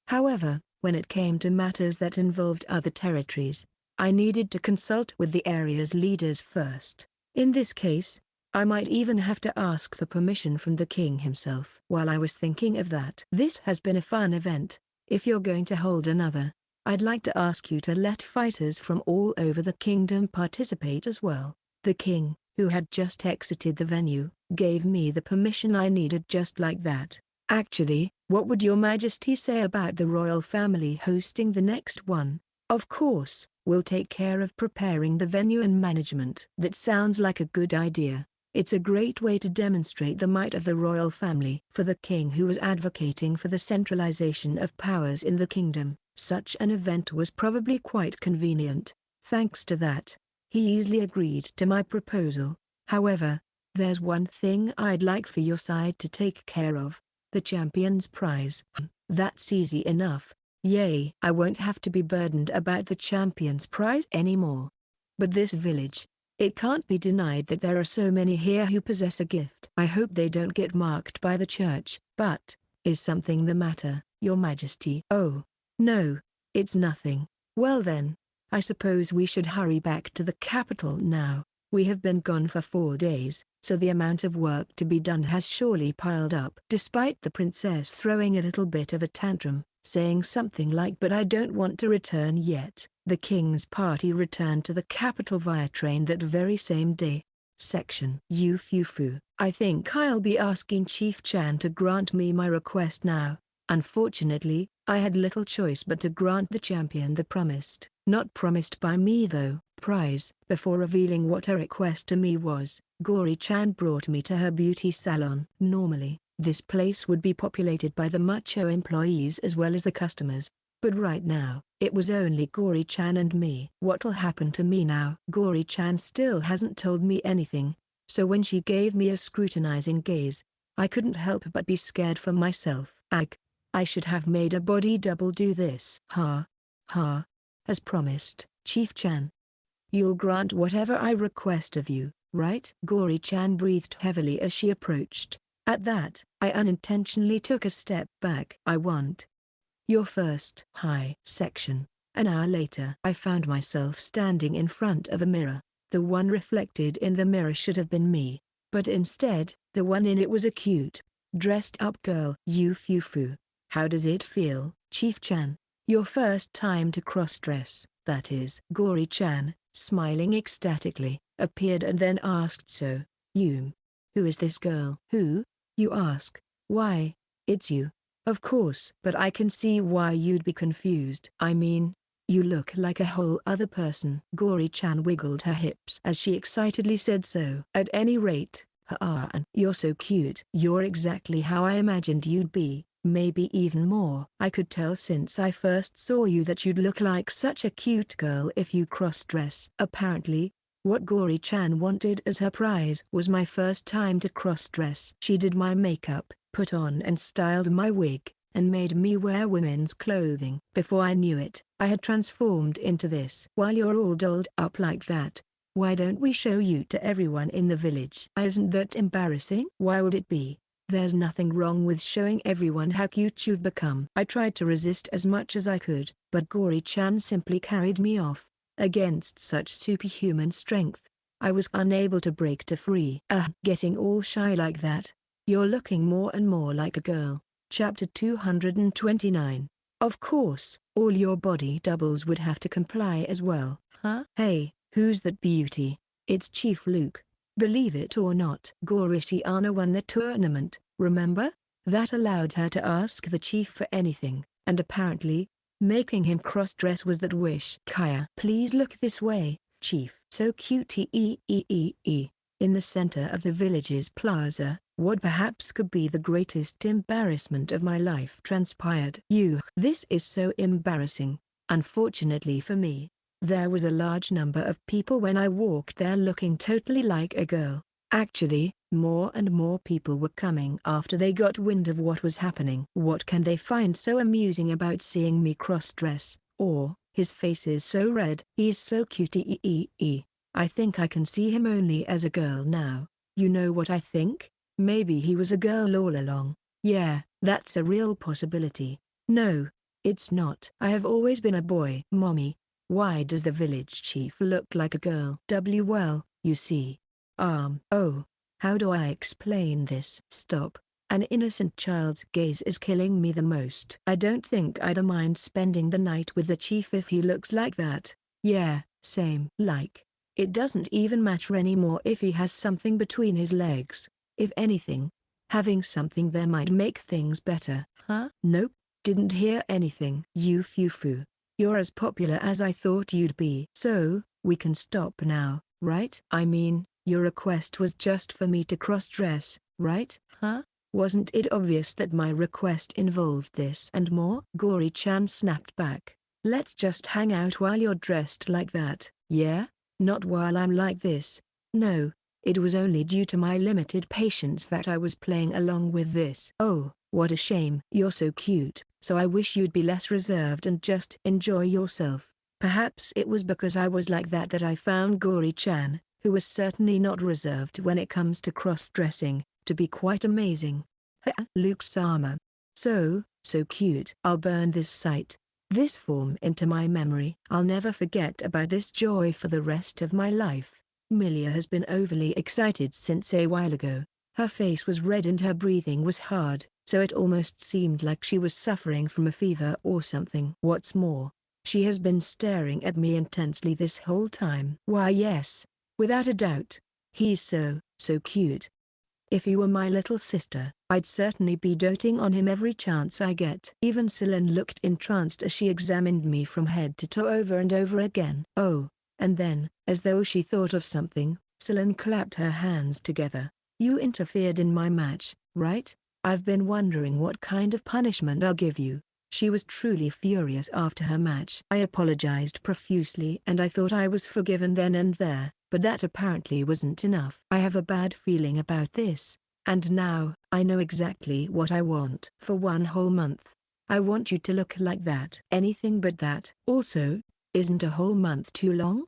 However, when it came to matters that involved other territories, I needed to consult with the area's leaders first. In this case, I might even have to ask for permission from the king himself. While I was thinking of that, this has been a fun event. If you're going to hold another, I'd like to ask you to let fighters from all over the kingdom participate as well. The king, who had just exited the venue, gave me the permission I needed just like that. Actually, what would your majesty say about the royal family hosting the next one? Of course, we'll take care of preparing the venue and management. That sounds like a good idea. It's a great way to demonstrate the might of the royal family. For the king who was advocating for the centralization of powers in the kingdom, Such an event was probably quite convenient. Thanks to that, he easily agreed to my proposal. However, there's one thing I'd like for your side to take care of. The champion's prize. That's easy enough. Yay! I won't have to be burdened about the champion's prize anymore. But this village, it can't be denied that there are so many here who possess a gift. I hope they don't get marked by the church. But, is something the matter, Your Majesty? Oh, no, it's nothing. Well then, I suppose we should hurry back to the capital now. We have been gone for 4 days, so the amount of work to be done has surely piled up. Despite the princess throwing a little bit of a tantrum, saying something like "but I don't want to return yet," the king's party returned to the capital via train that very same day. Section Yufufu. I think I'll be asking Chief Chan to grant me my request now. Unfortunately, I had little choice but to grant the champion the promised, not promised by me though, prize. Before revealing what her request to me was, Gory Chan brought me to her beauty salon. Normally, this place would be populated by the macho employees as well as the customers, but right now, it was only Gory Chan and me. What'll happen to me now? Gory Chan still hasn't told me anything, so when she gave me a scrutinizing gaze, I couldn't help but be scared for myself. I should have made a body double do this. Ha. As promised, Chief Chan. You'll grant whatever I request of you, right? Gory Chan breathed heavily as she approached. At that, I unintentionally took a step back. I want your first high section. An hour later, I found myself standing in front of a mirror. The one reflected in the mirror should have been me, but instead, the one in it was a cute, dressed-up girl. Yufufu. How does it feel, Chief Chan? Your first time to cross-dress, that is. Gory Chan, smiling ecstatically, appeared and then asked, so, who is this girl? Who? You ask. Why, it's you. Of course. But I can see why you'd be confused. I mean, you look like a whole other person. Gory Chan wiggled her hips as she excitedly said so. At any rate, and you're so cute. You're exactly how I imagined you'd be. Maybe even more. I could tell since I first saw you that you'd look like such a cute girl if you cross-dress. Apparently, what Gory Chan wanted as her prize was my first time to cross-dress. She did my makeup, put on and styled my wig, and made me wear women's clothing. Before I knew it, I had transformed into this. While you're all dolled up like that, why don't we show you to everyone in the village? Isn't that embarrassing? Why would it be? There's nothing wrong with showing everyone how cute you've become. I tried to resist as much as I could, but Gory Chan simply carried me off. Against such superhuman strength, I was unable to break free. Getting all shy like that. You're looking more and more like a girl. Chapter 229. Of course, all your body doubles would have to comply as well. Hey, who's that beauty? It's Chief Luke. Believe it or not, Gory Chan won the tournament, remember? That allowed her to ask the chief for anything, and apparently, making him cross-dress was that wish. Kaya, please look this way, Chief. So cute. In the center of the village's plaza, what perhaps could be the greatest embarrassment of my life transpired. This is so embarrassing. Unfortunately for me, there was a large number of people when I walked there looking totally like a girl. Actually, more and more people were coming after they got wind of what was happening. What can they find so amusing about seeing me cross-dress? Or, his face is so red. He's so cute. I think I can see him only as a girl now. You know what I think? Maybe he was a girl all along. Yeah, that's a real possibility. No, it's not. I have always been a boy. Mommy, why does the village chief look like a girl? Well, you see. Oh, how do I explain this? Stop. An innocent child's gaze is killing me the most. I don't think I'd mind spending the night with the chief if he looks like that. Yeah, same. Like, it doesn't even matter anymore if he has something between his legs. If anything, having something there might make things better. Nope, didn't hear anything. Yufufu, you're as popular as I thought you'd be. So, we can stop now, right? I mean, your request was just for me to cross-dress, right? Wasn't it obvious that my request involved this and more? Gory Chan snapped back. Let's just hang out while you're dressed like that, yeah? Not while I'm like this. No, it was only due to my limited patience that I was playing along with this. Oh, what a shame. You're so cute, so I wish you'd be less reserved and just enjoy yourself. Perhaps it was because I was like that I found Gory Chan, who was certainly not reserved when it comes to cross-dressing, to be quite amazing. Luke Sama. So cute. I'll burn this sight, this form into my memory. I'll never forget about this joy for the rest of my life. Milia has been overly excited since a while ago. Her face was red and her breathing was hard, so it almost seemed like she was suffering from a fever or something. What's more, she has been staring at me intensely this whole time. Why yes, without a doubt. He's so cute. If he were my little sister, I'd certainly be doting on him every chance I get. Even Salon looked entranced as she examined me from head to toe over and over again. Oh, and then, as though she thought of something, Salon clapped her hands together. You interfered in my match, right? I've been wondering what kind of punishment I'll give you. She was truly furious after her match. I apologized profusely and I thought I was forgiven then and there, but that apparently wasn't enough. I have a bad feeling about this, and now I know exactly what I want. For 1 whole month, I want you to look like that. Anything but that. Also, isn't a whole month too long?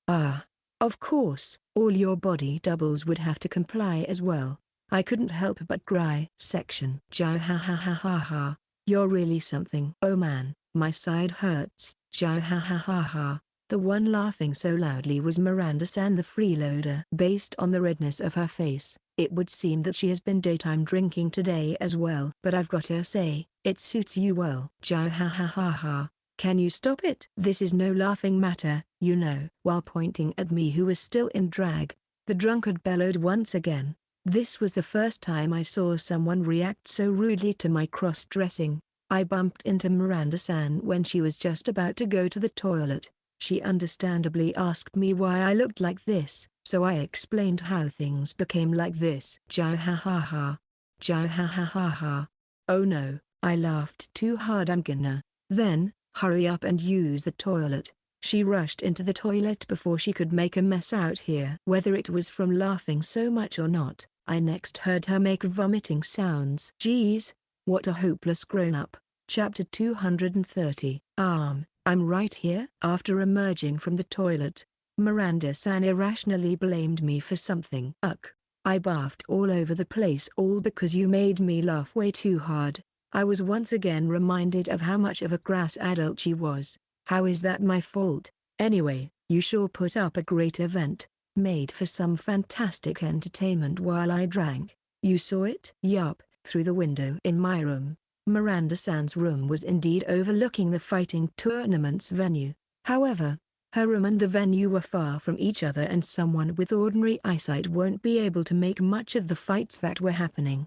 Of course, all your body doubles would have to comply as well. I couldn't help but cry. Section. Jai ha ha ha ha ha. You're really something. Oh man, my side hurts. Jai ha ha ha ha. The one laughing so loudly was Miranda-san the freeloader. Based on the redness of her face, it would seem that she has been daytime drinking today as well. But I've gotta say, it suits you well. Jai ha ha ha ha. Can you stop it? This is no laughing matter, you know. While pointing at me who was still in drag, the drunkard bellowed once again. This was the first time I saw someone react so rudely to my cross-dressing. I bumped into Miranda-san when she was just about to go to the toilet. She understandably asked me why I looked like this, so I explained how things became like this. Jai ha ha ha. Jai ha ha ha ha. Oh no, I laughed too hard. I'm gonna. Then, hurry up and use the toilet. She rushed into the toilet before she could make a mess out here. Whether it was from laughing so much or not, I next heard her make vomiting sounds. Geez, what a hopeless grown-up. Chapter 230. I'm right here. After emerging from the toilet, Miranda-san irrationally blamed me for something. I barfed all over the place, all because you made me laugh way too hard. I was once again reminded of how much of a crass adult she was. How is that my fault? Anyway, you sure put up a great event. Made for some fantastic entertainment while I drank. You saw it? Yup, through the window in my room. Miranda-san's room was indeed overlooking the fighting tournament's venue. However, her room and the venue were far from each other and someone with ordinary eyesight won't be able to make much of the fights that were happening.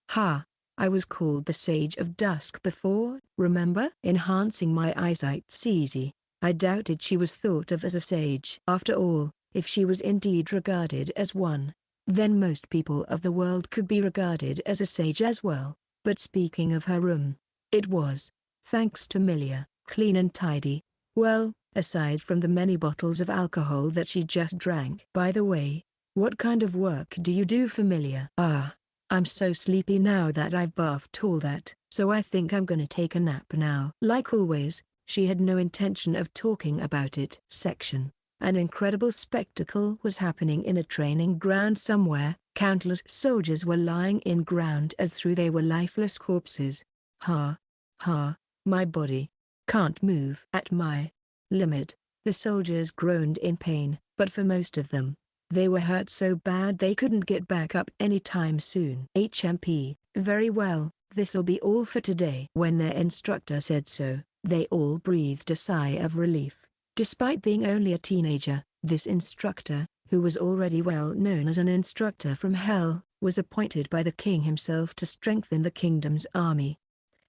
I was called the Sage of Dusk before, remember? Enhancing my eyesight's easy. I doubted she was thought of as a sage. After all, if she was indeed regarded as one, then most people of the world could be regarded as a sage as well. But speaking of her room, it was, thanks to Milia, clean and tidy. Well, aside from the many bottles of alcohol that she just drank. By the way, what kind of work do you do for Milia? I'm so sleepy now that I've baffed all that, so I think I'm gonna take a nap now. Like always, she had no intention of talking about it. Section. An incredible spectacle was happening in a training ground somewhere. Countless soldiers were lying in ground as though they were lifeless corpses. My body can't move. At my limit, the soldiers groaned in pain, but for most of them, they were hurt so bad they couldn't get back up anytime soon. HMP, very well, this'll be all for today. When their instructor said so, they all breathed a sigh of relief. Despite being only a teenager, this instructor, who was already well known as an instructor from hell, was appointed by the king himself to strengthen the kingdom's army.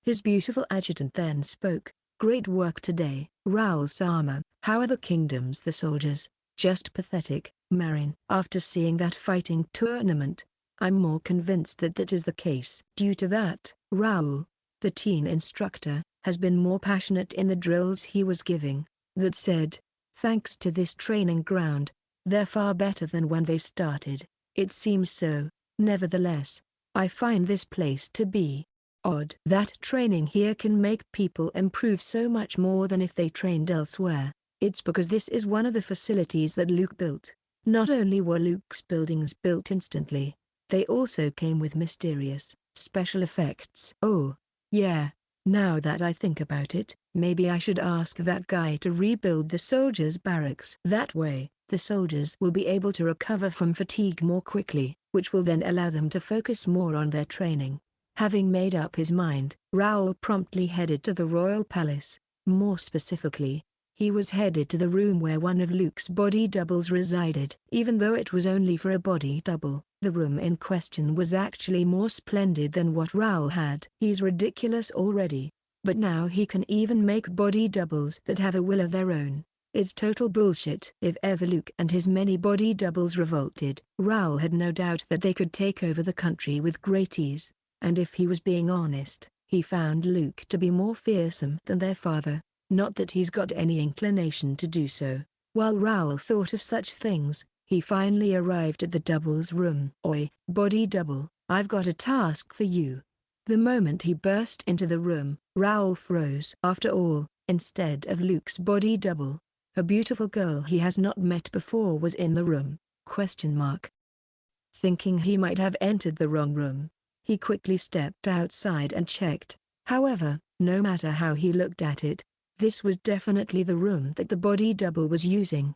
His beautiful adjutant then spoke. Great work today, Raul Sama. How are the soldiers? Just pathetic, Marin. After seeing that fighting tournament, I'm more convinced that that is the case. Due to that, Raoul, the teen instructor, has been more passionate in the drills he was giving. That said, thanks to this training ground, they're far better than when they started. It seems so. Nevertheless, I find this place to be odd. That training here can make people improve so much more than if they trained elsewhere. It's because this is one of the facilities that Luke built. Not only were Luke's buildings built instantly, they also came with mysterious, special effects. Oh, yeah, now that I think about it, maybe I should ask that guy to rebuild the soldiers' barracks. That way, the soldiers will be able to recover from fatigue more quickly, which will then allow them to focus more on their training. Having made up his mind, Raoul promptly headed to the royal palace. More specifically, he was headed to the room where one of Luke's body doubles resided. Even though it was only for a body double, the room in question was actually more splendid than what Raoul had. He's ridiculous already, but now he can even make body doubles that have a will of their own. It's total bullshit. If ever Luke and his many body doubles revolted, Raoul had no doubt that they could take over the country with great ease. And if he was being honest, he found Luke to be more fearsome than their father. Not that he's got any inclination to do so. While Raoul thought of such things, he finally arrived at the doubles room. Oi, body double, I've got a task for you. The moment he burst into the room, Raoul froze. After all, instead of Luke's body double, a beautiful girl he has not met before was in the room. Thinking he might have entered the wrong room, he quickly stepped outside and checked. However, no matter how he looked at it, this was definitely the room that the body double was using.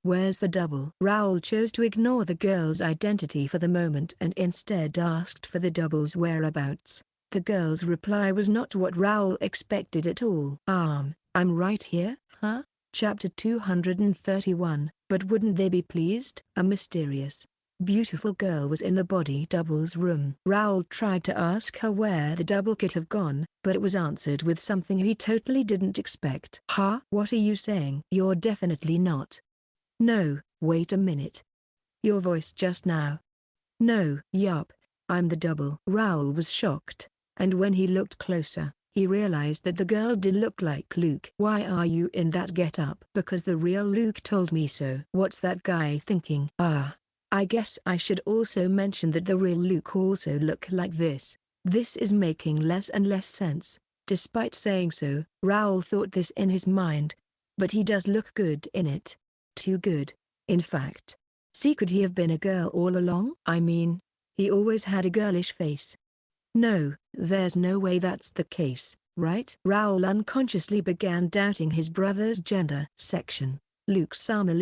Where's the double? Raoul chose to ignore the girl's identity for the moment and instead asked for the double's whereabouts. The girl's reply was not what Raoul expected at all. I'm right here, huh? Chapter 231, but wouldn't they be pleased? A mysterious, beautiful girl was in the body double's room. Raoul tried to ask her where the double could have gone, but it was answered with something he totally didn't expect. Huh? What are you saying? You're definitely not. No, wait a minute. Your voice just now. No, yup, I'm the double. Raoul was shocked, and when he looked closer, he realized that the girl did look like Luke. Why are you in that get-up? Because the real Luke told me so. What's that guy thinking? I guess I should also mention that the real Luke also looked like this. This is making less and less sense. Despite saying so, Raoul thought this in his mind. But he does look good in it. Too good, in fact. See, could he have been a girl all along? I mean, he always had a girlish face. No, there's no way that's the case, right? Raoul unconsciously began doubting his brother's gender. Section. Luke Sama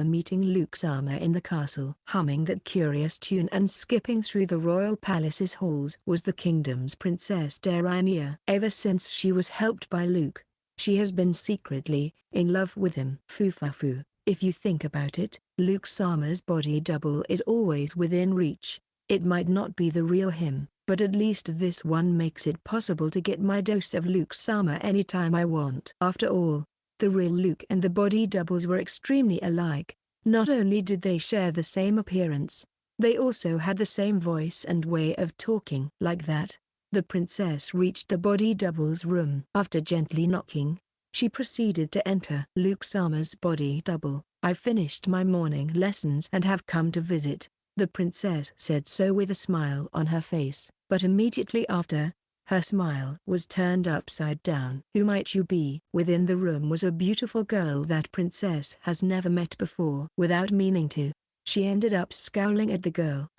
meeting Luke Sama in the castle. Humming that curious tune and skipping through the royal palace's halls was the kingdom's Princess Derainier. Ever since she was helped by Luke, she has been secretly in love with him. Fufafu, if you think about it, Luke Sama's body double is always within reach. It might not be the real him, but at least this one makes it possible to get my dose of Luke Sama anytime I want. After all, the real Luke and the body doubles were extremely alike. Not only did they share the same appearance, they also had the same voice and way of talking. Like that, the princess reached the body double's room. After gently knocking, she proceeded to enter. Luke Sama's body double, I've finished my morning lessons and have come to visit. The princess said so with a smile on her face, but immediately after, her smile was turned upside down. Who might you be? Within the room was a beautiful girl that princess has never met before. Without meaning to, she ended up scowling at the girl.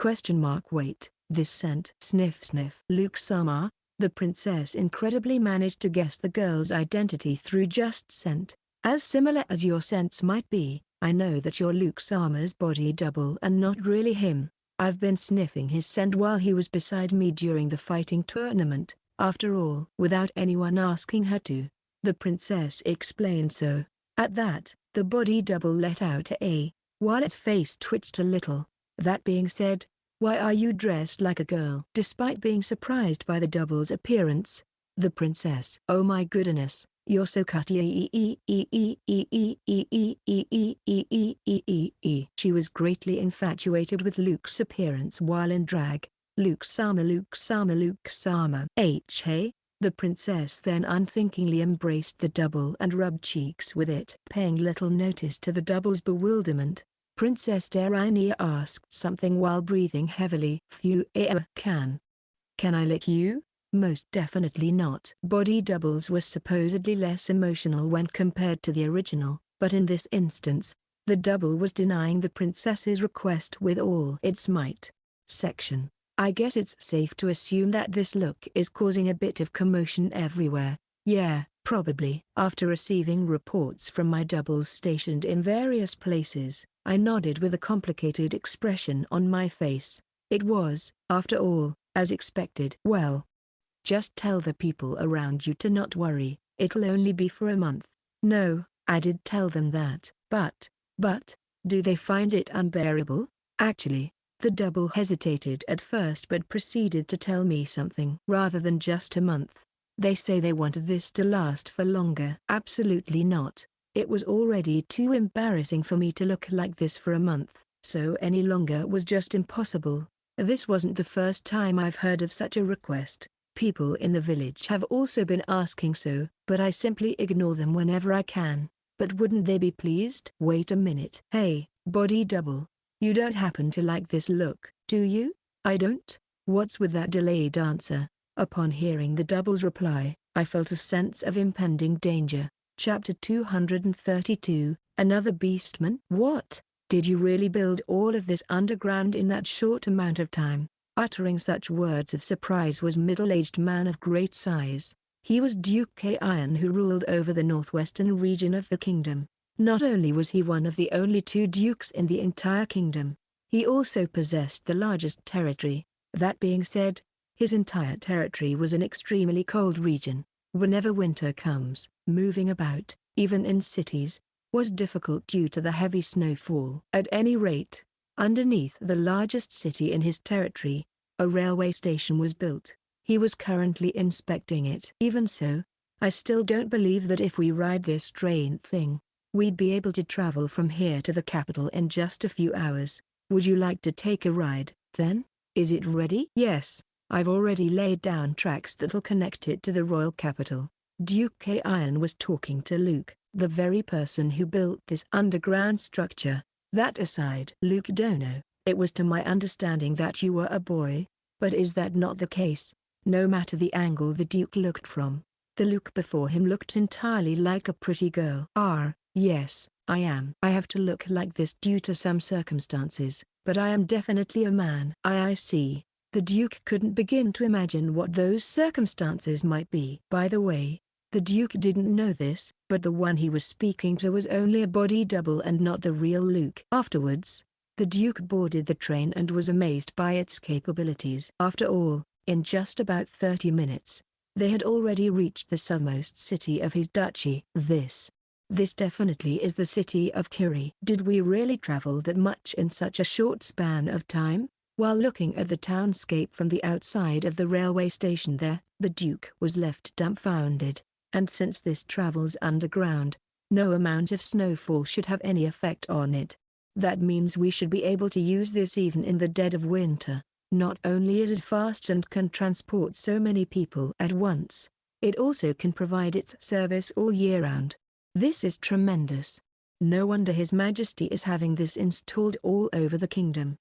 Wait, this scent. Sniff sniff. Luke Sama, the princess incredibly managed to guess the girl's identity through just scent. As similar as your scents might be, I know that you're Luke Sama's body double and not really him. I've been sniffing his scent while he was beside me during the fighting tournament. After all, without anyone asking her to, the princess explained so. At that, the body double let out while its face twitched a little. That being said, why are you dressed like a girl? Despite being surprised by the double's appearance, the princess, oh my goodness, You're so cutty. She was greatly infatuated with Luke's appearance while in drag. Luke Sama. Hey? The princess then unthinkingly embraced the double and rubbed cheeks with it. Paying little notice to the double's bewilderment, Princess Darina asked something while breathing heavily. Can I lick you? Most definitely not. Body doubles were supposedly less emotional when compared to the original, but in this instance, the double was denying the princess's request with all its might. Section. I guess it's safe to assume that this look is causing a bit of commotion everywhere. Yeah, probably. After receiving reports from my doubles stationed in various places, I nodded with a complicated expression on my face. It was, after all, as expected. Well, just tell the people around you to not worry, it'll only be for a month. No, I did tell them that. But, do they find it unbearable? Actually, the double hesitated at first but proceeded to tell me something. Rather than just a month, they say they want this to last for longer. Absolutely not. It was already too embarrassing for me to look like this for a month, so any longer was just impossible. This wasn't the first time I've heard of such a request. People in the village have also been asking so, but I simply ignore them whenever I can. But wouldn't they be pleased? Wait a minute. Hey, body double. You don't happen to like this look, do you? I don't? What's with that delayed answer? Upon hearing the double's reply, I felt a sense of impending danger. Chapter 232, Another Beastman? What? Did you really build all of this underground in that short amount of time? Uttering such words of surprise was middle-aged man of great size. He was Duke Iron who ruled over the northwestern region of the kingdom. Not only was he one of the only two dukes in the entire kingdom, he also possessed the largest territory. That being said, his entire territory was an extremely cold region. Whenever winter comes, moving about, even in cities, was difficult due to the heavy snowfall. At any rate, underneath the largest city in his territory, a railway station was built. He was currently inspecting it. Even so, I still don't believe that if we ride this train thing, we'd be able to travel from here to the capital in just a few hours. Would you like to take a ride, then? Is it ready? Yes, I've already laid down tracks that'll connect it to the royal capital. Duke Iron was talking to Luke, the very person who built this underground structure. That aside, Luke Dono, it was to my understanding that you were a boy, but is that not the case? No matter the angle the Duke looked from, the Luke before him looked entirely like a pretty girl. Yes, I am. I have to look like this due to some circumstances, but I am definitely a man. I see. The Duke couldn't begin to imagine what those circumstances might be. By the way, the Duke didn't know this, but the one he was speaking to was only a body double and not the real Luke. Afterwards, the Duke boarded the train and was amazed by its capabilities. After all, in just about 30 minutes, they had already reached the southernmost city of his duchy. This definitely is the city of Curie. Did we really travel that much in such a short span of time? While looking at the townscape from the outside of the railway station there, the Duke was left dumbfounded. And since this travels underground, no amount of snowfall should have any effect on it. That means we should be able to use this even in the dead of winter. Not only is it fast and can transport so many people at once, it also can provide its service all year round. This is tremendous. No wonder His Majesty is having this installed all over the kingdom.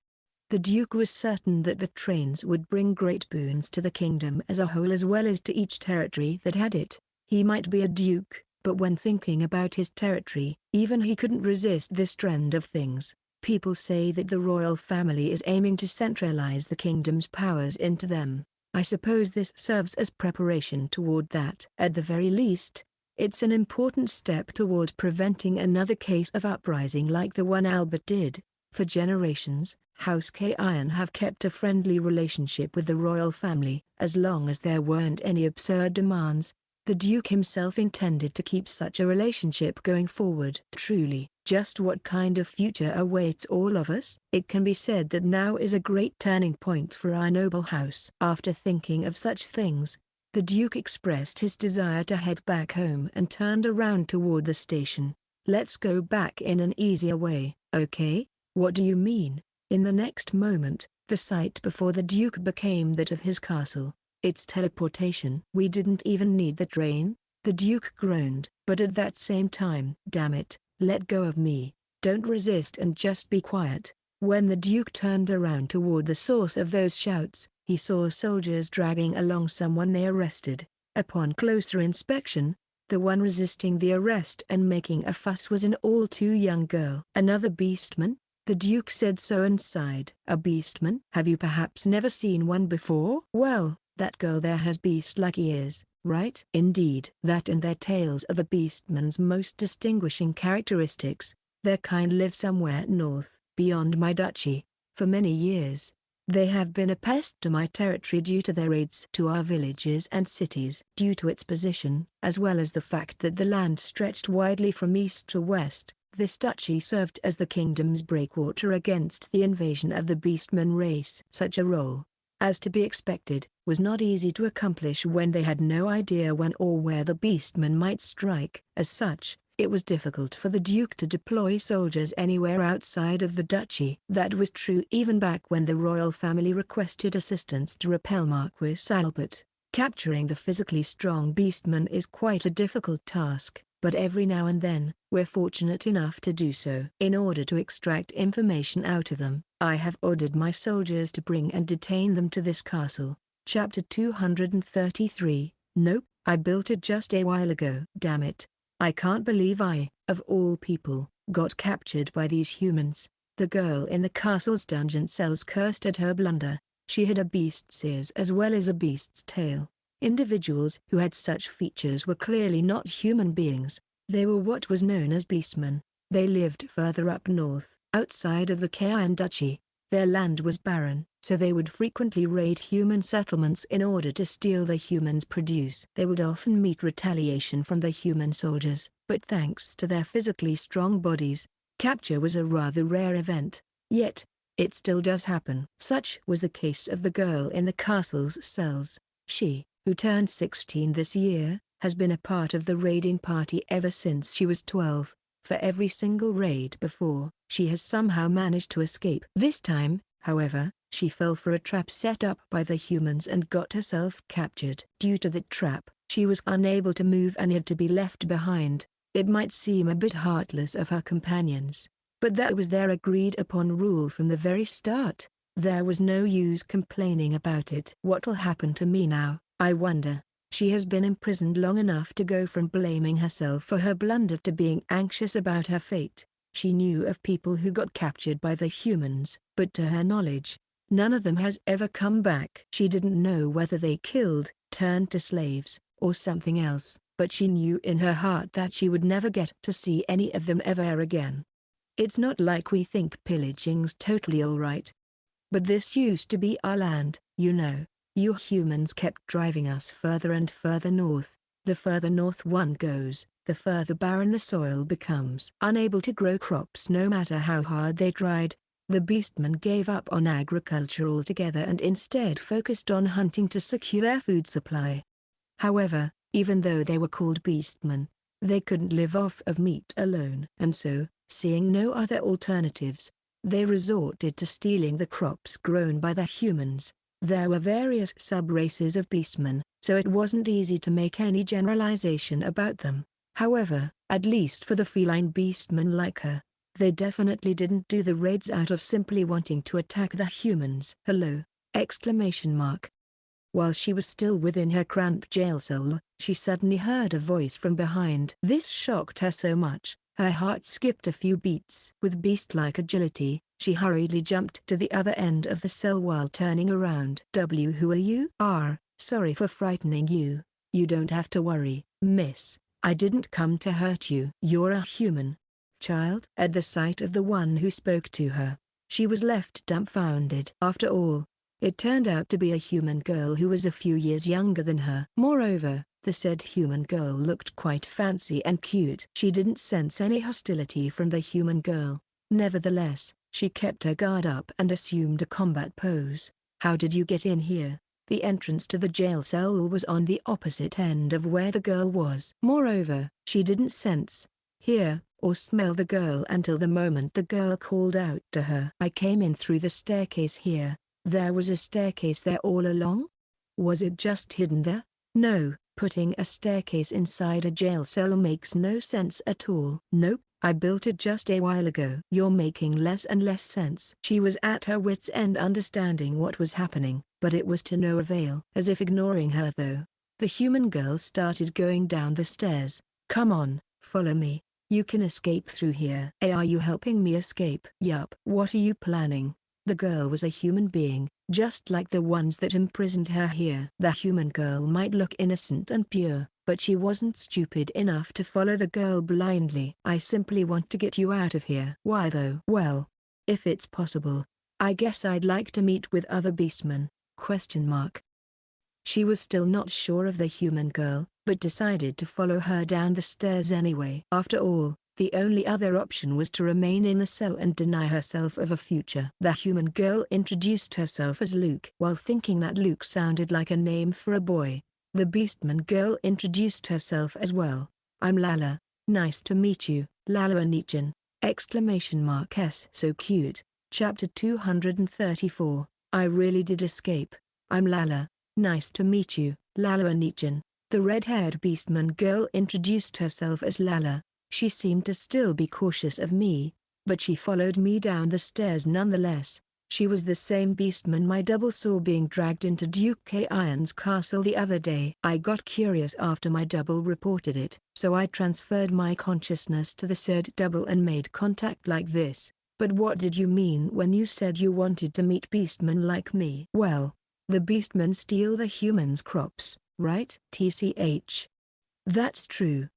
The Duke was certain that the trains would bring great boons to the kingdom as a whole as well as to each territory that had it. He might be a duke, but when thinking about his territory, even he couldn't resist this trend of things. People say that the royal family is aiming to centralize the kingdom's powers into them. I suppose this serves as preparation toward that. At the very least, it's an important step toward preventing another case of uprising like the one Albert did. For generations, House Iron have kept a friendly relationship with the royal family. As long as there weren't any absurd demands, the Duke himself intended to keep such a relationship going forward. Truly, just what kind of future awaits all of us? It can be said that now is a great turning point for our noble house. After thinking of such things, The Duke expressed his desire to head back home and turned around toward the station. "Let's go back in an easier way, okay?" "What do you mean?" In the next moment, the sight before the Duke became that of his castle. "It's teleportation." "We didn't even need the train," the Duke groaned. "But at that same time, damn it, let go of me. Don't resist and just be quiet." When the Duke turned around toward the source of those shouts, he saw soldiers dragging along someone they arrested. Upon closer inspection, the one resisting the arrest and making a fuss was an all-too-young girl. "Another beastman?" The Duke said so and sighed. "A beastman? Have you perhaps never seen one before?" "Well, that girl there has beast-like ears, right?" "Indeed. That and their tails are the beastman's most distinguishing characteristics. Their kind live somewhere north, beyond my duchy. For many years, they have been a pest to my territory due to their raids to our villages and cities. Due to its position, as well as the fact that the land stretched widely from east to west, this duchy served as the kingdom's breakwater against the invasion of the beastman race." Such a role, as to be expected, was not easy to accomplish when they had no idea when or where the beastman might strike. As such, it was difficult for the Duke to deploy soldiers anywhere outside of the duchy. That was true even back when the royal family requested assistance to repel Marquis Albert. Capturing the physically strong beastman is quite a difficult task, but every now and then, we're fortunate enough to do so. In order to extract information out of them, I have ordered my soldiers to bring and detain them to this castle. Chapter 233. Nope, I built it just a while ago. Damn it. I can't believe I, of all people, got captured by these humans. The girl in the castle's dungeon cells cursed at her blunder. She had a beast's ears as well as a beast's tail. Individuals who had such features were clearly not human beings. They were what was known as beastmen. They lived further up north, outside of the Kayan duchy. Their land was barren, so they would frequently raid human settlements in order to steal the humans' produce. They would often meet retaliation from the human soldiers, but thanks to their physically strong bodies, capture was a rather rare event. Yet, it still does happen. Such was the case of the girl in the castle's cells. She, who turned 16 this year, has been a part of the raiding party ever since she was 12. For every single raid before, she has somehow managed to escape. This time, however, she fell for a trap set up by the humans and got herself captured. Due to the trap, she was unable to move and had to be left behind. It might seem a bit heartless of her companions, but that was their agreed-upon rule from the very start. There was no use complaining about it. What'll happen to me now, I wonder? She has been imprisoned long enough to go from blaming herself for her blunder to being anxious about her fate. She knew of people who got captured by the humans, but to her knowledge, none of them has ever come back. She didn't know whether they killed, turned to slaves, or something else, but she knew in her heart that she would never get to see any of them ever again. It's not like we think pillaging's totally alright. But this used to be our land, you know. You humans kept driving us further and further north. The further north one goes, the further barren the soil becomes. Unable to grow crops no matter how hard they tried, the beastmen gave up on agriculture altogether and instead focused on hunting to secure their food supply. However, even though they were called beastmen, they couldn't live off of meat alone. And so, seeing no other alternatives, they resorted to stealing the crops grown by the humans. There were various sub-races of beastmen, so it wasn't easy to make any generalization about them. However, at least for the feline beastmen like her, they definitely didn't do the raids out of simply wanting to attack the humans. "Hello!" Exclamation mark. While she was still within her cramped jail cell, she suddenly heard a voice from behind. This shocked her so much, her heart skipped a few beats. With beast-like agility, she hurriedly jumped to the other end of the cell while turning around. Who are you?" Sorry for frightening you. You don't have to worry, miss. I didn't come to hurt you." "You're a human child?" At the sight of the one who spoke to her, she was left dumbfounded. After all, it turned out to be a human girl who was a few years younger than her. Moreover, the said human girl looked quite fancy and cute. She didn't sense any hostility from the human girl. Nevertheless, she kept her guard up and assumed a combat pose. "How did you get in here?" The entrance to the jail cell was on the opposite end of where the girl was. Moreover, she didn't sense, hear, or smell the girl until the moment the girl called out to her. I came in through the staircase here. There was a staircase there all along? Was it just hidden there? No, putting a staircase inside a jail cell makes no sense at all. Nope, I built it just a while ago. You're making less and less sense. She was at her wits' end understanding what was happening, but it was to no avail. As if ignoring her though, the human girl started going down the stairs. Come on, follow me. You can escape through here. Hey, are you helping me escape? Yup. What are you planning? The girl was a human being, just like the ones that imprisoned her here. The human girl might look innocent and pure, but she wasn't stupid enough to follow the girl blindly. I simply want to get you out of here. Why though? Well, if it's possible, I guess I'd like to meet with other beastmen. She was still not sure of the human girl, but decided to follow her down the stairs anyway. After all, the only other option was to remain in the cell and deny herself of a future. The human girl introduced herself as Luke. While thinking that Luke sounded like a name for a boy, the beastman girl introduced herself as well. I'm Lala. Nice to meet you, Lala Nichan! S so cute. Chapter 234. I really did escape. I'm Lala. Nice to meet you, Lala Nichan. The red-haired beastman girl introduced herself as Lala. She seemed to still be cautious of me, but she followed me down the stairs nonetheless. She was the same beastman my double saw being dragged into Duke Iron's castle the other day. I got curious after my double reported it, so I transferred my consciousness to the said double and made contact like this. But what did you mean when you said you wanted to meet beastmen like me? Well, the beastmen steal the humans' crops, right? TCH. That's true.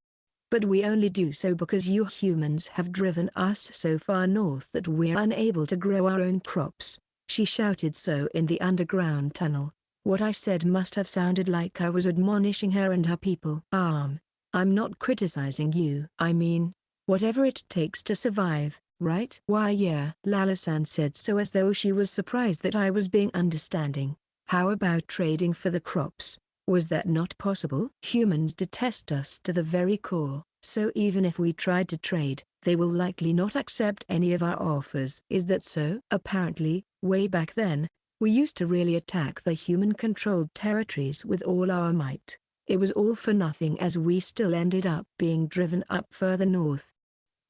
But we only do so because you humans have driven us so far north that we're unable to grow our own crops. She shouted so in the underground tunnel. What I said must have sounded like I was admonishing her and her people. I'm not criticizing you. I mean, whatever it takes to survive, right? Why yeah. Lala-san said so as though she was surprised that I was being understanding. How about trading for the crops? Was that not possible? Humans detest us to the very core, so even if we tried to trade, they will likely not accept any of our offers. Is that so? Apparently, way back then, we used to really attack the human-controlled territories with all our might. It was all for nothing as we still ended up being driven up further north.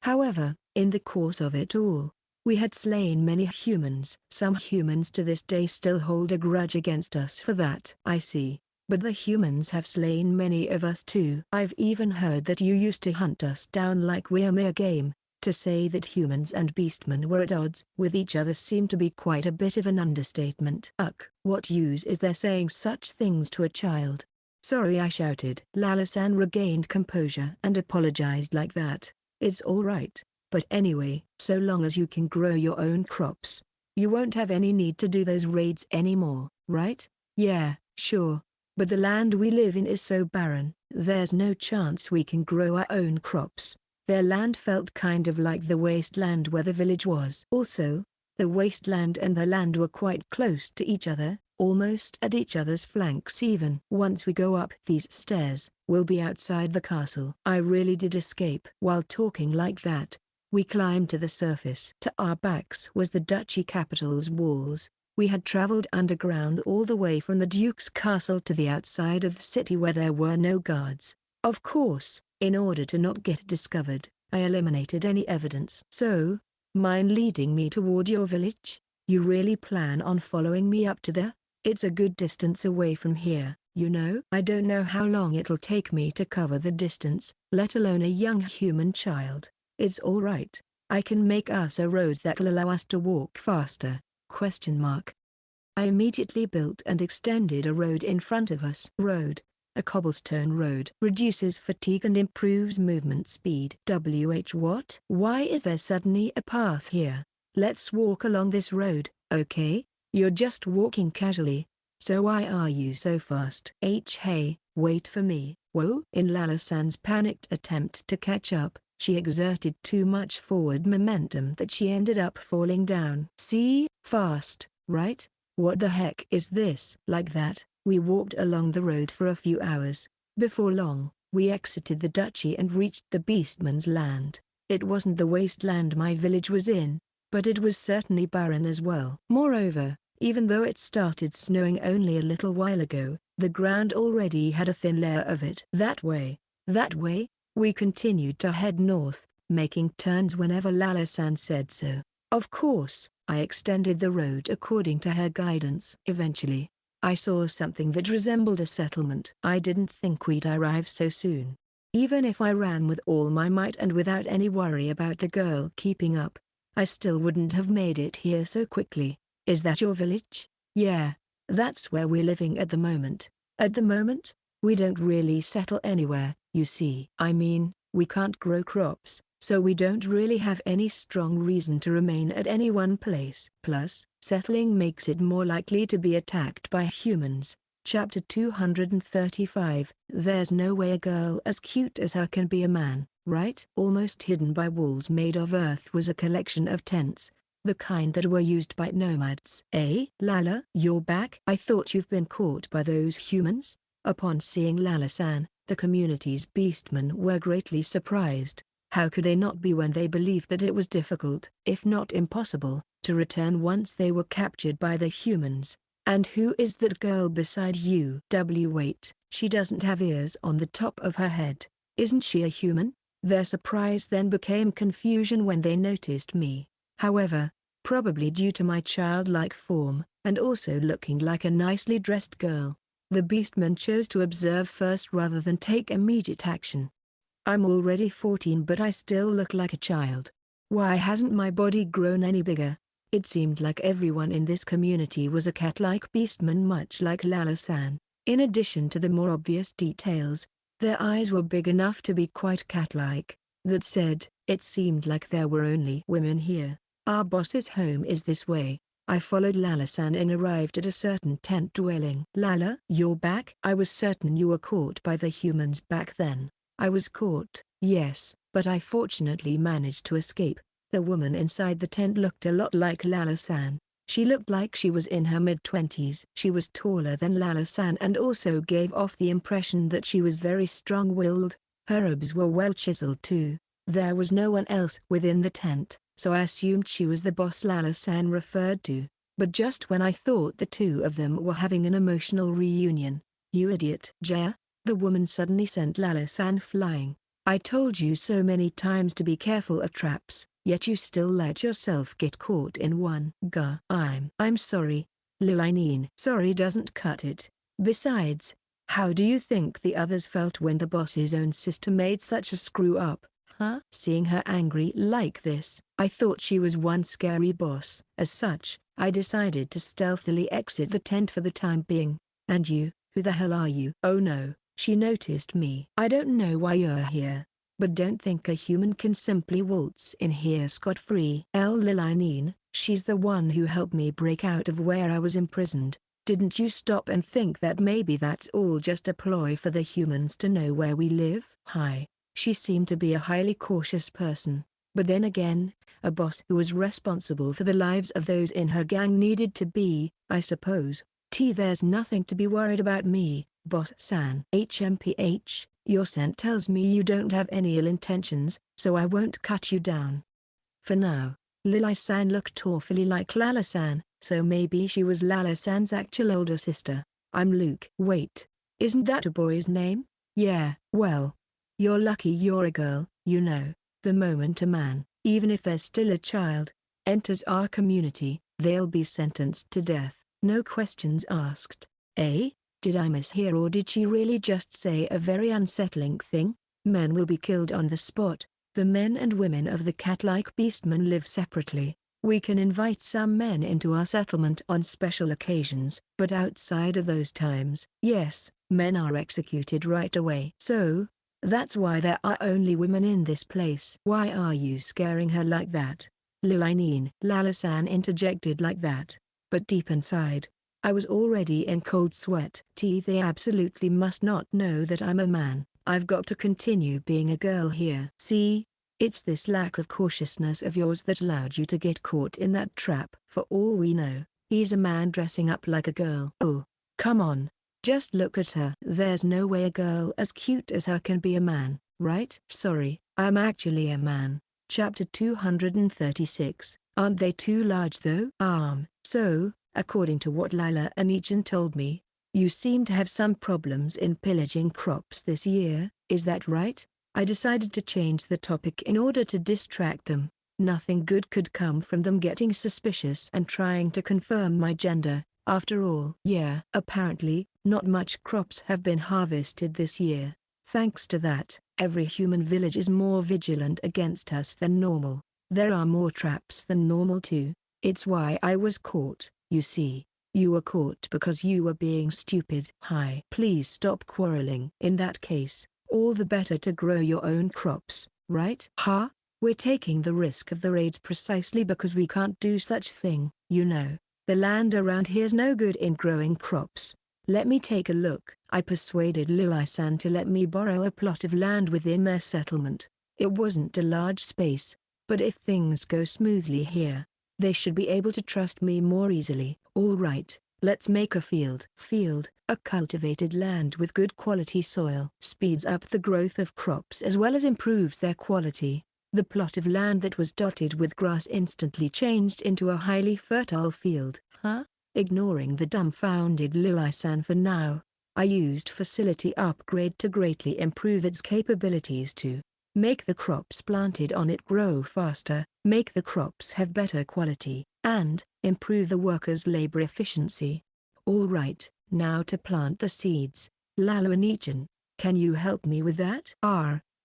However, in the course of it all, we had slain many humans. Some humans to this day still hold a grudge against us for that. I see. But the humans have slain many of us too. I've even heard that you used to hunt us down like we're mere game. To say that humans and beastmen were at odds with each other seemed to be quite a bit of an understatement. What use is there saying such things to a child? Sorry, I shouted. Lala-san regained composure and apologized like that. It's all right, but anyway, so long as you can grow your own crops, you won't have any need to do those raids anymore, right? Yeah, sure. But the land we live in is so barren, there's no chance we can grow our own crops. Their land felt kind of like the wasteland where the village was. Also, the wasteland and the land were quite close to each other, almost at each other's flanks even. Once we go up these stairs, we'll be outside the castle. I really did escape. While talking like that, we climbed to the surface. To our backs was the duchy capital's walls. We had traveled underground all the way from the Duke's castle to the outside of the city where there were no guards. Of course, in order to not get discovered, I eliminated any evidence. So, mind leading me toward your village? You really plan on following me up to there? It's a good distance away from here, you know. I don't know how long it'll take me to cover the distance, let alone a young human child. It's all right. I can make us a road that'll allow us to walk faster. I immediately built and extended a road in front of us. A cobblestone road reduces fatigue and improves movement speed. What? Why is there suddenly a path here? Let's walk along this road, okay? You're just walking casually, so why are you so fast? Hey, wait for me. Whoa! In Lala-san's panicked attempt to catch up, she exerted too much forward momentum that she ended up falling down. See? Fast, right? What the heck is this? Like that? We walked along the road for a few hours. Before long, we exited the duchy and reached the beastman's land. It wasn't the wasteland my village was in, but it was certainly barren as well. Moreover, even though it started snowing only a little while ago, the ground already had a thin layer of it. That way. We continued to head north, making turns whenever Lala-san said so. Of course, I extended the road according to her guidance. Eventually, I saw something that resembled a settlement. I didn't think we'd arrive so soon. Even if I ran with all my might and without any worry about the girl keeping up, I still wouldn't have made it here so quickly. Is that your village? Yeah, that's where we're living at the moment. At the moment, we don't really settle anywhere, you see. I mean, we can't grow crops, so we don't really have any strong reason to remain at any one place. Plus, settling makes it more likely to be attacked by humans. Chapter 235. There's no way a girl as cute as her can be a man, right? Almost hidden by walls made of earth was a collection of tents, the kind that were used by nomads. Lala, you're back? I thought you've been caught by those humans? Upon seeing Lala-san, the community's beastmen were greatly surprised. How could they not be when they believed that it was difficult, if not impossible, to return once they were captured by the humans? And who is that girl beside you? Wait, she doesn't have ears on the top of her head. Isn't she a human? Their surprise then became confusion when they noticed me. However, probably due to my childlike form, and also looking like a nicely dressed girl, the beastman chose to observe first rather than take immediate action. I'm already 14 but I still look like a child. Why hasn't my body grown any bigger? It seemed like everyone in this community was a cat-like beastman, much like Lala-san. In addition to the more obvious details, their eyes were big enough to be quite cat-like. That said, it seemed like there were only women here. Our boss's home is this way. I followed Lala-san and arrived at a certain tent dwelling. Lala, you're back? I was certain you were caught by the humans back then. I was caught, yes, but I fortunately managed to escape. The woman inside the tent looked a lot like Lala-san. She looked like she was in her mid-20s. She was taller than Lala-san and also gave off the impression that she was very strong-willed. Her abs were well chiseled too. There was no one else within the tent, so I assumed she was the boss Lala-san referred to. But just when I thought the two of them were having an emotional reunion, you idiot Jaya, the woman suddenly sent Lala-san flying. I told you so many times to be careful of traps, yet you still let yourself get caught in one. I'm sorry, Lilaineen. Sorry doesn't cut it. Besides, how do you think the others felt when the boss's own sister made such a screw-up? Seeing her angry like this, I thought she was one scary boss. As such, I decided to stealthily exit the tent for the time being. And you, who the hell are you? Oh no, she noticed me. I don't know why you're here, but don't think a human can simply waltz in here scot-free. Lilaineen, she's the one who helped me break out of where I was imprisoned. Didn't you stop and think that maybe that's all just a ploy for the humans to know where we live? She seemed to be a highly cautious person, but then again, a boss who was responsible for the lives of those in her gang needed to be, I suppose. There's nothing to be worried about me, boss-san. HMPH, your scent tells me you don't have any ill intentions, so I won't cut you down. For now, Lili-san looked awfully like Lala-san, so maybe she was Lala-san's actual older sister. I'm Luke. Wait, isn't that a boy's name? Yeah, well, you're lucky you're a girl. You know, the moment a man, even if they're still a child, enters our community, they'll be sentenced to death, no questions asked. Did I mishear, or did she really just say a very unsettling thing? Men will be killed on the spot. The men and women of the cat-like beastmen live separately. We can invite some men into our settlement on special occasions, but outside of those times, yes, men are executed right away. So, that's why there are only women in this place. Why are you scaring her like that? Lilaineen. Lala-san interjected like that, but deep inside, I was already in cold sweat. They absolutely must not know that I'm a man. I've got to continue being a girl here. See, it's this lack of cautiousness of yours that allowed you to get caught in that trap. For all we know, he's a man dressing up like a girl. Oh, come on. Just look at her. There's no way a girl as cute as her can be a man, right? Sorry, I'm actually a man. Chapter 236. Aren't they too large though? So, according to what Lila Anichan told me, you seem to have some problems in pillaging crops this year, is that right? I decided to change the topic in order to distract them. Nothing good could come from them getting suspicious and trying to confirm my gender. After all, yeah, apparently, not much crops have been harvested this year. Thanks to that, every human village is more vigilant against us than normal. There are more traps than normal too. It's why I was caught, you see. You were caught because you were being stupid. Hi. Please stop quarreling. In that case, all the better to grow your own crops, right? Huh? We're taking the risk of the raids precisely because we can't do such thing, you know. The land around here's no good in growing crops. Let me take a look. I persuaded Lilai-san to let me borrow a plot of land within their settlement. It wasn't a large space, but if things go smoothly here, they should be able to trust me more easily. All right, let's make a field. Field, a cultivated land with good quality soil, speeds up the growth of crops as well as improves their quality. The plot of land that was dotted with grass instantly changed into a highly fertile field. Huh? Ignoring the dumbfounded Lilai-san for now, I used facility upgrade to greatly improve its capabilities to make the crops planted on it grow faster, make the crops have better quality, and improve the workers' labor efficiency. All right, now to plant the seeds. Lala-nichan, can you help me with that?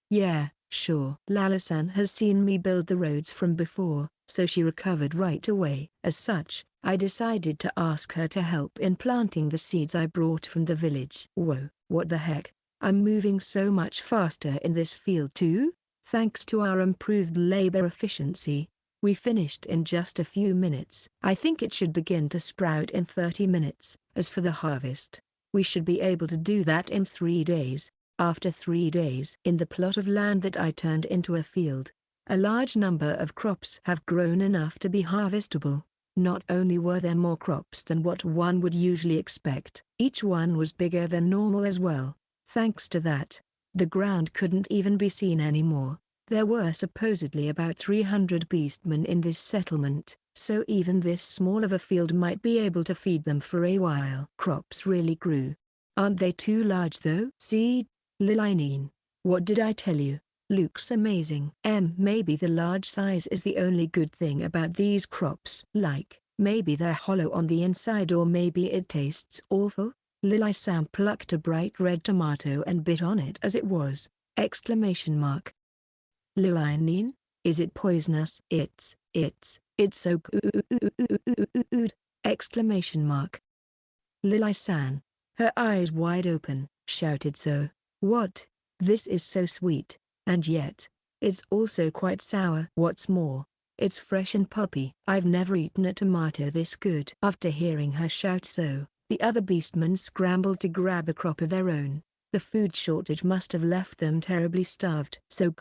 Yeah, sure. Lala-san has seen me build the roads from before, so she recovered right away. As such, I decided to ask her to help in planting the seeds I brought from the village. Whoa, what the heck? I'm moving so much faster in this field too? Thanks to our improved labor efficiency, we finished in just a few minutes. I think it should begin to sprout in 30 minutes. As for the harvest, we should be able to do that in 3 days. After 3 days in the plot of land that I turned into a field, a large number of crops have grown enough to be harvestable. Not only were there more crops than what one would usually expect, each one was bigger than normal as well. Thanks to that, the ground couldn't even be seen anymore. There were supposedly about 300 beastmen in this settlement, so even this small of a field might be able to feed them for a while. Crops really grew. Aren't they too large though? See, Lilainen, what did I tell you? Looks amazing. Maybe the large size is the only good thing about these crops. Like, maybe they're hollow on the inside or maybe it tastes awful. Lilai-san plucked a bright red tomato and bit on it as it was! Lilainen, is it poisonous? It's so good! Lilai-san, her eyes wide open, shouted so. What? This is so sweet, and yet, it's also quite sour. What's more, it's fresh and pulpy. I've never eaten a tomato this good. After hearing her shout so, the other beastmen scrambled to grab a crop of their own. The food shortage must have left them terribly starved. So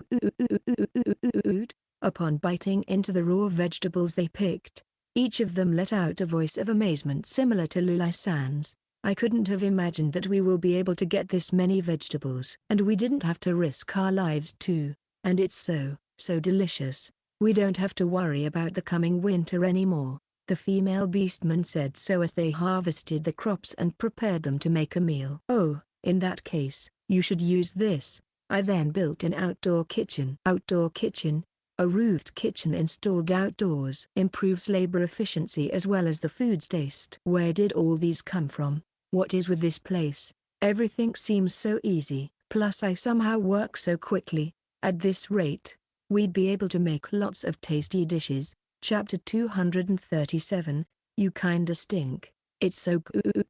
good. Upon biting into the raw vegetables they picked, each of them let out a voice of amazement similar to Lilai-san's. I couldn't have imagined that we will be able to get this many vegetables. And we didn't have to risk our lives too. And it's so delicious. We don't have to worry about the coming winter anymore. The female beastman said so as they harvested the crops and prepared them to make a meal. Oh, in that case, you should use this. I then built an outdoor kitchen. Outdoor kitchen, a roofed kitchen installed outdoors, improves labor efficiency as well as the food's taste. Where did all these come from? What is with this place? Everything seems so easy, plus I somehow work so quickly. At this rate, we'd be able to make lots of tasty dishes. Chapter 237, You Kinda Stink. It's so good.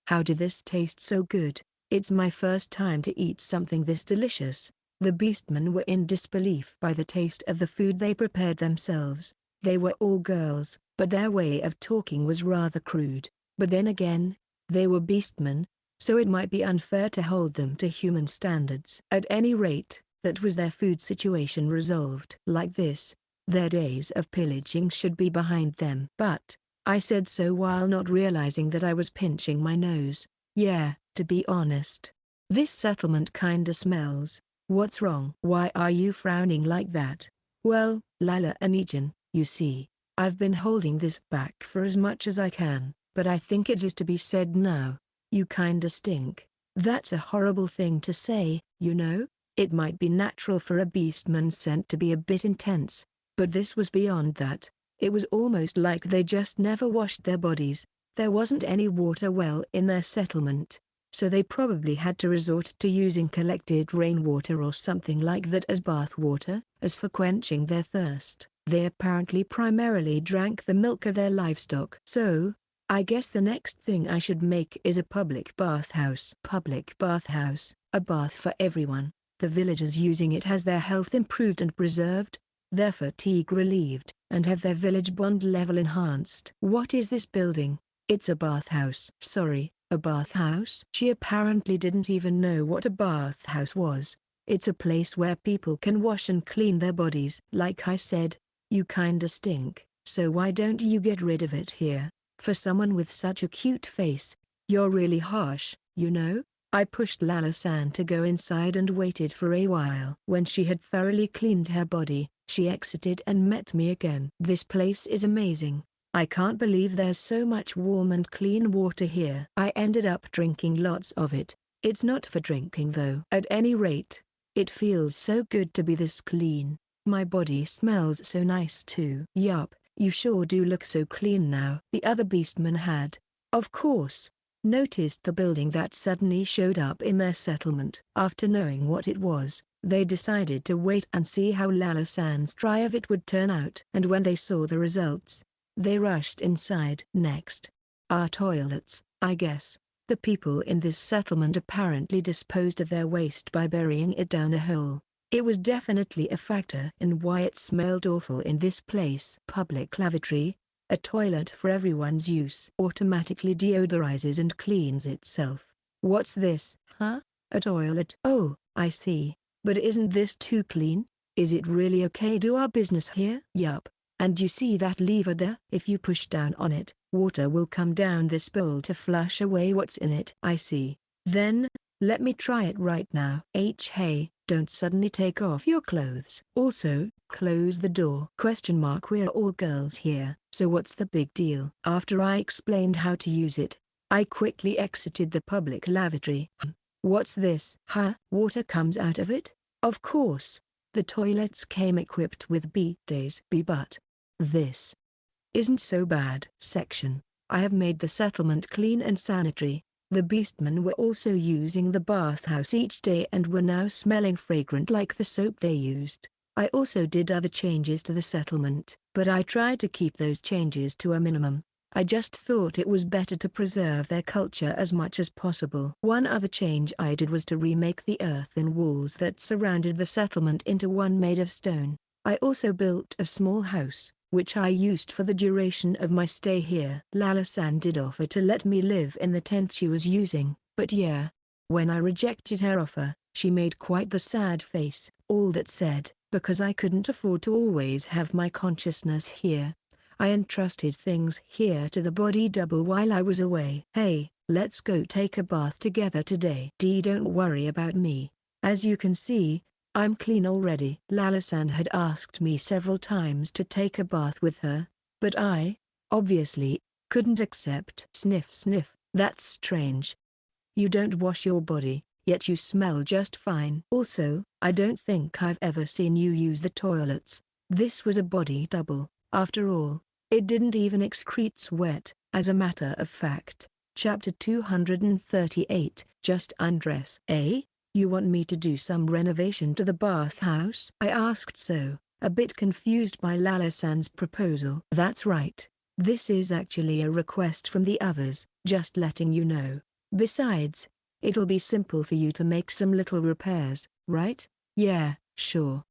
How did this taste so good? It's my first time to eat something this delicious. The beastmen were in disbelief by the taste of the food they prepared themselves. They were all girls, but their way of talking was rather crude. But then again, they were beastmen, so it might be unfair to hold them to human standards. At any rate, that was their food situation resolved. Like this, their days of pillaging should be behind them. But I said so while not realizing that I was pinching my nose. Yeah, to be honest. This settlement kinda smells. What's wrong? Why are you frowning like that? Well, Lila and Ijin, you see, I've been holding this back for as much as I can, but I think it is to be said now. You kinda stink. That's a horrible thing to say, you know? It might be natural for a beastman's scent to be a bit intense, but this was beyond that. It was almost like they just never washed their bodies. There wasn't any water well in their settlement, so they probably had to resort to using collected rainwater or something like that as bath water. As for quenching their thirst, they apparently primarily drank the milk of their livestock. So, I guess the next thing I should make is a public bathhouse. Public bathhouse, a bath for everyone. The villagers using it has their health improved and preserved, their fatigue relieved, and have their village bond level enhanced. What is this building? It's a bathhouse. Sorry, a bathhouse? She apparently didn't even know what a bathhouse was. It's a place where people can wash and clean their bodies. Like I said, you kinda stink, so why don't you get rid of it here? For someone with such a cute face, you're really harsh, you know? I pushed Lala-san to go inside and waited for a while. When she had thoroughly cleaned her body, she exited and met me again. This place is amazing. I can't believe there's so much warm and clean water here. I ended up drinking lots of it. It's not for drinking though. At any rate, it feels so good to be this clean. My body smells so nice too. Yup, you sure do look so clean now. The other beastmen had, of course, noticed the building that suddenly showed up in their settlement. After knowing what it was, they decided to wait and see how Lala-san's try of it would turn out. And when they saw the results, they rushed inside. Next, our toilets, I guess. The people in this settlement apparently disposed of their waste by burying it down a hole. It was definitely a factor in why it smelled awful in this place. Public lavatory, a toilet for everyone's use, automatically deodorizes and cleans itself. What's this? Huh? A toilet? Oh, I see. But isn't this too clean? Is it really okay to do our business here? Yup. And you see that lever there? If you push down on it, water will come down this bowl to flush away what's in it. I see. Then, let me try it right now. Hey, don't suddenly take off your clothes. Also, close the door. We're all girls here, so what's the big deal? After I explained how to use it, I quickly exited the public lavatory. What's this? Huh? Water comes out of it? Of course. The toilets came equipped with bidets. But this isn't so bad. Section. I have made the settlement clean and sanitary. The beastmen were also using the bathhouse each day and were now smelling fragrant like the soap they used. I also did other changes to the settlement, but I tried to keep those changes to a minimum. I just thought it was better to preserve their culture as much as possible. One other change I did was to remake the earthen walls that surrounded the settlement into one made of stone. I also built a small house, which I used for the duration of my stay here. Lala-san did offer to let me live in the tent she was using, but yeah. When I rejected her offer, she made quite the sad face. All that said, because I couldn't afford to always have my consciousness here, I entrusted things here to the body double while I was away. Hey, let's go take a bath together today. Don't worry about me. As you can see, I'm clean already. Lala-san had asked me several times to take a bath with her, but I, obviously, couldn't accept. Sniff sniff, that's strange. You don't wash your body, yet you smell just fine. Also, I don't think I've ever seen you use the toilets. This was a body double, after all. It didn't even excrete sweat. As a matter of fact, Chapter 238, Just Undress. You want me to do some renovation to the bathhouse? I asked so, a bit confused by Lala-san's proposal. That's right. This is actually a request from the others, just letting you know. Besides, it'll be simple for you to make some little repairs, right? Yeah, sure.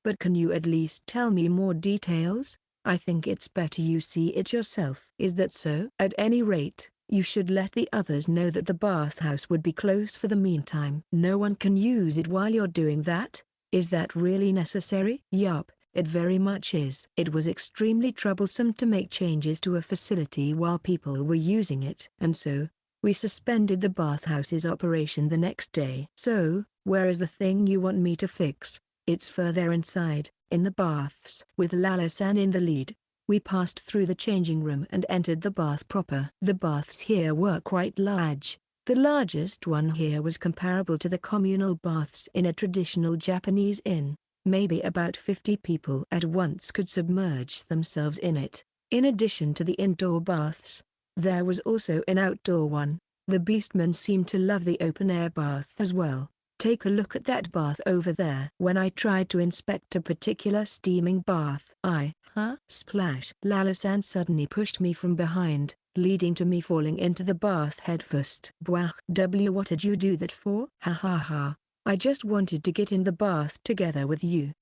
But can you at least tell me more details? I think it's better you see it yourself. Is that so? At any rate, you should let the others know that the bathhouse would be closed for the meantime. No one can use it while you're doing that? Is that really necessary? Yup, It very much is. It was extremely troublesome to make changes to a facility while people were using it. And so, we suspended the bathhouse's operation the next day. So, where is the thing you want me to fix? It's further inside, in the baths. With Lala-san in the lead, we passed through the changing room and entered the bath proper. The baths here were quite large. The largest one here was comparable to the communal baths in a traditional Japanese inn. Maybe about 50 people at once could submerge themselves in it. In addition to the indoor baths, there was also an outdoor one. The beastmen seemed to love the open-air bath as well. Take a look at that bath over there. When I tried to inspect a particular steaming bath, splash. Lala-san suddenly pushed me from behind, leading to me falling into the bath headfirst. Bwah. What did you do that for? Ha ha ha. I just wanted to get in the bath together with you.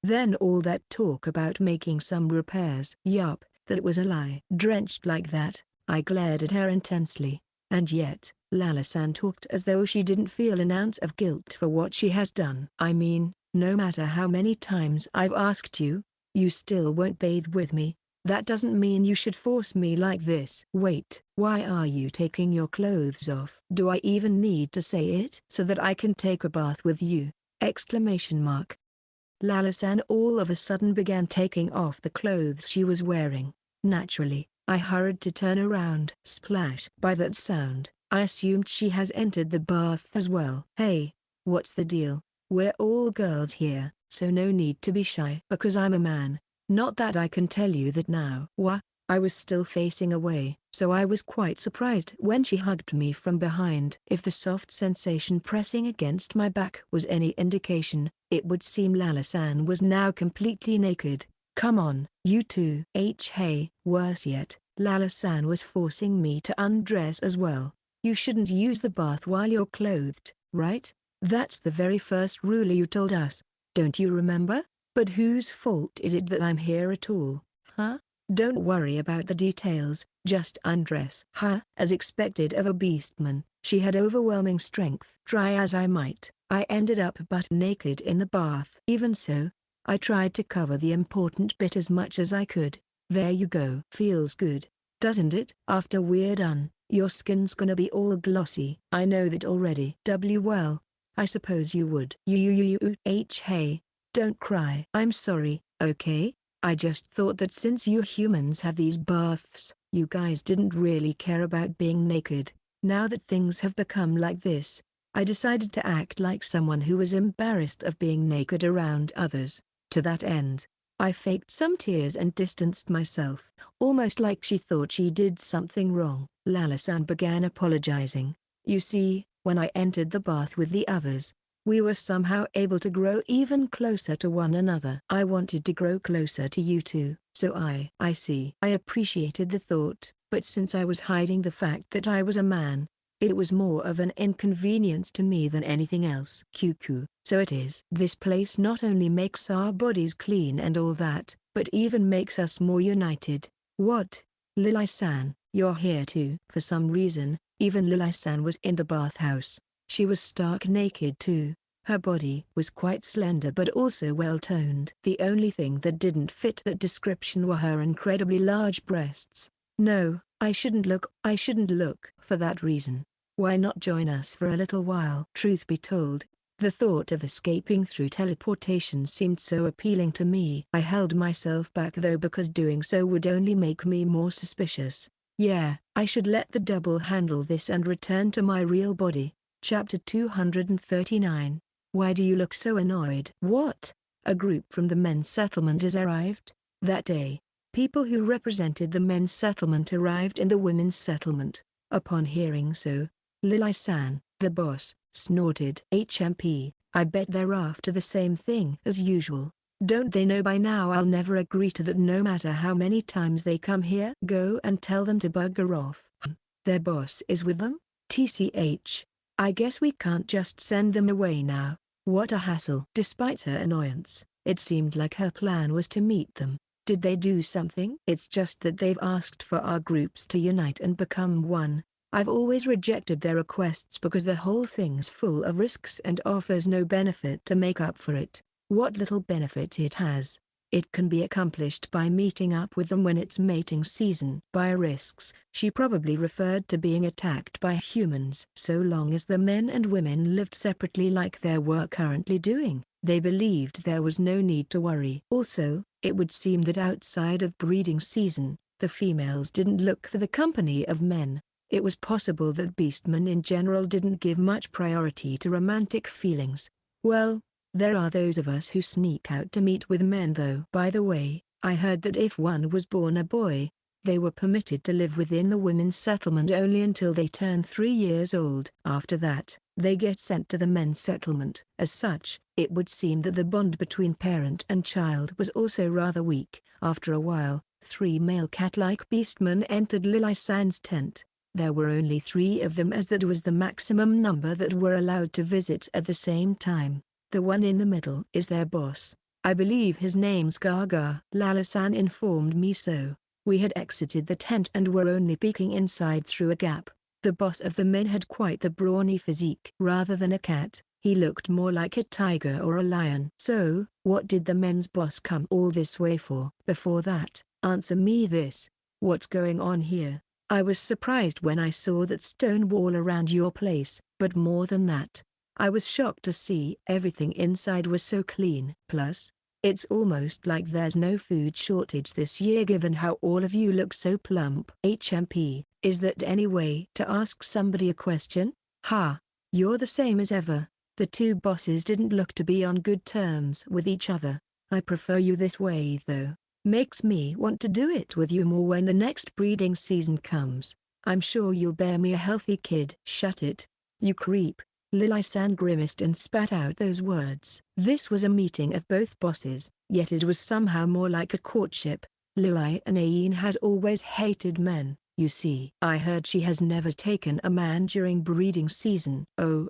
Then all that talk about making some repairs. Yup, that was a lie. Drenched like that, I glared at her intensely. And yet, Lala-san talked as though she didn't feel an ounce of guilt for what she has done. I mean, no matter how many times I've asked you, you still won't bathe with me. That doesn't mean you should force me like this. Wait, why are you taking your clothes off? Do I even need to say it? So that I can take a bath with you! Exclamation mark. Lala-san all of a sudden began taking off the clothes she was wearing. Naturally, I hurried to turn around. Splash. By that sound, I assumed she has entered the bath as well. Hey, what's the deal? We're all girls here, so no need to be shy. Because I'm a man. Not that I can tell you that now. Wah. I was still facing away, so I was quite surprised when she hugged me from behind. If the soft sensation pressing against my back was any indication, it would seem Lala-san was now completely naked. Come on, you two. Hey, worse yet, Lala-san was forcing me to undress as well. You shouldn't use the bath while you're clothed, right? That's the very first rule you told us. Don't you remember? But whose fault is it that I'm here at all? Don't worry about the details, just undress. As expected of a beastman, she had overwhelming strength. Try as I might, I ended up butt naked in the bath. Even so, I tried to cover the important bit as much as I could. There you go. Feels good, doesn't it? After we're done, your skin's gonna be all glossy. I know that already. Well, I suppose you would. Hey. Don't cry. I'm sorry, okay? I just thought that since you humans have these baths, you guys didn't really care about being naked. Now that things have become like this, I decided to act like someone who was embarrassed of being naked around others. To that end, I faked some tears and distanced myself, almost like she thought she did something wrong. Lala-san began apologizing. You see, when I entered the bath with the others, we were somehow able to grow even closer to one another. I wanted to grow closer to you too. So I see. I appreciated the thought, but since I was hiding the fact that I was a man, it was more of an inconvenience to me than anything else. So it is. This place not only makes our bodies clean and all that, but even makes us more united. What? Lili-san, you're here too. For some reason, even Lili-san was in the bathhouse. She was stark naked too. Her body was quite slender but also well-toned. The only thing that didn't fit that description were her incredibly large breasts. No, I shouldn't look for that reason. Why not join us for a little while? Truth be told, the thought of escaping through teleportation seemed so appealing to me. I held myself back though because doing so would only make me more suspicious. Yeah, I should let the double handle this and return to my real body. Chapter 239. Why do you look so annoyed? What? A group from the men's settlement has arrived? That day, people who represented the men's settlement arrived in the women's settlement. Upon hearing so, Lili-san, the boss, snorted. I bet they're after the same thing as usual. Don't they know by now I'll never agree to that no matter how many times they come here? Go and tell them to bugger off. Their boss is with them? TCH. I guess we can't just send them away now. What a hassle. Despite her annoyance, it seemed like her plan was to meet them. Did they do something? It's just that they've asked for our groups to unite and become one. I've always rejected their requests because the whole thing's full of risks and offers no benefit to make up for it. What little benefit it has, It can be accomplished by meeting up with them when it's mating season. By risks, she probably referred to being attacked by humans. So long as the men and women lived separately like they were currently doing, they believed there was no need to worry. Also, it would seem that outside of breeding season, the females didn't look for the company of men. It was possible that beastmen in general didn't give much priority to romantic feelings. Well, there are those of us who sneak out to meet with men though. By the way, I heard that if one was born a boy, they were permitted to live within the women's settlement only until they turn 3 years old. After that, they get sent to the men's settlement. As such, it would seem that the bond between parent and child was also rather weak. After a while, 3 male cat-like beastmen entered Lily-san's tent. There were only 3 of them, as that was the maximum number that were allowed to visit at the same time. The one in the middle is their boss. I believe his name's Gaga. Lala-san informed me so. We had exited the tent and were only peeking inside through a gap. The boss of the men had quite the brawny physique. Rather than a cat, he looked more like a tiger or a lion. So, what did the men's boss come all this way for? Before that, answer me this. What's going on here? I was surprised when I saw that stone wall around your place, but more than that, I was shocked to see everything inside was so clean. Plus, it's almost like there's no food shortage this year given how all of you look so plump. HMP, is that any way to ask somebody a question? Ha, you're the same as ever. The 2 bosses didn't look to be on good terms with each other. I prefer you this way though. Makes me want to do it with you more when the next breeding season comes. I'm sure you'll bear me a healthy kid. Shut it, you creep. Lily-san grimaced and spat out those words. This was a meeting of both bosses, yet it was somehow more like a courtship. Lily and Aine has always hated men, you see. I heard she has never taken a man during breeding season. Oh,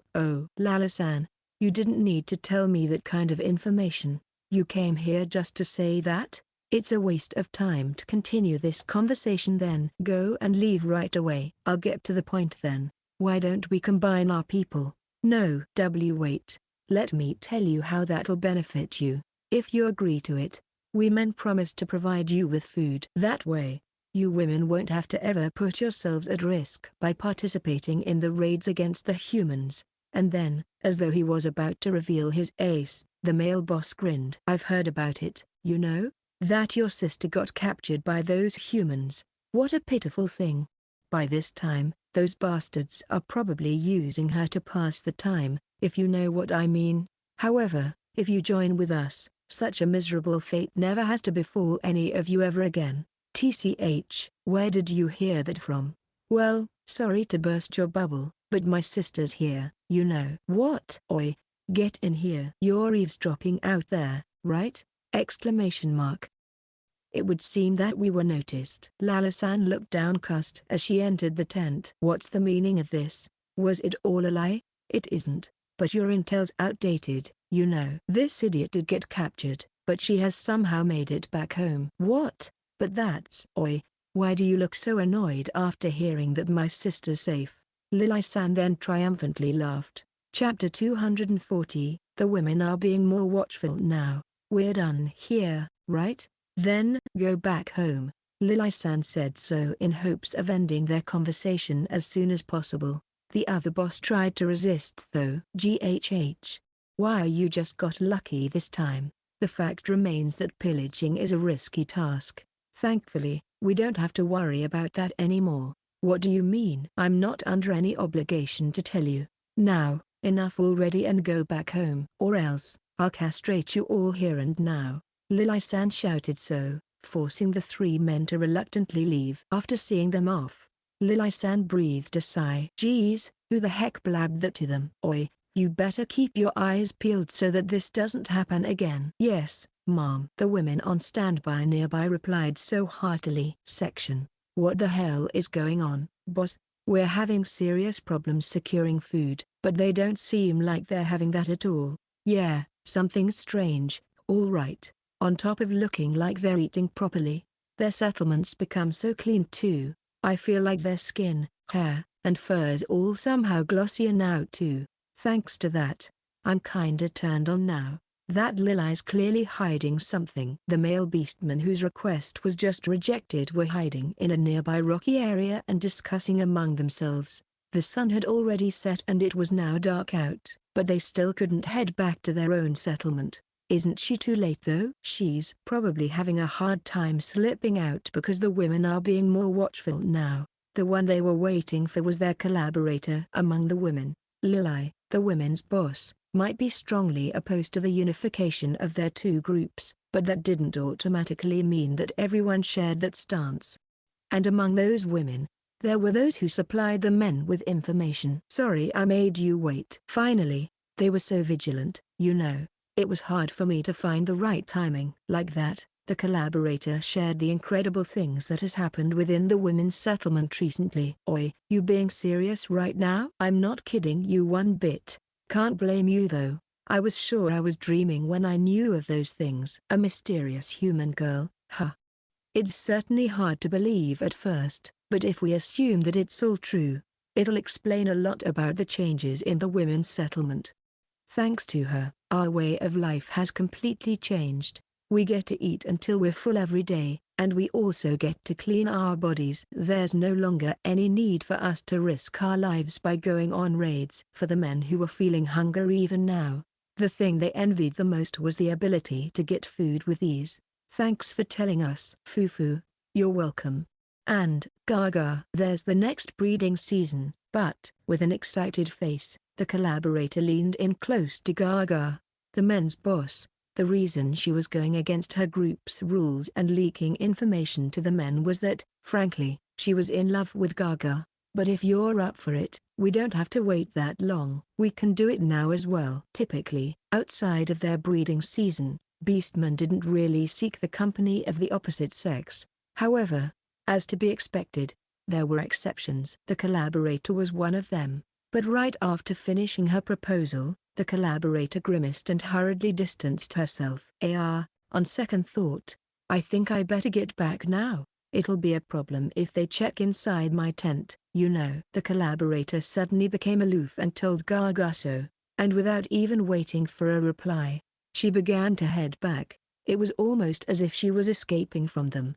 Lala-san, you didn't need to tell me that kind of information. You came here just to say that? It's a waste of time to continue this conversation then. Go and leave right away. I'll get to the point then. Why don't we combine our people? No. Wait. Let me tell you how that'll benefit you. If you agree to it, we men promise to provide you with food. That way, you women won't have to ever put yourselves at risk by participating in the raids against the humans. And then, as though he was about to reveal his ace, the male boss grinned. I've heard about it, you know? That your sister got captured by those humans. What a pitiful thing. By this time, those bastards are probably using her to pass the time, if you know what I mean. However, if you join with us, such a miserable fate never has to befall any of you ever again. TCH, where did you hear that from? Well, sorry to burst your bubble, but my sister's here, you know. What? Oi, get in here. You're eavesdropping out there, right? Exclamation mark. It would seem that we were noticed. Lala-san looked downcast as she entered the tent. What's the meaning of this? Was it all a lie? It isn't, but your intel's outdated, you know. This idiot did get captured, but she has somehow made it back home. What? But that's... Oi, why do you look so annoyed after hearing that my sister's safe? Lily-san then triumphantly laughed. Chapter 240, the women are being more watchful now. We're done here, right? Then, go back home. Lily-san said so in hopes of ending their conversation as soon as possible. The other boss tried to resist though. GHH. Why you just got lucky this time. The fact remains that pillaging is a risky task. Thankfully, we don't have to worry about that anymore. What do you mean? I'm not under any obligation to tell you. Now, enough already and go back home. Or else, I'll castrate you all here and now. Lily-san shouted so, forcing the 3 men to reluctantly leave. After seeing them off, Lily-san breathed a sigh. Geez, who the heck blabbed that to them? Oi, you better keep your eyes peeled so that this doesn't happen again. Yes, Mom. The women on standby nearby replied so heartily. Section. What the hell is going on, boss? We're having serious problems securing food, but they don't seem like they're having that at all. Yeah, something's strange, all right. On top of looking like they're eating properly, their settlements become so clean too. I feel like their skin, hair, and fur's all somehow glossier now too. Thanks to that, I'm kinda turned on now. That Lily's clearly hiding something. The male beastmen whose request was just rejected were hiding in a nearby rocky area and discussing among themselves. The sun had already set and it was now dark out, but they still couldn't head back to their own settlement. Isn't she too late though? She's probably having a hard time slipping out because the women are being more watchful now. The one they were waiting for was their collaborator among the women. Lily, the women's boss, might be strongly opposed to the unification of their two groups, but that didn't automatically mean that everyone shared that stance. And among those women, there were those who supplied the men with information. Sorry I made you wait. Finally, they were so vigilant, you know. It was hard for me to find the right timing. Like that, the collaborator shared the incredible things that has happened within the women's settlement recently. Oi, you being serious right now? I'm not kidding you one bit. Can't blame you though. I was sure I was dreaming when I knew of those things. A mysterious human girl, huh? It's certainly hard to believe at first, but if we assume that it's all true, it'll explain a lot about the changes in the women's settlement. Thanks to her, our way of life has completely changed. We get to eat until we're full every day, and we also get to clean our bodies. There's no longer any need for us to risk our lives by going on raids. For the men who were feeling hunger even now, the thing they envied the most was the ability to get food with ease. Thanks for telling us. Fufu, you're welcome. And, Gaga. There's the next breeding season, but, with an excited face, the collaborator leaned in close to Gaga, the men's boss. The reason she was going against her group's rules and leaking information to the men was that, frankly, she was in love with Gaga. But if you're up for it, we don't have to wait that long. We can do it now as well. Typically, outside of their breeding season, beastmen didn't really seek the company of the opposite sex. However, as to be expected, there were exceptions. The collaborator was one of them. But right after finishing her proposal, the collaborator grimaced and hurriedly distanced herself. On second thought, I think I better get back now. It'll be a problem if they check inside my tent, you know. The collaborator suddenly became aloof and told Gaga so, and without even waiting for a reply, she began to head back. It was almost as if she was escaping from them.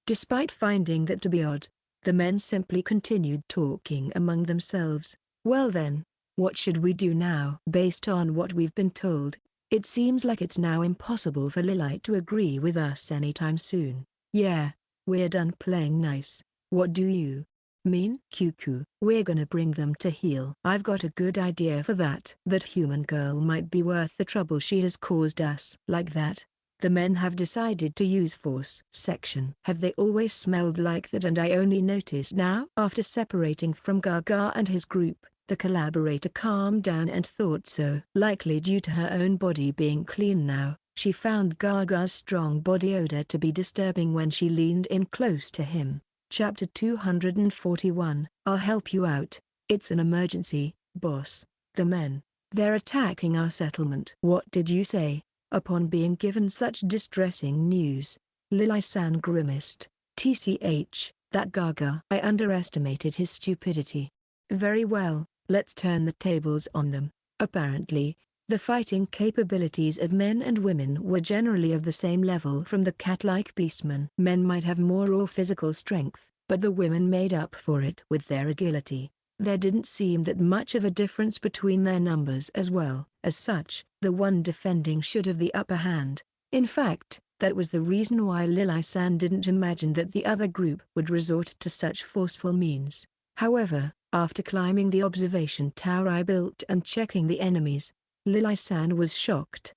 Despite finding that to be odd, the men simply continued talking among themselves. Well then, what should we do now? Based on what we've been told, it seems like it's now impossible for Lily to agree with us anytime soon. Yeah, we're done playing nice. What do you mean? Cuckoo. We're gonna bring them to heel. I've got a good idea for that. That human girl might be worth the trouble she has caused us. Like that, the men have decided to use force. Section. Have they always smelled like that and I only noticed now? After separating from Gaga and his group, the collaborator calmed down and thought so. Likely due to her own body being clean now, she found Gaga's strong body odor to be disturbing when she leaned in close to him. Chapter 241. I'll help you out. It's an emergency, boss. The men. They're attacking our settlement. What did you say? Upon being given such distressing news, Lily-san grimaced. TCH, that Gaga. I underestimated his stupidity. Very well, let's turn the tables on them. Apparently, the fighting capabilities of men and women were generally of the same level from the cat-like beastmen. Men might have more raw physical strength, but the women made up for it with their agility. There didn't seem that much of a difference between their numbers as well. As such, the one defending should have the upper hand. In fact, that was the reason why Lily-san didn't imagine that the other group would resort to such forceful means. However, after climbing the observation tower I built and checking the enemies, Lily-san was shocked.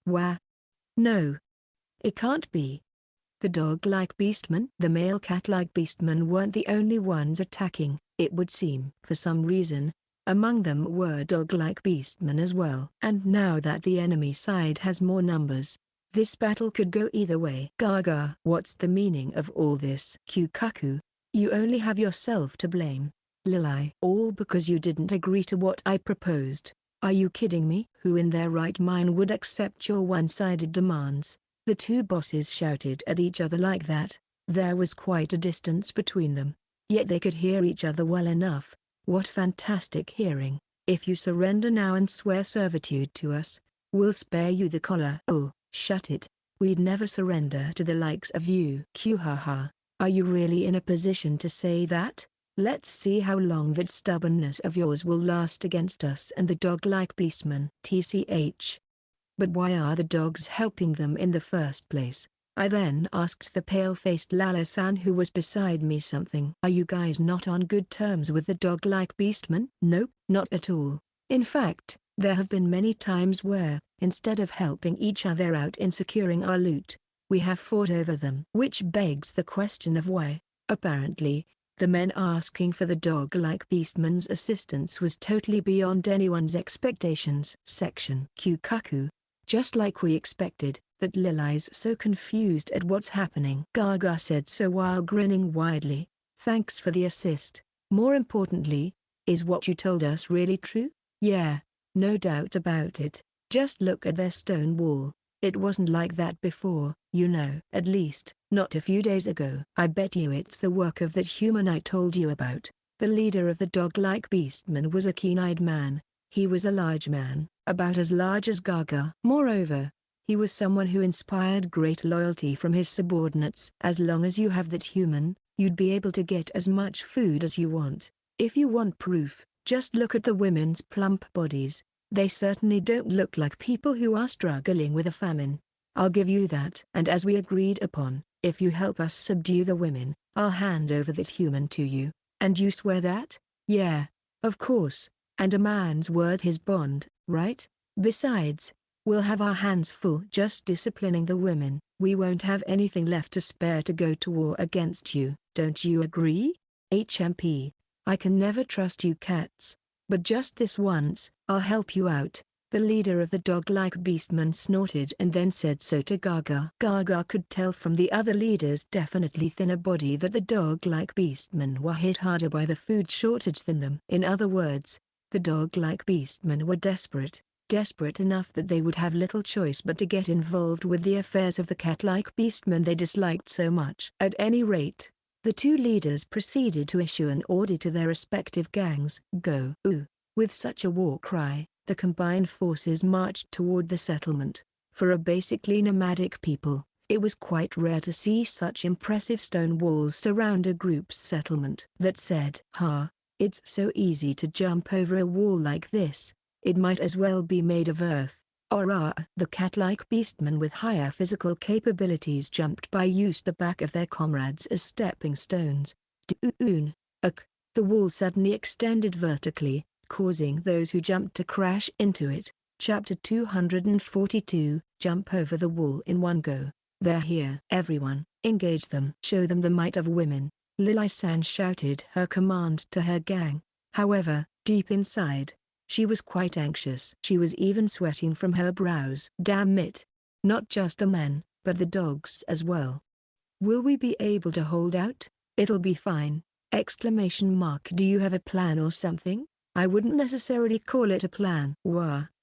No. It can't be. The dog-like beastmen? The male cat-like beastmen weren't the only ones attacking, it would seem. For some reason, among them were dog-like beastmen as well. And now that the enemy side has more numbers, this battle could go either way. Gaga. What's the meaning of all this? Kukaku. You only have yourself to blame. Lily. All because you didn't agree to what I proposed. Are you kidding me? Who in their right mind would accept your one-sided demands? The two bosses shouted at each other like that. There was quite a distance between them, yet they could hear each other well enough. What fantastic hearing. If you surrender now and swear servitude to us, We'll spare you the collar. Oh, shut it. We'd never surrender to the likes of you. Q haha. Are you really in a position to say that? Let's see how long that stubbornness of yours will last against us and the dog-like beastmen. TCH. But why are the dogs helping them in the first place? I then asked the pale-faced Lala-san who was beside me something. Are you guys not on good terms with the dog-like beastmen? Nope, not at all. In fact, there have been many times where, instead of helping each other out in securing our loot, we have fought over them. Which begs the question of why. Apparently, the men asking for the dog-like beastman's assistance was totally beyond anyone's expectations. Section Q Kaku. Just like we expected, that Lily's so confused at what's happening. Gaga said so while grinning widely. Thanks for the assist. More importantly, is what you told us really true? Yeah, no doubt about it. Just look at their stone wall. It wasn't like that before, you know. At least, not a few days ago. I bet you it's the work of that human I told you about. The leader of the dog-like beastmen was a keen-eyed man. He was a large man, about as large as Gaga. Moreover, he was someone who inspired great loyalty from his subordinates. As long as you have that human, you'd be able to get as much food as you want. If you want proof, just look at the women's plump bodies. They certainly don't look like people who are struggling with a famine. I'll give you that. And as we agreed upon, if you help us subdue the women, I'll hand over that human to you. And you swear that? Yeah, of course. And a man's word his bond, right? Besides, we'll have our hands full just disciplining the women. We won't have anything left to spare to go to war against you. Don't you agree? HMP. I can never trust you cats. But just this once, I'll help you out. The leader of the dog-like beastmen snorted and then said so to Gaga. Gaga could tell from the other leader's definitely thinner body that the dog-like beastmen were hit harder by the food shortage than them. In other words, the dog-like beastmen were desperate enough that they would have little choice but to get involved with the affairs of the cat-like beastmen they disliked so much. At any rate, the two leaders proceeded to issue an order to their respective gangs. Go. Ooh. With such a war cry, the combined forces marched toward the settlement. For a basically nomadic people, it was quite rare to see such impressive stone walls surround a group's settlement. That said, it's so easy to jump over a wall like this, it might as well be made of earth. The cat-like beastmen with higher physical capabilities jumped by use the back of their comrades as stepping stones. The wall suddenly extended vertically, causing those who jumped to crash into it. Chapter 242, Jump over the wall in one go. They're here. Everyone, engage them. Show them the might of women. Lily-san shouted her command to her gang. However, deep inside, she was quite anxious. She was even sweating from her brows. Damn it. Not just the men, but the dogs as well. Will we be able to hold out? It'll be fine. Do you have a plan or something? I wouldn't necessarily call it a plan.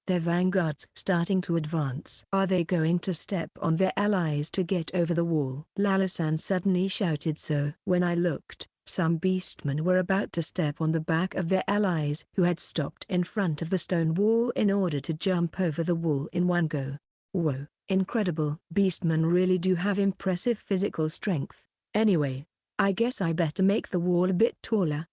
Their vanguards starting to advance. Are they going to step on their allies to get over the wall? Lala-san suddenly shouted so. When I looked, some beastmen were about to step on the back of their allies who had stopped in front of the stone wall in order to jump over the wall in one go. Whoa, incredible. Beastmen really do have impressive physical strength. Anyway, I guess I better make the wall a bit taller.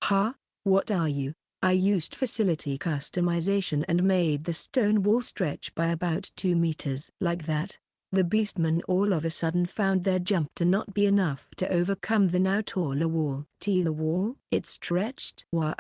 What are you? I used facility customization and made the stone wall stretch by about 2 meters. Like that, the beastmen all of a sudden found their jump to not be enough to overcome the now taller wall. The wall? It stretched? Whoa,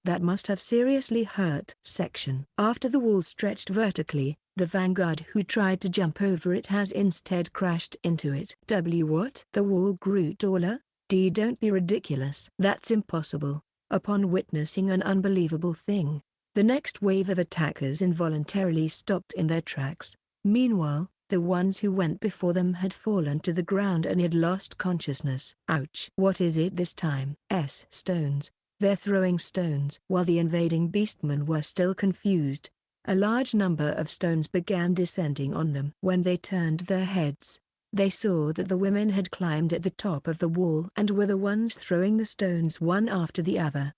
that must have seriously hurt. Section. After the wall stretched vertically, the vanguard who tried to jump over it has instead crashed into it. What? The wall grew taller? Don't be ridiculous. That's impossible. Upon witnessing an unbelievable thing, the next wave of attackers involuntarily stopped in their tracks. Meanwhile, the ones who went before them had fallen to the ground and had lost consciousness. Ouch. What is it this time? Stones. They're throwing stones. While the invading beastmen were still confused, a large number of stones began descending on them. When they turned their heads, they saw that the women had climbed at the top of the wall and were the ones throwing the stones one after the other.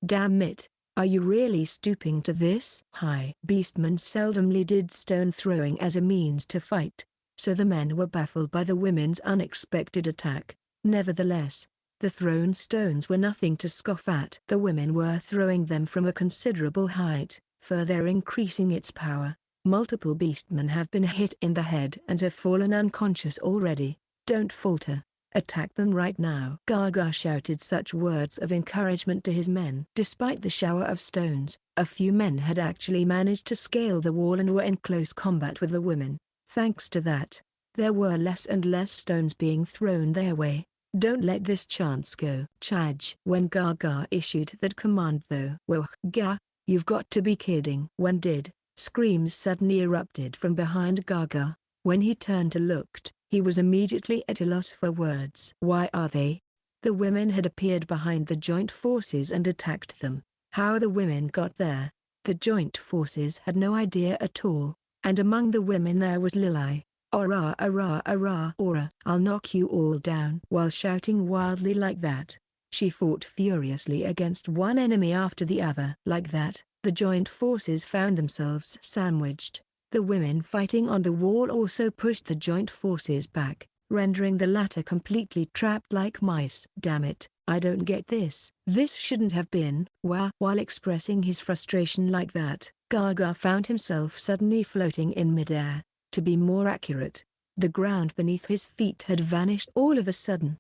Damn it. Are you really stooping to this? High beastmen seldomly did stone throwing as a means to fight, so the men were baffled by the women's unexpected attack. Nevertheless, the thrown stones were nothing to scoff at. The women were throwing them from a considerable height, further increasing its power. Multiple beastmen have been hit in the head and have fallen unconscious already. Don't falter. Attack them right now. Gaga shouted such words of encouragement to his men. Despite the shower of stones, a few men had actually managed to scale the wall and were in close combat with the women. Thanks to that, there were less and less stones being thrown their way. Don't let this chance go. Chaj. When Gaga issued that command though. Whoa, Ga, you've got to be kidding. When did? Screams suddenly erupted from behind Gaga. When he turned to look, he was immediately at a loss for words. Why are they? The women had appeared behind the joint forces and attacked them. How the women got there, the joint forces had no idea at all, and among the women there was Lili. Ora ora ora ora, I'll knock you all down. While shouting wildly like that, she fought furiously against one enemy after the other. Like that, the joint forces found themselves sandwiched. The women fighting on the wall also pushed the joint forces back, rendering the latter completely trapped like mice. Damn it, I don't get this. This shouldn't have been. While expressing his frustration like that, Gaga found himself suddenly floating in midair. To be more accurate, the ground beneath his feet had vanished all of a sudden.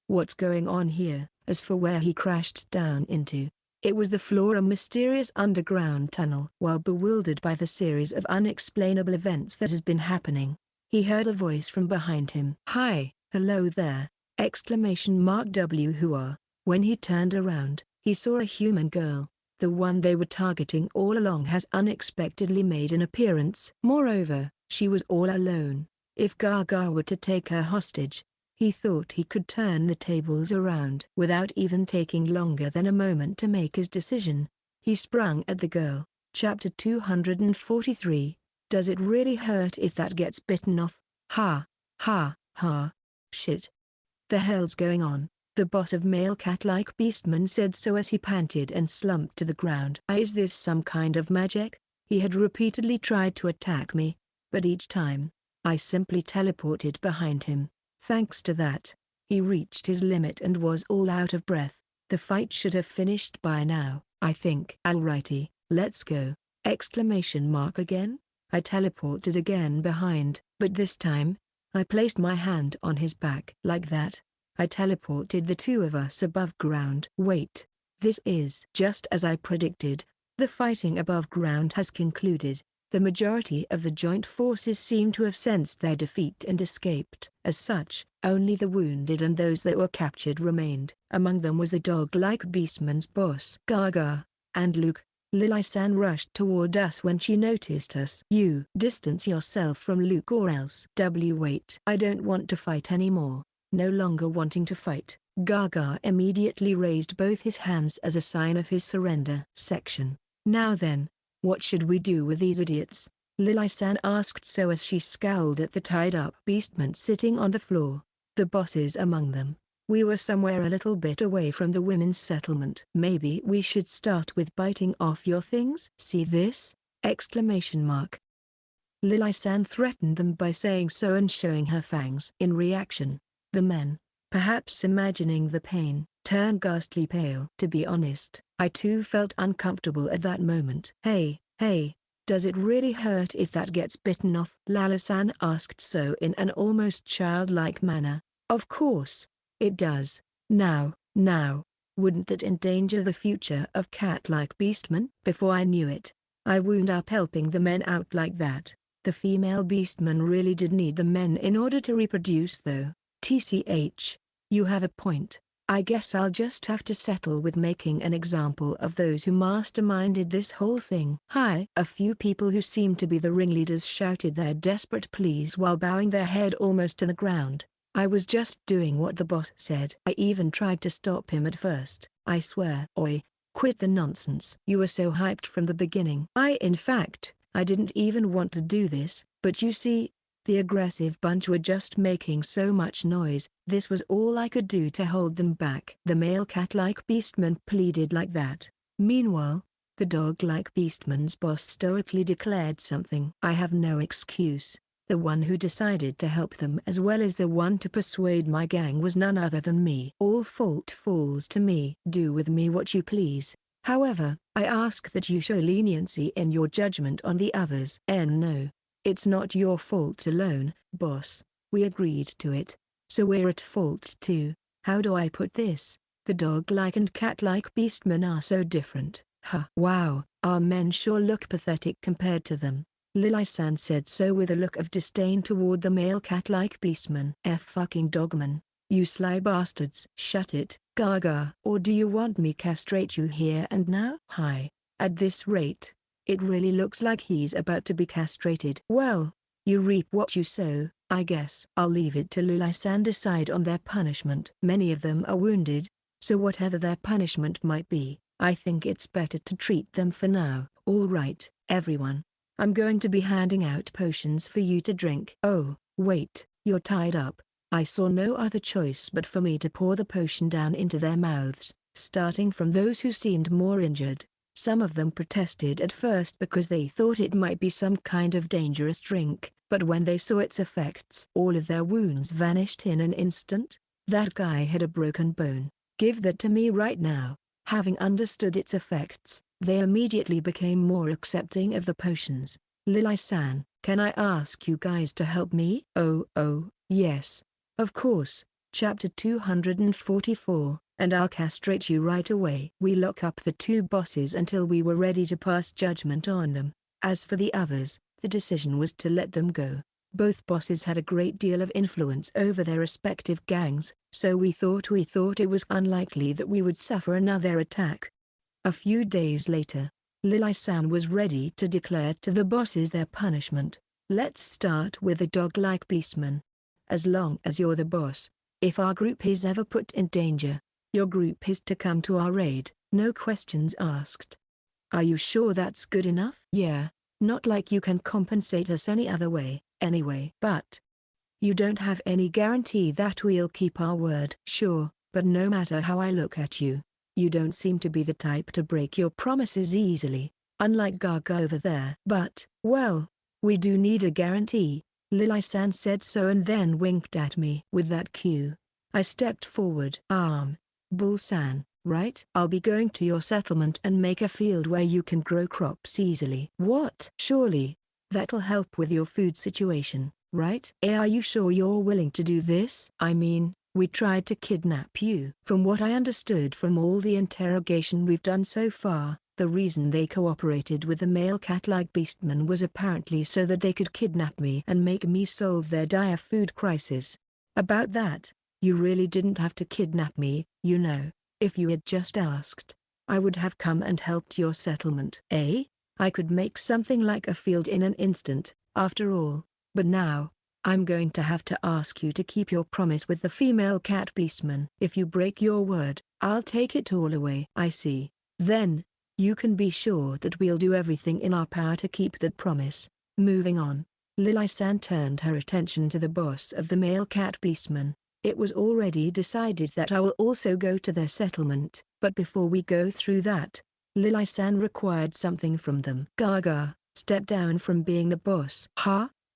What's going on here? As for where he crashed down into, it was the floor of a mysterious underground tunnel. While bewildered by the series of unexplainable events that has been happening, he heard a voice from behind him. Hi, hello there! W who are. When he turned around, he saw a human girl. The one they were targeting all along has unexpectedly made an appearance. Moreover, she was all alone. If Gaga were to take her hostage, he thought he could turn the tables around. Without even taking longer than a moment to make his decision, he sprung at the girl. Chapter 243, Does it really hurt if that gets bitten off? Ha, ha, ha. Shit. The hell's going on? The boss of male cat-like beastmen said so as he panted and slumped to the ground. Is this some kind of magic? He had repeatedly tried to attack me, but each time, I simply teleported behind him. Thanks to that, he reached his limit and was all out of breath. The fight should have finished by now, I think. Alrighty, let's go! Again? I teleported again behind, but this time, I placed my hand on his back. Like that, I teleported the two of us above ground. Wait, this is just as I predicted. The fighting above ground has concluded. The majority of the joint forces seem to have sensed their defeat and escaped. As such, only the wounded and those that were captured remained. Among them was the dog-like beastman's boss. Gaga and Luke. Lili-san rushed toward us when she noticed us. You distance yourself from Luke or else. Wait. I don't want to fight anymore. No longer wanting to fight, Gaga immediately raised both his hands as a sign of his surrender. Now then, what should we do with these idiots? Lili-san asked so as she scowled at the tied-up beastmen sitting on the floor, the bosses among them. We were somewhere a little bit away from the women's settlement. Maybe we should start with biting off your things? See this? Lili-san threatened them by saying so and showing her fangs. In reaction, the men, perhaps imagining the pain, turned ghastly pale. To be honest, I too felt uncomfortable at that moment. Hey, does it really hurt if that gets bitten off? Lala-san asked so in an almost childlike manner. Of course, it does. Now, wouldn't that endanger the future of cat-like beastmen? Before I knew it, I wound up helping the men out like that. The female beastmen really did need the men in order to reproduce though. TCH, you have a point. I guess I'll just have to settle with making an example of those who masterminded this whole thing. Hi! A few people who seemed to be the ringleaders shouted their desperate pleas while bowing their head almost to the ground. I was just doing what the boss said. I even tried to stop him at first. I swear. Oi, quit the nonsense. You were so hyped from the beginning. In fact, I didn't even want to do this, but you see, The aggressive bunch were just making so much noise, this was all I could do to hold them back. The male cat-like beastman pleaded like that. Meanwhile, the dog-like beastman's boss stoically declared something. I have no excuse. The one who decided to help them as well as the one to persuade my gang was none other than me. All fault falls to me. Do with me what you please. However, I ask that you show leniency in your judgment on the others. No. It's not your fault alone, boss. We agreed to it. So we're at fault too. How do I put this? The dog-like and cat-like beastmen are so different. Huh. Wow, our men sure look pathetic compared to them. Lili-san said so with a look of disdain toward the male cat-like beastman. Fucking dogman. You sly bastards. Shut it, Gaga. Or do you want me castrate you here and now? Hi. At this rate, it really looks like he's about to be castrated. Well, you reap what you sow, I guess. I'll leave it to Lili-san decide on their punishment. Many of them are wounded, so whatever their punishment might be, I think it's better to treat them for now. All right, everyone. I'm going to be handing out potions for you to drink. Oh, wait, you're tied up. I saw no other choice but for me to pour the potion down into their mouths, starting from those who seemed more injured. Some of them protested at first because they thought it might be some kind of dangerous drink, but when they saw its effects, all of their wounds vanished in an instant. That guy had a broken bone. Give that to me right now. Having understood its effects, they immediately became more accepting of the potions. Lili-san, can I ask you guys to help me? Oh, yes. Of course. Chapter 244, and I'll castrate you right away. We lock up the two bosses until we were ready to pass judgment on them. As for the others, the decision was to let them go. Both bosses had a great deal of influence over their respective gangs, so we thought it was unlikely that we would suffer another attack. A few days later, Lili-san was ready to declare to the bosses their punishment. Let's start with the dog-like beastman. As long as you're the boss, if our group is ever put in danger, your group is to come to our aid, no questions asked. Are you sure that's good enough? Yeah, not like you can compensate us any other way, anyway. But you don't have any guarantee that we'll keep our word. Sure, but no matter how I look at you, you don't seem to be the type to break your promises easily, unlike Gaga over there. But, well, we do need a guarantee. Lili-san said so and then winked at me. With that cue, I stepped forward. Bull-san, right? I'll be going to your settlement and make a field where you can grow crops easily. What? Surely, that'll help with your food situation, right? Are you sure you're willing to do this? I mean, we tried to kidnap you. From what I understood from all the interrogation we've done so far, the reason they cooperated with the male cat-like beastman was apparently so that they could kidnap me and make me solve their dire food crisis. About that, you really didn't have to kidnap me, you know. If you had just asked, I would have come and helped your settlement. I could make something like a field in an instant, after all, but now, I'm going to have to ask you to keep your promise with the female cat beastman. If you break your word, I'll take it all away. I see. Then, you can be sure that we'll do everything in our power to keep that promise. Moving on, Lili-san turned her attention to the boss of the male cat beastman. It was already decided that I will also go to their settlement, but before we go through that, Lili-san required something from them. Gaga, step down from being the boss.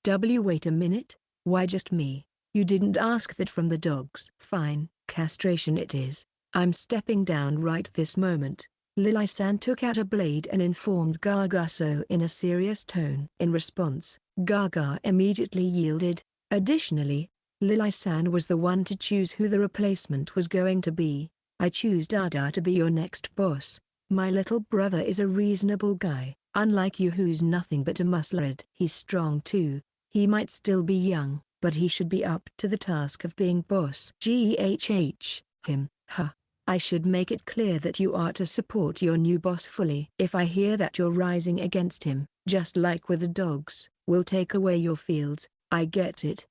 Wait a minute, why just me? You didn't ask that from the dogs. Fine, castration it is. I'm stepping down right this moment. Lili-san took out a blade and informed Gaga so in a serious tone. In response, Gaga immediately yielded. Additionally, Lili-san was the one to choose who the replacement was going to be. I choose Dada to be your next boss. My little brother is a reasonable guy, unlike you who's nothing but a musclehead. He's strong too. He might still be young, but he should be up to the task of being boss. Him. I should make it clear that you are to support your new boss fully. If I hear that you're rising against him, just like with the dogs, we'll take away your fields. I get it.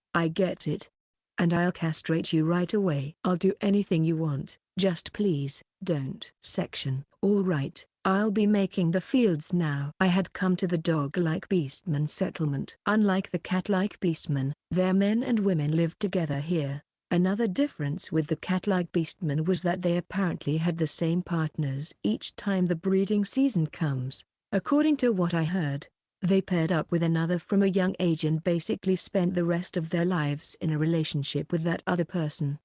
And I'll castrate you right away. I'll do anything you want, just please, don't. Section. All right, I'll be making the fields now. I had come to the dog-like beastman settlement. Unlike the cat-like beastmen, their men and women lived together here. Another difference with the cat-like beastmen was that they apparently had the same partners each time the breeding season comes. According to what I heard, they paired up with another from a young age and basically spent the rest of their lives in a relationship with that other person.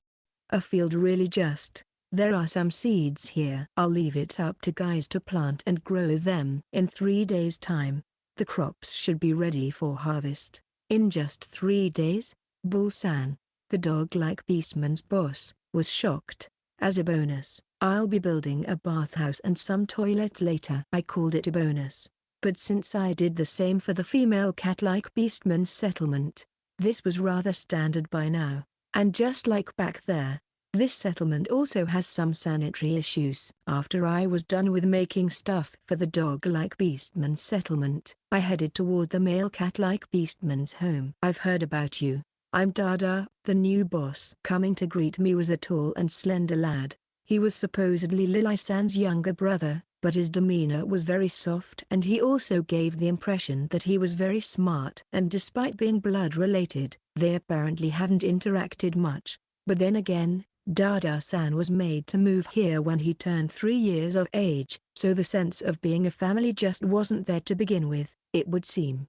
A field really just. There are some seeds here. I'll leave it up to guys to plant and grow them. In 3 days' time, the crops should be ready for harvest. In just 3 days? Bull-san, the dog-like beastman's boss, was shocked. As a bonus, I'll be building a bathhouse and some toilets later. I called it a bonus, but since I did the same for the female cat-like beastman's settlement, this was rather standard by now. And just like back there, this settlement also has some sanitary issues. After I was done with making stuff for the dog-like beastman's settlement, I headed toward the male cat-like beastman's home. I've heard about you. I'm Dada, the new boss. Coming to greet me was a tall and slender lad. He was supposedly Lily-san's younger brother, but his demeanor was very soft and he also gave the impression that he was very smart. And despite being blood-related, they apparently haven't interacted much. But then again, Dada-san was made to move here when he turned 3 years of age, so the sense of being a family just wasn't there to begin with, it would seem.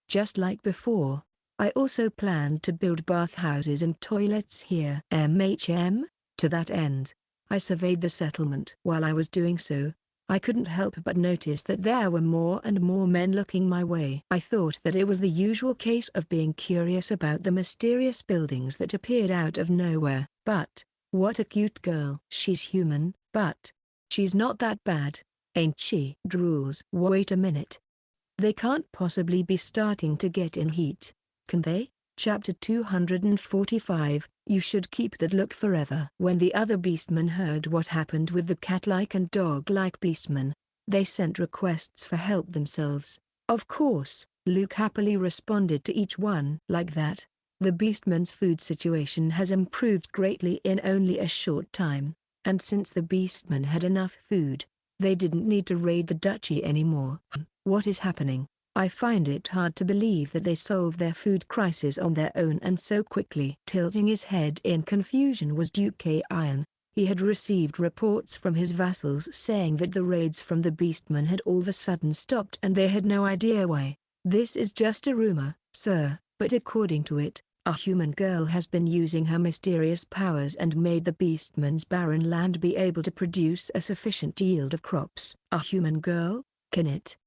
Just like before, I also planned to build bathhouses and toilets here. To that end, I surveyed the settlement. While I was doing so, I couldn't help but notice that there were more and more men looking my way. I thought that it was the usual case of being curious about the mysterious buildings that appeared out of nowhere. But, what a cute girl. She's human, but she's not that bad, ain't she? Drools. Wait a minute. They can't possibly be starting to get in heat, can they? Chapter 245, You should keep that look forever. When the other beastmen heard what happened with the cat-like and dog-like beastmen, they sent requests for help themselves. Of course, Luke happily responded to each one. Like that, the beastmen's food situation has improved greatly in only a short time, and since the beastmen had enough food, they didn't need to raid the duchy anymore. What is happening? I find it hard to believe that they solved their food crisis on their own and so quickly. Tilting his head in confusion was Duke Iron. He had received reports from his vassals saying that the raids from the beastmen had all of a sudden stopped and they had no idea why. This is just a rumor, sir, but according to it, a human girl has been using her mysterious powers and made the beastmen's barren land be able to produce a sufficient yield of crops. A human girl? Can it?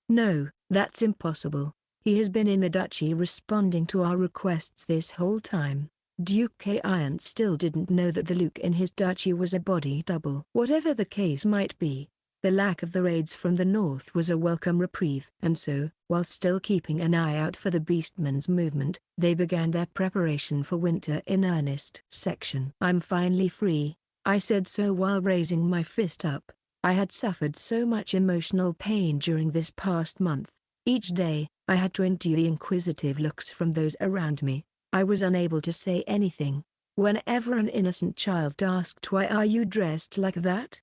No, that's impossible. He has been in the duchy responding to our requests this whole time. Duke Iron still didn't know that the Luke in his duchy was a body double. Whatever the case might be, the lack of the raids from the north was a welcome reprieve. And so, while still keeping an eye out for the beastmen's movement, they began their preparation for winter in earnest. Section. I'm finally free, I said so while raising my fist up. I had suffered so much emotional pain during this past month. Each day, I had to endure the inquisitive looks from those around me. I was unable to say anything. Whenever an innocent child asked, "Why are you dressed like that?"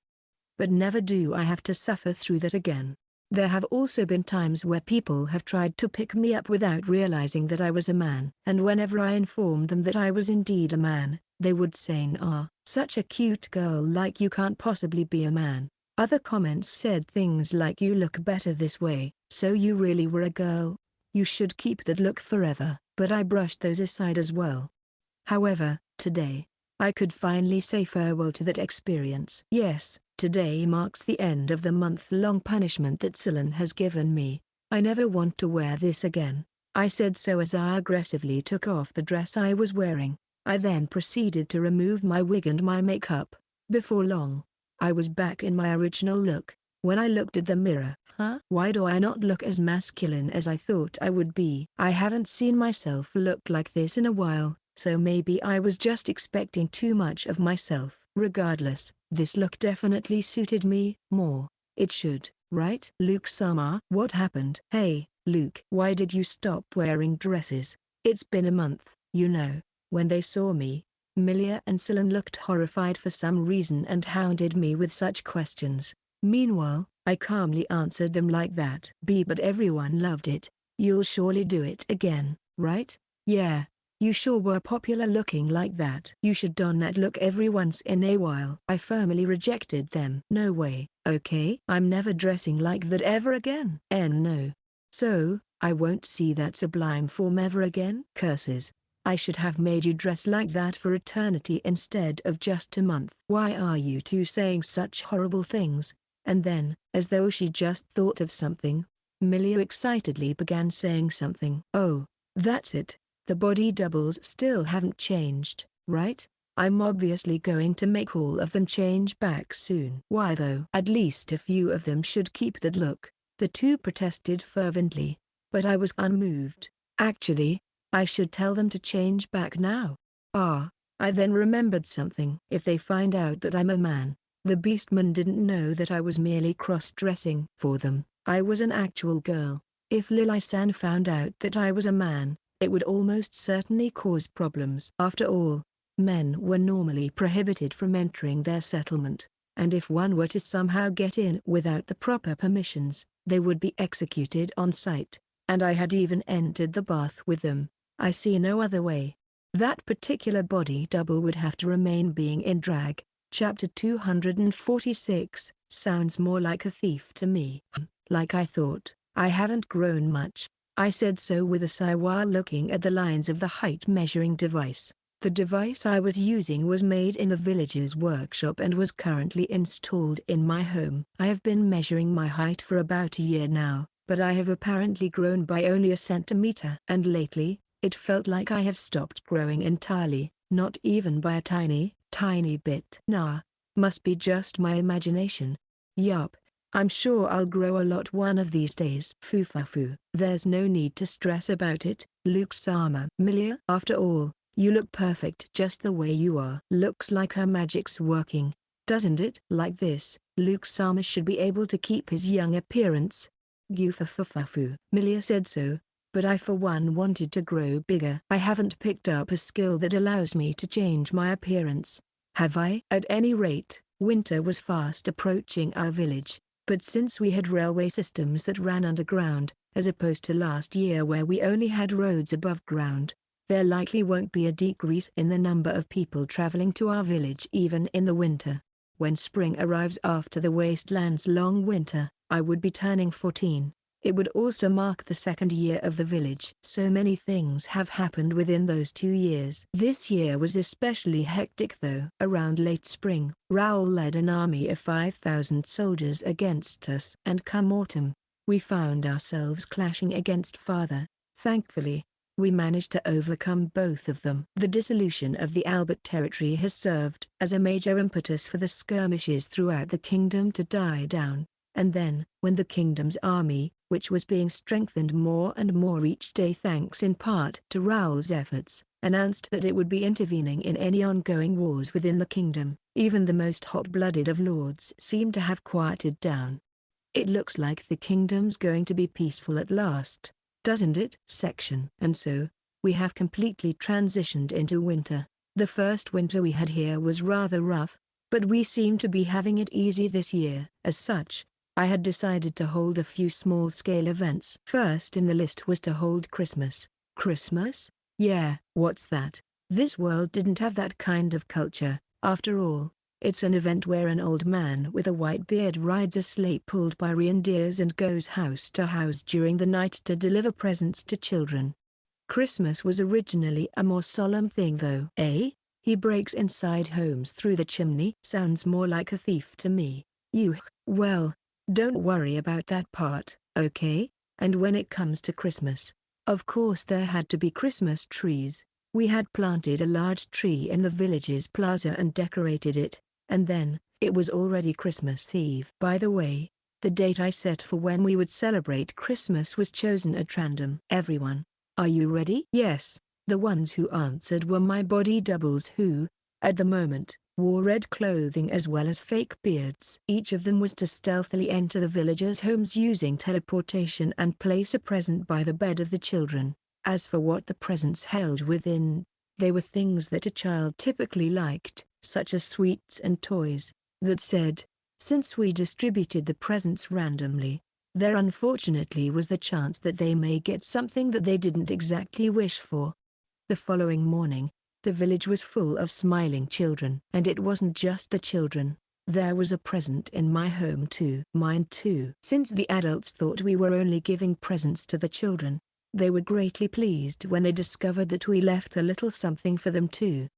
But never do I have to suffer through that again. There have also been times where people have tried to pick me up without realizing that I was a man. And whenever I informed them that I was indeed a man, they would say, "Nah, such a cute girl like you can't possibly be a man." Other comments said things like, "You look better this way, so you really were a girl. You should keep that look forever." But I brushed those aside as well. However, today, I could finally say farewell to that experience. Yes, today marks the end of the month-long punishment that Salon has given me. I never want to wear this again. I said so as I aggressively took off the dress I was wearing. I then proceeded to remove my wig and my makeup. Before long, I was back in my original look. When I looked at the mirror, why do I not look as masculine as I thought I would be? I haven't seen myself look like this in a while, so maybe I was just expecting too much of myself. Regardless, this look definitely suited me more. It should, right? Luke-sama, what happened? Hey, Luke, why did you stop wearing dresses? It's been a month, you know. When they saw me, Milia and Salon looked horrified for some reason and hounded me with such questions. Meanwhile, I calmly answered them like that. But everyone loved it. You'll surely do it again, right? Yeah. You sure were popular looking like that. You should don that look every once in a while. I firmly rejected them. No way. Okay, I'm never dressing like that ever again. No. So, I won't see that sublime form ever again? Curses. I should have made you dress like that for eternity instead of just a month. Why are you two saying such horrible things? And then, as though she just thought of something, Milia excitedly began saying something. Oh, that's it. The body doubles still haven't changed, right? I'm obviously going to make all of them change back soon. Why though? At least a few of them should keep that look, the two protested fervently. But I was unmoved. Actually, I should tell them to change back now. I then remembered something. If they find out that I'm a man, the beastmen didn't know that I was merely cross-dressing for them. I was an actual girl. If Lily-san found out that I was a man, it would almost certainly cause problems. After all, men were normally prohibited from entering their settlement, and if one were to somehow get in without the proper permissions, they would be executed on sight, and I had even entered the bath with them. I see no other way. That particular body double would have to remain being in drag. Chapter 246, sounds more like a thief to me. Like I thought. I haven't grown much. I said so with a sigh while looking at the lines of the height measuring device. The device I was using was made in the village's workshop and was currently installed in my home. I have been measuring my height for about a year now, but I have apparently grown by only a centimeter. And lately, it felt like I have stopped growing entirely, not even by a tiny bit. Nah, must be just my imagination. Yup, I'm sure I'll grow a lot one of these days. Foo. There's no need to stress about it, Luke-sama. Milia, after all, you look perfect just the way you are. Looks like her magic's working, doesn't it? Like this, Luke-sama should be able to keep his young appearance. Goofafafu. Milia said so, but I for one wanted to grow bigger. I haven't picked up a skill that allows me to change my appearance. Have I? At any rate, winter was fast approaching our village, but since we had railway systems that ran underground, as opposed to last year where we only had roads above ground, there likely won't be a decrease in the number of people traveling to our village even in the winter. When spring arrives after the wasteland's long winter, I would be turning 14. It would also mark the second year of the village. So many things have happened within those 2 years. This year was especially hectic though. Around late spring, Raoul led an army of 5,000 soldiers against us. And come autumn, we found ourselves clashing against father. Thankfully, we managed to overcome both of them. The dissolution of the Albert territory has served as a major impetus for the skirmishes throughout the kingdom to die down. And then, when the kingdom's army, which was being strengthened more and more each day thanks in part to Raoul's efforts, announced that it would be intervening in any ongoing wars within the kingdom, even the most hot-blooded of lords seemed to have quieted down. It looks like the kingdom's going to be peaceful at last, doesn't it? And so, we have completely transitioned into winter. The first winter we had here was rather rough, but we seem to be having it easy this year. As such, I had decided to hold a few small-scale events. First in the list was to hold Christmas. Christmas? Yeah, what's that? This world didn't have that kind of culture. After all, it's an event where an old man with a white beard rides a sleigh pulled by reindeers and goes house to house during the night to deliver presents to children. Christmas was originally a more solemn thing though. He breaks inside homes through the chimney. Sounds more like a thief to me. Well, don't worry about that part, okay? And when it comes to Christmas, of course there had to be Christmas trees. We had planted a large tree in the village's plaza and decorated it, and then, it was already Christmas Eve. By the way, the date I set for when we would celebrate Christmas was chosen at random. Everyone, are you ready? Yes, the ones who answered were my body doubles who, at the moment, wore red clothing as well as fake beards. Each of them was to stealthily enter the villagers' homes using teleportation and place a present by the bed of the children. As for what the presents held within, they were things that a child typically liked, such as sweets and toys, that said, Since we distributed the presents randomly, there unfortunately was the chance that they may get something that they didn't exactly wish for. The following morning, the village was full of smiling children. And it wasn't just the children. There was a present in my home too. Mine too. Since the adults thought we were only giving presents to the children, they were greatly pleased when they discovered that we left a little something for them too.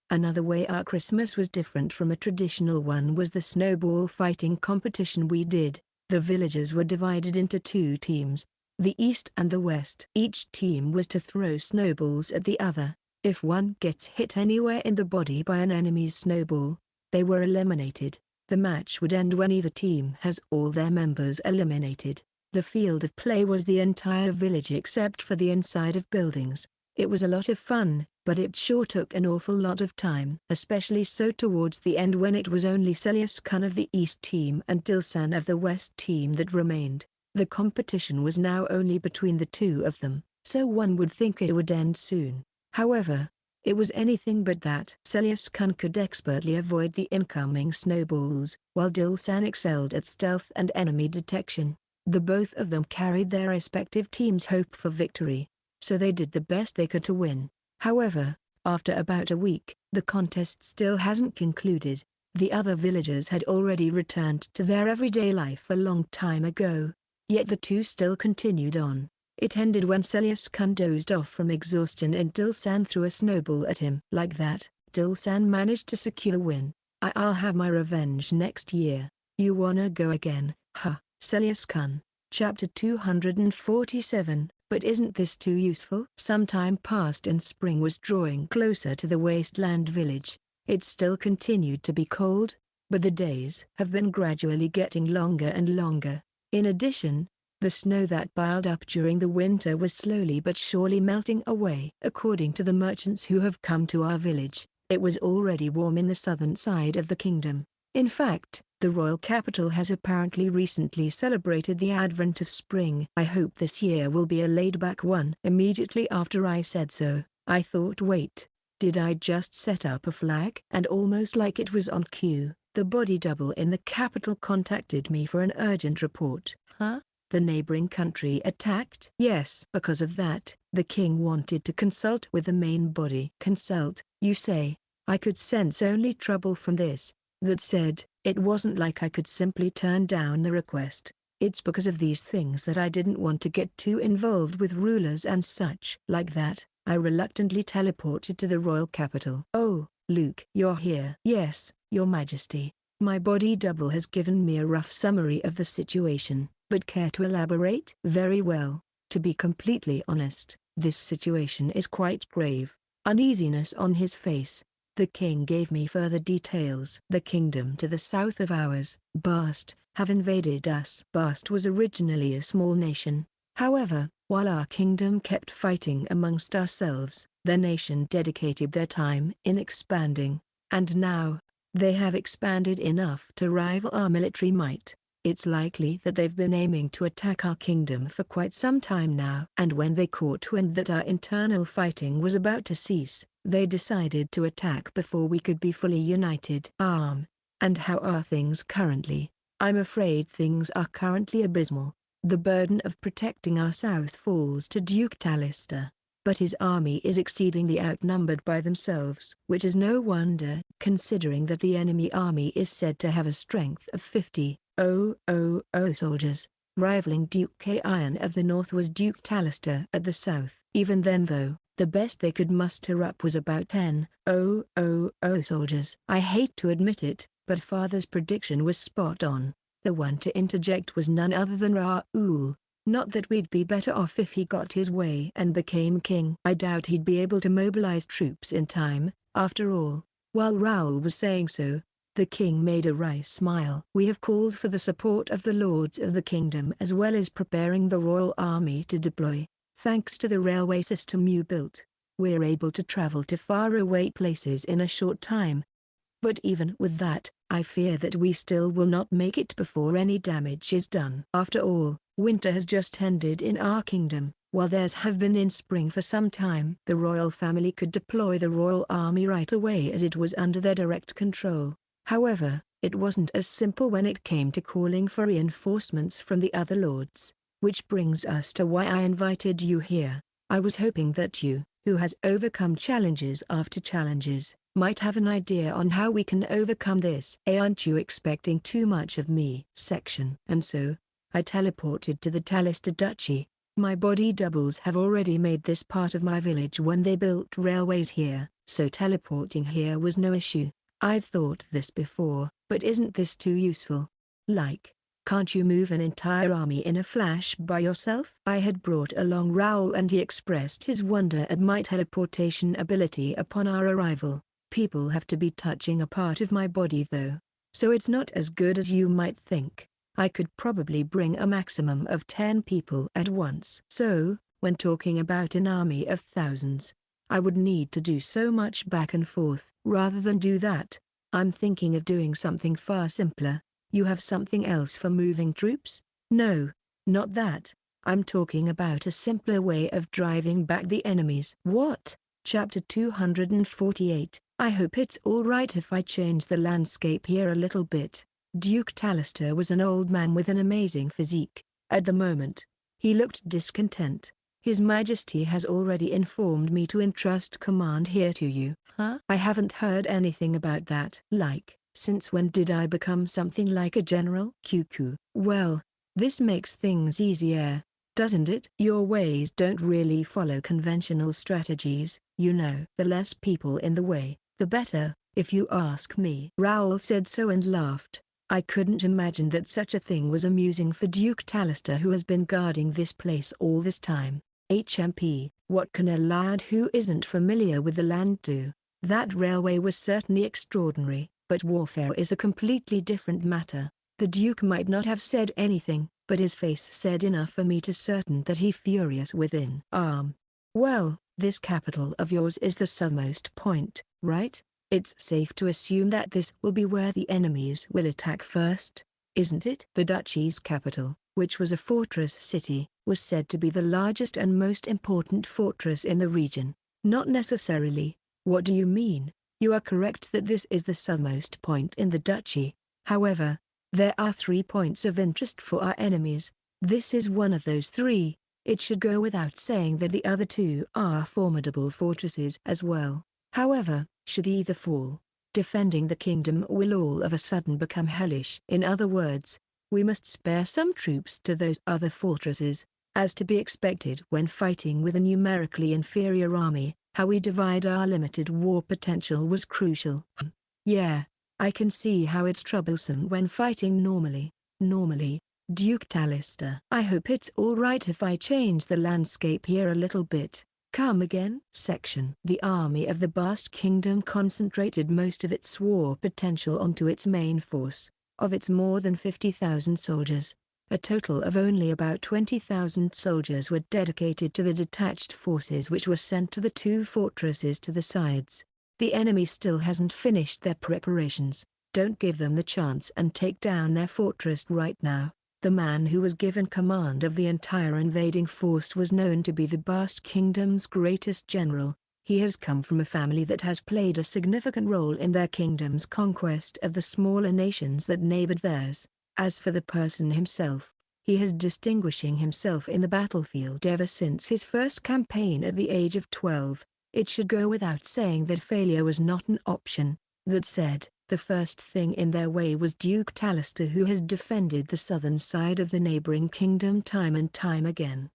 Another way our Christmas was different from a traditional one was the snowball fighting competition we did. The villagers were divided into two teams, the east and the west. Each team was to throw snowballs at the other. If one gets hit anywhere in the body by an enemy's snowball, they were eliminated. The match would end when either team has all their members eliminated. The field of play was the entire village except for the inside of buildings. It was a lot of fun, but it sure took an awful lot of time. Especially so towards the end when it was only Celas of the east team and Dilsan of the west team that remained. The competition was now only between the two of them, so one would think it would end soon. However, it was anything but that. Celas could expertly avoid the incoming snowballs, while Dilsan excelled at stealth and enemy detection. The both of them carried their respective teams' hope for victory, so they did the best they could to win. However, after about a week, the contest still hasn't concluded. The other villagers had already returned to their everyday life a long time ago. Yet the two still continued on. It ended when Celas dozed off from exhaustion and Dilsan threw a snowball at him. Like that, Dilsan managed to secure the win. I'll have my revenge next year. You wanna go again, huh? Celas Chapter 247. But isn't this too useful? Some time passed and spring was drawing closer to the wasteland village. It still continued to be cold, but the days have been gradually getting longer and longer. In addition, the snow that piled up during the winter was slowly but surely melting away. According to the merchants who have come to our village, it was already warm in the southern side of the kingdom. In fact, the royal capital has apparently recently celebrated the advent of spring. I hope this year will be a laid-back one. Immediately after I said so, I thought, wait, did I just set up a flag? And almost like it was on cue, the body double in the capital contacted me for an urgent report. Huh? The neighboring country attacked? Yes. Because of that, the king wanted to consult with the main body. Consult, you say? I could sense only trouble from this. That said, it wasn't like I could simply turn down the request. It's because of these things that I didn't want to get too involved with rulers and such. Like that, I reluctantly teleported to the royal capital. Oh, Luke. You're here. Yes, your majesty. My body double has given me a rough summary of the situation, but care to elaborate? Very well. To be completely honest, this situation is quite grave. Uneasiness on his face, the king gave me further details. The kingdom to the south of ours, Bast, have invaded us. Bast was originally a small nation. However, while our kingdom kept fighting amongst ourselves, the nation dedicated their time in expanding, and now, they have expanded enough to rival our military might. It's likely that they've been aiming to attack our kingdom for quite some time now. And when they caught wind that our internal fighting was about to cease, they decided to attack before we could be fully united. And how are things currently? I'm afraid things are currently abysmal. The burden of protecting our south falls to Duke Talister, but his army is exceedingly outnumbered by themselves. Which is no wonder, considering that the enemy army is said to have a strength of 50,000 soldiers. Rivaling Duke Iron of the north was Duke Talister at the south. Even then though, the best they could muster up was about 10,000 soldiers. I hate to admit it, but father's prediction was spot on. The one to interject was none other than Raoul. Not that we'd be better off if he got his way and became king. I doubt he'd be able to mobilize troops in time. After all, while Raoul was saying so, the king made a wry smile. We have called for the support of the lords of the kingdom as well as preparing the royal army to deploy. Thanks to the railway system you built, we're able to travel to faraway places in a short time. But even with that, I fear that we still will not make it before any damage is done. After all, winter has just ended in our kingdom, while theirs have been in spring for some time. The royal family could deploy the royal army right away as it was under their direct control. However, it wasn't as simple when it came to calling for reinforcements from the other lords. Which brings us to why I invited you here. I was hoping that you, who has overcome challenges after challenges, might have an idea on how we can overcome this. Aren't you expecting too much of me? Section. And so, I teleported to the Talister Duchy. My body doubles have already made this part of my village when they built railways here, so teleporting here was no issue. I've thought this before, but isn't this too useful? Like, can't you move an entire army in a flash by yourself? I had brought along Raoul and he expressed his wonder at my teleportation ability upon our arrival. People have to be touching a part of my body though, so it's not as good as you might think. I could probably bring a maximum of 10 people at once. So, when talking about an army of thousands, I would need to do so much back and forth. Rather than do that, I'm thinking of doing something far simpler. You have something else for moving troops? No, not that. I'm talking about a simpler way of driving back the enemies. What? Chapter 248. I hope it's alright if I change the landscape here a little bit. Duke Talister was an old man with an amazing physique. At the moment, he looked discontent. His Majesty has already informed me to entrust command here to you. Huh? I haven't heard anything about that. Like, since when did I become something like a general? Cuckoo. Well, this makes things easier, doesn't it? Your ways don't really follow conventional strategies, you know. The less people in the way, the better, if you ask me. Raoul said so and laughed. I couldn't imagine that such a thing was amusing for Duke Talister, who has been guarding this place all this time. HMP, what can a lad who isn't familiar with the land do? That railway was certainly extraordinary, but warfare is a completely different matter. The Duke might not have said anything, but his face said enough for me to certain that he furious within. Well, this capital of yours is the southernmost point, right? It's safe to assume that this will be where the enemies will attack first, isn't it? The duchy's capital, which was a fortress city, was said to be the largest and most important fortress in the region. Not necessarily. What do you mean? You are correct that this is the southernmost point in the duchy. However, there are 3 points of interest for our enemies. This is one of those 3. It should go without saying that the other 2 are formidable fortresses as well. However, should either fall, defending the kingdom will all of a sudden become hellish. In other words, we must spare some troops to those other fortresses, as to be expected when fighting with a numerically inferior army. How we divide our limited war potential was crucial. Yeah, I can see how it's troublesome when fighting normally. Duke Talister. I hope it's alright if I change the landscape here a little bit. Come again? Section. The army of the Bast Kingdom concentrated most of its war potential onto its main force. Of its more than 50,000 soldiers, a total of only about 20,000 soldiers were dedicated to the detached forces which were sent to the 2 fortresses to the sides. The enemy still hasn't finished their preparations. Don't give them the chance and take down their fortress right now. The man who was given command of the entire invading force was known to be the Bast Kingdom's greatest general. He has come from a family that has played a significant role in their kingdom's conquest of the smaller nations that neighbored theirs. As for the person himself, he has distinguishing himself in the battlefield ever since his first campaign at the age of 12. It should go without saying that failure was not an option. That said, the first thing in their way was Duke Talister, who has defended the southern side of the neighboring kingdom time and time again.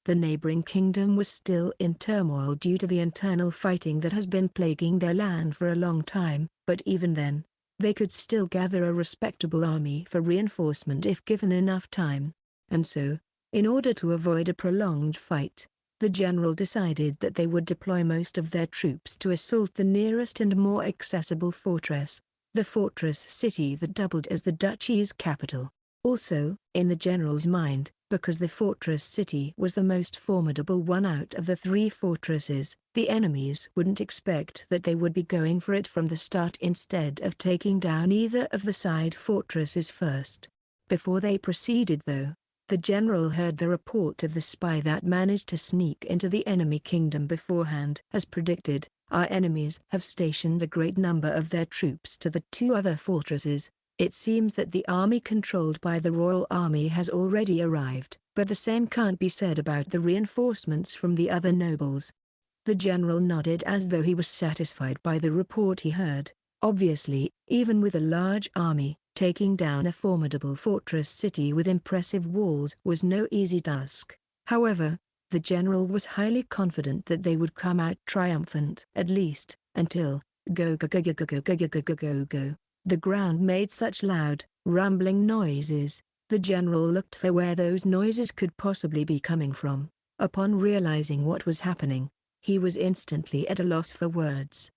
The neighboring kingdom was still in turmoil due to the internal fighting that has been plaguing their land for a long time, but even then, they could still gather a respectable army for reinforcement if given enough time. And so, in order to avoid a prolonged fight, the general decided that they would deploy most of their troops to assault the nearest and more accessible fortress, the fortress city that doubled as the duchy's capital. Also, in the general's mind, because the fortress city was the most formidable one out of the 3 fortresses, the enemies wouldn't expect that they would be going for it from the start instead of taking down either of the side fortresses first. Before they proceeded though, The general heard the report of the spy that managed to sneak into the enemy kingdom beforehand. As predicted, our enemies have stationed a great number of their troops to the 2 other fortresses. It seems that the army controlled by the royal army has already arrived, but the same can't be said about the reinforcements from the other nobles. The general nodded as though he was satisfied by the report he heard. Obviously, even with a large army, taking down a formidable fortress city with impressive walls was no easy task. However, the general was highly confident that they would come out triumphant, at least, until, go go go go go go go go go go go. The ground made such loud, rumbling noises. The general looked for where those noises could possibly be coming from. Upon realizing what was happening, he was instantly at a loss for words.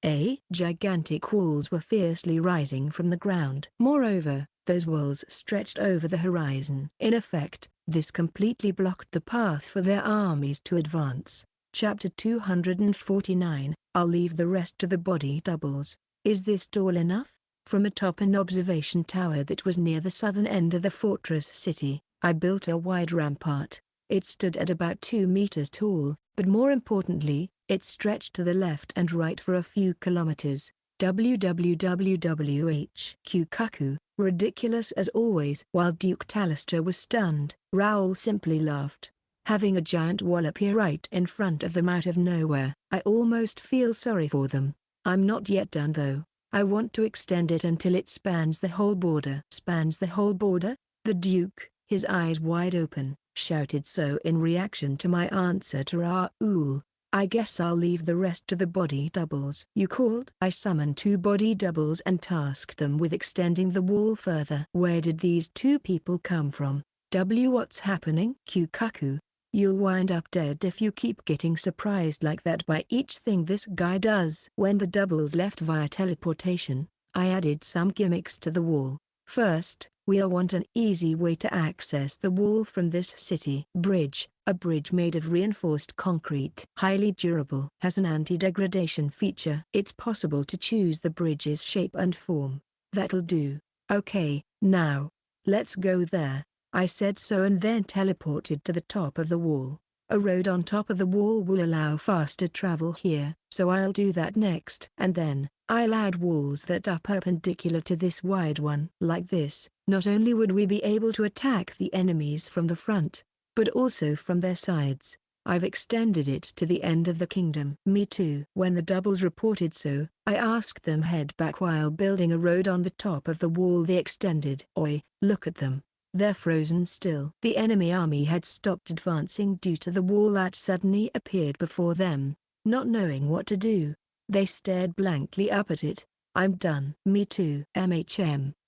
Gigantic walls were fiercely rising from the ground. Moreover, those walls stretched over the horizon. In effect, this completely blocked the path for their armies to advance. Chapter 249, I'll leave the rest to the body doubles. Is this tall enough? From atop an observation tower that was near the southern end of the fortress city, I built a wide rampart. It stood at about 2 meters tall, but more importantly, it stretched to the left and right for a few kilometers. Wwwhq ridiculous as always. While Duke Talister was stunned, Raoul simply laughed. Having a giant wall appear right in front of them out of nowhere, I almost feel sorry for them. I'm not yet done though. I want to extend it until it spans the whole border. Spans the whole border? The Duke, his eyes wide open, shouted so in reaction to my answer to Raoul. I guess I'll leave the rest to the body doubles. You called? I summoned 2 body doubles and tasked them with extending the wall further. Where did these 2 people come from? What's happening? Kukaku. You'll wind up dead if you keep getting surprised like that by each thing this guy does. When the doubles left via teleportation, I added some gimmicks to the wall. First, we'll want an easy way to access the wall from this city. Bridge. A bridge made of reinforced concrete. Highly durable. Has an anti-degradation feature. It's possible to choose the bridge's shape and form. That'll do. Okay, now, let's go there. I said so and then teleported to the top of the wall. A road on top of the wall will allow faster travel here, so I'll do that next. And then, I'll add walls that are perpendicular to this wide one. Like this, not only would we be able to attack the enemies from the front, but also from their sides. I've extended it to the end of the kingdom. Me too. When the doubles reported so, I asked them head back while building a road on the top of the wall they extended. Oi, look at them. They're frozen still. The enemy army had stopped advancing due to the wall that suddenly appeared before them. Not knowing what to do, they stared blankly up at it. I'm done. Me too.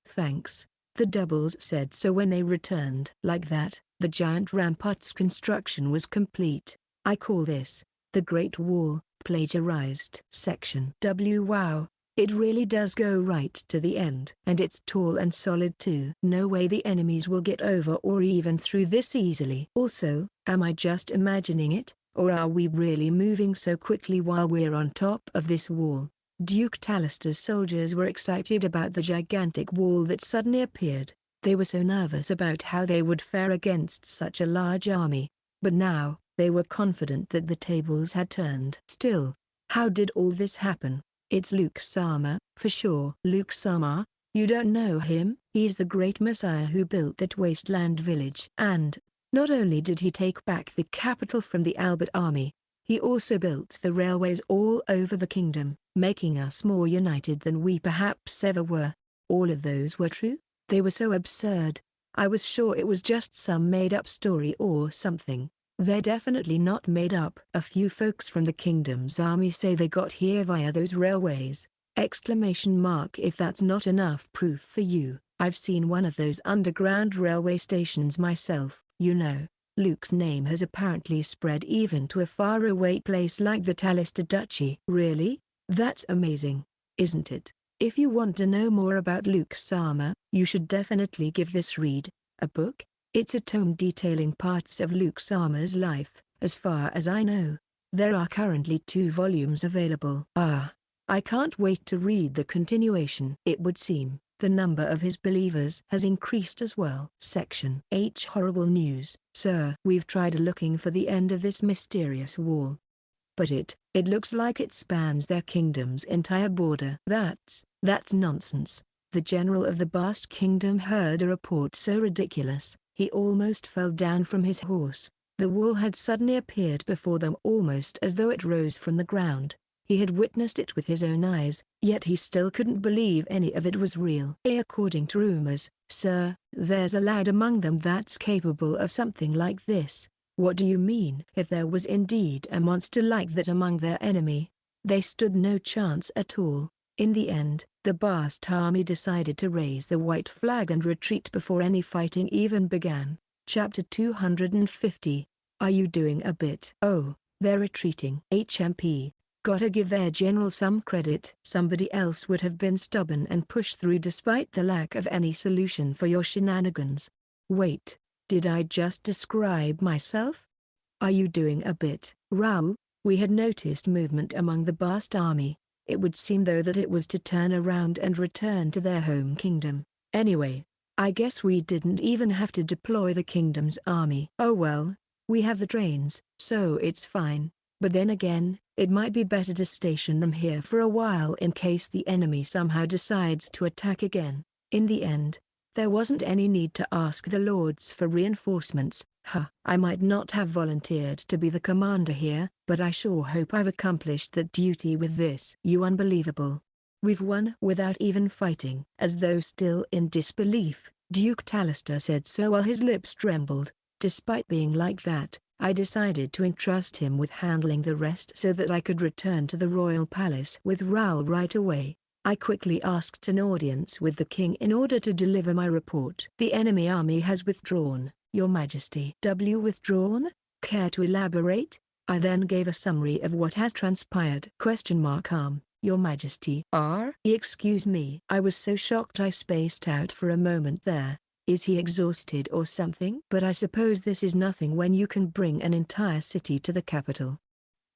Thanks. The doubles said so when they returned. Like that, the giant rampart's construction was complete. I call this, the Great Wall, plagiarized. Section Wow. It really does go right to the end. And it's tall and solid too. No way the enemies will get over or even through this easily. Also, am I just imagining it, or are we really moving so quickly while we're on top of this wall? Duke Talister's soldiers were excited about the gigantic wall that suddenly appeared. They were so nervous about how they would fare against such a large army. But now, they were confident that the tables had turned. Still, how did all this happen? It's Luke Sama, for sure. Luke Sama? You don't know him? He's the great messiah who built that wasteland village. And, not only did he take back the capital from the Albert army, he also built the railways all over the kingdom, making us more united than we perhaps ever were. All of those were true? They were so absurd. I was sure it was just some made-up story or something. They're definitely not made up. A few folks from the kingdom's army say they got here via those railways. If that's not enough proof for you, I've seen one of those underground railway stations myself. You know, Luke's name has apparently spread even to a faraway place like the Talister Duchy. Really? That's amazing, isn't it? If you want to know more about Luke Sama, you should definitely give this read, a book. It's a tome detailing parts of Luke Sama's life, as far as I know. There are currently 2 volumes available. I can't wait to read the continuation. It would seem The number of his believers has increased as well. Section H. Horrible news, sir. We've tried looking for the end of this mysterious wall, but it looks like it spans their kingdom's entire border. That's nonsense. The general of the Bast kingdom heard a report so ridiculous, he almost fell down from his horse. The wall had suddenly appeared before them almost as though it rose from the ground. He had witnessed it with his own eyes, yet he still couldn't believe any of it was real. According to rumors, sir, there's a lad among them that's capable of something like this. What do you mean? If there was indeed a monster like that among their enemy, they stood no chance at all. In the end, the Bast army decided to raise the white flag and retreat before any fighting even began. Chapter 250. Are you doing a bit? Oh, they're retreating. HMP. Gotta give their general some credit. Somebody else would have been stubborn and pushed through despite the lack of any solution for your shenanigans. Wait, did I just describe myself? Are you doing a bit? Raoul, we had noticed movement among the Bast army. It would seem though that it was to turn around and return to their home kingdom. Anyway, I guess we didn't even have to deploy the kingdom's army. Oh well, we have the trains, so it's fine. But then again, it might be better to station them here for a while in case the enemy somehow decides to attack again. In the end, there wasn't any need to ask the lords for reinforcements. I might not have volunteered to be the commander here, but I sure hope I've accomplished that duty with this. You unbelievable. We've won without even fighting. As though still in disbelief, Duke Talister said so while his lips trembled. Despite being like that, I decided to entrust him with handling the rest so that I could return to the royal palace with Raoul right away. I quickly asked an audience with the king in order to deliver my report. The enemy army has withdrawn, Your Majesty. Withdrawn? Care to elaborate? I then gave a summary of what has transpired. Your Majesty. Excuse me. I was so shocked I spaced out for a moment there. Is he exhausted or something? But I suppose this is nothing when you can bring an entire city to the capital.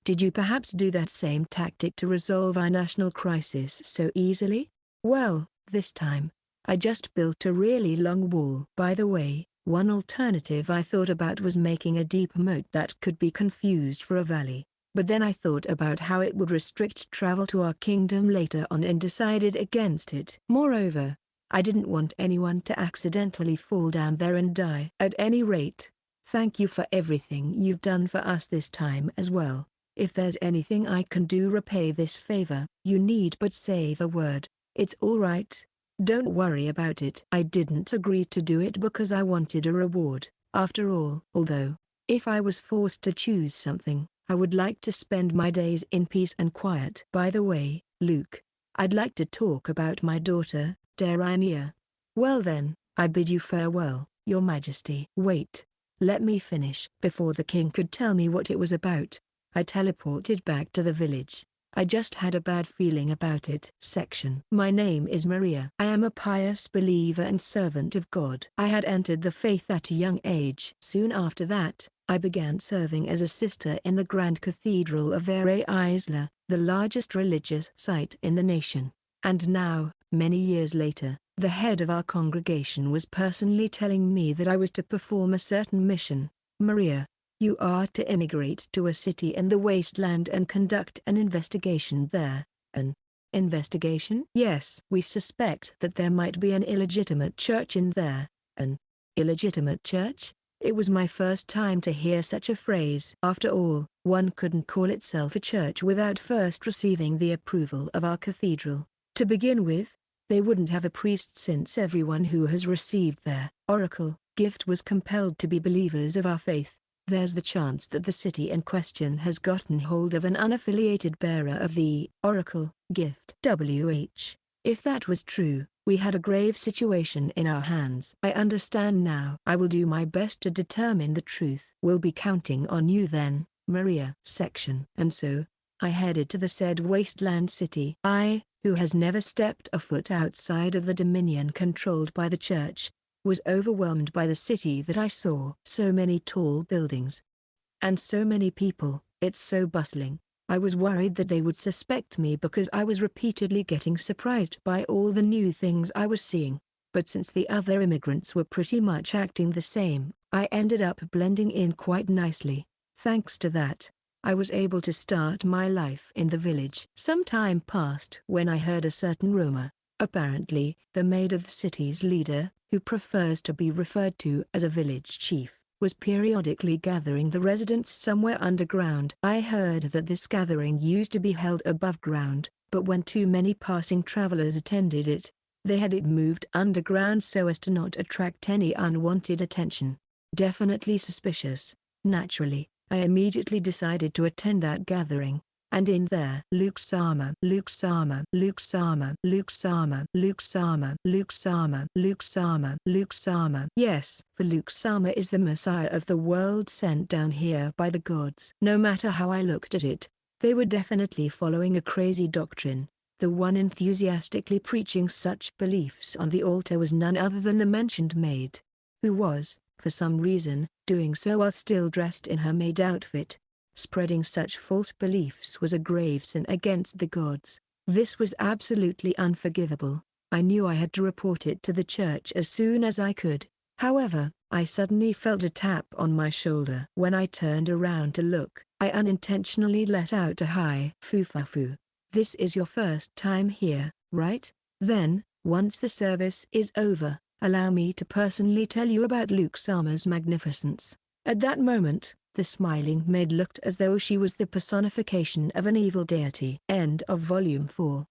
Did you perhaps do that same tactic to resolve our national crisis so easily? Well, this time, I just built a really long wall. By the way, one alternative I thought about was making a deep moat that could be confused for a valley. But then I thought about how it would restrict travel to our kingdom later on and decided against it. Moreover, I didn't want anyone to accidentally fall down there and die. At any rate, thank you for everything you've done for us this time as well. If there's anything I can do to repay this favor, you need but say the word. It's all right. Don't worry about it. I didn't agree to do it because I wanted a reward, after all. Although, if I was forced to choose something, I would like to spend my days in peace and quiet. By the way, Luke, I'd like to talk about my daughter, Darania. Well then, I bid you farewell, Your Majesty. Wait, let me finish. Before the king could tell me what it was about, I teleported back to the village. I just had a bad feeling about it. Section. My name is Maria. I am a pious believer and servant of God. I had entered the faith at a young age. Soon after that, I began serving as a sister in the Grand Cathedral of Isla, the largest religious site in the nation. And now, many years later, the head of our congregation was personally telling me that I was to perform a certain mission. Maria, you are to immigrate to a city in the wasteland and conduct an investigation there. An investigation? Yes. We suspect that there might be an illegitimate church in there. An illegitimate church? It was my first time to hear such a phrase. After all, one couldn't call itself a church without first receiving the approval of our cathedral. To begin with, they wouldn't have a priest since everyone who has received their oracle gift was compelled to be believers of our faith. There's the chance that the city in question has gotten hold of an unaffiliated bearer of the oracle gift. If that was true, we had a grave situation in our hands. I understand now. I will do my best to determine the truth. We'll be counting on you then, Maria. Section. And so, I headed to the said wasteland city. I, who has never stepped a foot outside of the dominion controlled by the church, was overwhelmed by the city that I saw. So many tall buildings. And so many people. It's so bustling. I was worried that they would suspect me because I was repeatedly getting surprised by all the new things I was seeing. But since the other immigrants were pretty much acting the same, I ended up blending in quite nicely. Thanks to that, I was able to start my life in the village. Some time passed when I heard a certain rumor. Apparently, the maid of the city's leader, who prefers to be referred to as a village chief, was periodically gathering the residents somewhere underground. I heard that this gathering used to be held above ground, but when too many passing travelers attended it, they had it moved underground so as to not attract any unwanted attention. Definitely suspicious. Naturally, I immediately decided to attend that gathering. And in there, Luke Sama, Luke Sama, Luke Sama, Luke Sama, Luke Sama, Luke Sama, Luke Sama, Luke Sama. Yes, for Luke Sama is the Messiah of the world sent down here by the gods. No matter how I looked at it, they were definitely following a crazy doctrine. The one enthusiastically preaching such beliefs on the altar was none other than the mentioned maid, who was, for some reason, doing so while still dressed in her maid outfit. Spreading such false beliefs was a grave sin against the gods. This was absolutely unforgivable. I knew I had to report it to the church as soon as I could. However, I suddenly felt a tap on my shoulder. When I turned around to look, I unintentionally let out a hi. Fufafu. This is your first time here, right? Then, once the service is over, allow me to personally tell you about Luke Sama's magnificence. At that moment, the smiling maid looked as though she was the personification of an evil deity. End of Volume 4.